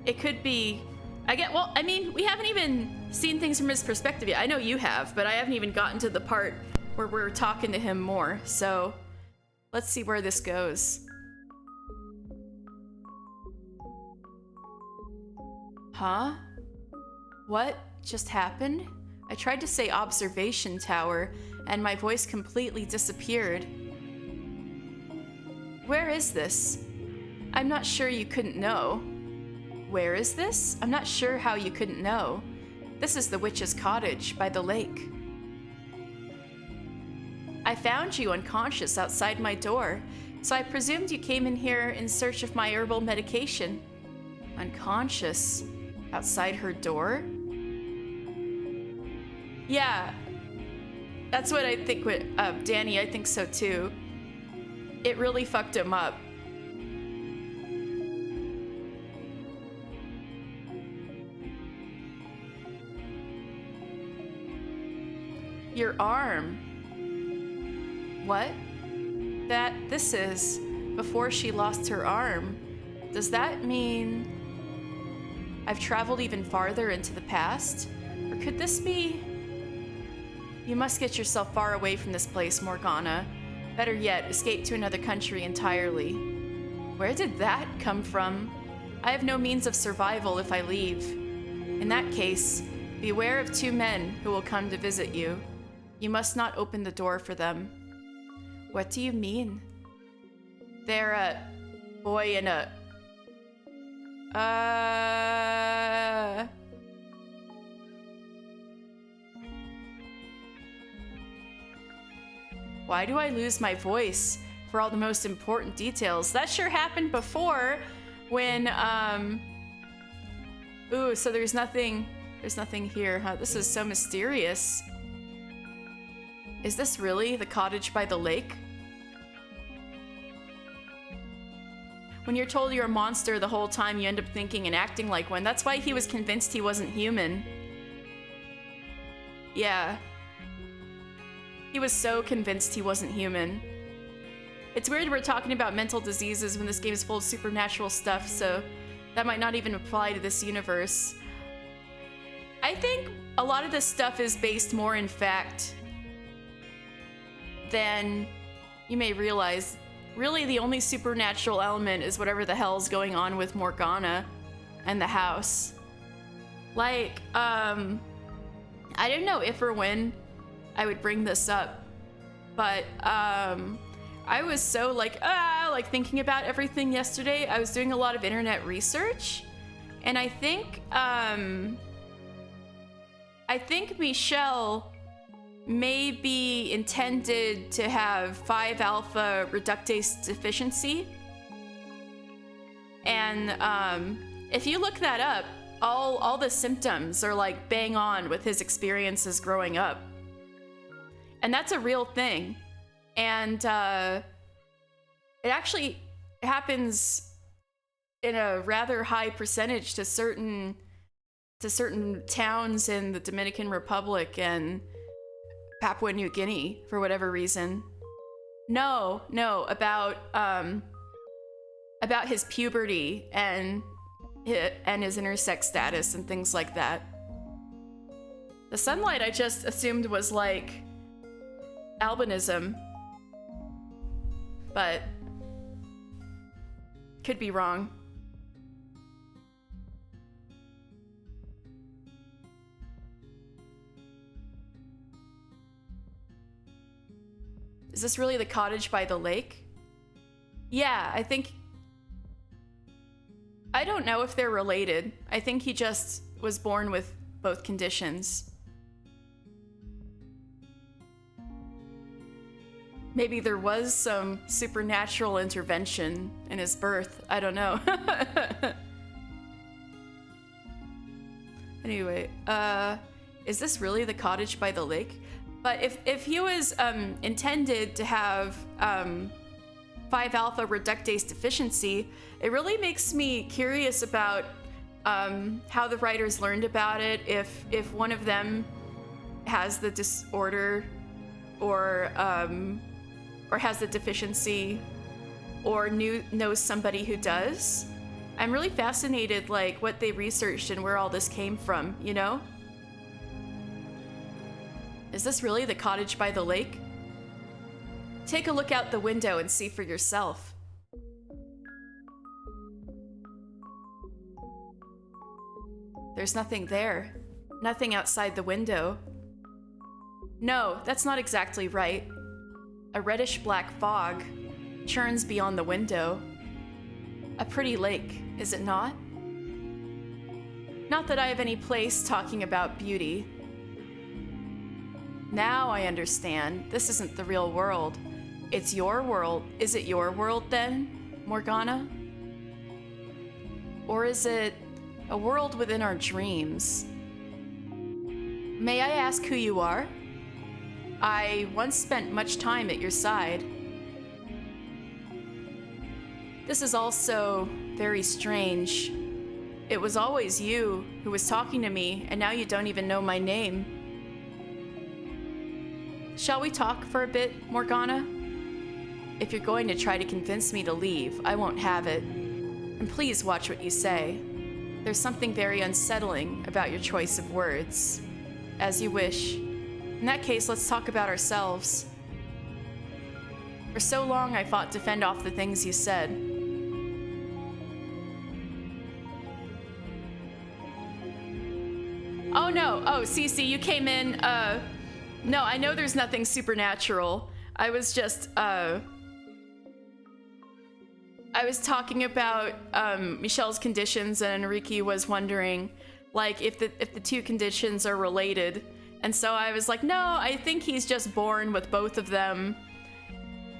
It could be, well, I mean, we haven't even seen things from his perspective yet. I know you have, but I haven't even gotten to the part where we're talking to him more, so let's see where this goes. Huh? What just happened? I tried to say observation tower, and my voice completely disappeared. Where is this? I'm not sure you couldn't know. Where is this? I'm not sure how you couldn't know. This is the witch's cottage by the lake. I found you unconscious outside my door, so I presumed you came in here in search of my herbal medication. Unconscious? Outside her door? Yeah. That's what I think with Danny, I think so too. It really fucked him up. Your arm. What? This is before she lost her arm. Does that mean I've traveled even farther into the past? Or could this be... You must get yourself far away from this place, Morgana. Better yet, escape to another country entirely. Where did that come from? I have no means of survival if I leave. In that case, beware of two men who will come to visit you. You must not open the door for them. What do you mean? They're a boy and a... Why do I lose my voice for all the most important details? That sure happened before when, Ooh, so there's nothing here, huh? This is so mysterious. Is this really the cottage by the lake? When you're told you're a monster the whole time, you end up thinking and acting like one. That's why he was convinced he wasn't human. Yeah. He was so convinced he wasn't human. It's weird we're talking about mental diseases when this game is full of supernatural stuff, so that might not even apply to this universe. I think a lot of this stuff is based more in fact than you may realize really the only supernatural element is whatever the hell's going on with Morgana and the house. Like, I didn't know if or when I would bring this up, but I was so like thinking about everything yesterday. I was doing a lot of internet research, and I think Michelle may be intended to have 5-alpha reductase deficiency. And if you look that up, all the symptoms are like bang on with his experiences growing up. And that's a real thing. And it actually happens in a rather high percentage to certain towns in the Dominican Republic and Papua New Guinea for whatever reason. No, about his puberty and his intersex status and things like that. The sunlight I just assumed was like albinism, but could be wrong. Is this really the cottage by the lake? Yeah, I don't know if they're related. I think he just was born with both conditions. Maybe there was some supernatural intervention in his birth. I don't know. Anyway, is this really the cottage by the lake? But if he was intended to have 5-alpha reductase deficiency, it really makes me curious about how the writers learned about it, if one of them has the disorder or has the deficiency or knows somebody who does. I'm really fascinated, like, what they researched and where all this came from, you know? Is this really the cottage by the lake? Take a look out the window and see for yourself. There's nothing there. Nothing outside the window. No, that's not exactly right. A reddish-black fog churns beyond the window. A pretty lake, is it not? Not that I have any place talking about beauty. Now I understand. This isn't the real world. It's your world. Is it your world then, Morgana? Or is it a world within our dreams? May I ask who you are? I once spent much time at your side. This is also very strange. It was always you who was talking to me, and now you don't even know my name. Shall we talk for a bit, Morgana? If you're going to try to convince me to leave, I won't have it. And please watch what you say. There's something very unsettling about your choice of words. As you wish. In that case, let's talk about ourselves. For so long, I fought to fend off the things you said. Oh no, oh, Cece, you came in, no, I know there's nothing supernatural. I was just, I was talking about, Michelle's conditions, and Enrique was wondering, like, if the two conditions are related. And so I was like, no, I think he's just born with both of them.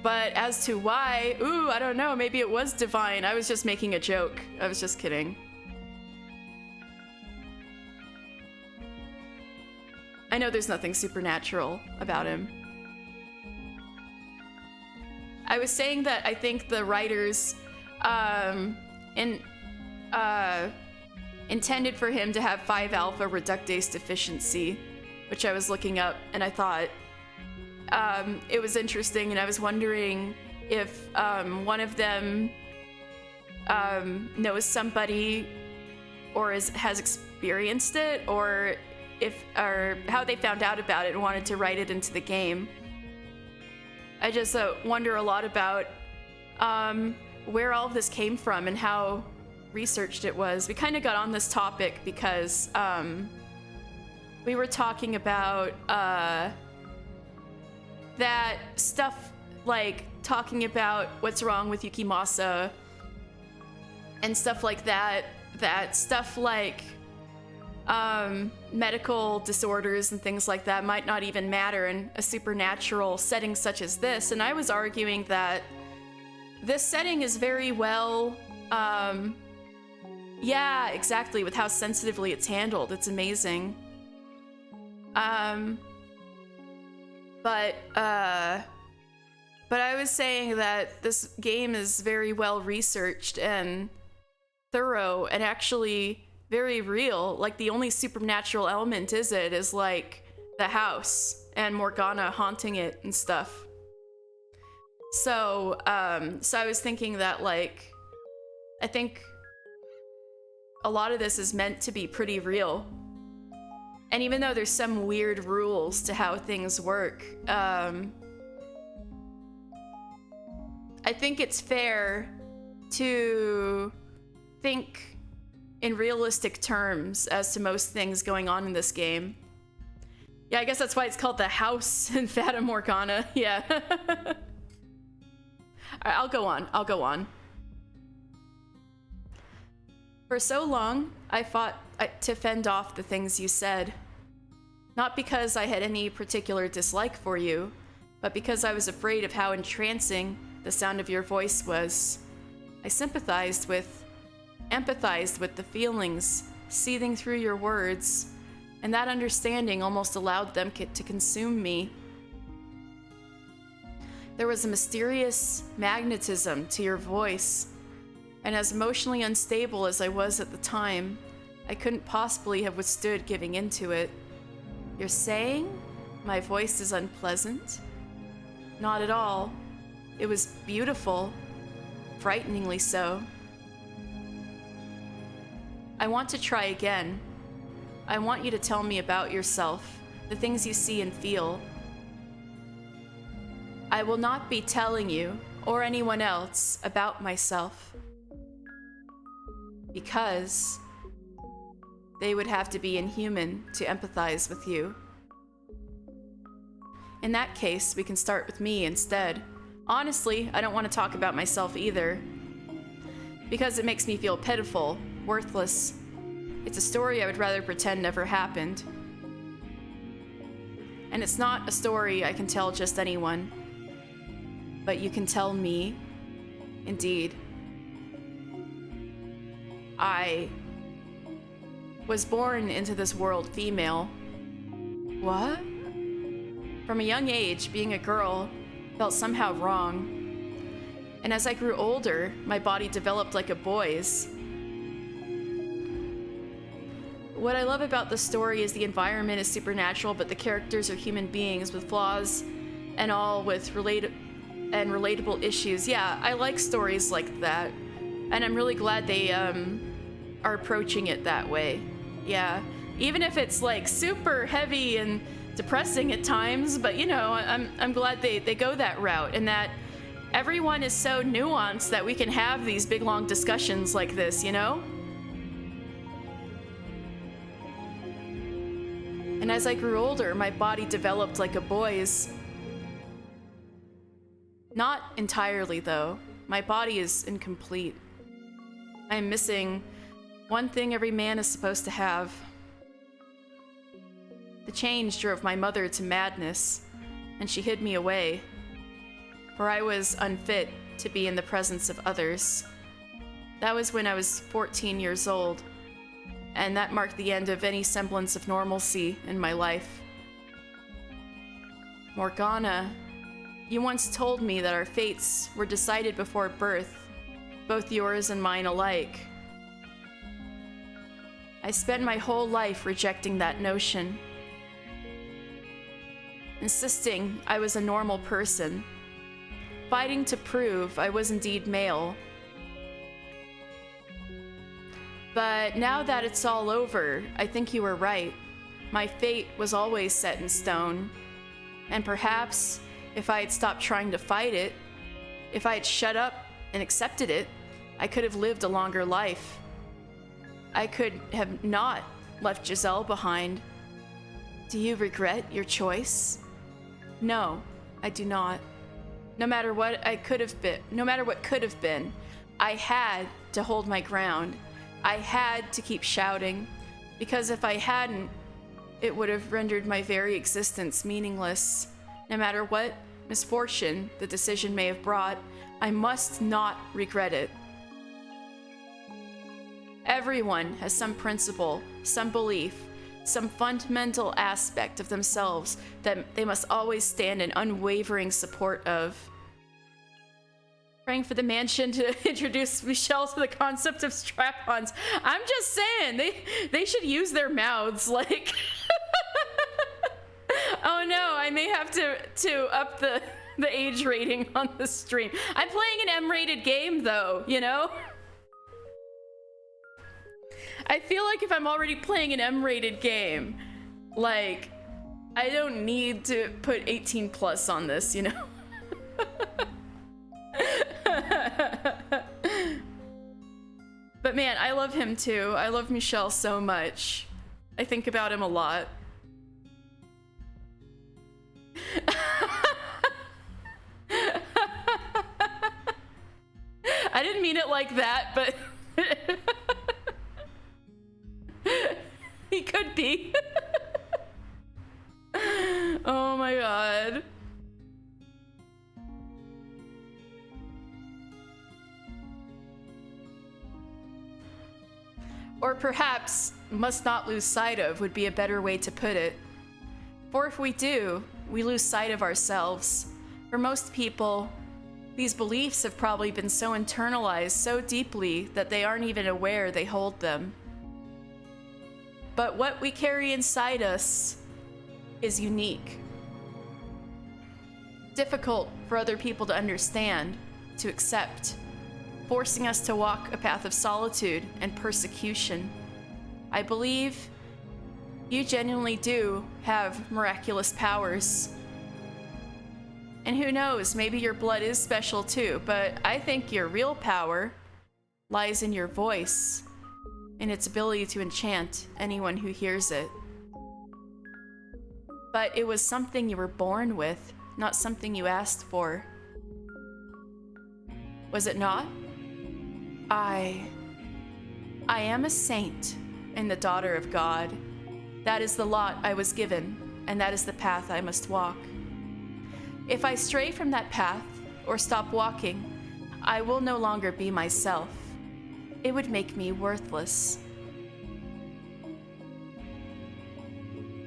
But as to why, ooh, I don't know, maybe it was divine. I was just making a joke. I was just kidding. I know there's nothing supernatural about him. I was saying that I think the writers intended for him to have 5-alpha reductase deficiency, which I was looking up, and I thought it was interesting, and I was wondering if one of them knows somebody or has experienced it, or how they found out about it and wanted to write it into the game. I just wonder a lot about where all of this came from and how researched it was. We kind of got on this topic because we were talking about that stuff, like talking about what's wrong with Yukimasa and stuff like that. That stuff like medical disorders and things like that might not even matter in a supernatural setting such as this. And I was arguing that this setting is very well, yeah, exactly, with how sensitively it's handled. It's amazing. But I was saying that this game is very well researched and thorough and actually very real. Like, the only supernatural element is like the house and Morgana haunting it and stuff. So I was thinking that, like, I think a lot of this is meant to be pretty real. And even though there's some weird rules to how things work, I think it's fair to think in realistic terms as to most things going on in this game. Yeah, I guess that's why it's called the house in Fata Morgana. Yeah. I'll go on. For so long, I fought to fend off the things you said. Not because I had any particular dislike for you, but because I was afraid of how entrancing the sound of your voice was. I empathized with the feelings seething through your words, and that understanding almost allowed them to consume me. There was a mysterious magnetism to your voice, and as emotionally unstable as I was at the time, I couldn't possibly have withstood giving into it. You're saying my voice is unpleasant? Not at all. It was beautiful, frighteningly so. I want to try again. I want you to tell me about yourself, the things you see and feel. I will not be telling you, or anyone else, about myself. Because they would have to be inhuman to empathize with you. In that case, we can start with me instead. Honestly, I don't want to talk about myself either. Because it makes me feel pitiful, worthless. It's a story I would rather pretend never happened. And it's not a story I can tell just anyone. But you can tell me. Indeed. I was born into this world female. What? From a young age, being a girl felt somehow wrong. And as I grew older, my body developed like a boy's. What I love about the story is the environment is supernatural, but the characters are human beings with flaws and all with relatable issues. Yeah, I like stories like that. And I'm really glad they are approaching it that way. Yeah, even if it's like super heavy and depressing at times, but you know, I'm glad they go that route, and that everyone is so nuanced that we can have these big long discussions like this, you know? And as I grew older, my body developed like a boy's. Not entirely, though. My body is incomplete. I am missing one thing every man is supposed to have. The change drove my mother to madness, and she hid me away, for I was unfit to be in the presence of others. That was when I was 14 years old, and that marked the end of any semblance of normalcy in my life. Morgana, you once told me that our fates were decided before birth, both yours and mine alike. I spent my whole life rejecting that notion, insisting I was a normal person, fighting to prove I was indeed male. But now that it's all over, I think you were right. My fate was always set in stone, and perhaps If I had stopped trying to fight it, if I had shut up and accepted it, I could have lived a longer life. I could have not left Giselle behind. Do you regret your choice? No, I do not. No matter what could have been, I had to hold my ground. I had to keep shouting, because if I hadn't, it would have rendered my very existence meaningless. No matter what misfortune the decision may have brought, I must not regret it. Everyone has some principle, some belief, some fundamental aspect of themselves that they must always stand in unwavering support of. Praying for the mansion to introduce Michelle to the concept of strap-ons. I'm just saying, they should use their mouths, like... Oh no, I may have to up the age rating on the stream. I'm playing an M-rated game though, you know? I feel like if I'm already playing an M-rated game, like, I don't need to put 18 plus on this, you know? But man, I love him too. I love Michel so much. I think about him a lot. I didn't mean it like that, but he could be. Oh my god. Or perhaps must not lose sight of would be a better way to put it. For if we do, we lose sight of ourselves. For most people, these beliefs have probably been so internalized so deeply that they aren't even aware they hold them. But what we carry inside us is unique. Difficult for other people to understand, to accept, forcing us to walk a path of solitude and persecution. I believe you genuinely do have miraculous powers. And who knows, maybe your blood is special too, but I think your real power lies in your voice, in its ability to enchant anyone who hears it. But it was something you were born with, not something you asked for. Was it not? I am a saint and the daughter of God. That is the lot I was given, and that is the path I must walk. If I stray from that path or stop walking, I will no longer be myself. It would make me worthless.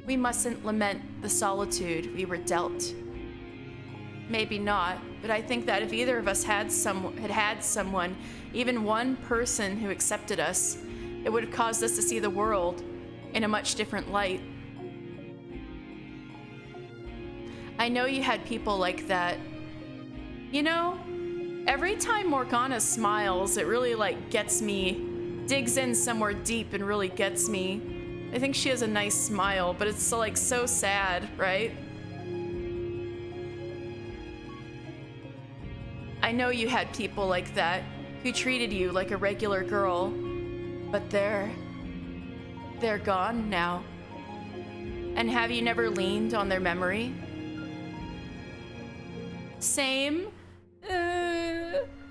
We mustn't lament the solitude we were dealt. Maybe not, but I think that if either of us had someone, even one person who accepted us, it would have caused us to see the world in a much different light. I know you had people like that. You know, every time Morgana smiles, it really gets me, digs in somewhere deep and really gets me. I think she has a nice smile, but it's so sad, right? I know you had people like that, who treated you like a regular girl, but they're gone now. And have you never leaned on their memory? Same?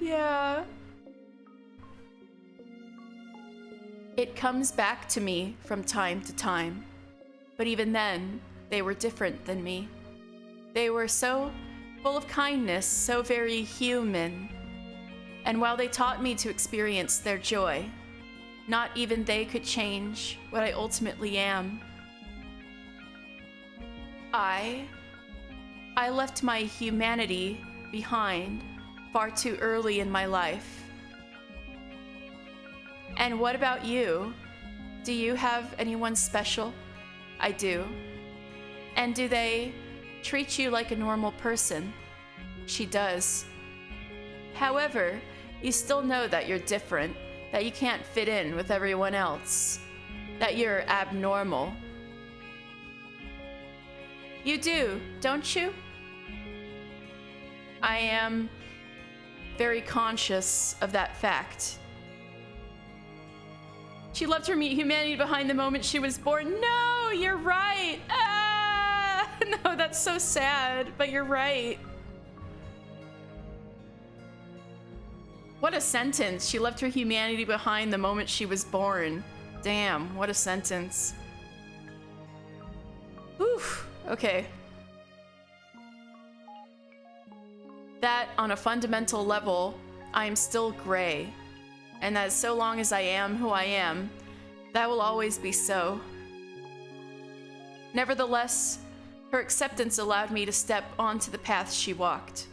Yeah. It comes back to me from time to time, but even then, they were different than me. They were so full of kindness, so very human. And while they taught me to experience their joy, not even they could change what I ultimately am. I left my humanity behind far too early in my life. And what about you? Do you have anyone special? I do. And do they treat you like a normal person? She does. However, you still know that you're different, that you can't fit in with everyone else, that you're abnormal. You do, don't you? I am very conscious of that fact. She left her humanity behind the moment she was born. No, you're right. Ah, no, that's so sad, but you're right. What a sentence. She left her humanity behind the moment she was born. Damn, what a sentence. Oof, okay. That, on a fundamental level, I am still gray. And that so long as I am who I am, that will always be so. Nevertheless, her acceptance allowed me to step onto the path she walked.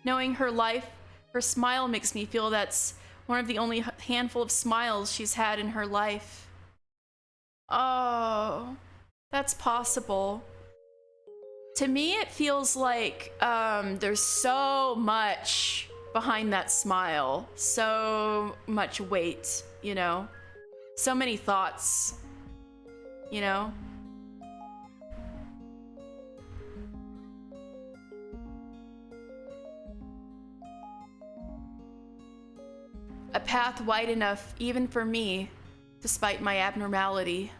Knowing her life, her smile makes me feel that's one of the only handful of smiles she's had in her life. Oh, that's possible. To me, it feels like there's so much behind that smile, so much weight, you know? So many thoughts, you know? A path wide enough even for me, despite my abnormality.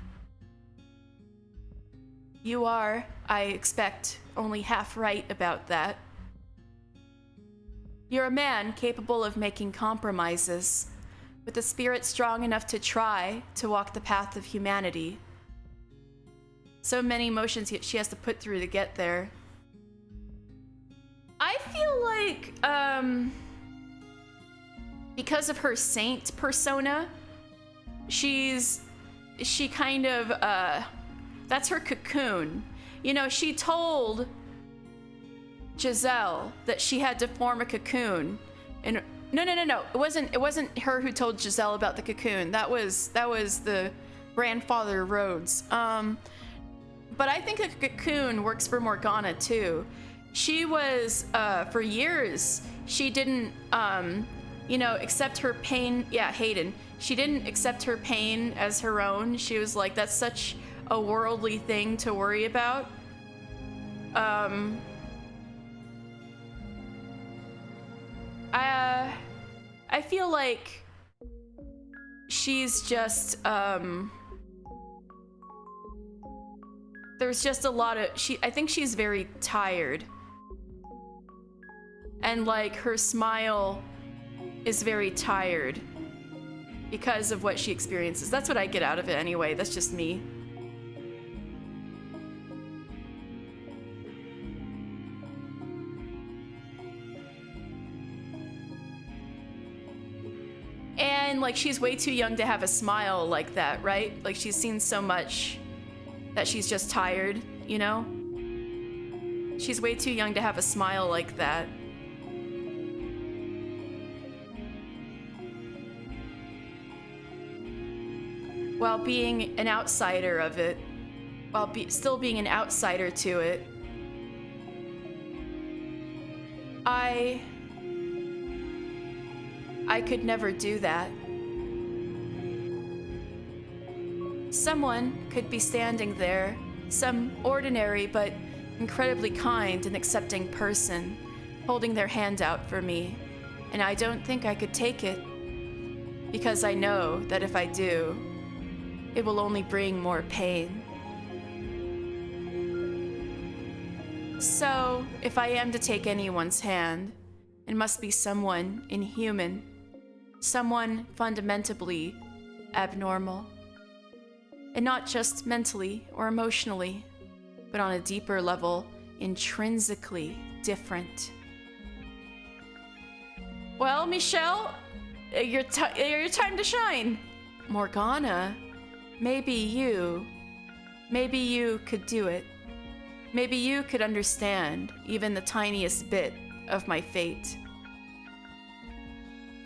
You are, I expect, only half right about that. You're a man capable of making compromises, with a spirit strong enough to try to walk the path of humanity. So many emotions she has to put through to get there. I feel like, because of her saint persona, she kind of, that's her cocoon. You know, she told Giselle that she had to form a cocoon. And no. It wasn't her who told Giselle about the cocoon. That was the grandfather Rhodes. But I think a cocoon works for Morgana too. She was for years she didn't accept her pain. Yeah, Hayden. She didn't accept her pain as her own. She was like, that's such a worldly thing to worry about. I feel like she's just there's just a lot of I think she's very tired. And like her smile is very tired because of what she experiences. That's what I get out of it anyway. That's just me. And like she's way too young to have a smile like that, right? Like she's seen so much that she's just tired, you know? She's way too young to have a smile like that. While being an outsider of it, while still being an outsider to it, I could never do that. Someone could be standing there, some ordinary but incredibly kind and accepting person, holding their hand out for me, and I don't think I could take it, because I know that if I do, it will only bring more pain. So, if I am to take anyone's hand, it must be someone inhuman, someone fundamentally abnormal. And not just mentally or emotionally, but on a deeper level, intrinsically different. Well, Michelle, your time to shine. Morgana, maybe you could do it. Maybe you could understand even the tiniest bit of my fate.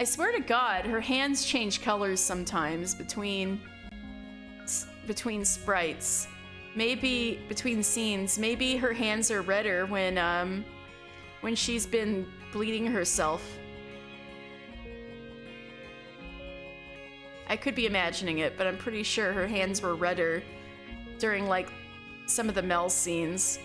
I swear to God, her hands change colors sometimes between sprites. Maybe between scenes. Maybe her hands are redder when she's been bleeding herself. I could be imagining it, but I'm pretty sure her hands were redder during like some of the Mel scenes.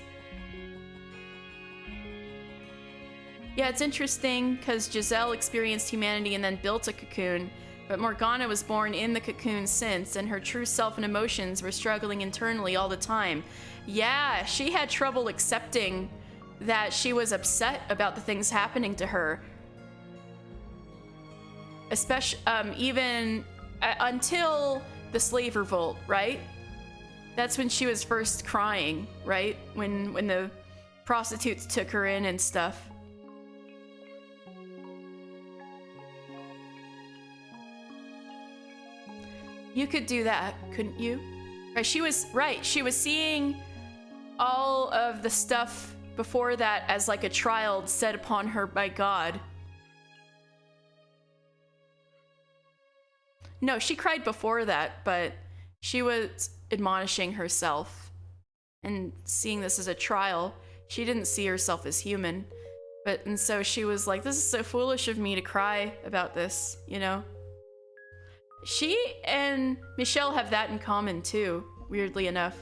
Yeah, it's interesting because Giselle experienced humanity and then built a cocoon, but Morgana was born in the cocoon since, and her true self and emotions were struggling internally all the time. Yeah, she had trouble accepting that she was upset about the things happening to her. Especially, even until the slave revolt, right? That's when she was first crying, right? When the prostitutes took her in and stuff. You could do that, couldn't you? Right, she was seeing all of the stuff before that as like a trial set upon her by God. No, she cried before that, but she was admonishing herself and seeing this as a trial. She didn't see herself as human. And so she was like, this is so foolish of me to cry about this, you know? She and Michelle have that in common too, weirdly enough.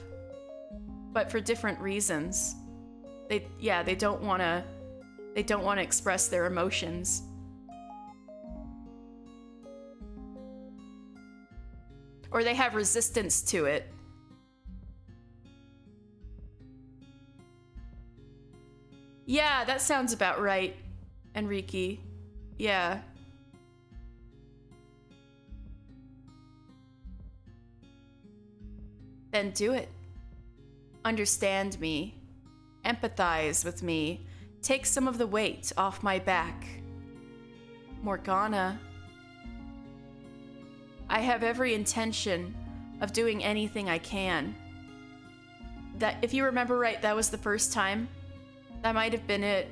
But for different reasons. They don't want to express their emotions. Or they have resistance to it. Yeah, that sounds about right, Enrique. Yeah. Then do it. Understand me. Empathize with me. Take some of the weight off my back. Morgana. I have every intention of doing anything I can. That, if you remember right, that was the first time. That might have been it.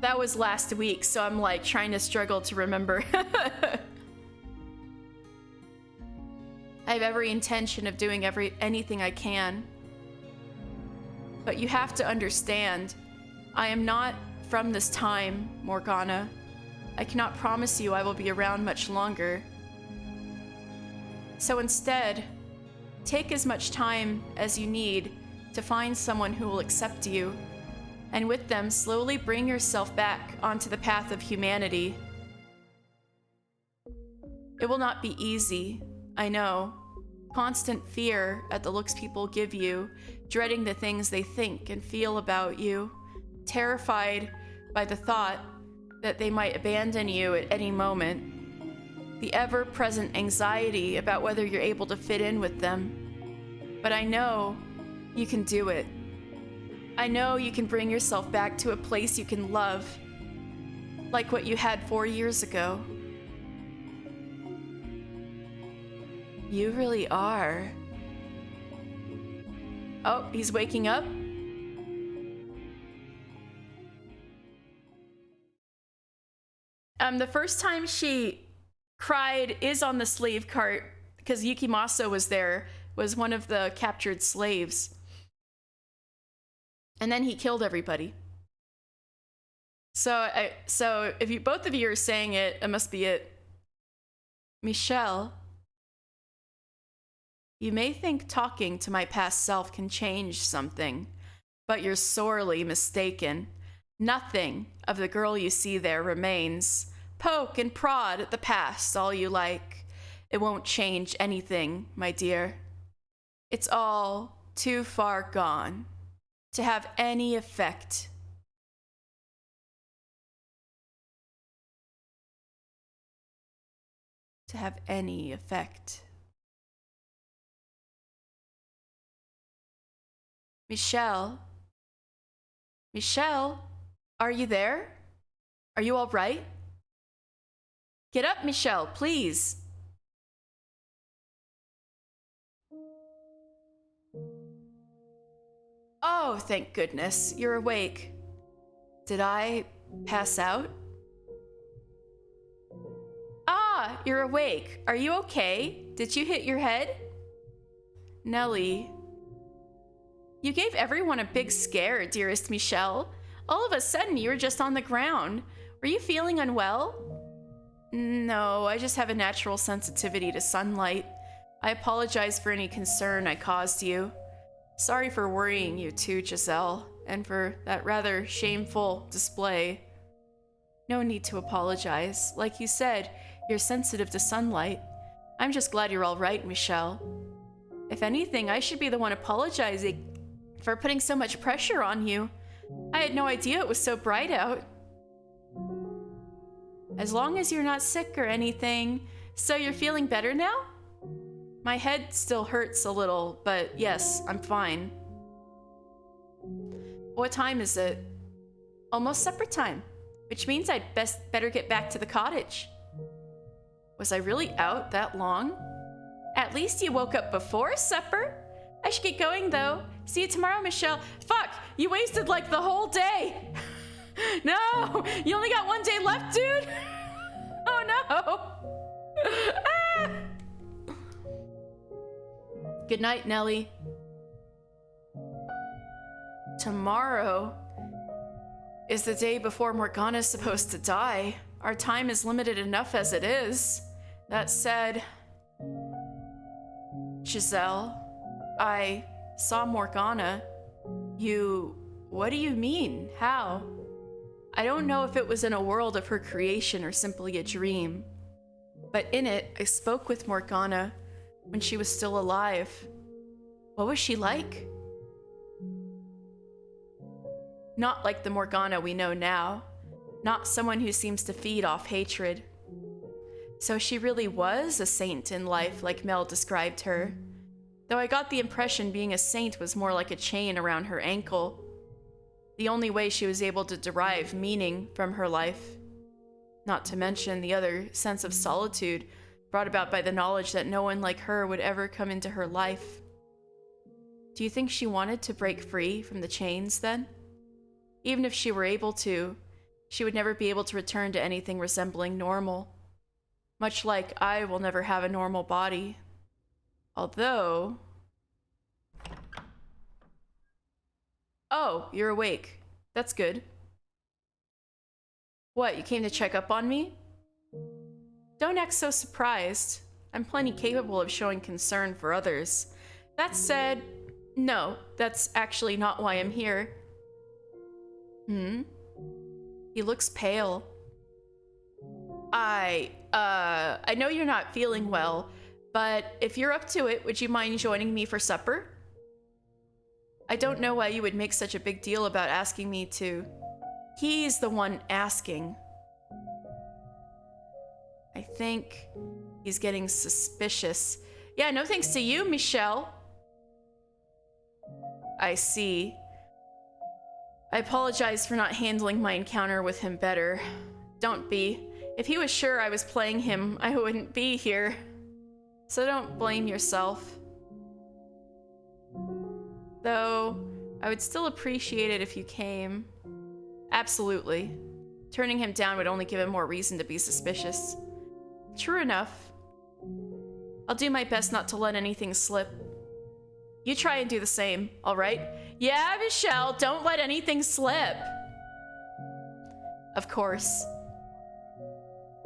That was last week, so I'm like trying to struggle to remember. I have every intention of doing anything I can. But you have to understand, I am not from this time, Morgana. I cannot promise you I will be around much longer. So instead, take as much time as you need to find someone who will accept you, and with them slowly bring yourself back onto the path of humanity. It will not be easy, I know. Constant fear at the looks people give you, dreading the things they think and feel about you, terrified by the thought that they might abandon you at any moment, the ever-present anxiety about whether you're able to fit in with them. But I know you can do it. I know you can bring yourself back to a place you can love, like what you had 4 years ago. You really are. Oh, he's waking up? The first time she cried is on the slave cart, because Yukimaso was there, was one of the captured slaves. And then he killed everybody. So if you both of you are saying it, it must be it. Michelle, you may think talking to my past self can change something, but you're sorely mistaken. Nothing of the girl you see there remains. Poke and prod at the past all you like. It won't change anything, my dear. It's all too far gone to have any effect. To have any effect. Michelle? Michelle? Are you there? Are you all right? Get up, Michelle, please. Oh, thank goodness, you're awake. Did I pass out? Ah, you're awake. Are you okay? Did you hit your head? Nellie. You gave everyone a big scare, dearest Michelle. All of a sudden, you were just on the ground. Were you feeling unwell? No, I just have a natural sensitivity to sunlight. I apologize for any concern I caused you. Sorry for worrying you too, Giselle. and for that rather shameful display. No need to apologize. Like you said, you're sensitive to sunlight. I'm just glad you're all right, Michelle. If anything, I should be the one apologizing for putting so much pressure on you. I had no idea it was so bright out. As long as you're not sick or anything. So you're feeling better now? My head still hurts a little, but yes, I'm fine. What time is it? Almost supper time, which means I'd better get back to the cottage. Was I really out that long? At least you woke up before supper. I should get going though. See you tomorrow, Michelle. Fuck, you wasted like the whole day. No, you only got one day left, dude. Oh no. Ah. Good night, Nellie. Tomorrow is the day before Morgana's supposed to die. Our time is limited enough as it is. That said, Giselle, I saw Morgana. What do you mean? How? I don't know if it was in a world of her creation or simply a dream, but in it, I spoke with Morgana when she was still alive. What was she like? Not like the Morgana we know now. Not someone who seems to feed off hatred. So she really was a saint in life, like Mel described her. Though I got the impression being a saint was more like a chain around her ankle. The only way she was able to derive meaning from her life. Not to mention the other sense of solitude brought about by the knowledge that no one like her would ever come into her life. Do you think she wanted to break free from the chains then? Even if she were able to, she would never be able to return to anything resembling normal. Much like I will never have a normal body. Although... Oh, you're awake. That's good. What, you came to check up on me? Don't act so surprised. I'm plenty capable of showing concern for others. That said, no, that's actually not why I'm here. He looks pale. I know you're not feeling well, but if you're up to it, would you mind joining me for supper? I don't know why you would make such a big deal about asking me to. He's the one asking. I think he's getting suspicious. Yeah, no thanks to you, Michelle. I see. I apologize for not handling my encounter with him better. Don't be. If he was sure I was playing him, I wouldn't be here. So don't blame yourself. Though, I would still appreciate it if you came. Absolutely. Turning him down would only give him more reason to be suspicious. True enough. I'll do my best not to let anything slip. You try and do the same, all right? Yeah, Michelle, don't let anything slip. Of course.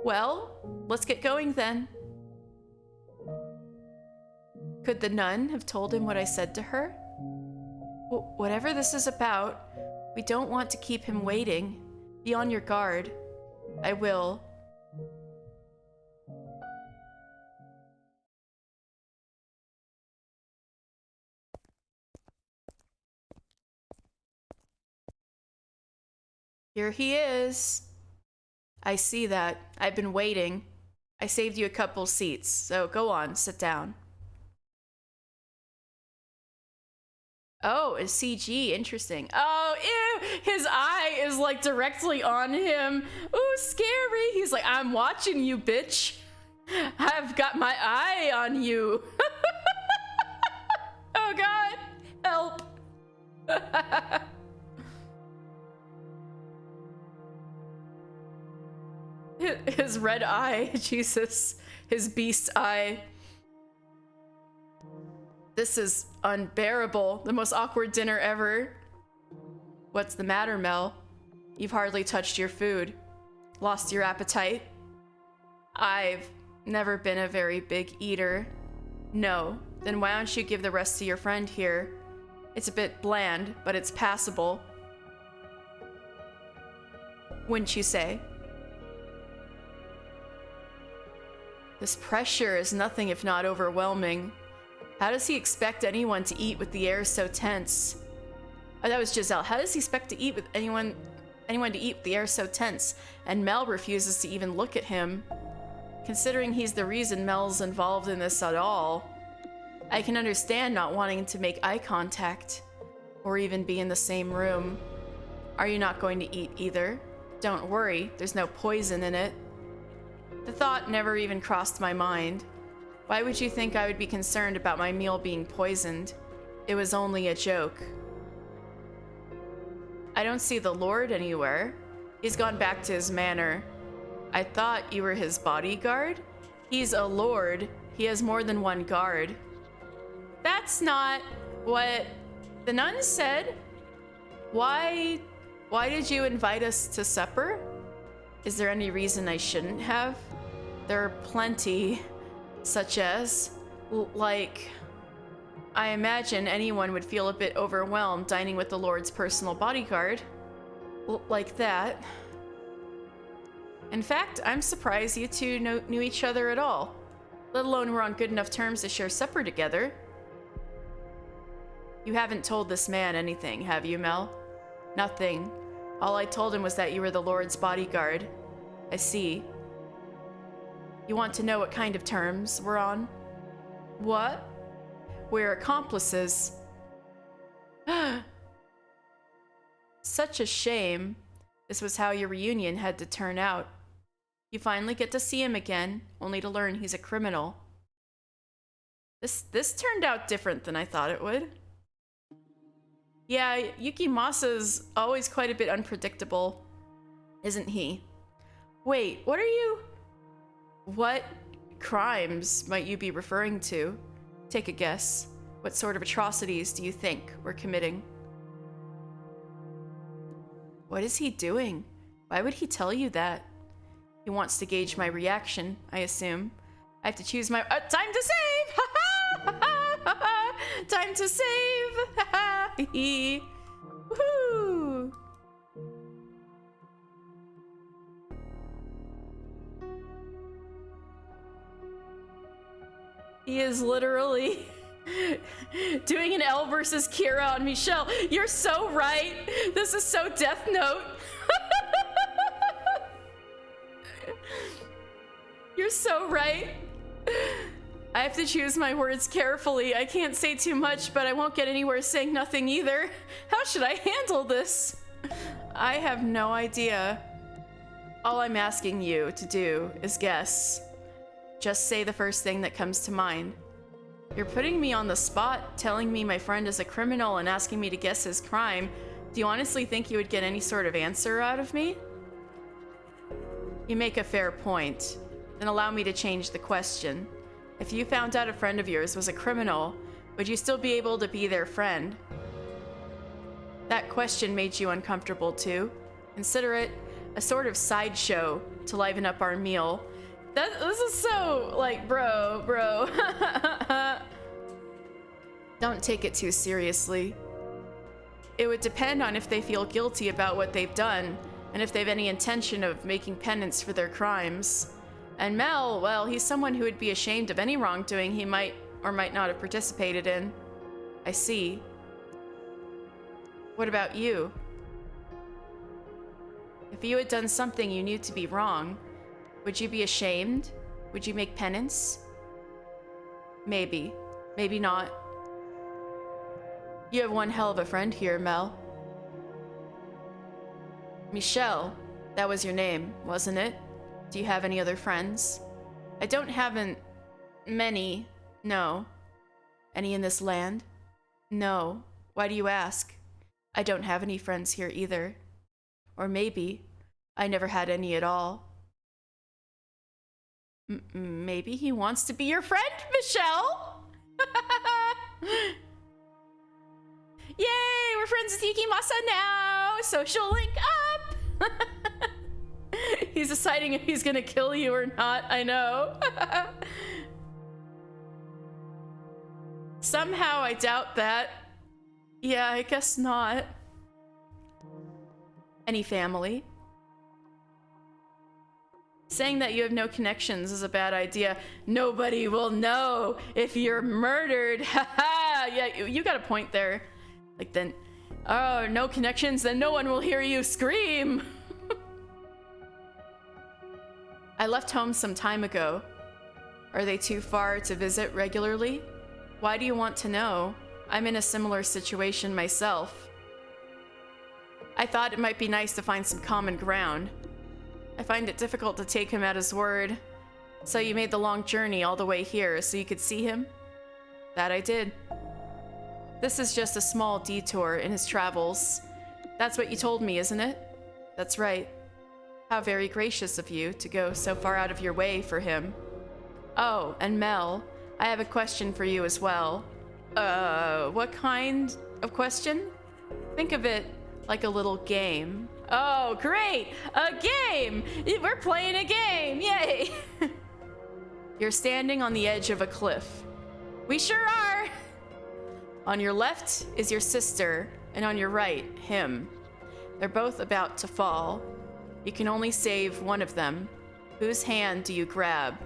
Well, let's get going then. Could the nun have told him what I said to her? Whatever this is about, we don't want to keep him waiting. Be on your guard. I will. Here he is. I see that. I've been waiting. I saved you a couple seats, so go on, sit down. Oh, a CG, interesting. Oh, ew, his eye is like directly on him. Ooh, scary. He's like, I'm watching you, bitch. I've got my eye on you. Oh God, help. His red eye, Jesus, his beast eye. This is unbearable. The most awkward dinner ever. What's the matter, Mel? You've hardly touched your food. Lost your appetite? I've never been a very big eater. No, then why don't you give the rest to your friend here? It's a bit bland, but it's passable. wouldn't you say? This pressure is nothing if not overwhelming. How does he expect anyone to eat with the air so tense? Oh, that was Giselle. How does he expect to eat with anyone to eat with the air so tense? And Mel refuses to even look at him. Considering he's the reason Mel's involved in this at all, I can understand not wanting to make eye contact or even be in the same room. Are you not going to eat either? Don't worry, there's no poison in it. The thought never even crossed my mind. Why would you think I would be concerned about my meal being poisoned? It was only a joke. I don't see the Lord anywhere. He's gone back to his manor. I thought you were his bodyguard? He's a lord. He has more than one guard. That's not what the nun said. Why did you invite us to supper? Is there any reason I shouldn't have? There are plenty, such as, like, I imagine anyone would feel a bit overwhelmed dining with the Lord's personal bodyguard. Like that. In fact, I'm surprised you two knew each other at all, let alone were on good enough terms to share supper together. You haven't told this man anything, have you, Mel? Nothing. All I told him was that you were the Lord's bodyguard. I see. You want to know what kind of terms we're on? What? We're accomplices. Such a shame. This was how your reunion had to turn out. You finally get to see him again, only to learn he's a criminal. This turned out different than I thought it would. Yeah, Yukimasa's always quite a bit unpredictable, isn't he? Wait, what crimes might you be referring to? Take a guess. What sort of atrocities do you think we're committing? What is he doing? Why would he tell you that? He wants to gauge my reaction, I assume. I have to choose my— time to save! Time to save! Woohoo! He is literally doing an L versus Kira on Michelle. You're so right. This is so Death Note. You're so right. I have to choose my words carefully. I can't say too much, but I won't get anywhere saying nothing either. How should I handle this? I have no idea. All I'm asking you to do is guess. Just say the first thing that comes to mind. You're putting me on the spot, telling me my friend is a criminal and asking me to guess his crime. Do you honestly think you would get any sort of answer out of me? You make a fair point. Then allow me to change the question. If you found out a friend of yours was a criminal, would you still be able to be their friend? That question made you uncomfortable too. Consider it a sort of sideshow to liven up our meal. This is so, like, bro. Don't take it too seriously. It would depend on if they feel guilty about what they've done, and if they've any intention of making penance for their crimes. And Mel, well, he's someone who would be ashamed of any wrongdoing he might or might not have participated in. I see. What about you? If you had done something you knew to be wrong, would you be ashamed? Would you make penance? Maybe. Maybe not. You have one hell of a friend here, Mel. Michelle, that was your name, wasn't it? Do you have any other friends? I don't have many, no. Any in this land? No. Why do you ask? I don't have any friends here either. Or maybe I never had any at all. Maybe he wants to be your friend, Michelle? Yay, we're friends with Yukimasa now! Social link up! He's deciding if he's gonna kill you or not, I know. Somehow I doubt that. Yeah, I guess not. Any family? Saying that you have no connections is a bad idea. Nobody will know if you're murdered. Haha. Yeah, you got a point there. Like then, oh, no connections, then no one will hear you scream. I left home some time ago. Are they too far to visit regularly? Why do you want to know? I'm in a similar situation myself. I thought it might be nice to find some common ground. I find it difficult to take him at his word. So you made the long journey all the way here so you could see him? That I did. This is just a small detour in his travels. That's what you told me, isn't it? That's right. How very gracious of you to go so far out of your way for him. Oh, and Mel, I have a question for you as well. What kind of question? Think of it like a little game. Oh, great! A game! We're playing a game! Yay! You're standing on the edge of a cliff. We sure are! On your left is your sister, and on your right, him. They're both about to fall. You can only save one of them. Whose hand do you grab?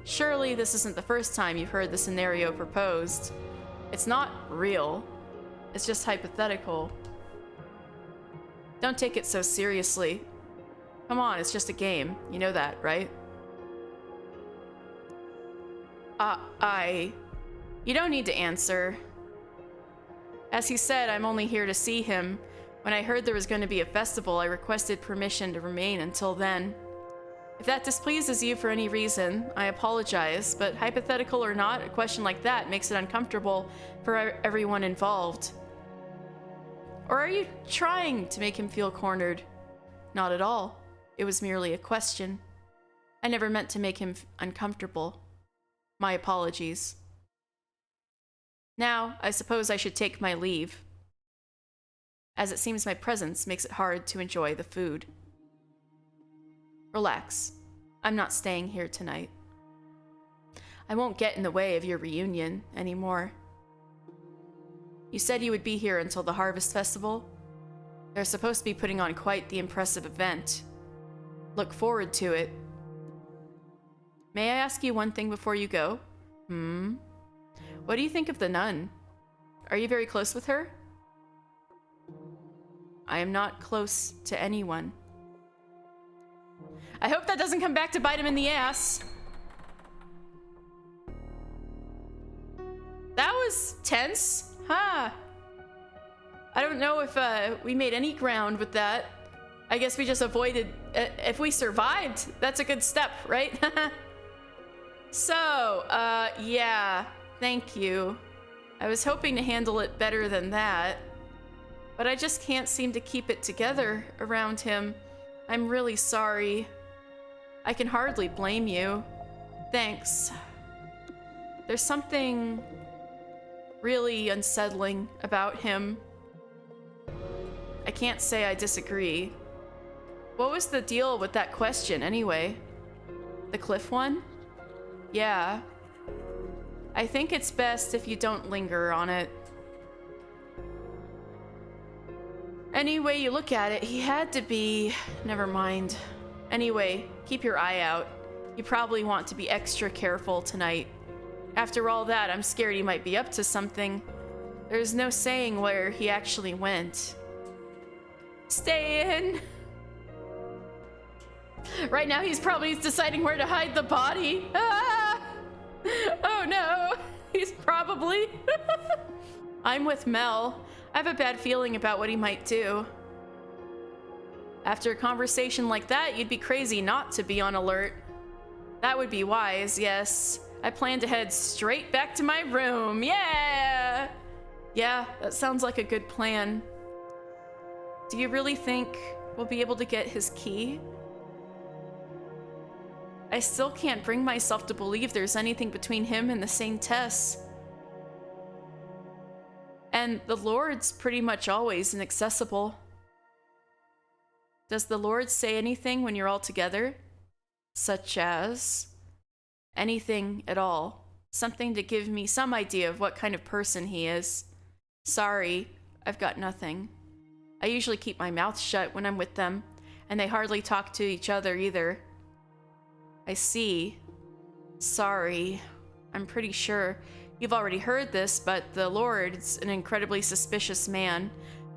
Surely this isn't the first time you've heard the scenario proposed. It's not real. It's just hypothetical. Don't take it so seriously. Come on, it's just a game. You know that, right? You don't need to answer. As he said, I'm only here to see him. When I heard there was going to be a festival, I requested permission to remain until then. If that displeases you for any reason, I apologize, but hypothetical or not, a question like that makes it uncomfortable for everyone involved. Or are you trying to make him feel cornered? Not at all. It was merely a question. I never meant to make him uncomfortable. My apologies. Now, I suppose I should take my leave, as it seems my presence makes it hard to enjoy the food. Relax. I'm not staying here tonight. I won't get in the way of your reunion anymore. You said you would be here until the Harvest Festival? They're supposed to be putting on quite the impressive event. Look forward to it. May I ask you one thing before you go? What do you think of the nun? Are you very close with her? I am not close to anyone. I hope that doesn't come back to bite him in the ass. That was tense. Huh. I don't know if we made any ground with that. I guess we just avoided... if we survived, that's a good step, right? So, yeah. Thank you. I was hoping to handle it better than that. But I just can't seem to keep it together around him. I'm really sorry. I can hardly blame you. Thanks. There's something really unsettling about him. I can't say I disagree. What was the deal with that question anyway? The cliff one? Yeah. I think it's best if you don't linger on it. Any way you look at it, he had to be... Never mind. Anyway, keep your eye out. You probably want to be extra careful tonight. After all that, I'm scared he might be up to something. There's no saying where he actually went. Stay in. Right now he's probably deciding where to hide the body. Ah! Oh no, he's probably... I'm with Mel. I have a bad feeling about what he might do. After a conversation like that, you'd be crazy not to be on alert. That would be wise, yes. I plan to head straight back to my room. Yeah! Yeah, that sounds like a good plan. Do you really think we'll be able to get his key? I still can't bring myself to believe there's anything between him and the Saintess. And the Lord's pretty much always inaccessible. Does the Lord say anything when you're all together? Such as? Anything at all. Something to give me some idea of what kind of person he is. Sorry, I've got nothing. I usually keep my mouth shut when I'm with them. and they hardly talk to each other either. I see. Sorry. I'm pretty sure you've already heard this, but the Lord's an incredibly suspicious man.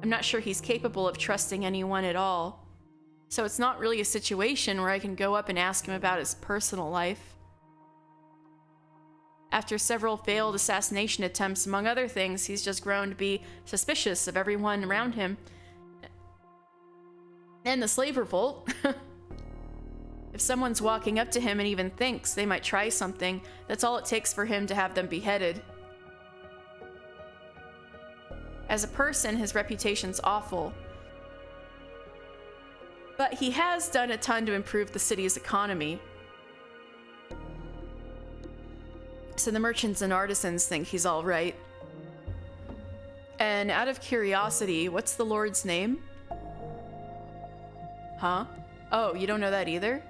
I'm not sure he's capable of trusting anyone at all. So it's not really a situation where I can go up and ask him about his personal life. After several failed assassination attempts, among other things, he's just grown to be suspicious of everyone around him. And the slave revolt. If someone's walking up to him and even thinks they might try something, that's all it takes for him to have them beheaded. As a person, his reputation's awful. But he has done a ton to improve the city's economy. So the merchants and artisans think he's all right. And out of curiosity, what's the Lord's name? Huh? Oh, you don't know that either?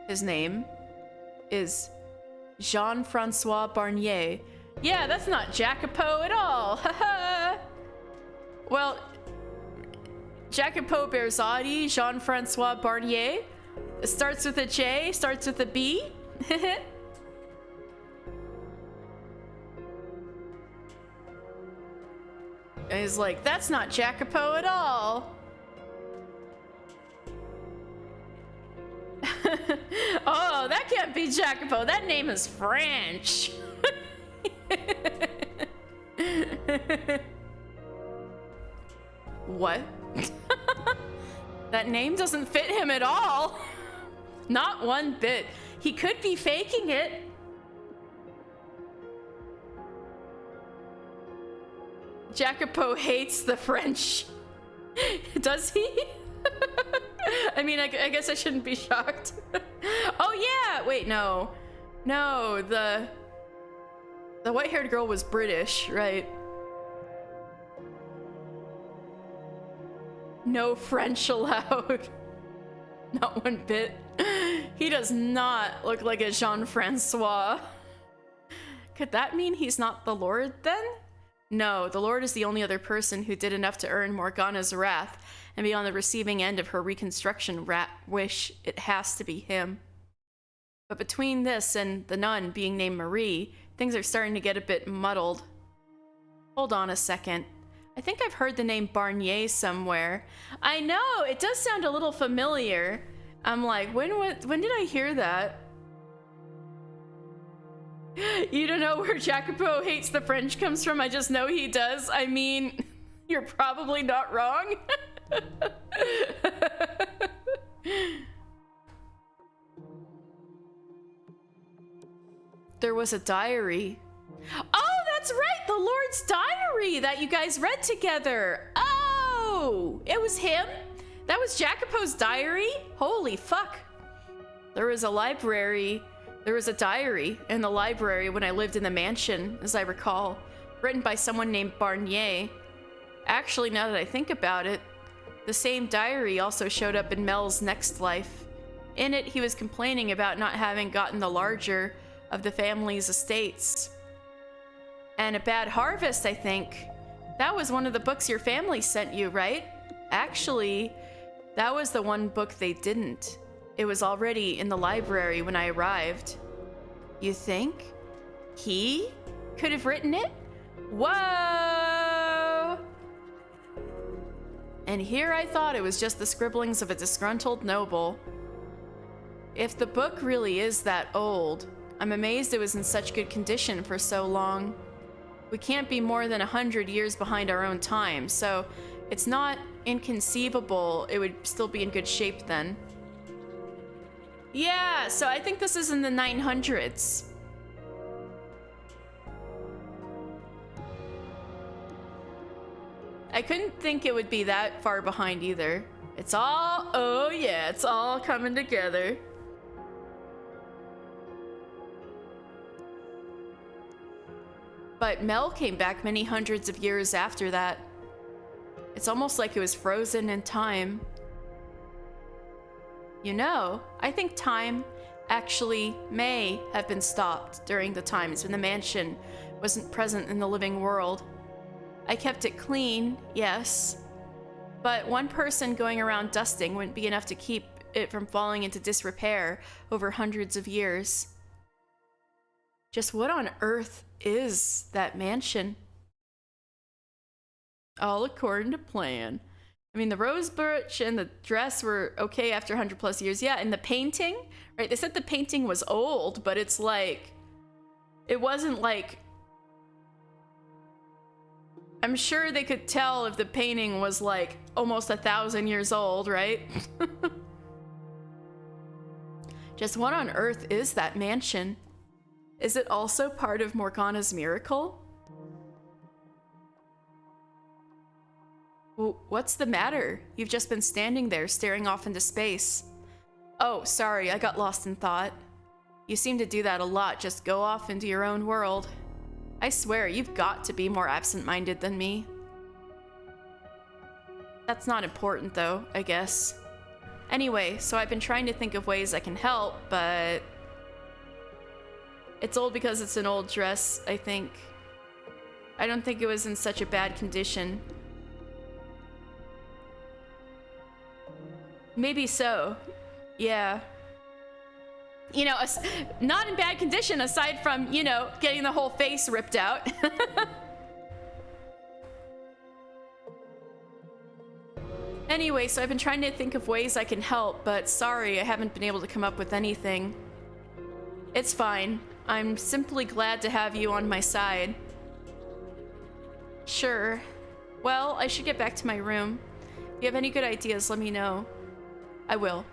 His name is Jean-Francois Barnier. Yeah, that's not Jacopo at all. Haha. Well, Jacopo Berzati, Jean-Francois Barnier. It starts with a J, starts with a B. And he's like, that's not Jacopo at all. Oh, that can't be Jacopo. That name is French. What? That name doesn't fit him at all. Not one bit. He could be faking it. Jacopo hates the French. Does he? I mean, I guess I shouldn't be shocked. Oh yeah! Wait, no. No, the white-haired girl was British, right? No French allowed. Not one bit. He does not look like a Jean-Francois. Could that mean he's not the Lord then? No, the Lord is the only other person who did enough to earn Morgana's wrath and be on the receiving end of her reconstruction wish. It has to be him. But between this and the nun being named Marie, things are starting to get a bit muddled. Hold on a second. I think I've heard the name Barnier somewhere. I know, it does sound a little familiar. I'm like, when did I hear that? You don't know where Jacopo hates the French comes from? I just know he does. I mean, you're probably not wrong. There was a diary. Oh, that's right! The Lord's diary that you guys read together. Oh, it was him? That was Jacopo's diary? Holy fuck. There was a library. There was a diary in the library when I lived in the mansion, as I recall, written by someone named Barnier. Actually, now that I think about it, the same diary also showed up in Mel's next life. In it, he was complaining about not having gotten the larger of the family's estates. And a bad harvest, I think. That was one of the books your family sent you, right? Actually, that was the one book they didn't. It was already in the library when I arrived. You think he could have written it? Whoa! And here I thought it was just the scribblings of a disgruntled noble. If the book really is that old, I'm amazed it was in such good condition for so long. We can't be more than 100 years behind our own time, so it's not inconceivable it would still be in good shape then. Yeah, so I think this is in the 900s. I couldn't think it would be that far behind either. It's all, oh yeah, it's all coming together. But Mel came back many hundreds of years after that. It's almost like it was frozen in time. You know, I think time actually may have been stopped during the times when the mansion wasn't present in the living world. I kept it clean, yes, But one person going around dusting wouldn't be enough to keep it from falling into disrepair over hundreds of years. Just what on earth is that mansion? All according to plan. I mean, the rose bush and the dress were okay after 100 plus years. Yeah, and the painting, right? They said the painting was old, but it's like, it wasn't like, I'm sure they could tell if the painting was like almost 1,000 years old, right? Just what on earth is that mansion? Is it also part of Morgana's miracle? What's the matter? You've just been standing there staring off into space. Oh, sorry, I got lost in thought. You seem to do that a lot, just go off into your own world. I swear, you've got to be more absent-minded than me. That's not important though, I guess. Anyway, so I've been trying to think of ways I can help, but... It's old because it's an old dress, I think. I don't think it was in such a bad condition. Maybe so. Yeah. You know, not in bad condition aside from, you know, getting the whole face ripped out. Anyway, so I've been trying to think of ways I can help, but sorry, I haven't been able to come up with anything. It's fine. I'm simply glad to have you on my side. Sure. Well, I should get back to my room. If you have any good ideas, let me know. I will.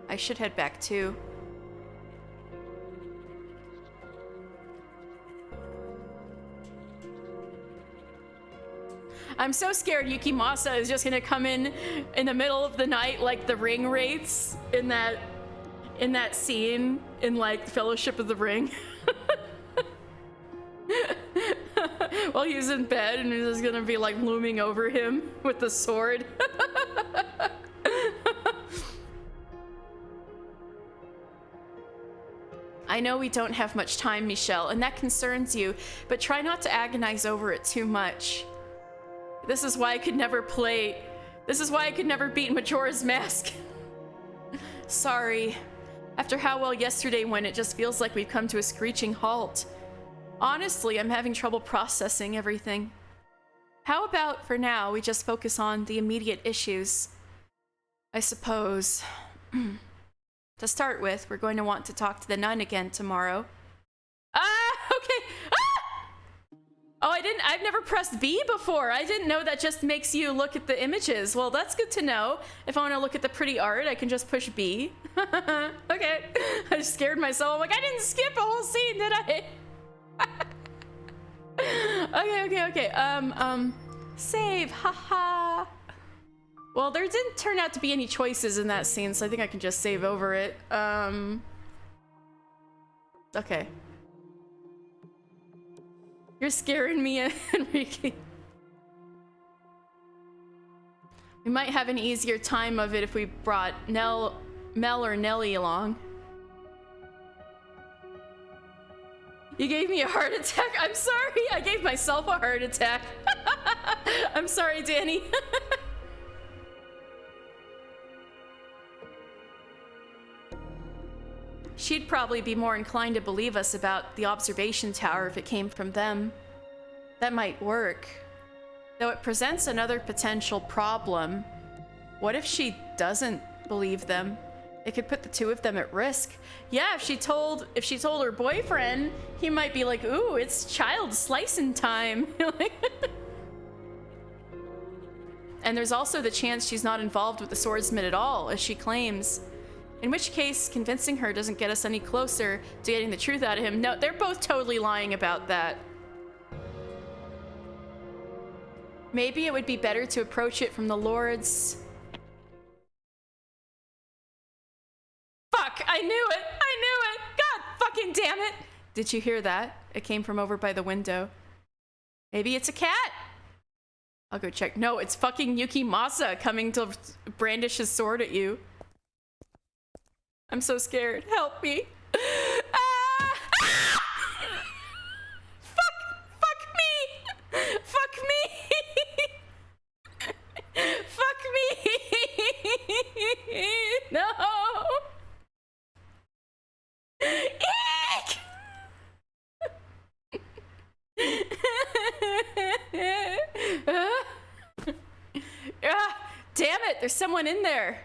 I should head back too. I'm so scared Yukimasa is just gonna come in the middle of the night like the ring wraiths in that scene in like Fellowship of the Ring. While he's in bed and he's just gonna be like looming over him with the sword. I know we don't have much time, Michelle, and that concerns you, but try not to agonize over it too much. This is why I could never beat Majora's Mask. Sorry. After how well yesterday went, it just feels like we've come to a screeching halt. Honestly, I'm having trouble processing everything. How about, for now, we just focus on the immediate issues? I suppose. To start with, we're going to want to talk to the nun again tomorrow. Okay. Oh, I've never pressed B before. I didn't know that just makes you look at the images. Well, that's good to know. If I want to look at the pretty art, I can just push B. Okay. I scared myself. I'm like, I didn't skip a whole scene, did I? Okay. Save, haha. Well, there didn't turn out to be any choices in that scene, so I think I can just save over it. Okay. You're scaring me, Enrique. We might have an easier time of it if we brought Mel or Nelly along. You gave me a heart attack? I'm sorry, I gave myself a heart attack. I'm sorry, Danny. She'd probably be more inclined to believe us about the observation tower if it came from them. That might work. Though it presents another potential problem. What if she doesn't believe them? It could put the two of them at risk. Yeah, if she told her boyfriend, he might be like, ooh, it's child slicing time. And there's also the chance she's not involved with the swordsman at all, as she claims. In which case, convincing her doesn't get us any closer to getting the truth out of him. No, they're both totally lying about that. Maybe it would be better to approach it from the Lord's... Fuck! I knew it! I knew it! God fucking damn it! Did you hear that? It came from over by the window. Maybe it's a cat? I'll go check. No, it's fucking Yukimasa coming to brandish his sword at you. I'm so scared. Help me. Fuck me. Fuck me. There's someone in there.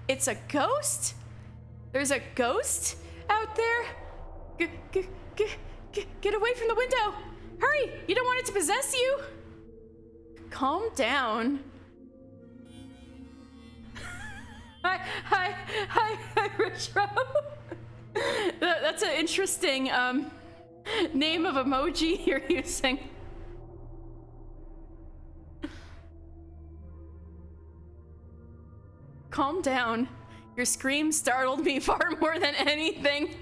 It's a ghost? There's a ghost out there? Get away from the window! Hurry! You don't want it to possess you! Calm down. Hi, Retro. That's an interesting, name of emoji you're using. Calm down. Your scream startled me far more than anything.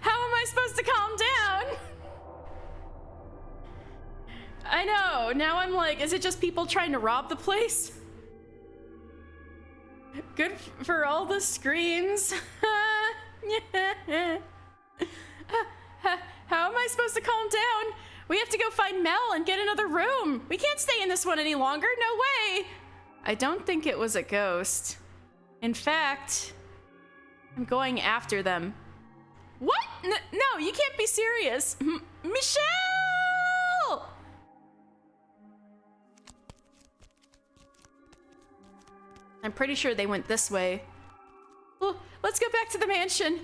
How am I supposed to calm down? I know. Now I'm like, is it just people trying to rob the place? Good for all the screams. How am I supposed to calm down? We have to go find Mel and get another room. We can't stay in this one any longer. No way. I don't think it was a ghost. In fact, I'm going after them. What? No, you can't be serious. Michelle! I'm pretty sure they went this way. Well, let's go back to the mansion.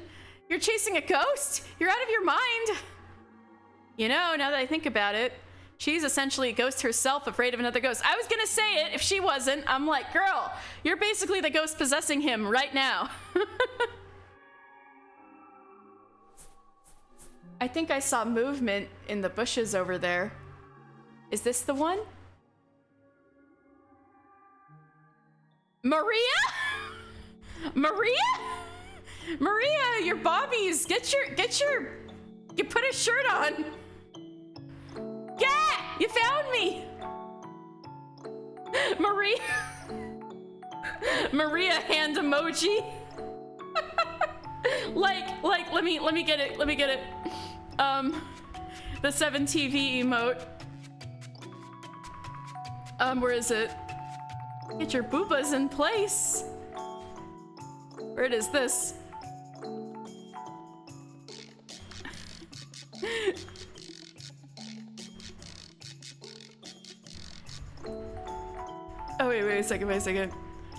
You're chasing a ghost? You're out of your mind. You know, now that I think about it, she's essentially a ghost herself, afraid of another ghost. I was gonna say it if she wasn't. I'm like, girl, you're basically the ghost possessing him right now. I think I saw movement in the bushes over there. Is this the one? Maria? Maria? Maria, your bobbies. You put a shirt on. Yeah, you found me. Maria hand emoji. like, let me get it. The 7TV emote. Where is it? Get your boobas in place. Where is this? Oh, wait a second.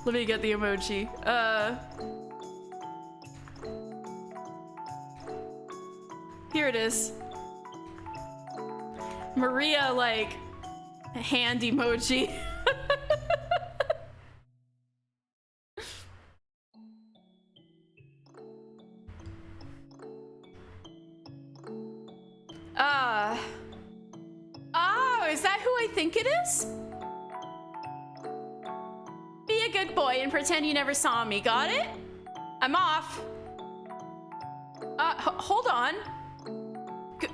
Let me get the emoji. Here it is. Maria, like, hand emoji. Oh, is that who I think it is? Be a good boy and pretend you never saw me, got it? I'm off. Hold on.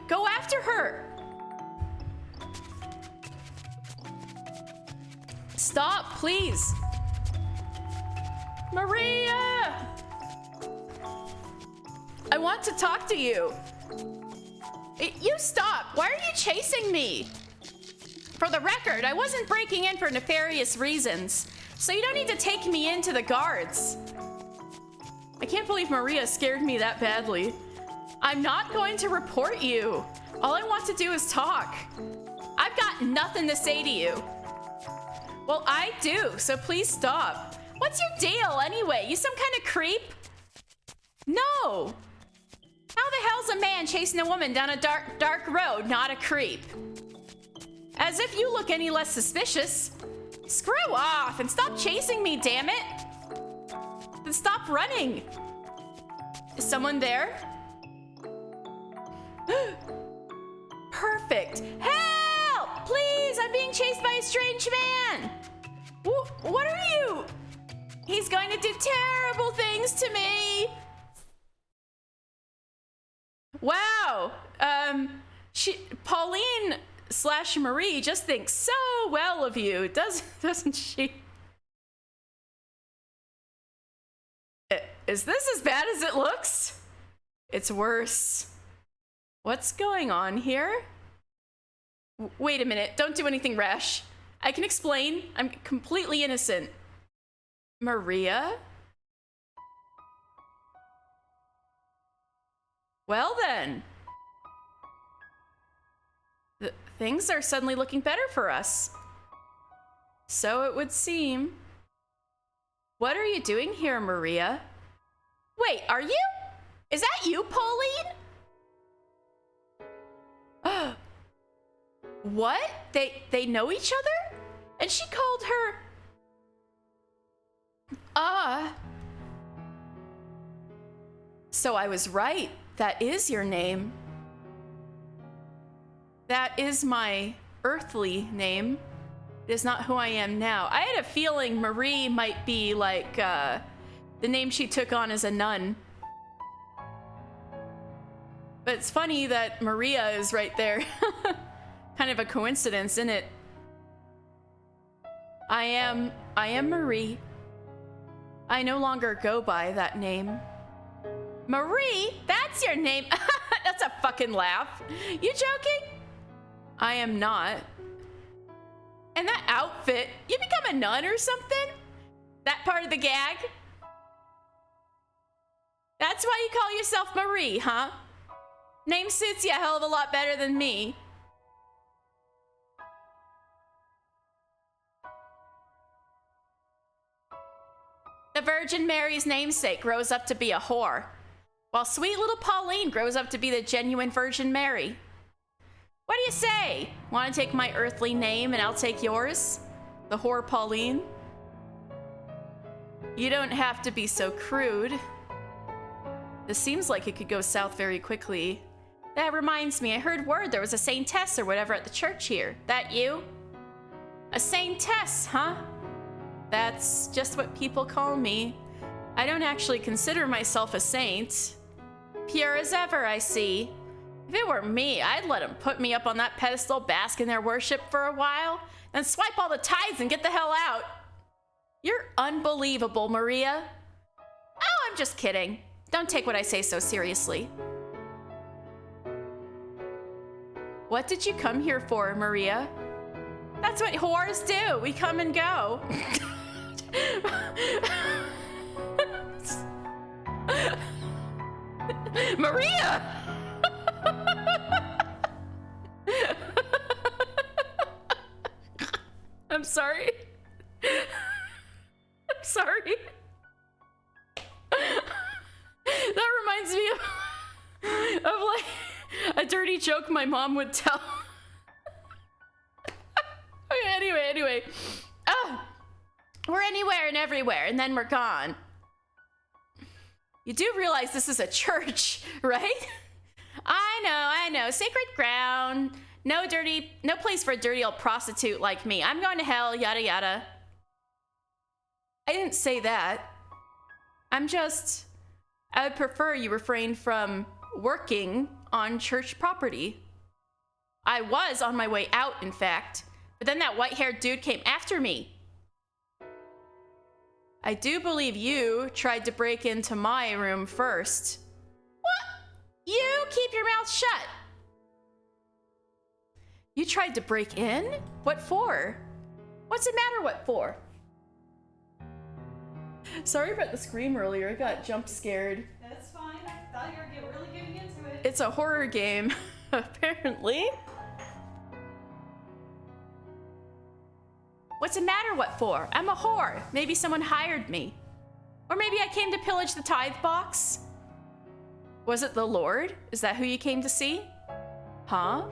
Go after her. Stop, please. Maria! I want to talk to you. You stop. Why are you chasing me? For the record, I wasn't breaking in for nefarious reasons, so you don't need to take me into the guards. I can't believe Maria scared me that badly. I'm not going to report you. All I want to do is talk. I've got nothing to say to you. Well, I do, so please stop. What's your deal anyway? You some kind of creep? No. How the hell's a man chasing a woman down a dark road not a creep? As if you look any less suspicious. Screw off and stop chasing me, damn it. Then stop running. Is someone there? Perfect. Help! Please, I'm being chased by a strange man. What are you? He's going to do terrible things to me. Wow. Pauline / Marie just thinks so well of you, doesn't she? Is this as bad as it looks? It's worse. What's going on here? Wait a minute, don't do anything rash. I can explain. I'm completely innocent. Maria? Well then. Things are suddenly looking better for us. So it would seem. What are you doing here, Maria? Wait, are you? Is that you, Pauline? What? They know each other? And she called her... So I was right. That is your name. That is my earthly name. It is not who I am now. I had a feeling Marie might be like the name she took on as a nun. But it's funny that Maria is right there. Kind of a coincidence, isn't it? I am Marie. I no longer go by that name. Marie? That's your name? That's a fucking laugh. You joking? I am not. And that outfit, you become a nun or something? That part of the gag? That's why you call yourself Marie, huh? Name suits you a hell of a lot better than me. The Virgin Mary's namesake grows up to be a whore, while sweet little Pauline grows up to be the genuine Virgin Mary. What do you say? Want to take my earthly name and I'll take yours? The whore Pauline? You don't have to be so crude. This seems like it could go south very quickly. That reminds me, I heard word there was a saintess or whatever at the church here. That you? A saintess, huh? That's just what people call me. I don't actually consider myself a saint. Pure as ever, I see. If it were me, I'd let them put me up on that pedestal, bask in their worship for a while, then swipe all the tithes and get the hell out. You're unbelievable, Maria. Oh, I'm just kidding. Don't take what I say so seriously. What did you come here for, Maria? That's what whores do. We come and go. Maria! I'm sorry. I'm sorry. That reminds me of like a dirty joke my mom would tell. Okay, anyway. We're anywhere and everywhere, and then we're gone. You do realize this is a church, right? I know. Sacred ground. No place for a dirty old prostitute like me. I'm going to hell, yada yada. I didn't say that. I would prefer you refrain from working on church property. I was on my way out, in fact, but then that white-haired dude came after me. I do believe you tried to break into my room first. What? You keep your mouth shut. You tried to break in? What for? What's the matter, what for? Sorry about the scream earlier, I got jump scared. That's fine, I thought you were really getting into it. It's a horror game, apparently. What's the matter, what for? I'm a whore. Maybe someone hired me. Or maybe I came to pillage the tithe box. Was it the Lord? Is that who you came to see? Huh?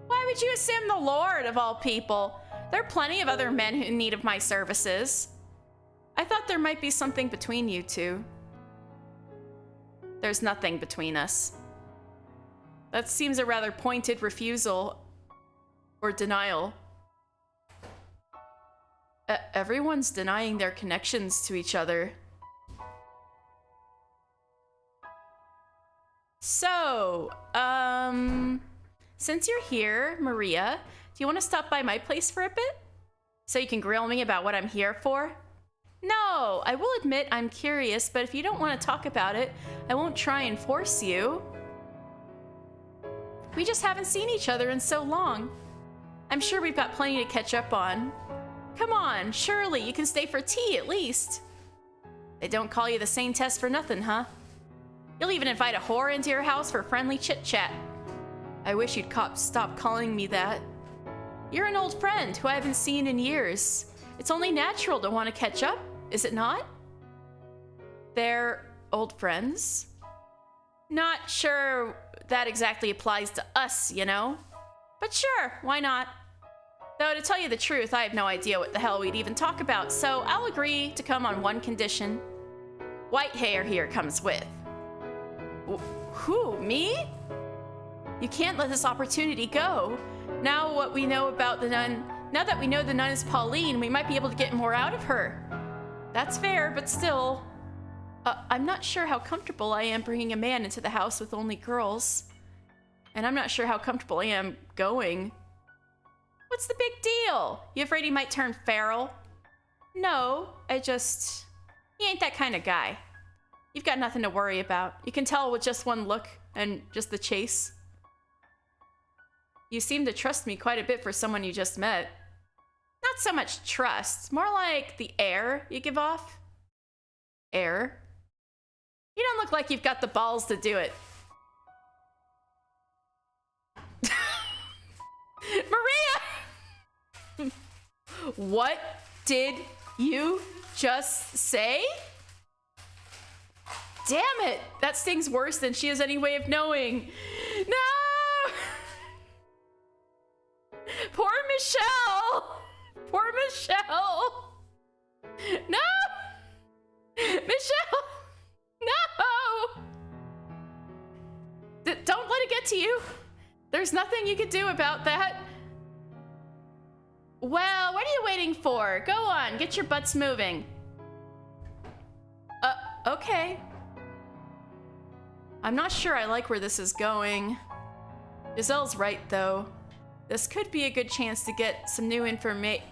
Why would you assume the Lord of all people? There are plenty of other men in need of my services. I thought there might be something between you two. There's nothing between us. That seems a rather pointed refusal or denial. Everyone's denying their connections to each other. So, since you're here, Maria, do you want to stop by my place for a bit? So you can grill me about what I'm here for? No, I will admit I'm curious, but if you don't want to talk about it, I won't try and force you. We just haven't seen each other in so long. I'm sure we've got plenty to catch up on. Come on, surely you can stay for tea at least. They don't call you the saintess for nothing, huh? You'll even invite a whore into your house for friendly chit-chat. I wish you'd stop calling me that. You're an old friend who I haven't seen in years. It's only natural to want to catch up, is it not? They're old friends? Not sure that exactly applies to us, you know? But sure, why not? Though to tell you the truth, I have no idea what the hell we'd even talk about, so I'll agree to come on one condition. White hair here comes with. Who, me? You can't let this opportunity go. Now that we know the nun is Pauline, we might be able to get more out of her. That's fair, but still. I'm not sure how comfortable I am bringing a man into the house with only girls. And I'm not sure how comfortable I am going. What's the big deal? You afraid he might turn feral? No, he ain't that kind of guy. You've got nothing to worry about. You can tell with just one look and just the chase. You seem to trust me quite a bit for someone you just met. Not so much trust, more like the air you give off. Air? You don't look like you've got the balls to do it. Maria! What did you just say? Damn it! That stings worse than she has any way of knowing. No! Poor Michelle! Poor Michelle! No! Michelle! No! Don't let it get to you. There's nothing you can do about that. Well, what are you waiting for? Go on, get your butts moving. Okay. I'm not sure I like where this is going. Giselle's right, though. This could be a good chance to get some new information.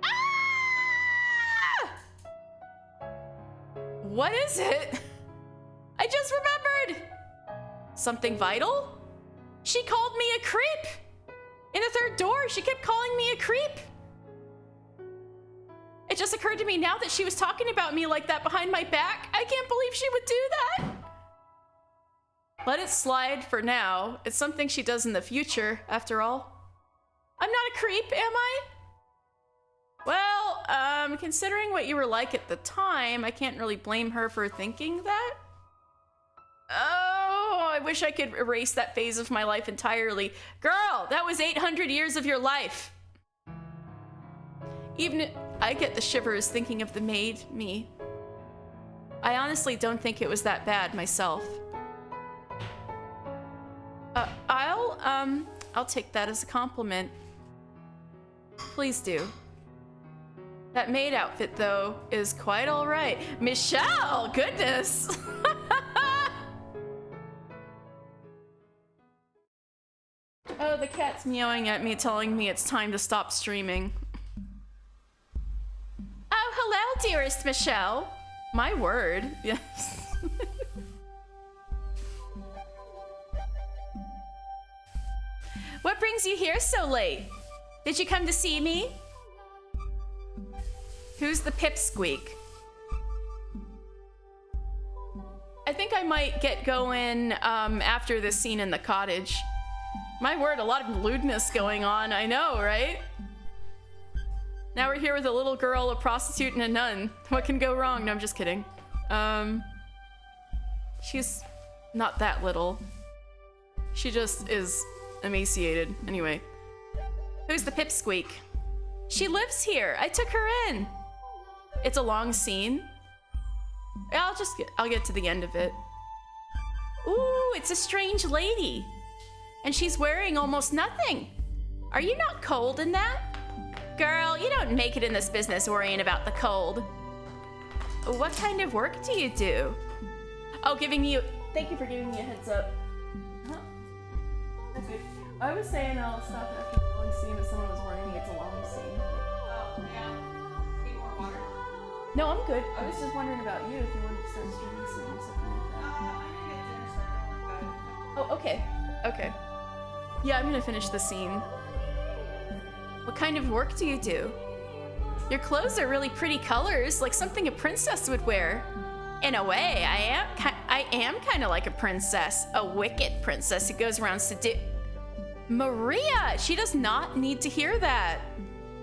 Ah! What is it? I just remembered! Something vital? She called me a creep! In the third door, she kept calling me a creep! It just occurred to me now that she was talking about me like that behind my back. I can't believe she would do that! Let it slide for now. It's something she does in the future, after all. I'm not a creep, am I? Well, considering what you were like at the time, I can't really blame her for thinking that. Oh, I wish I could erase that phase of my life entirely. Girl, that was 800 years of your life. Even I get the shivers thinking of the maid, me. I honestly don't think it was that bad myself. I'll take that as a compliment. Please do. That maid outfit, though, is quite all right. Michelle, goodness! Oh, the cat's meowing at me, telling me it's time to stop streaming. Oh, hello, dearest Michelle. My word, yes. What brings you here so late? Did you come to see me? Who's the pipsqueak? I think I might get going after this scene in the cottage. My word, a lot of lewdness going on, I know, right? Now we're here with a little girl, a prostitute, and a nun. What can go wrong? No, I'm just kidding. She's not that little. She just is emaciated. Anyway. Who's the pipsqueak? She lives here. I took her in. It's a long scene. I'll get to the end of it. Ooh, it's a strange lady. And she's wearing almost nothing. Are you not cold in that? Girl, you don't make it in this business worrying about the cold. What kind of work do you do? Oh, thank you for giving me a heads up. Huh? That's good. I was saying I'll stop after the long scene, but someone was warning me it's a long scene. Oh, yeah. Need more water? No, I'm good. I was just wondering about you if you wanted to start streaming soon or something like that. I'm gonna get dinner started. Oh, okay. Okay. Yeah, I'm gonna finish the scene. What kind of work do you do? Your clothes are really pretty colors, like something a princess would wear. In a way, I am kind of like a princess, a wicked princess who goes around Maria, she does not need to hear that.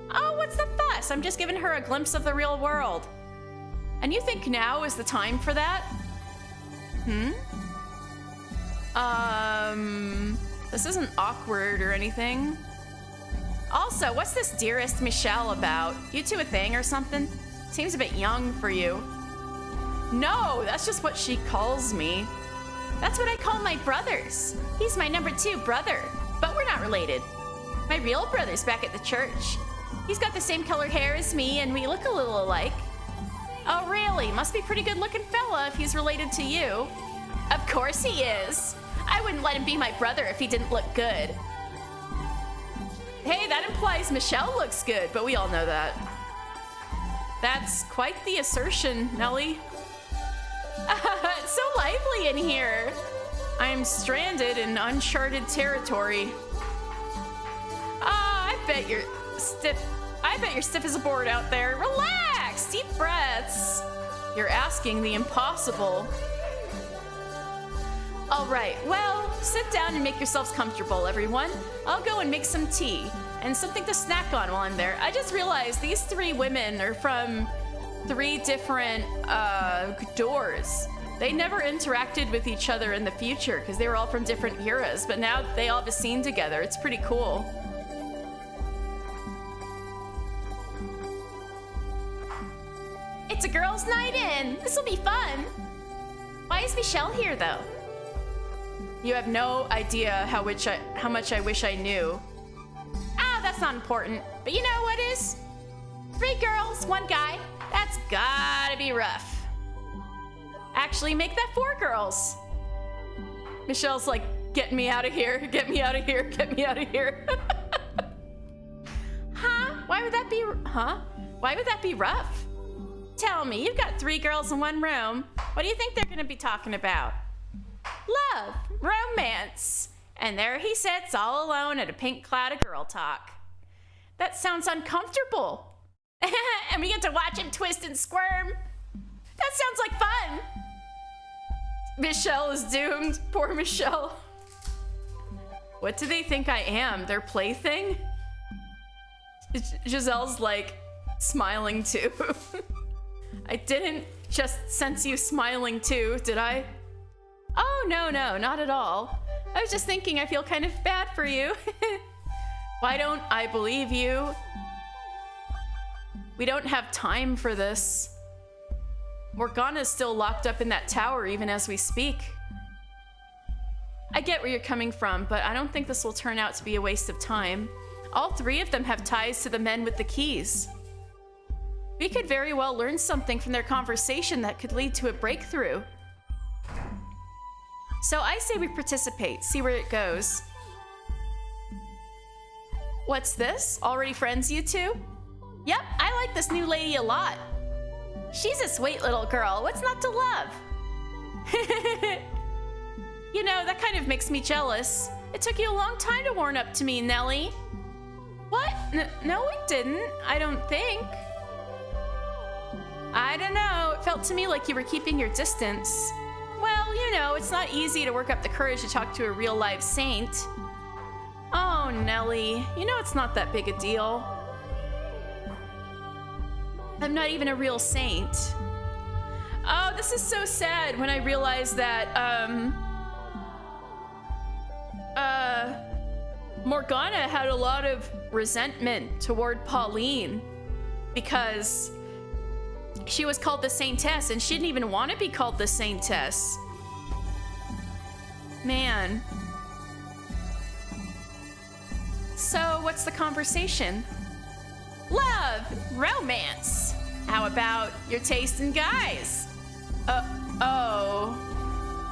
Oh, what's the fuss? I'm just giving her a glimpse of the real world. And you think now is the time for that? This isn't awkward or anything. Also, what's this dearest Michelle about? You two a thing or something? Seems a bit young for you. No, that's just what she calls me. That's what I call my brothers. He's my number 2 brother, but we're not related. My real brother's back at the church. He's got the same color hair as me and we look a little alike. Oh really? Must be pretty good looking fella if he's related to you. Of course he is. I wouldn't let him be my brother if he didn't look good. Hey, that implies Michelle looks good, but we all know that. That's quite the assertion, Nelly. It's so lively in here. I'm stranded in uncharted territory. I bet you're stiff as a board out there. Relax, deep breaths. You're asking the impossible. All right, well, sit down and make yourselves comfortable, everyone. I'll go and make some tea and something to snack on while I'm there. I just realized these 3 women are from 3 different doors. They never interacted with each other in the future because they were all from different eras, but now they all have a scene together. It's pretty cool. It's a girls' night in. This will be fun. Why is Michelle here, though? You have no idea how much I wish I knew. Ah, that's not important. But you know what is? 3 girls, 1 guy. That's gotta be rough. Actually, make that 4 girls. Michelle's like, get me out of here, get me out of here, get me out of here. Why would that be rough? Tell me, you've got 3 girls in 1 room. What do you think they're gonna be talking about? Love, romance. And there he sits all alone at a pink cloud of girl talk. That sounds uncomfortable. And we get to watch him twist and squirm. That sounds like fun. Michelle is doomed. Poor Michelle. What do they think I am? Their plaything? Giselle's like smiling too. I didn't just sense you smiling too, did I? Oh, no, not at all. I was just thinking I feel kind of bad for you. Why don't I believe you? We don't have time for this. Morgana's still locked up in that tower even as we speak. I get where you're coming from, but I don't think this will turn out to be a waste of time. All 3 of them have ties to the men with the keys. We could very well learn something from their conversation that could lead to a breakthrough. So I say we participate, see where it goes. What's this? Already friends, you 2? Yep, I like this new lady a lot. She's a sweet little girl. What's not to love? You know, that kind of makes me jealous. It took you a long time to warm up to me, Nelly. What? No, it didn't. I don't think. I don't know. It felt to me like you were keeping your distance. Well, you know, it's not easy to work up the courage to talk to a real live saint. Oh, Nelly, you know it's not that big a deal. I'm not even a real saint. Oh, this is so sad when I realized that, Morgana had a lot of resentment toward Pauline because she was called the Saintess and she didn't even want to be called the Saintess. Man. So, what's the conversation? Love, romance. How about your taste in guys? Oh.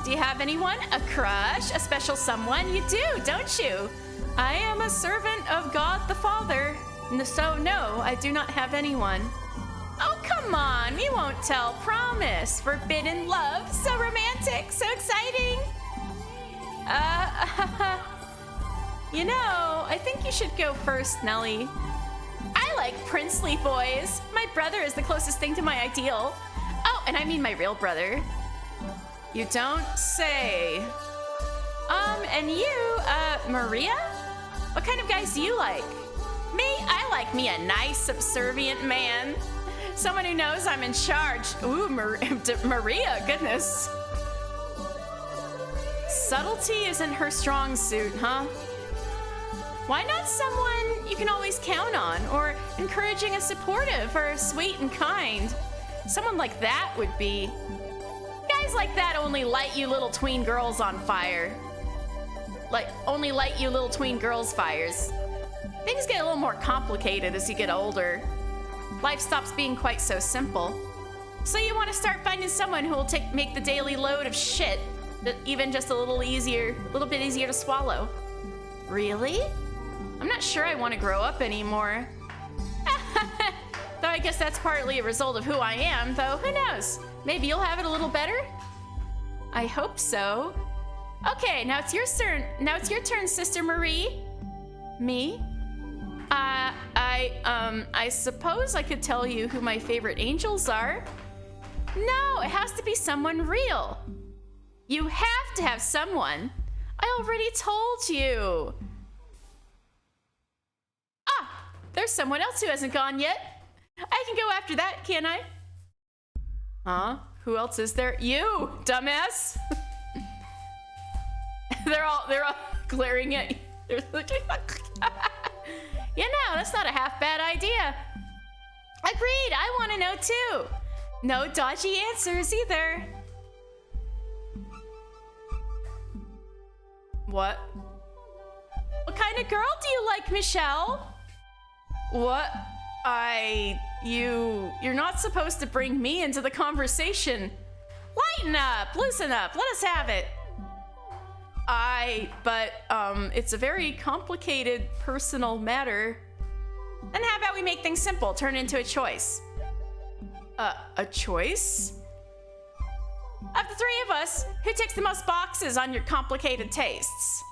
Do you have anyone? A crush? A special someone? You do, don't you? I am a servant of God the Father. So no, I do not have anyone. Oh, come on, we won't tell. Promise. Forbidden love. So romantic, so exciting. You know, I think you should go first, Nelly. I like princely boys. My brother is the closest thing to my ideal. Oh, and I mean my real brother. You don't say. And you, Maria? What kind of guys do you like? Me? I like me a nice, subservient man. Someone who knows I'm in charge. Ooh, Maria, goodness. Subtlety isn't her strong suit, huh? Why not someone you can always count on, or encouraging and supportive, or sweet and kind? Someone like that would be. Guys like that only light you little tween girls on fire. Only light you little tween girls' fires. Things get a little more complicated as you get older. Life stops being quite so simple. So you want to start finding someone who will make the daily load of shit even just a little bit easier to swallow. Really? I'm not sure I want to grow up anymore. Though I guess that's partly a result of who I am, though who knows? Maybe you'll have it a little better? I hope so. Okay, now it's your turn. Now it's your turn, Sister Marie. Me? I suppose I could tell you who my favorite angels are. No, it has to be someone real. You have to have someone. I already told you. Ah, there's someone else who hasn't gone yet. I can go after that, can't I? Huh? Who else is there? You, dumbass. They're all glaring at you. They're looking. You know, that's not a half bad idea. Agreed, I want to know too. No dodgy answers either. What? What kind of girl do you like, Michelle? What? You're not supposed to bring me into the conversation. Lighten up, loosen up, let us have it. It's a very complicated personal matter. Then how about we make things simple, turn it into a choice? A choice? Of the three of us, who ticks the most boxes on your complicated tastes?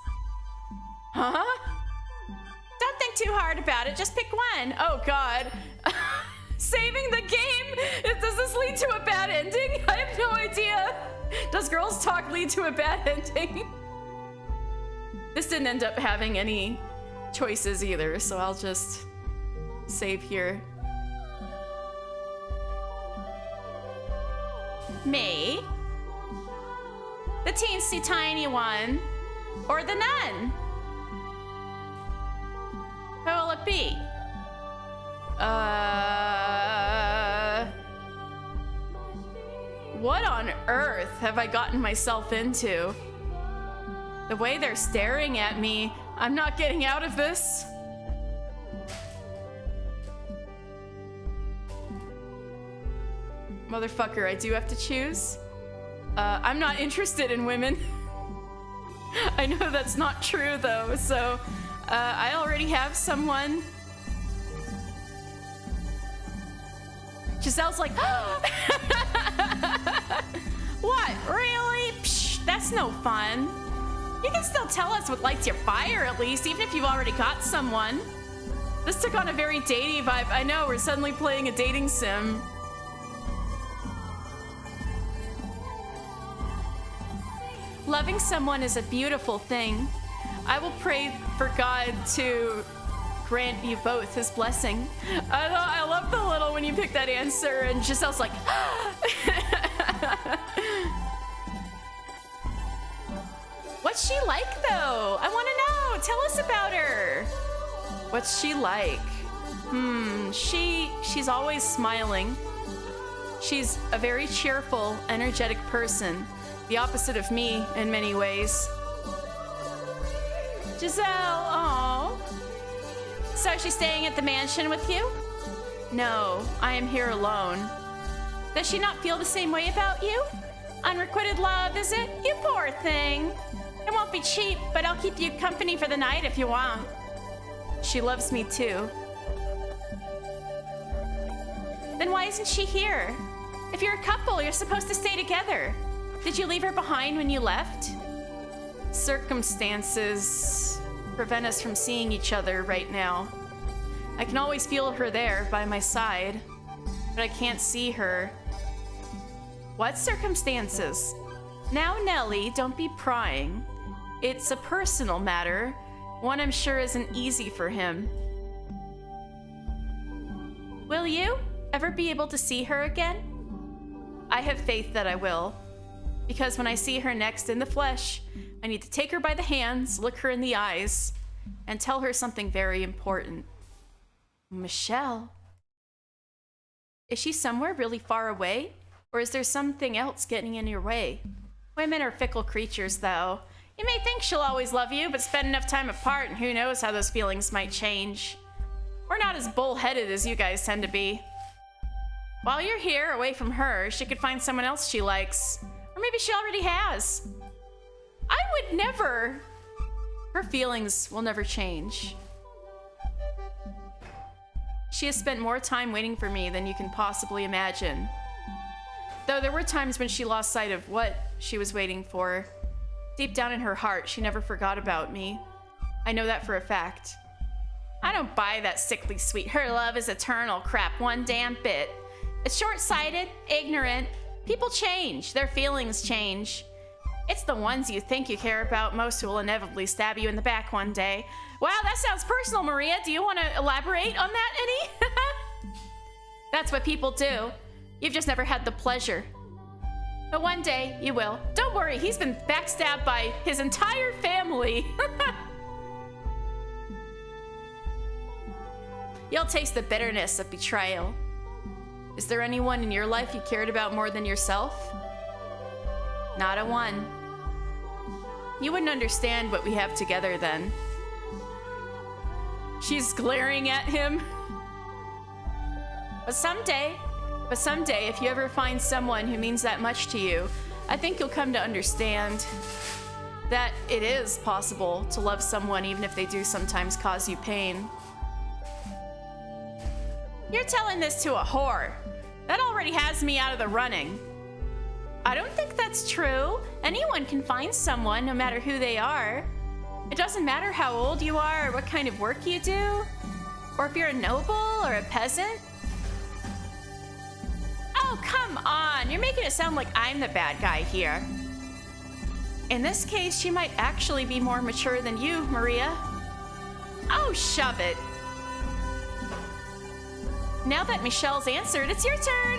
Huh? Don't think too hard about it, just pick one. Oh God. Saving the game? Does this lead to a bad ending? I have no idea. Does girls talk lead to a bad ending? This didn't end up having any choices either, so I'll just save here. Me? The teensy tiny one? Or the nun? Who will it be? What on earth have I gotten myself into? The way they're staring at me, I'm not getting out of this. Motherfucker, I do have to choose? I'm not interested in women. I know that's not true though, so I already have someone. Giselle's like, what, really? Psh, that's no fun. You can still tell us what lights your fire at least, even if you've already got someone. This took on a very datey vibe. I know, we're suddenly playing a dating sim. Loving someone is a beautiful thing. I will pray for God to grant you both his blessing. I love the little when you pick that answer and Giselle's like, what's she like though? I want to know. Tell us about her. What's she like? She's always smiling. She's a very cheerful, energetic person. The opposite of me in many ways. Giselle, oh. So she's staying at the mansion with you? No, I am here alone. Does she not feel the same way about you? Unrequited love, is it? You poor thing. It won't be cheap, but I'll keep you company for the night if you want. She loves me too. Then why isn't she here? If you're a couple, you're supposed to stay together. Did you leave her behind when you left? Circumstances prevent us from seeing each other right now. I can always feel her there by my side, but I can't see her. What circumstances? Now, Nellie, don't be prying. It's a personal matter, one I'm sure isn't easy for him. Will you ever be able to see her again? I have faith that I will. Because when I see her next in the flesh, I need to take her by the hands, look her in the eyes, and tell her something very important. Michelle? Is she somewhere really far away? Or is there something else getting in your way? Women are fickle creatures, though. You may think she'll always love you, but spend enough time apart and who knows how those feelings might change. We're not as bullheaded as you guys tend to be. While you're here, away from her, she could find someone else she likes. Or maybe she already has. I would never. Her feelings will never change. She has spent more time waiting for me than you can possibly imagine. Though there were times when she lost sight of what she was waiting for. Deep down in her heart, she never forgot about me. I know that for a fact. I don't buy that sickly sweet "her love is eternal" crap one damn bit. It's short-sighted, ignorant. People change. Their feelings change. It's the ones you think you care about most who will inevitably stab you in the back one day. Wow, that sounds personal, Maria. Do you want to elaborate on that any? That's what people do. You've just never had the pleasure. But one day, you will. Don't worry, he's been backstabbed by his entire family. You'll taste the bitterness of betrayal. Is there anyone in your life you cared about more than yourself? Not a one. You wouldn't understand what we have together then. She's glaring at him. But someday, if you ever find someone who means that much to you, I think you'll come to understand that it is possible to love someone even if they do sometimes cause you pain. You're telling this to a whore. That already has me out of the running. I don't think that's true. Anyone can find someone, no matter who they are. It doesn't matter how old you are or what kind of work you do, or if you're a noble or a peasant. Oh, come on. You're making it sound like I'm the bad guy here. In this case, she might actually be more mature than you, Maria. Oh, shove it. Now that Michelle's answered, it's your turn.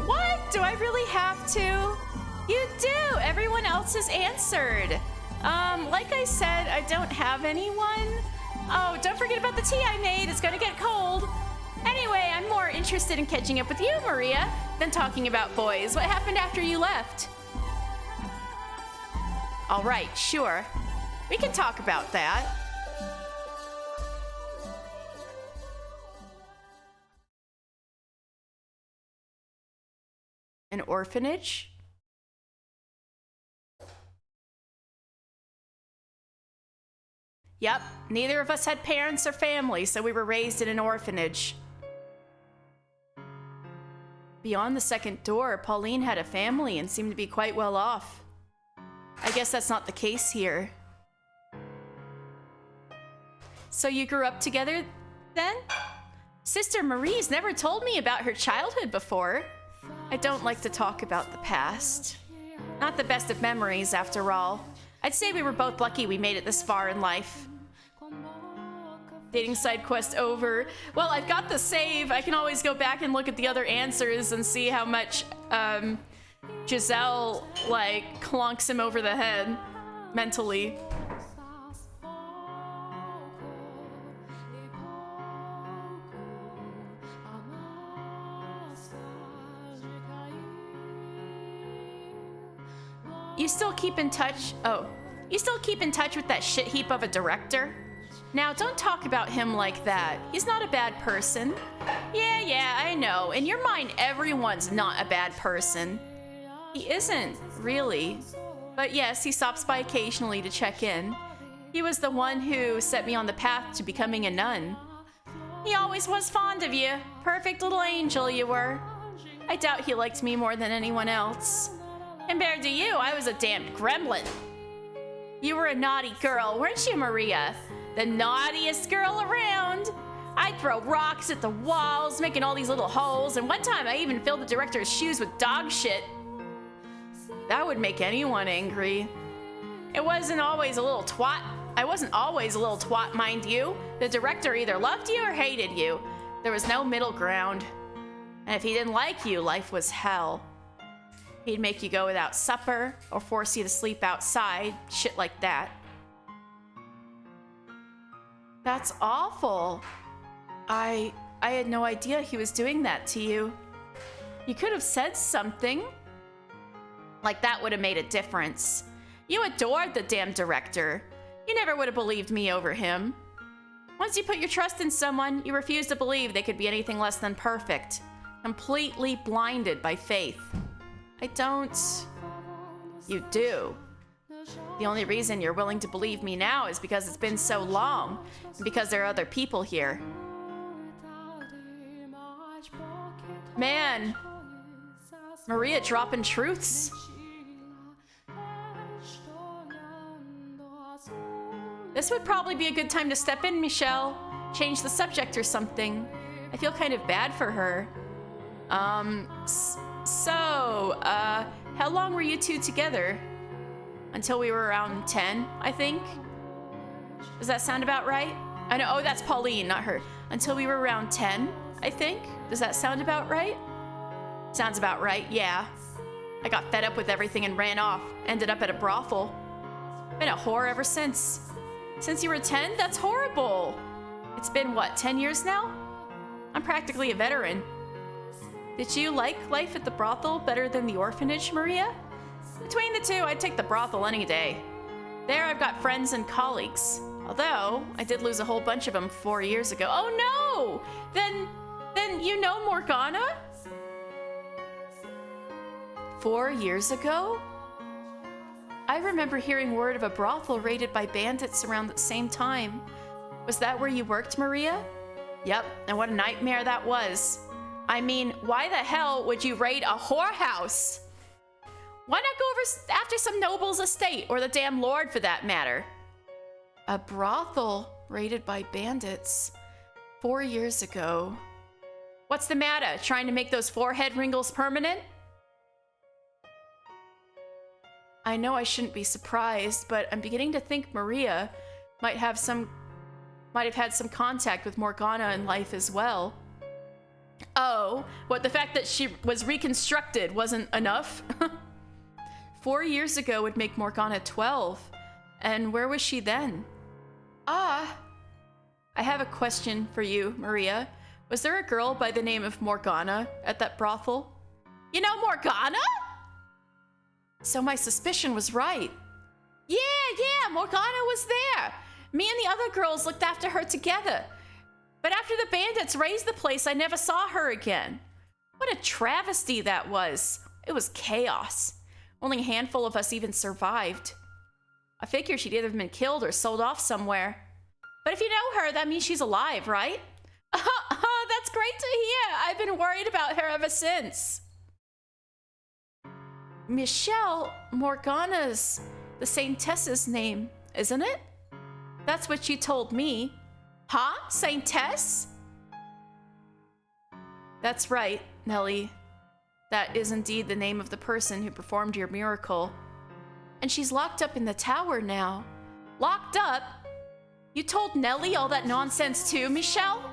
What? Do I really have to? You do. Everyone else has answered. Like I said, I don't have anyone. Oh, don't forget about the tea I made. It's gonna get cold. Anyway, I'm more interested in catching up with you, Maria, than talking about boys. What happened after you left? All right, sure. We can talk about that. An orphanage? Yep, neither of us had parents or family, so we were raised in an orphanage. Beyond the second door, Pauline had a family and seemed to be quite well off. I guess that's not the case here. So you grew up together then? Sister Marie's never told me about her childhood before. I don't like to talk about the past. Not the best of memories, after all. I'd say we were both lucky we made it this far in life. Dating side quest over. Well, I've got the save. I can always go back and look at the other answers and see how much Giselle, like, clunks him over the head mentally. You still keep in touch? Oh, you still keep in touch with that shit heap of a director? Now, don't talk about him like that. He's not a bad person. Yeah, I know. In your mind, everyone's not a bad person. He isn't, really. But yes, he stops by occasionally to check in. He was the one who set me on the path to becoming a nun. He always was fond of you. Perfect little angel you were. I doubt he liked me more than anyone else. Compared to you, I was a damned gremlin. You were a naughty girl, weren't you, Maria? The naughtiest girl around. I'd throw rocks at the walls, making all these little holes, and one time I even filled the director's shoes with dog shit. That would make anyone angry. It wasn't always a little twat. I wasn't always a little twat, mind you. The director either loved you or hated you. There was no middle ground. And if he didn't like you, life was hell. He'd make you go without supper or force you to sleep outside, shit like that. That's awful. I had no idea he was doing that to you. You could have said something. Like that would have made a difference. You adored the damn director. You never would have believed me over him. Once you put your trust in someone, you refuse to believe they could be anything less than perfect. Completely blinded by faith. I don't. You do. The only reason you're willing to believe me now is because it's been so long, and because there are other people here. Man, Maria dropping truths. This would probably be a good time to step in, Michelle. Change the subject or something. I feel kind of bad for her. How long were you two together? Until we were around 10, I think. Does that sound about right? I know, oh, that's Pauline, not her. Until we were around 10, I think. Does that sound about right? Sounds about right, yeah. I got fed up with everything and ran off. Ended up at a brothel. Been a whore ever since. Since you were 10? That's horrible. It's been, what, 10 years now? I'm practically a veteran. Did you like life at the brothel better than the orphanage, Maria? Between the two, I'd take the brothel any day. There I've got friends and colleagues. Although, I did lose a whole bunch of them 4 years ago. Oh no! Then you know Morgana? 4 years ago? I remember hearing word of a brothel raided by bandits around the same time. Was that where you worked, Maria? Yep, and what a nightmare that was. I mean, why the hell would you raid a whorehouse? Why not go over after some noble's estate, or the damn lord for that matter? A brothel raided by bandits 4 years ago. What's the matter? Trying to make those forehead wrinkles permanent? I know I shouldn't be surprised, but I'm beginning to think Maria might have had some contact with Morgana in life as well. Oh, what, the fact that she was reconstructed wasn't enough? 4 years ago would make Morgana 12. And where was she then? I have a question for you, Maria. Was there a girl by the name of Morgana at that brothel? You know Morgana? So my suspicion was right. Yeah, Morgana was there. Me and the other girls looked after her together. But after the bandits razed the place, I never saw her again. What a travesty that was. It was chaos. Only a handful of us even survived. I figured she'd either been killed or sold off somewhere. But if you know her, that means she's alive, right? Oh, that's great to hear. I've been worried about her ever since. Michelle, Morgana's the Saintess's name, isn't it? That's what you told me. Huh? Saintess? That's right, Nellie. That is indeed the name of the person who performed your miracle. And she's locked up in the tower now. Locked up? You told Nellie all that nonsense too, Michelle?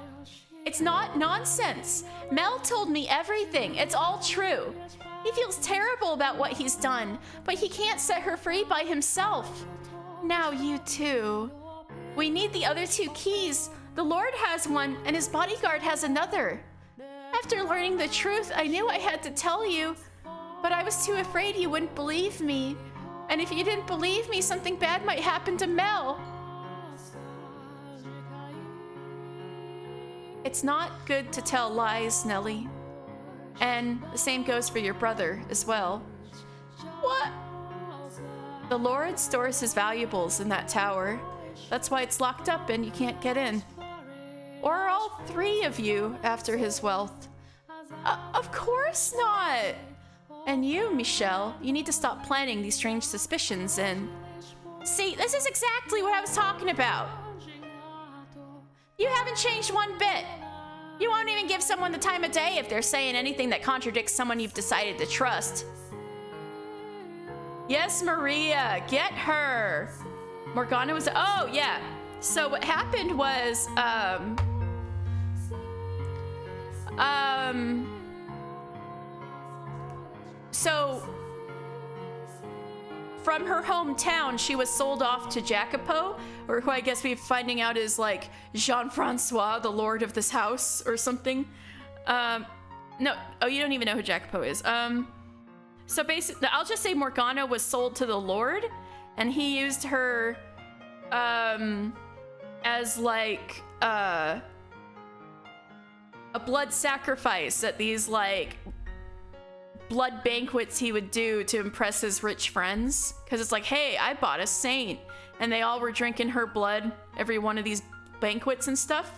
It's not nonsense. Mel told me everything. It's all true. He feels terrible about what he's done, but he can't set her free by himself. Now you too. We need the other 2 keys. The Lord has one, and his bodyguard has another. After learning the truth, I knew I had to tell you, but I was too afraid you wouldn't believe me. And if you didn't believe me, something bad might happen to Mel. It's not good to tell lies, Nellie. And the same goes for your brother as well. What? The Lord stores his valuables in that tower. That's why it's locked up and you can't get in. Or all 3 of you after his wealth. Of course not! And you, Michelle, you need to stop planning these strange suspicions and... See, this is exactly what I was talking about. You haven't changed one bit. You won't even give someone the time of day if they're saying anything that contradicts someone you've decided to trust. Yes, Maria, get her. Morgana was, oh yeah. So what happened was, so from her hometown, she was sold off to Jacopo, or who I guess we're finding out is like Jean-Francois, the lord of this house or something. No, oh, you don't even know who Jacopo is. So basically, I'll just say Morgana was sold to the Lord, and he used her as like a blood sacrifice at these like blood banquets he would do to impress his rich friends. Because it's like, hey, I bought a saint, and they all were drinking her blood every one of these banquets and stuff.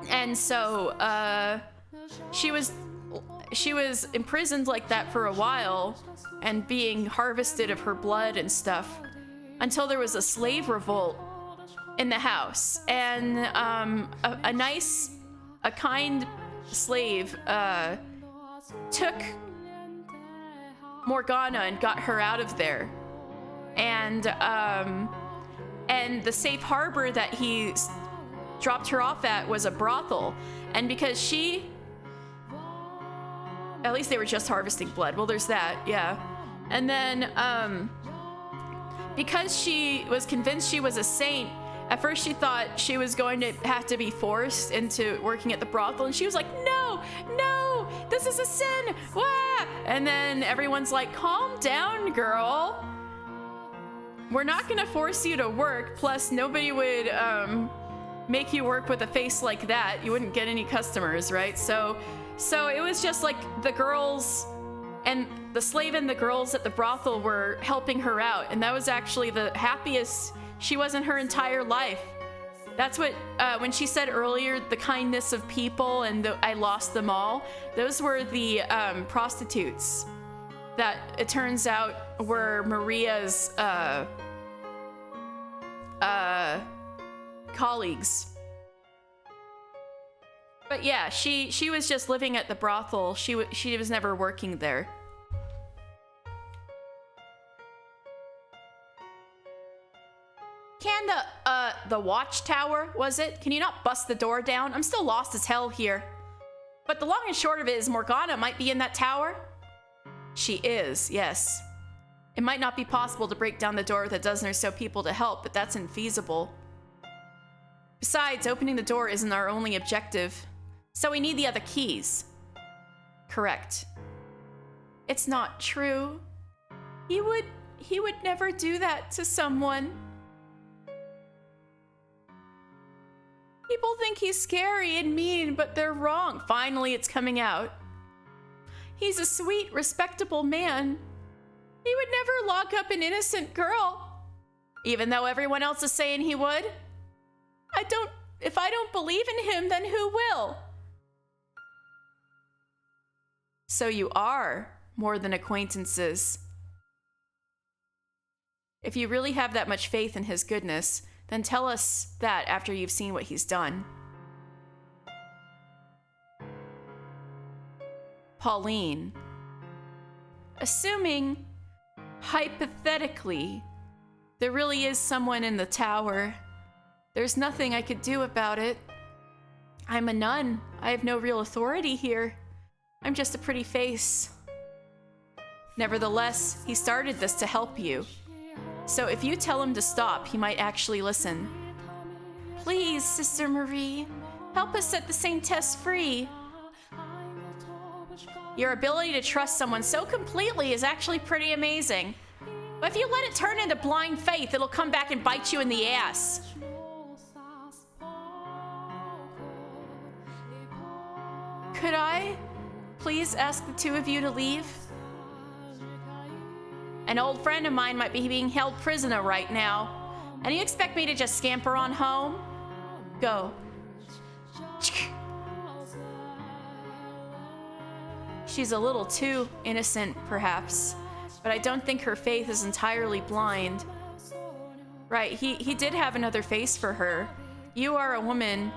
And so she was imprisoned like that for a while and being harvested of her blood and stuff until there was a slave revolt in the house, and a kind slave took Morgana and got her out of there, and the safe harbor that he dropped her off at was a brothel. And because at least they were just harvesting blood. Well, there's that, yeah. And then, because she was convinced she was a saint, at first she thought she was going to have to be forced into working at the brothel, and she was like, no, this is a sin, wah! And then everyone's like, calm down, girl. We're not gonna force you to work, plus nobody would, make you work with a face like that. You wouldn't get any customers, right? So it was just like the girls and the slave and the girls at the brothel were helping her out. And that was actually the happiest she was in her entire life. That's what, when she said earlier, the kindness of people and I lost them all, those were the prostitutes that it turns out were Maria's colleagues. But yeah, she was just living at the brothel. She was never working there. Can the watchtower, was it? Can you not bust the door down? I'm still lost as hell here. But the long and short of it is Morgana might be in that tower. She is, yes. It might not be possible to break down the door with a dozen or so people to help, but that's infeasible. Besides, opening the door isn't our only objective. So we need the other keys. Correct. It's not true. He would never do that to someone. People think he's scary and mean, but they're wrong. Finally, it's coming out. He's a sweet, respectable man. He would never lock up an innocent girl. Even though everyone else is saying he would. If I don't believe in him, then who will? So you are more than acquaintances. If you really have that much faith in his goodness, then tell us that after you've seen what he's done. Pauline. Assuming, hypothetically, there really is someone in the tower, there's nothing I could do about it. I'm a nun. I have no real authority here. I'm just a pretty face. Nevertheless, he started this to help you. So if you tell him to stop, he might actually listen. Please, Sister Marie, help us set the Saintess free. Your ability to trust someone so completely is actually pretty amazing. But if you let it turn into blind faith, it'll come back and bite you in the ass. Could I please ask the two of you to leave? An old friend of mine might be being held prisoner right now. And you expect me to just scamper on home? Go. She's a little too innocent, perhaps. But I don't think her faith is entirely blind. Right, he did have another face for her. You are a woman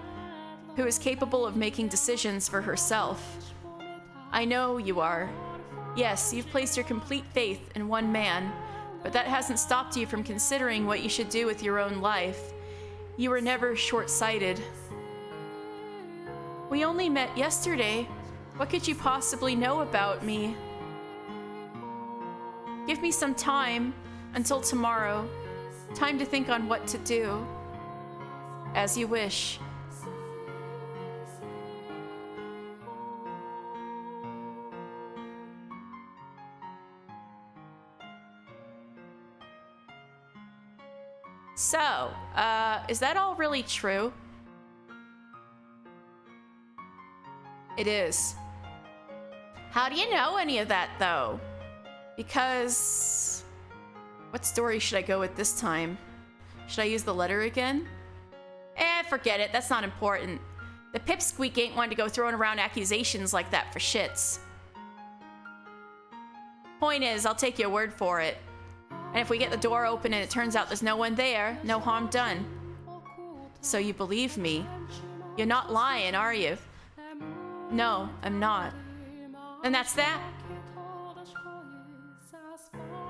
who is capable of making decisions for herself. I know you are. Yes, you've placed your complete faith in one man, but that hasn't stopped you from considering what you should do with your own life. You were never short-sighted. We only met yesterday. What could you possibly know about me? Give me some time until tomorrow. Time to think on what to do. As you wish. So, is that all really true? It is. How do you know any of that, though? Because... what story should I go with this time? Should I use the letter again? Forget it. That's not important. The pipsqueak ain't one to go throwing around accusations like that for shits. Point is, I'll take your word for it. And if we get the door open and it turns out there's no one there, no harm done. So you believe me? You're not lying, are you? No, I'm not. And that's that.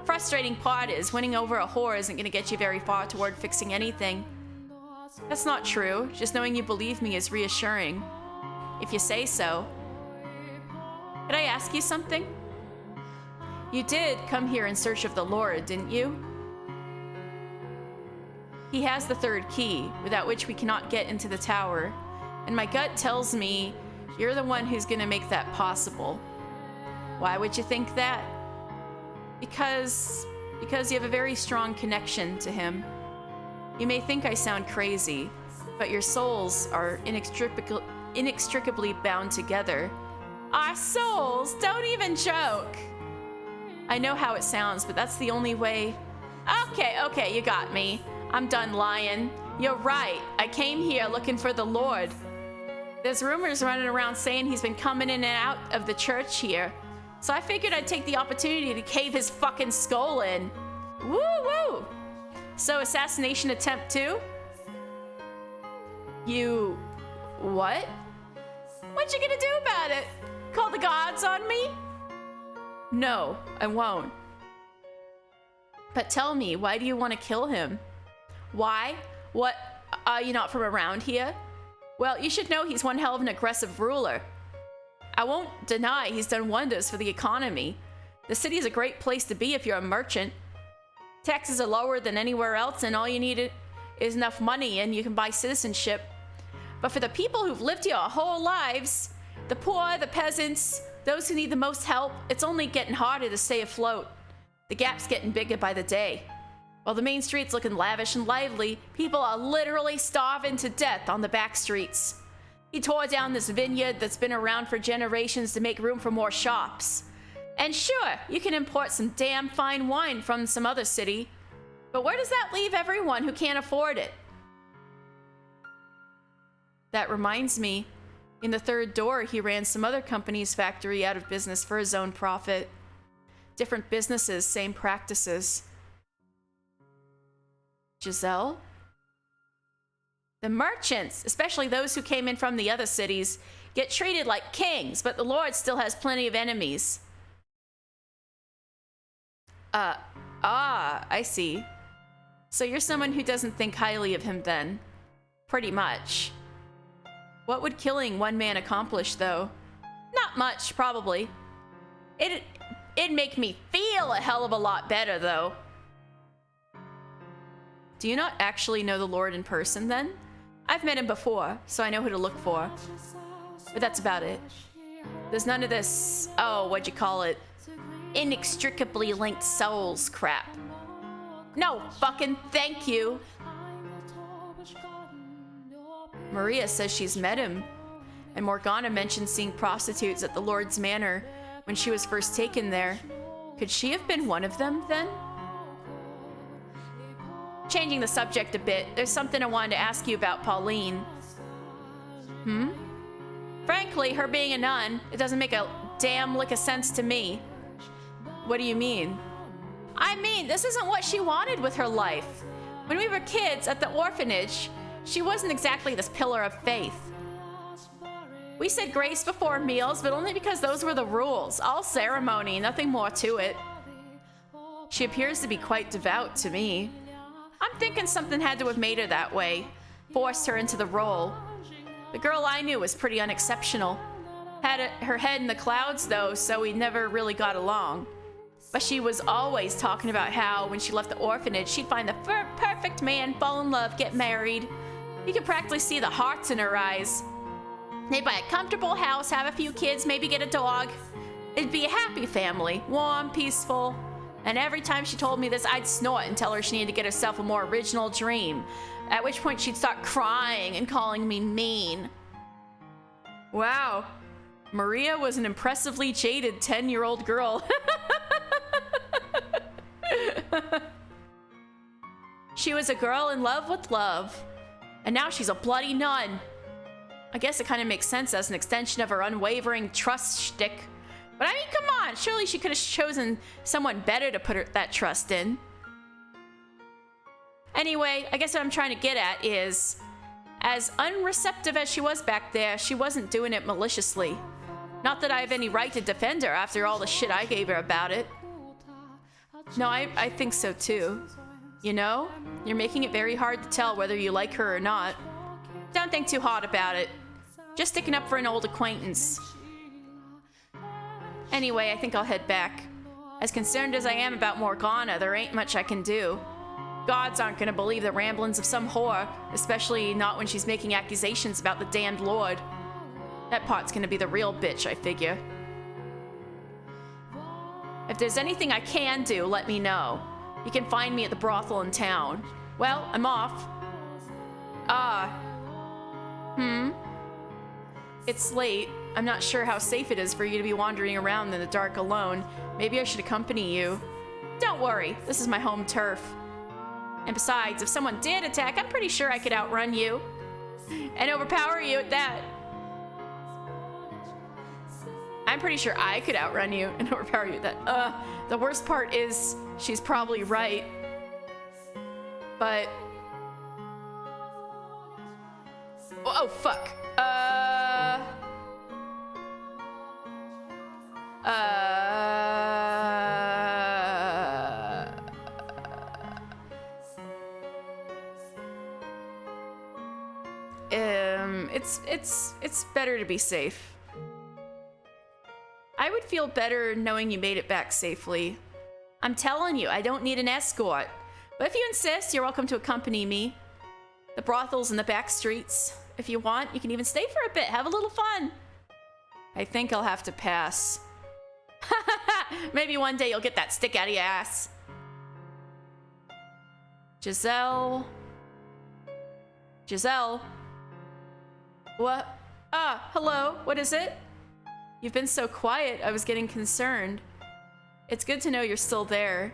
Frustrating part is, winning over a whore isn't gonna get you very far toward fixing anything. That's not true. Just knowing you believe me is reassuring. If you say so. Could I ask you something? You did come here in search of the Lord, didn't you? He has the third key, without which we cannot get into the tower. And my gut tells me you're the one who's gonna make that possible. Why would you think that? Because you have a very strong connection to him. You may think I sound crazy, but your souls are inextricably bound together. Our souls? Don't even joke! I know how it sounds, but that's the only way. Okay, you got me. I'm done lying. You're right. I came here looking for the Lord. There's rumors running around saying he's been coming in and out of the church here. So I figured I'd take the opportunity to cave his fucking skull in. Woo-woo! So assassination attempt 2? You... what? What you gonna do about it? Call the gods on me? No, I won't. But tell me, why do you want to kill him? Why? What? Are you not from around here? Well, you should know he's one hell of an aggressive ruler. I won't deny he's done wonders for the economy. The city is a great place to be if you're a merchant. Taxes are lower than anywhere else, and all you need is enough money and you can buy citizenship. But for the people who've lived here our whole lives, the poor, the peasants, those who need the most help, it's only getting harder to stay afloat. The gap's getting bigger by the day. While the main street's looking lavish and lively, people are literally starving to death on the back streets. He tore down this vineyard that's been around for generations to make room for more shops. And sure, you can import some damn fine wine from some other city, but where does that leave everyone who can't afford it? That reminds me, in the third door, he ran some other company's factory out of business for his own profit. Different businesses, same practices. Giselle? The merchants, especially those who came in from the other cities, get treated like kings, but the Lord still has plenty of enemies. I see. So you're someone who doesn't think highly of him then? Pretty much. What would killing one man accomplish, though? Not much, probably. It'd make me feel a hell of a lot better, though. Do you not actually know the Lord in person, then? I've met him before, so I know who to look for. But that's about it. There's none of this, what'd you call it? Inextricably linked souls crap. No fucking thank you. Maria says she's met him, and Morgana mentioned seeing prostitutes at the Lord's Manor when she was first taken there. Could she have been one of them, then? Changing the subject a bit, there's something I wanted to ask you about Pauline. Frankly, her being a nun, it doesn't make a damn lick of sense to me. What do you mean? I mean, this isn't what she wanted with her life. When we were kids at the orphanage, she wasn't exactly this pillar of faith. We said grace before meals, but only because those were the rules. All ceremony, nothing more to it. She appears to be quite devout to me. I'm thinking something had to have made her that way, forced her into the role. The girl I knew was pretty unexceptional. Had her head in the clouds though, so we never really got along. But she was always talking about how when she left the orphanage, she'd find the perfect man, fall in love, get married. You could practically see the hearts in her eyes. They'd buy a comfortable house, have a few kids, maybe get a dog. It'd be a happy family, warm, peaceful. And every time she told me this, I'd snort and tell her she needed to get herself a more original dream. At which point she'd start crying and calling me mean. Wow. Maria was an impressively jaded 10-year-old girl. She was a girl in love with love. And now she's a bloody nun. I guess it kind of makes sense as an extension of her unwavering trust shtick. But I mean, come on, surely she could have chosen someone better to put that trust in. Anyway, I guess what I'm trying to get at is, as unreceptive as she was back there, she wasn't doing it maliciously. Not that I have any right to defend her after all the shit I gave her about it. No, I think so too. You know, you're making it very hard to tell whether you like her or not. Don't think too hard about it. Just sticking up for an old acquaintance. Anyway, I think I'll head back. As concerned as I am about Morgana, there ain't much I can do. Gods aren't gonna believe the ramblings of some whore, especially not when she's making accusations about the damned Lord. That part's gonna be the real bitch, I figure. If there's anything I can do, let me know. You can find me at the brothel in town. Well, I'm off. It's late. I'm not sure how safe it is for you to be wandering around in the dark alone. Maybe I should accompany you. Don't worry, this is my home turf. And besides, if someone did attack, I'm pretty sure I could outrun you. And overpower you at that. I'm pretty sure I could outrun you and overpower you at that. The worst part is, she's probably right. But... oh, fuck. It's better to be safe. I would feel better knowing you made it back safely. I'm telling you, I don't need an escort. But if you insist, you're welcome to accompany me. The brothel's in the back streets. If you want, you can even stay for a bit, have a little fun. I think I'll have to pass. Maybe one day you'll get that stick out of your ass. Giselle. What? Ah, hello, what is it? You've been so quiet, I was getting concerned. It's good to know you're still there.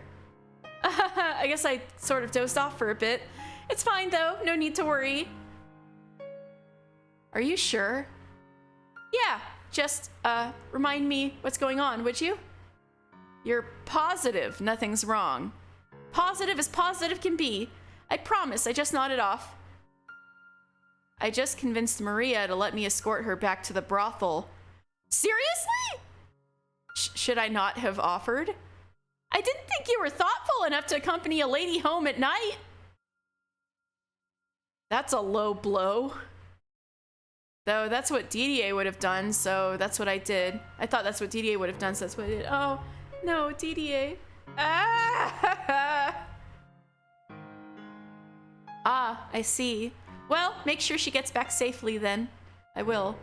I guess I sort of dozed off for a bit. It's fine though, no need to worry. Are you sure? Yeah, just, remind me what's going on, would you? You're positive nothing's wrong. Positive as positive can be. I promise, I just nodded off. I just convinced Maria to let me escort her back to the brothel. Seriously? Should I not have offered? I didn't think you were thoughtful enough to accompany a lady home at night. That's a low blow. Though that's what Didier would have done, so that's what I did. I thought that's what Didier would have done, so that's what I did. Oh, no, Didier. Ah, I see. Well, make sure she gets back safely then. I will.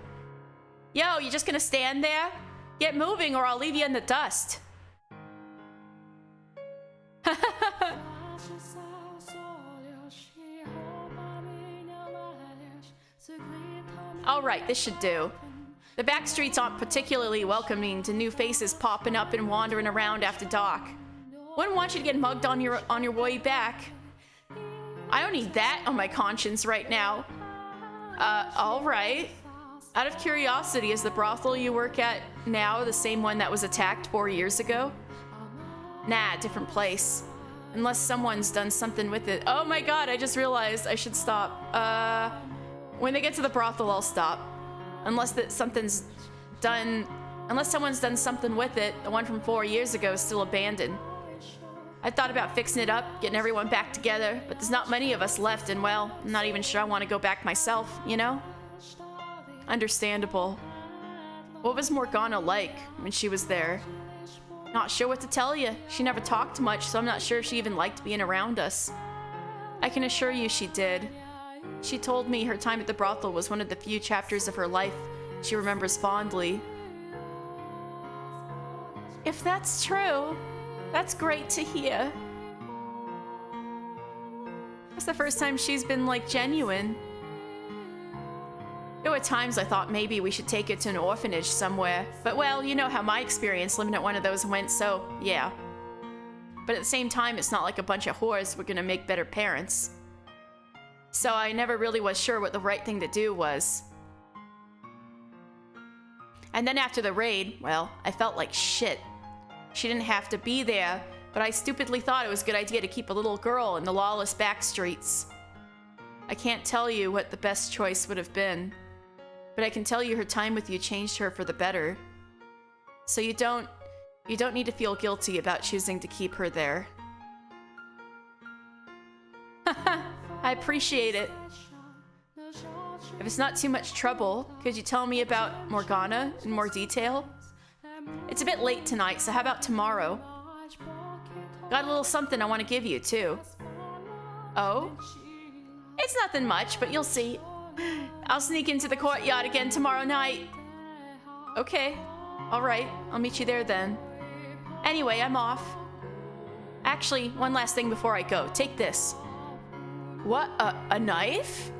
Yo, you just gonna stand there? Get moving or I'll leave you in the dust. All right, this should do. The back streets aren't particularly welcoming to new faces popping up and wandering around after dark. Wouldn't want you to get mugged on your way back. I don't need that on my conscience right now. All right. Out of curiosity, is the brothel you work at now the same one that was attacked 4 years ago? Nah, different place. Unless someone's done something with it. Oh my god, I just realized I should stop. When they get to the brothel, I'll stop. Unless someone's done something with it, the one from 4 years ago is still abandoned. I thought about fixing it up, getting everyone back together, but there's not many of us left, and well, I'm not even sure I want to go back myself, you know? Understandable. What was Morgana like when she was there? Not sure what to tell you. She never talked much, so I'm not sure she even liked being around us. I can assure you she did. She told me her time at the brothel was one of the few chapters of her life she remembers fondly. If that's true, that's great to hear. It's the first time she's been, like, genuine. There were times I thought maybe we should take her to an orphanage somewhere, but well, you know how my experience living at one of those went, so yeah. But at the same time, it's not like a bunch of whores were gonna make better parents. So I never really was sure what the right thing to do was. And then after the raid, well, I felt like shit. She didn't have to be there, but I stupidly thought it was a good idea to keep a little girl in the lawless back streets. I can't tell you what the best choice would have been, but I can tell you her time with you changed her for the better. So you don't need to feel guilty about choosing to keep her there. Haha, I appreciate it. If it's not too much trouble, could you tell me about Morgana in more detail? It's a bit late tonight, so how about tomorrow? Got a little something I want to give you, too. Oh? It's nothing much, but you'll see. I'll sneak into the courtyard again tomorrow night. Okay. Alright, I'll meet you there then. Anyway, I'm off. Actually, one last thing before I go. Take this. What? A knife?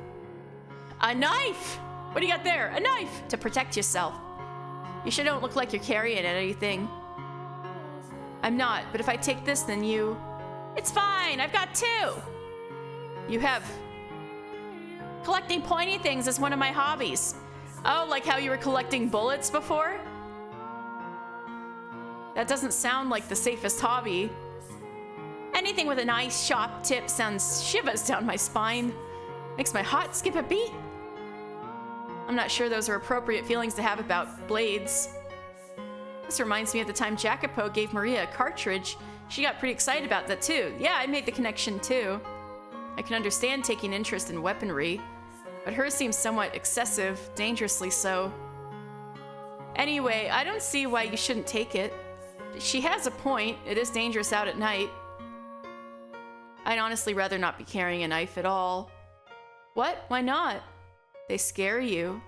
A knife! What do you got there? A knife! To protect yourself. You sure don't look like you're carrying anything. I'm not, but if I take this, then you... It's fine, I've got two! You have... Collecting pointy things is one of my hobbies. Oh, like how you were collecting bullets before? That doesn't sound like the safest hobby. Anything with a nice sharp tip sends shivers down my spine. Makes my heart skip a beat. I'm not sure those are appropriate feelings to have about blades. This reminds me of the time Jacopo gave Maria a cartridge. She got pretty excited about that too. Yeah, I made the connection too. I can understand taking interest in weaponry, but hers seems somewhat excessive, dangerously so. Anyway, I don't see why you shouldn't take it. She has a point. It is dangerous out at night. I'd honestly rather not be carrying a knife at all. What? Why not? They scare you.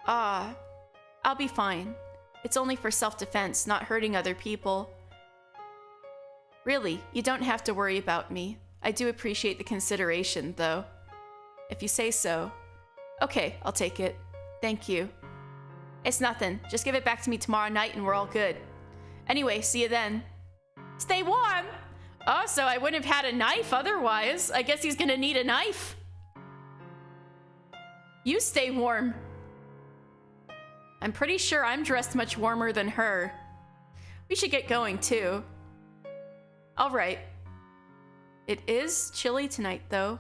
Ah, I'll be fine. It's only for self-defense, not hurting other people. Really, you don't have to worry about me. I do appreciate the consideration, though. If you say so. Okay, I'll take it. Thank you. It's nothing. Just give it back to me tomorrow night and we're all good. Anyway, see you then. Stay warm! Oh, so I wouldn't have had a knife otherwise. I guess he's gonna need a knife. You stay warm. I'm pretty sure I'm dressed much warmer than her. We should get going, too. All right. It is chilly tonight, though.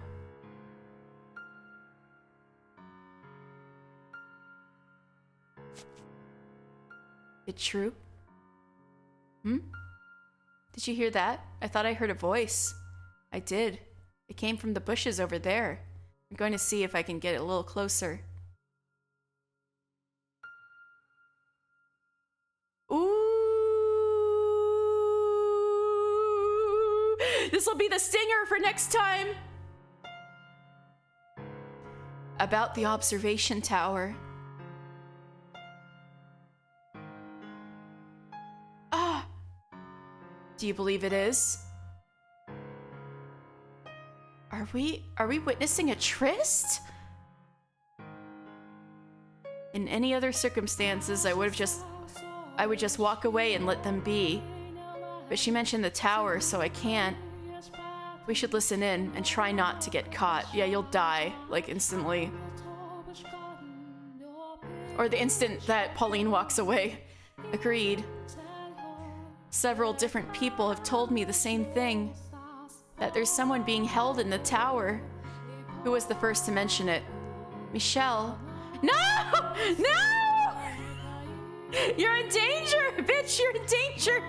It's true? Hmm? Did you hear that? I thought I heard a voice. I did. It came from the bushes over there. I'm going to see if I can get a little closer. Ooh! This will be the stinger for next time! About the observation tower. Ah! Do you believe it is? Are we witnessing a tryst? In any other circumstances, I would just walk away and let them be. But she mentioned the tower, so I can't. We should listen in and try not to get caught. Yeah, you'll die, like, instantly. Or the instant that Pauline walks away. Agreed. Several different people have told me the same thing. That there's someone being held in the tower. Who was the first to mention it? Michelle. No! No! You're in danger! Bitch, you're in danger!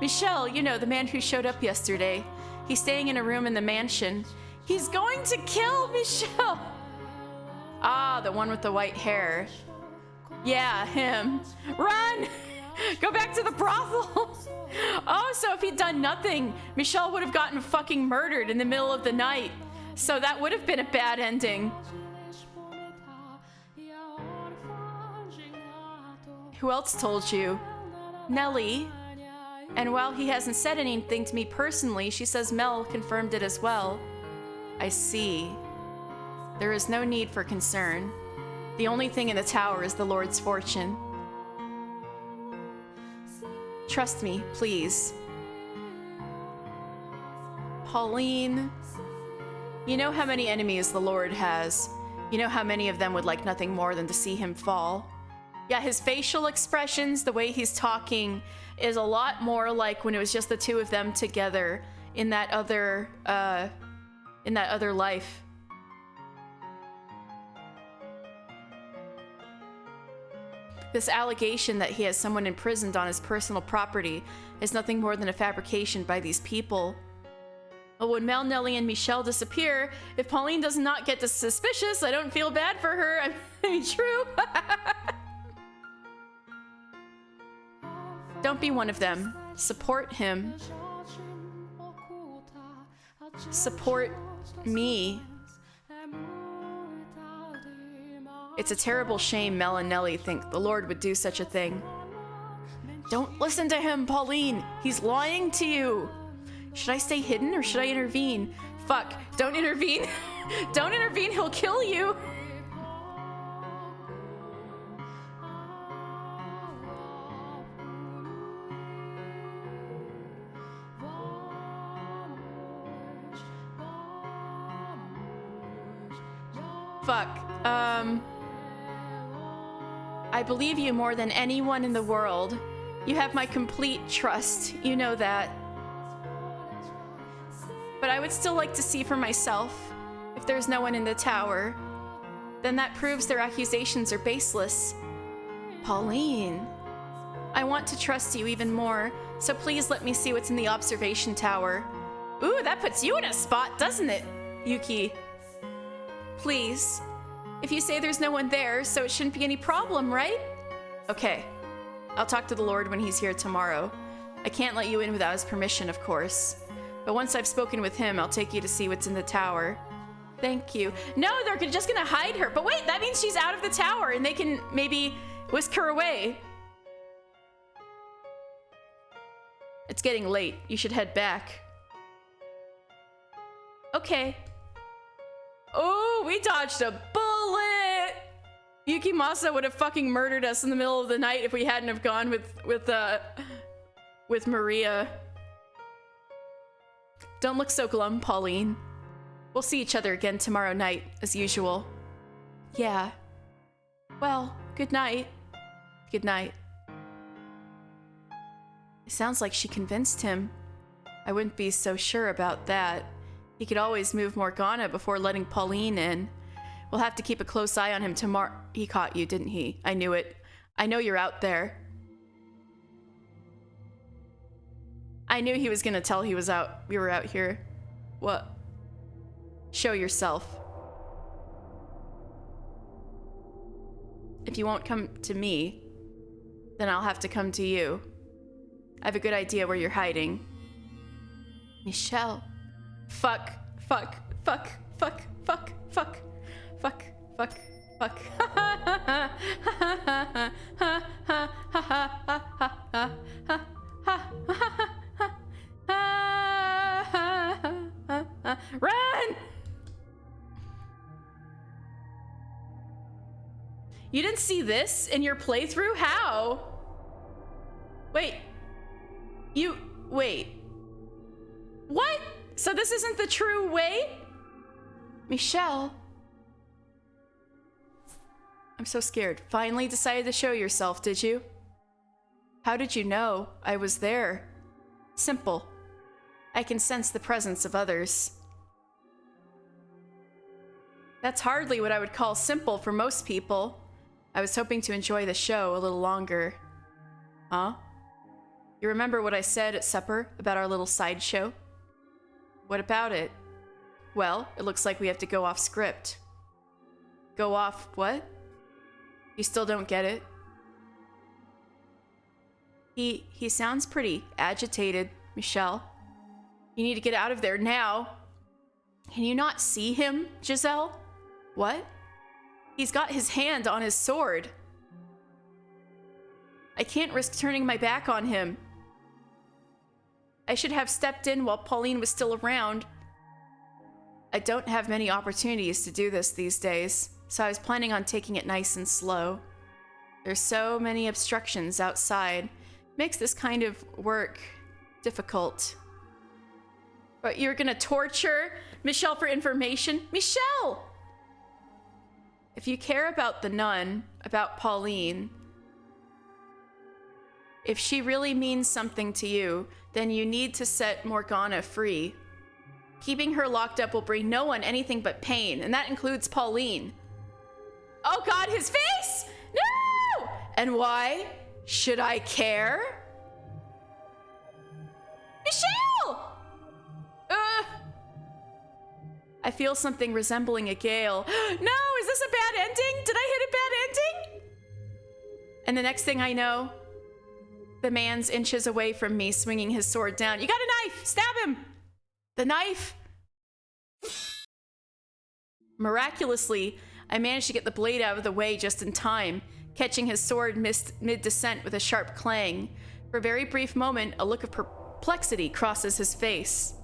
Michelle, you know, the man who showed up yesterday. He's staying in a room in the mansion. He's going to kill Michelle! Ah, the one with the white hair. Yeah, him. Run! Go back to the brothel! Oh, so if he'd done nothing, Michelle would have gotten fucking murdered in the middle of the night. So that would have been a bad ending. Who else told you? Nellie. And while he hasn't said anything to me personally, she says Mel confirmed it as well. I see. There is no need for concern. The only thing in the tower is the Lord's fortune. Trust me, please. Pauline, you know how many enemies the Lord has. You know how many of them would like nothing more than to see him fall. Yeah, his facial expressions, the way he's talking, is a lot more like when it was just the two of them together in that other life. This allegation that he has someone imprisoned on his personal property is nothing more than a fabrication by these people. But when Mel, Nellie, and Michelle disappear, if Pauline does not get suspicious, I don't feel bad for her. I mean, true. Don't be one of them. Support him. Support me. It's a terrible shame Mel and Nellie think the Lord would do such a thing. Don't listen to him, Pauline. He's lying to you. Should I stay hidden or should I intervene? Fuck, don't intervene. Don't intervene, he'll kill you. Fuck, I believe you more than anyone in the world. You have my complete trust, you know that. But I would still like to see for myself. If there's no one in the tower, then that proves their accusations are baseless. Pauline, I want to trust you even more, so please let me see what's in the observation tower. Ooh, that puts you in a spot, doesn't it, Yuki? Please. If you say there's no one there, so it shouldn't be any problem, right? Okay. I'll talk to the Lord when he's here tomorrow. I can't let you in without his permission, of course. But once I've spoken with him, I'll take you to see what's in the tower. Thank you. No, they're just gonna hide her. But wait, that means she's out of the tower and they can maybe whisk her away. It's getting late. You should head back. Okay. Oh, we dodged a bullet! Yukimasa would have fucking murdered us in the middle of the night if we hadn't have gone with Maria. Don't look so glum, Pauline. We'll see each other again tomorrow night, as usual. Yeah. Well, good night. Good night. It sounds like she convinced him. I wouldn't be so sure about that. He could always move Morgana before letting Pauline in. We'll have to keep a close eye on him tomorrow. He caught you, didn't he? I knew it. I know you're out there. I knew he was gonna tell we were out here. What? Show yourself. If you won't come to me, then I'll have to come to you. I have a good idea where you're hiding. Michelle. Fuck, fuck, fuck, fuck, fuck, fuck, fuck, fuck, fuck. Run! You didn't see this in your playthrough? How? Wait. Wait. What? So this isn't the true way? Michelle. I'm so scared. Finally decided to show yourself, did you? How did you know I was there? Simple. I can sense the presence of others. That's hardly what I would call simple for most people. I was hoping to enjoy the show a little longer. Huh? You remember what I said at supper about our little sideshow? What about it? Well, it looks like we have to go off script. Go off what? You still don't get it? He sounds pretty agitated, Michelle. You need to get out of there now. Can you not see him, Giselle? What? He's got his hand on his sword. I can't risk turning my back on him. I should have stepped in while Pauline was still around. I don't have many opportunities to do this these days, so I was planning on taking it nice and slow. There's so many obstructions outside. Makes this kind of work difficult. But you're gonna torture Michelle for information? Michelle! If you care about the nun, about Pauline, if she really means something to you, then you need to set Morgana free. Keeping her locked up will bring no one anything but pain, and that includes Pauline. Oh God, his face! No! And why should I care? Michelle! I feel something resembling a gale. No, is this a bad ending? Did I hit a bad ending? And the next thing I know, the man's inches away from me, swinging his sword down. You got a knife! Stab him! The knife! Miraculously, I managed to get the blade out of the way just in time, catching his sword mid-descent with a sharp clang. For a very brief moment, a look of perplexity crosses his face.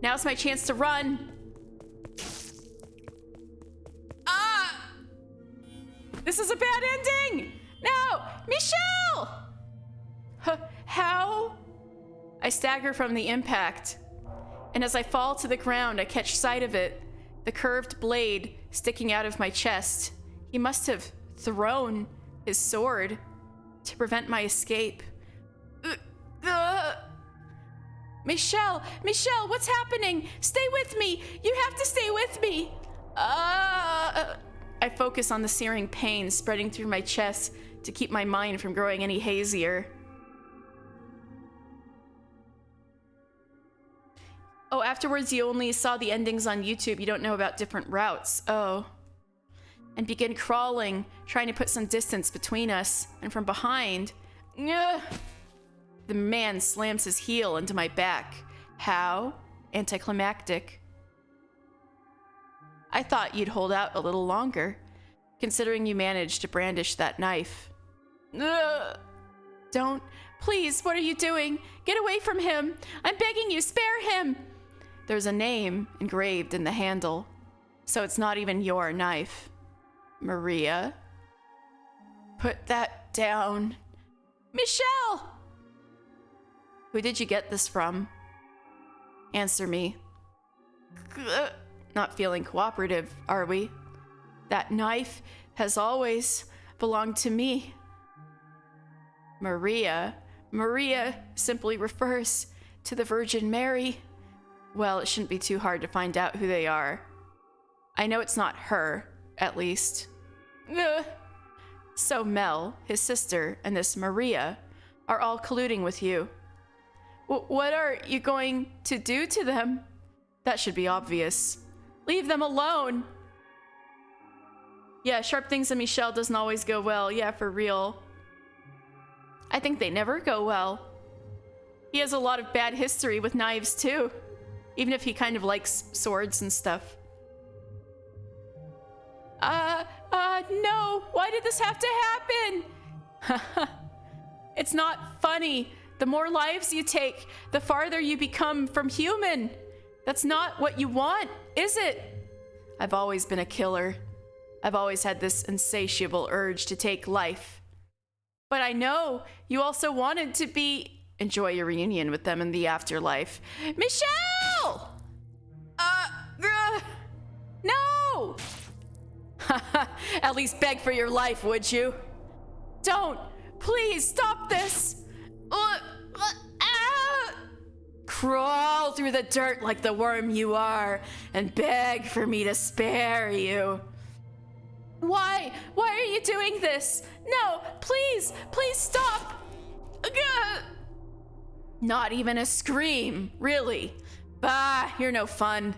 Now's my chance to run. Ah! This is a bad ending! No! Michelle! How? I stagger from the impact, and as I fall to the ground, I catch sight of it, the curved blade sticking out of my chest. He must have thrown his sword to prevent my escape. Michelle, what's happening? Stay with me. You have to stay with me. I focus on the searing pain spreading through my chest to keep my mind from growing any hazier. Oh, afterwards you only saw the endings on YouTube. You don't know about different routes. Oh. And begin crawling, trying to put some distance between us. And from behind, the man slams his heel into my back. How? Anticlimactic. I thought you'd hold out a little longer, considering you managed to brandish that knife. Don't. Please, what are you doing? Get away from him. I'm begging you, spare him. There's a name engraved in the handle, so it's not even your knife. Maria. Put that down. Michelle! Who did you get this from? Answer me. Not feeling cooperative, are we? That knife has always belonged to me. Maria. Maria simply refers to the Virgin Mary. Well, it shouldn't be too hard to find out who they are. I know it's not her, at least. So Mel, his sister, and this Maria are all colluding with you. What are you going to do to them? That should be obvious. Leave them alone! Yeah, sharp things in Michelle doesn't always go well. Yeah, for real. I think they never go well. He has a lot of bad history with knives, too. Even if he kind of likes swords and stuff. No! Why did this have to happen? It's not funny. The more lives you take, the farther you become from human. That's not what you want, is it? I've always been a killer. I've always had this insatiable urge to take life. But I know you also wanted to enjoy your reunion with them in the afterlife. Michelle! No! At least beg for your life, would you? Don't! Please, stop this! Crawl through the dirt like the worm you are and beg for me to spare you. Why? Why are you doing this? No, please, please stop. Ugh. Not even a scream, really. Bah, you're no fun.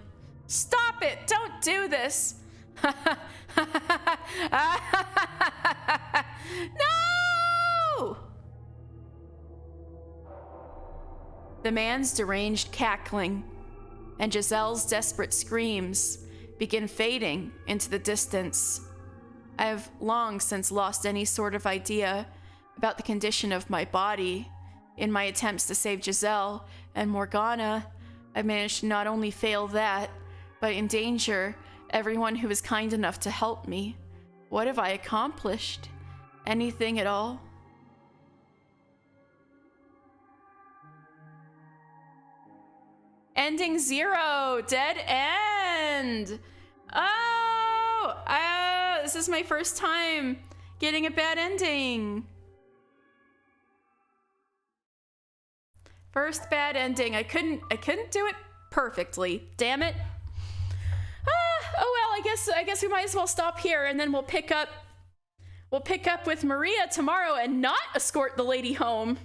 Stop it, don't do this. No! The man's deranged cackling and Giselle's desperate screams begin fading into the distance. I have long since lost any sort of idea about the condition of my body. In my attempts to save Giselle and Morgana, I've managed to not only fail that, but endanger everyone who was kind enough to help me. What have I accomplished? Anything at all? Ending 0, dead end. Oh, this is my first time getting a bad ending. First bad ending. I couldn't do it perfectly. Damn it. Oh well, I guess we might as well stop here, and then we'll pick up with Maria tomorrow and not escort the lady home.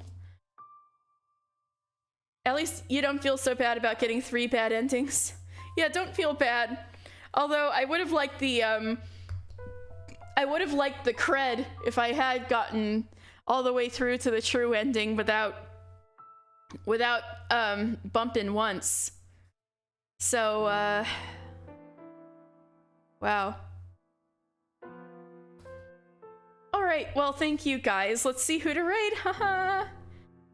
At least you don't feel so bad about getting 3 bad endings. Yeah, don't feel bad. Although I would have liked the cred if I had gotten all the way through to the true ending without bumping once. So wow. All right, well, thank you guys. Let's see who to raid. Haha.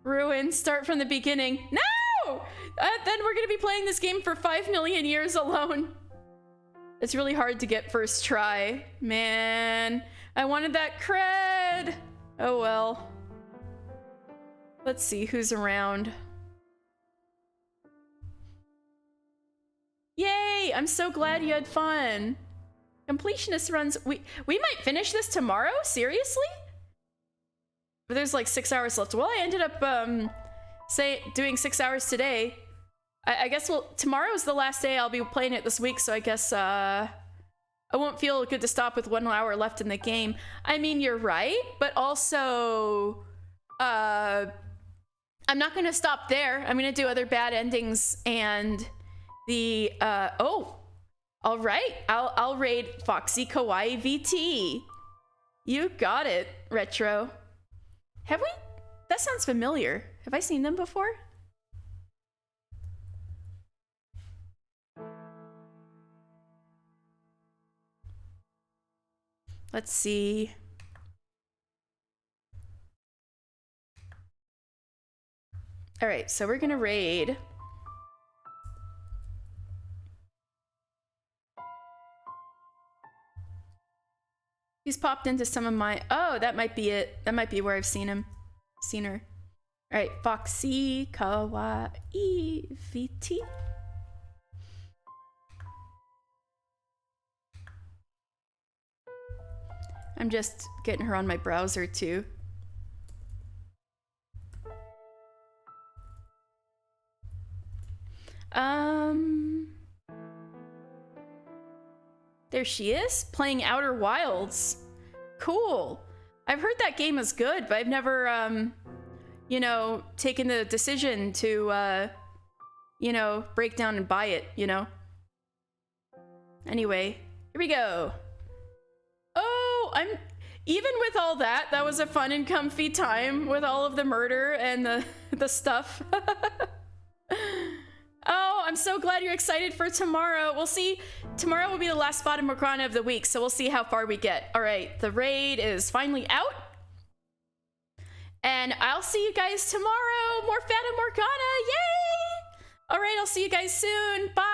Ruin, start from the beginning. No! Then we're gonna be playing this game for 5 million years alone. It's really hard to get first try. Man, I wanted that cred. Oh well. Let's see who's around. Yay! I'm so glad you had fun. Completionist runs. We might finish this tomorrow? Seriously? But there's like 6 hours left. Well, I ended up doing 6 hours today. I guess tomorrow is the last day I'll be playing it this week, so I guess I won't feel good to stop with 1 hour left in the game. I mean, you're right, but also I'm not gonna stop there. I'm gonna do other bad endings and the oh, all right. I'll raid Foxy Kawaii VT. You got it, Retro. Have we? That sounds familiar. Have I seen them before? Let's see. All right, so we're gonna raid. He's popped into some of my... Oh, that might be it. That might be where I've seen him. Seen her. All right, Foxy Kawaii VT. I'm just getting her on my browser too. There she is, playing Outer Wilds. Cool. I've heard that game is good, but I've never, you know, taken the decision to, you know, break down and buy it, you know? Anyway, here we go. Oh, even with all that, that was a fun and comfy time with all of the murder and the stuff. Oh, I'm so glad you're excited for tomorrow. We'll see. Tomorrow will be the last Fata Morgana of the week, so we'll see how far we get. All right, the raid is finally out. And I'll see you guys tomorrow. More Fata Morgana. Yay! All right, I'll see you guys soon. Bye.